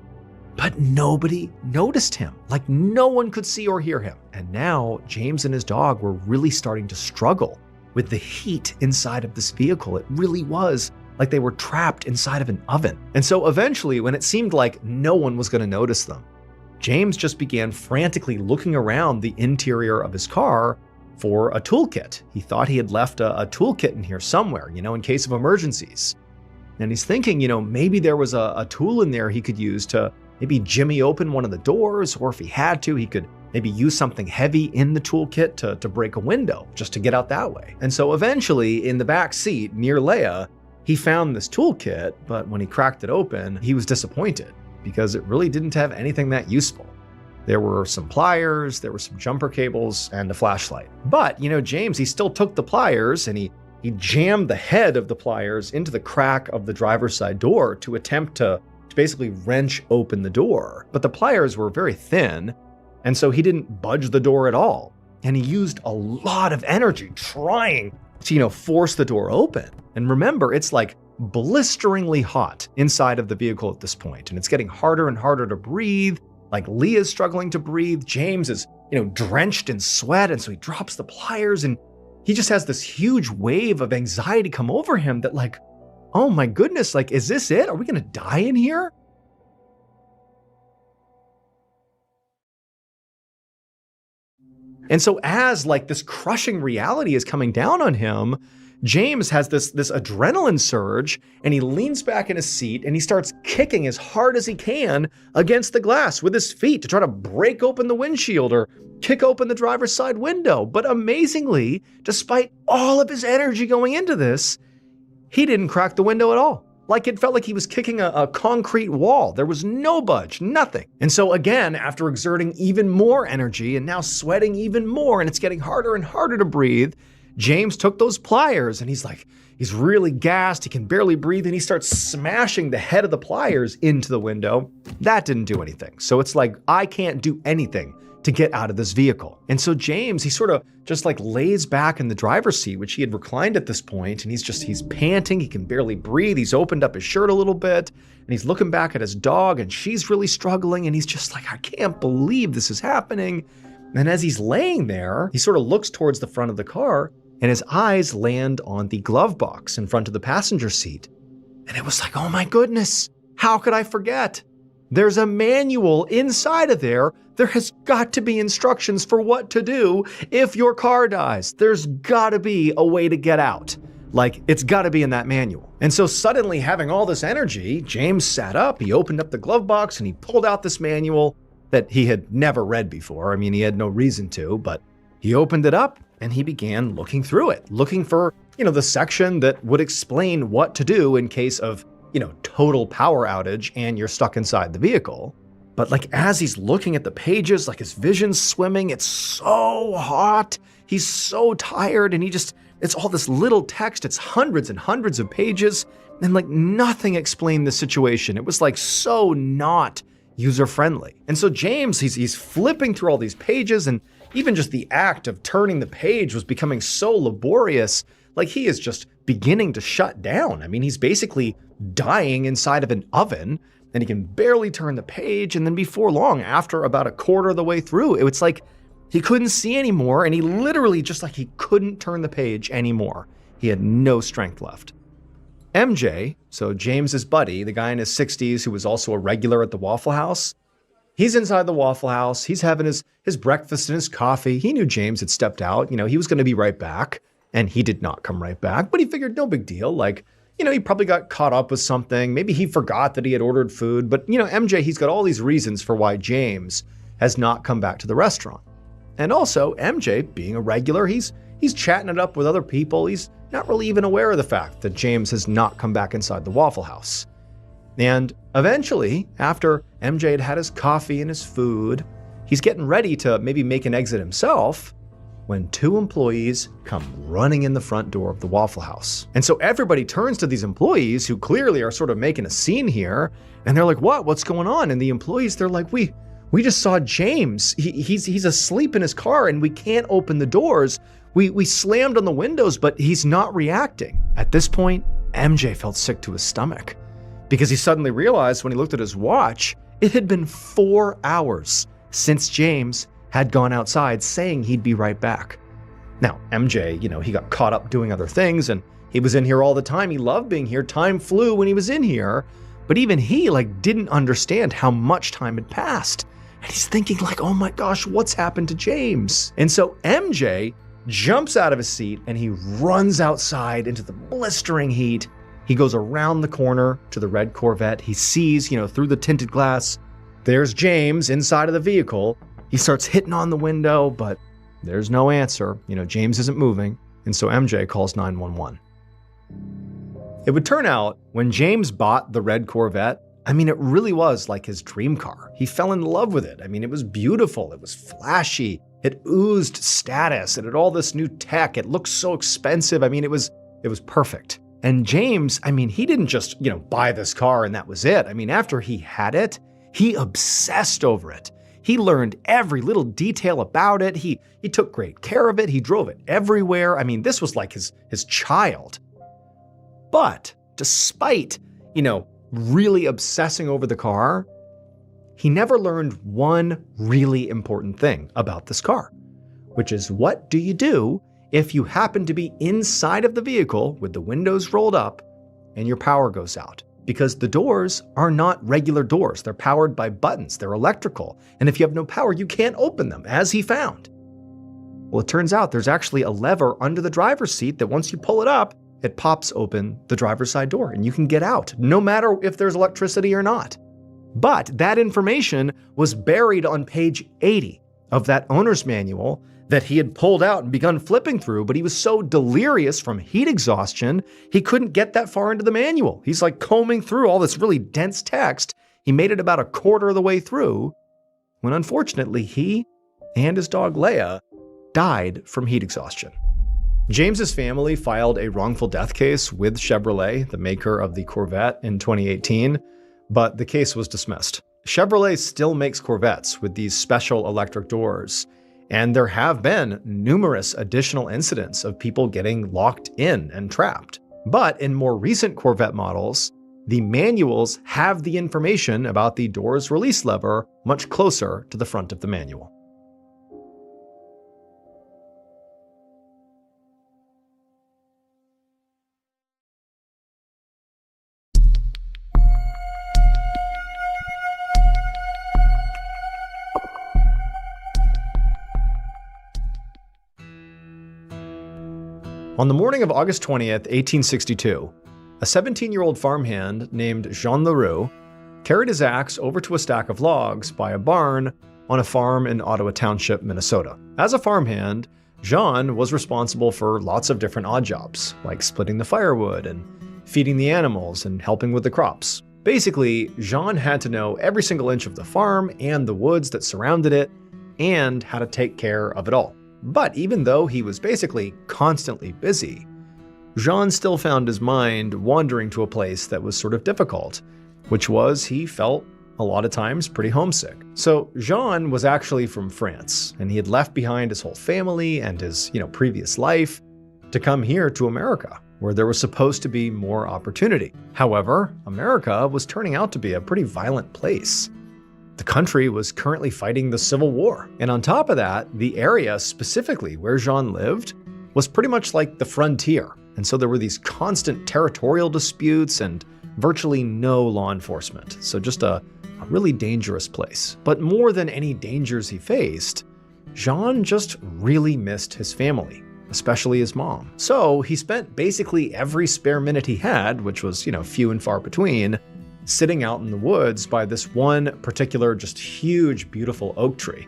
But nobody noticed him. No one could see or hear him. And now James and his dog were really starting to struggle with the heat inside of this vehicle. It really was like they were trapped inside of an oven. And so eventually, when it seemed like no one was going to notice them, James just began frantically looking around the interior of his car for a toolkit. He thought he had left a toolkit in here somewhere, in case of emergencies. And he's thinking, maybe there was a tool in there he could use to maybe jimmy open one of the doors, or if he had to, he could maybe use something heavy in the toolkit to break a window, just to get out that way. And so eventually, in the back seat near Leia, he found this toolkit, but when he cracked it open, he was disappointed because it really didn't have anything that useful. There were some pliers, there were some jumper cables, and a flashlight. But, James, he still took the pliers and he jammed the head of the pliers into the crack of the driver's side door to attempt to basically wrench open the door. But the pliers were very thin, and so he didn't budge the door at all. And he used a lot of energy trying to, force the door open. And remember, it's like blisteringly hot inside of the vehicle at this point, and it's getting harder and harder to breathe. Like Leah's struggling to breathe. James is, drenched in sweat, and so he drops the pliers, and he just has this huge wave of anxiety come over him that like, oh my goodness, like, is this it? Are we gonna die in here? And so as like this crushing reality is coming down on him, James has this adrenaline surge, and he leans back in his seat and he starts kicking as hard as he can against the glass with his feet to try to break open the windshield or kick open the driver's side window. But amazingly, despite all of his energy going into this, he didn't crack the window at all. Like it felt like he was kicking a concrete wall. There was no budge, nothing. And so again, after exerting even more energy and now sweating even more, and it's getting harder and harder to breathe, James took those pliers and he's really gassed, he can barely breathe, and he starts smashing the head of the pliers into the window. That didn't do anything. So it's like, I can't do anything to get out of this vehicle. And so James, he sort of just like lays back in the driver's seat, which he had reclined at this point, and he's panting, he can barely breathe, he's opened up his shirt a little bit, and he's looking back at his dog, and she's really struggling, and he's just like, I can't believe this is happening. And as he's laying there, he sort of looks towards the front of the car, and his eyes land on the glove box in front of the passenger seat. And it was like, oh my goodness, how could I forget? There's a manual inside of there. There has got to be instructions for what to do if your car dies. There's got to be a way to get out. Like, it's got to be in that manual. And so suddenly, having all this energy, James sat up, he opened up the glove box, and he pulled out this manual that he had never read before. I mean, he had no reason to, but he opened it up and he began looking through it, looking for, the section that would explain what to do in case of, total power outage and you're stuck inside the vehicle. But like, as he's looking at the pages, like his vision's swimming, it's so hot, he's so tired, and it's all this little text, it's hundreds and hundreds of pages, and like nothing explained the situation. It was like so not user-friendly. And so James, he's flipping through all these pages, and even just the act of turning the page was becoming so laborious, like he is just beginning to shut down. I mean, he's basically dying inside of an oven, and he can barely turn the page, and then before long, after about a quarter of the way through, it's like he couldn't see anymore, and he literally just like he couldn't turn the page anymore. He had no strength left. MJ, so James's buddy, the guy in his 60s who was also a regular at the Waffle House, he's inside the Waffle House, he's having his breakfast and his coffee. He knew James had stepped out, he was gonna be right back, and he did not come right back, but he figured no big deal, like, he probably got caught up with something, maybe he forgot that he had ordered food, but MJ, he's got all these reasons for why James has not come back to the restaurant. And also, MJ, being a regular, he's chatting it up with other people, he's not really even aware of the fact that James has not come back inside the Waffle House. And eventually, after MJ had had his coffee and his food, he's getting ready to maybe make an exit himself when two employees come running in the front door of the Waffle House. And so everybody turns to these employees who clearly are sort of making a scene here, and they're like, what's going on? And the employees, they're like, we just saw James. He's asleep in his car and we can't open the doors. We slammed on the windows, but he's not reacting. At this point, MJ felt sick to his stomach because he suddenly realized when he looked at his watch, it had been 4 hours since James had gone outside saying he'd be right back. Now, MJ, he got caught up doing other things and he was in here all the time. He loved being here. Time flew when he was in here, but even he didn't understand how much time had passed. And he's thinking like, oh my gosh, what's happened to James? And so MJ jumps out of his seat and he runs outside into the blistering heat. He goes around the corner to the red Corvette. He sees, through the tinted glass, there's James inside of the vehicle. He starts hitting on the window, but there's no answer. James isn't moving. And so MJ calls 911. It would turn out when James bought the red Corvette, it really was like his dream car. He fell in love with it. It was beautiful. It was flashy. It oozed status. It had all this new tech. It looked so expensive. It was perfect. And James, he didn't just, buy this car and that was it. After he had it, he obsessed over it. He learned every little detail about it. He took great care of it. He drove it everywhere. This was like his child. But despite, really obsessing over the car, he never learned one really important thing about this car, which is what do you do if you happen to be inside of the vehicle with the windows rolled up and your power goes out? Because the doors are not regular doors. They're powered by buttons. They're electrical. And if you have no power, you can't open them, as he found. Well, it turns out there's actually a lever under the driver's seat that once you pull it up, it pops open the driver's side door and you can get out, no matter if there's electricity or not. But that information was buried on page 80 of that owner's manual that he had pulled out and begun flipping through, but he was so delirious from heat exhaustion, he couldn't get that far into the manual. He's like combing through all this really dense text. He made it about a quarter of the way through when unfortunately he and his dog Leia died from heat exhaustion. James's family filed a wrongful death case with Chevrolet, the maker of the Corvette, in 2018, but the case was dismissed. Chevrolet still makes Corvettes with these special electric doors, and there have been numerous additional incidents of people getting locked in and trapped. But in more recent Corvette models, the manuals have the information about the door's release lever much closer to the front of the manual. On the morning of August 20th, 1862, a 17-year-old farmhand named Jean Leroux carried his axe over to a stack of logs by a barn on a farm in Ottawa Township, Minnesota. As a farmhand, Jean was responsible for lots of different odd jobs, like splitting the firewood and feeding the animals and helping with the crops. Basically, Jean had to know every single inch of the farm and the woods that surrounded it, and how to take care of it all. But even though he was basically constantly busy, Jean still found his mind wandering to a place that was sort of difficult, which was he felt a lot of times pretty homesick. So Jean was actually from France, and he had left behind his whole family and his, previous life to come here to America, where there was supposed to be more opportunity. However, America was turning out to be a pretty violent place. The country was currently fighting the Civil War. And on top of that, the area specifically where Jean lived was pretty much like the frontier. And so there were these constant territorial disputes and virtually no law enforcement. So just a really dangerous place. But more than any dangers he faced, Jean just really missed his family, especially his mom. So he spent basically every spare minute he had, which was, few and far between, sitting out in the woods by this one particular just huge, beautiful oak tree.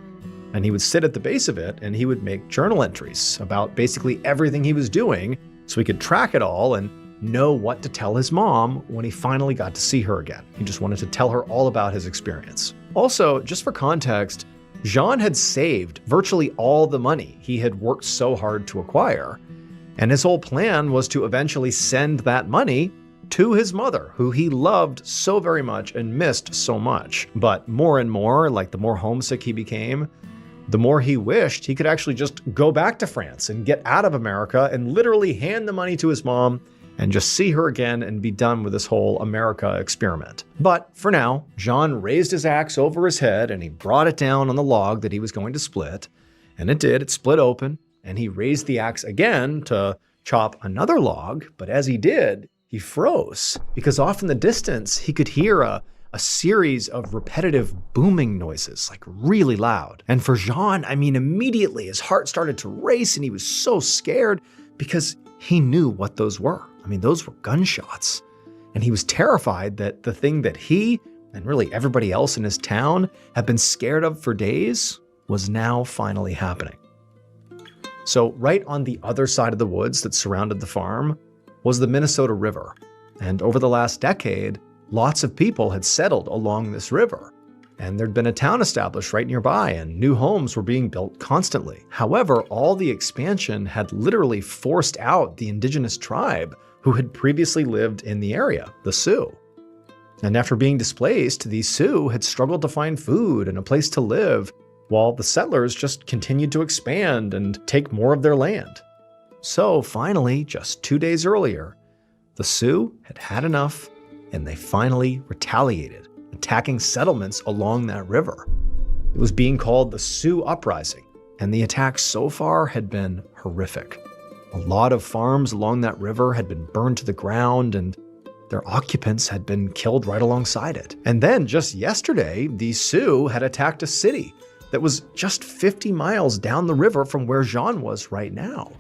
And he would sit at the base of it and he would make journal entries about basically everything he was doing so he could track it all and know what to tell his mom when he finally got to see her again. He just wanted to tell her all about his experience. Also, just for context, Jean had saved virtually all the money he had worked so hard to acquire. And his whole plan was to eventually send that money to his mother, who he loved so very much and missed so much. But more and more, like the more homesick he became, the more he wished he could actually just go back to France and get out of America and literally hand the money to his mom and just see her again and be done with this whole America experiment. But for now, Jean raised his axe over his head and he brought it down on the log that he was going to split. And it did, it split open, and he raised the axe again to chop another log. But as he did, he froze because off in the distance, he could hear a a series of repetitive booming noises, like really loud. And for Jean, immediately his heart started to race and he was so scared because he knew what those were. Those were gunshots. And he was terrified that the thing that he and really everybody else in his town had been scared of for days was now finally happening. So right on the other side of the woods that surrounded the farm was the Minnesota River. And over the last decade, lots of people had settled along this river. And there'd been a town established right nearby, and new homes were being built constantly. However, all the expansion had literally forced out the indigenous tribe who had previously lived in the area, the Sioux. And after being displaced, the Sioux had struggled to find food and a place to live, while the settlers just continued to expand and take more of their land. So finally, just 2 days earlier, the Sioux had had enough, and they finally retaliated, attacking settlements along that river. It was being called the Sioux Uprising, and the attacks so far had been horrific. A lot of farms along that river had been burned to the ground, and their occupants had been killed right alongside it. And then just yesterday, the Sioux had attacked a city that was just 50 miles down the river from where Jean was right now.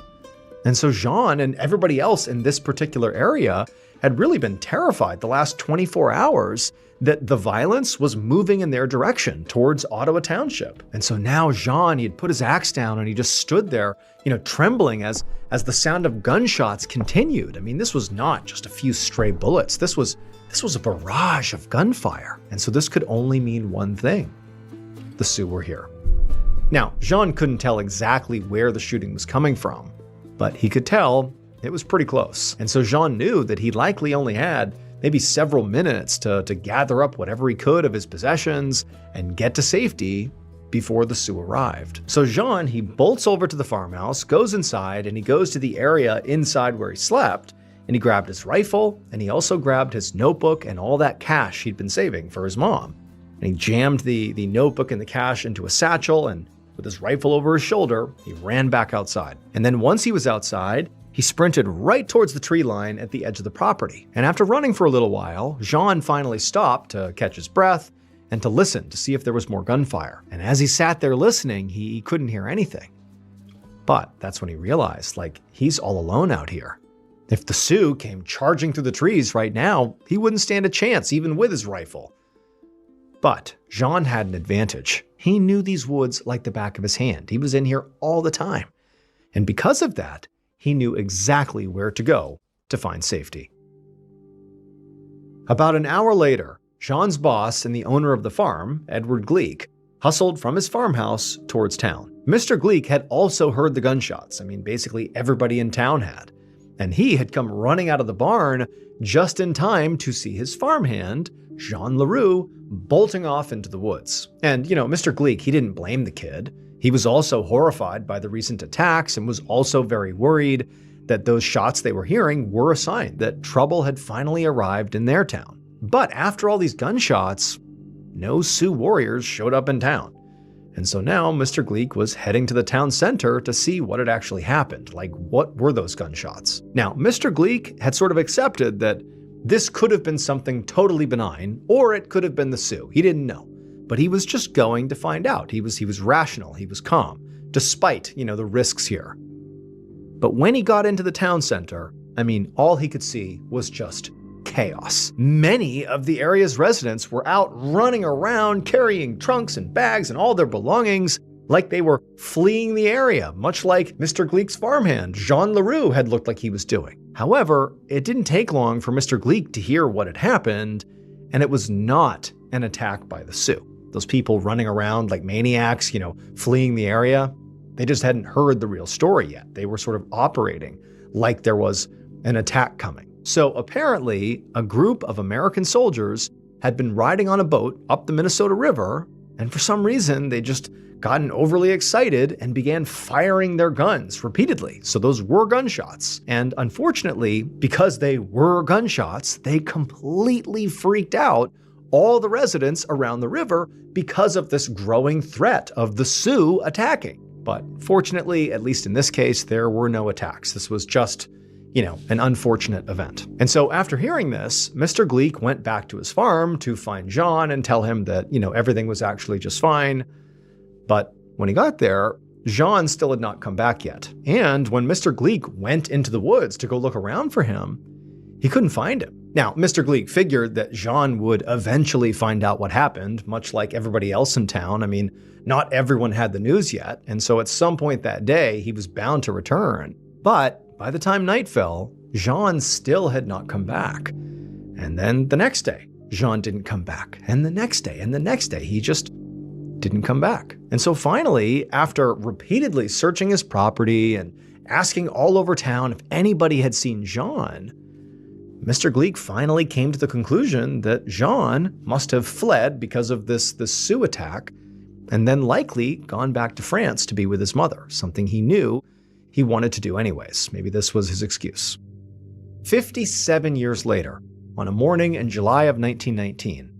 And so Jean and everybody else in this particular area had really been terrified the last 24 hours that the violence was moving in their direction towards Ottawa Township. And so now Jean, he had put his axe down and he just stood there, trembling as the sound of gunshots continued. This was not just a few stray bullets. This was a barrage of gunfire. And so this could only mean one thing. The Sioux were here. Now, Jean couldn't tell exactly where the shooting was coming from, but he could tell it was pretty close. And so Jean knew that he likely only had maybe several minutes to gather up whatever he could of his possessions and get to safety before the Sioux arrived. So Jean, he bolts over to the farmhouse, goes inside, and he goes to the area inside where he slept, and he grabbed his rifle, and he also grabbed his notebook and all that cash he'd been saving for his mom. And he jammed the notebook and the cash into a satchel, and with his rifle over his shoulder, he ran back outside. And then once he was outside, he sprinted right towards the tree line at the edge of the property. And after running for a little while, Jean finally stopped to catch his breath and to listen to see if there was more gunfire. And as he sat there listening, he couldn't hear anything. But that's when he realized, he's all alone out here. If the Sioux came charging through the trees right now, he wouldn't stand a chance even with his rifle. But Jean had an advantage. He knew these woods like the back of his hand. He was in here all the time. And because of that, he knew exactly where to go to find safety. About an hour later, Jean's boss and the owner of the farm, Edward Gleek, hustled from his farmhouse towards town. Mr. Gleek had also heard the gunshots. Basically everybody in town had. And he had come running out of the barn just in time to see his farmhand, Jean Leroux, bolting off into the woods. And, Mr. Gleek, he didn't blame the kid. He was also horrified by the recent attacks and was also very worried that those shots they were hearing were a sign that trouble had finally arrived in their town. But after all these gunshots, no Sioux warriors showed up in town. And so now Mr. Gleek was heading to the town center to see what had actually happened. What were those gunshots? Now, Mr. Gleek had sort of accepted that this could have been something totally benign, or it could have been the Sioux. He didn't know. But he was just going to find out. He was rational, he was calm, despite, the risks here. But when he got into the town center, all he could see was just chaos. Many of the area's residents were out running around, carrying trunks and bags and all their belongings, like they were fleeing the area, much like Mr. Gleek's farmhand, Jean Leroux, had looked like he was doing. However, it didn't take long for Mr. Gleek to hear what had happened, and it was not an attack by the Sioux. Those people running around like maniacs, fleeing the area, they just hadn't heard the real story yet. They were sort of operating like there was an attack coming. So apparently, a group of American soldiers had been riding on a boat up the Minnesota River, and for some reason, they just gotten overly excited and began firing their guns repeatedly. So those were gunshots. And unfortunately, because they were gunshots, they completely freaked out all the residents around the river because of this growing threat of the Sioux attacking. But fortunately, at least in this case, there were no attacks. This was just, an unfortunate event. And so after hearing this, Mr. Gleek went back to his farm to find Jean and tell him that, everything was actually just fine. But when he got there, Jean still had not come back yet. And when Mr. Gleek went into the woods to go look around for him, he couldn't find him. Now, Mr. Gleek figured that Jean would eventually find out what happened, much like everybody else in town. I mean, not everyone had the news yet, and so at some point that day, he was bound to return. But by the time night fell, Jean still had not come back. And then the next day, Jean didn't come back. And the next day, and the next day, he just didn't come back. And so finally, after repeatedly searching his property and asking all over town if anybody had seen Jean, Mr. Gleek finally came to the conclusion that Jean must have fled because of this Sioux attack, and then likely gone back to France to be with his mother, something he knew he wanted to do anyways. Maybe this was his excuse. 57 years later, on a morning in July of 1919,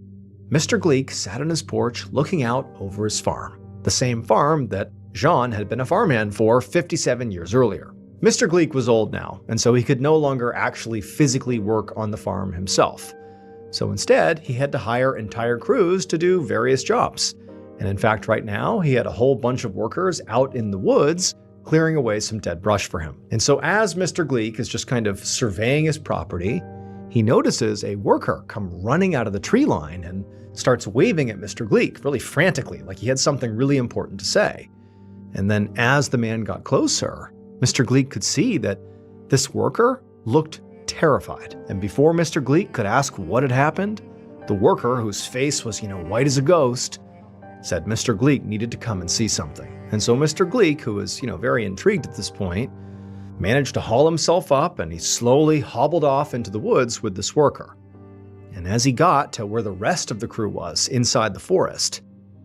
Mr. Gleek sat on his porch looking out over his farm, the same farm that Jean had been a farmhand for 57 years earlier. Mr. Gleek was old now, and so he could no longer actually physically work on the farm himself. So instead, he had to hire entire crews to do various jobs. And in fact, right now, he had a whole bunch of workers out in the woods clearing away some dead brush for him. And so as Mr. Gleek is just kind of surveying his property, he notices a worker come running out of the tree line and starts waving at Mr. Gleek really frantically, like he had something really important to say. And then as the man got closer, Mr. Gleek could see that this worker looked terrified. And before Mr. Gleek could ask what had happened, the worker, whose face was, white as a ghost, said Mr. Gleek needed to come and see something. And so Mr. Gleek, who was, very intrigued at this point, managed to haul himself up and he slowly hobbled off into the woods with this worker. And as he got to where the rest of the crew was, inside the forest,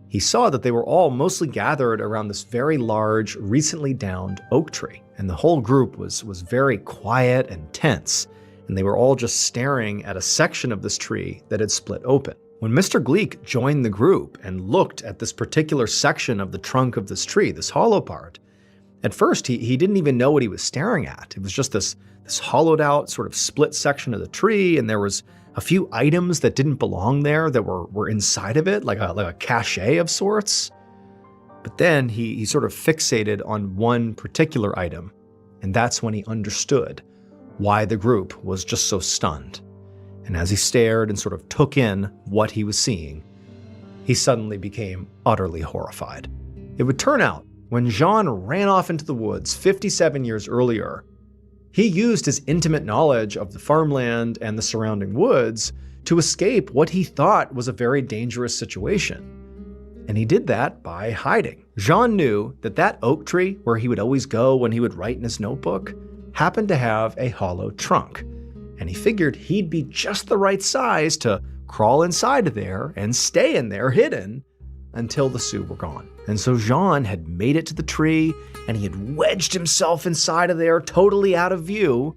he saw that they were all mostly gathered around this very large, recently downed oak tree. And the whole group was very quiet and tense, and they were all just staring at a section of this tree that had split open. When Mr. Gleek joined the group and looked at this particular section of the trunk of this tree, this hollow part, at first he didn't even know what he was staring at. It was just this hollowed out sort of split section of the tree, and there was a few items that didn't belong there that were inside of it, like a cachet of sorts. But then he sort of fixated on one particular item, and that's when he understood why the group was just so stunned. And as he stared and sort of took in what he was seeing, he suddenly became utterly horrified. It would turn out, when Jean ran off into the woods 57 years earlier, he used his intimate knowledge of the farmland and the surrounding woods to escape what he thought was a very dangerous situation. And he did that by hiding. Jean knew that oak tree where he would always go when he would write in his notebook happened to have a hollow trunk. And he figured he'd be just the right size to crawl inside of there and stay in there hidden until the Sioux were gone. And so Jean had made it to the tree, and he had wedged himself inside of there, totally out of view.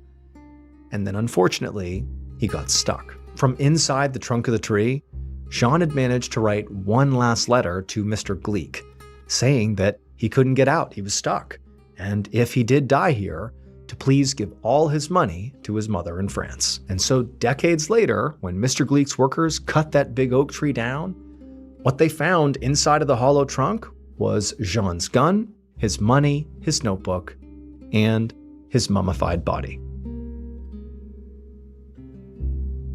And then unfortunately, he got stuck. From inside the trunk of the tree, Jean had managed to write one last letter to Mr. Gleek, saying that he couldn't get out, he was stuck. And if he did die here, to please give all his money to his mother in France. And so decades later, when Mr. Gleek's workers cut that big oak tree down, what they found inside of the hollow trunk was Jean's gun, his money, his notebook, and his mummified body.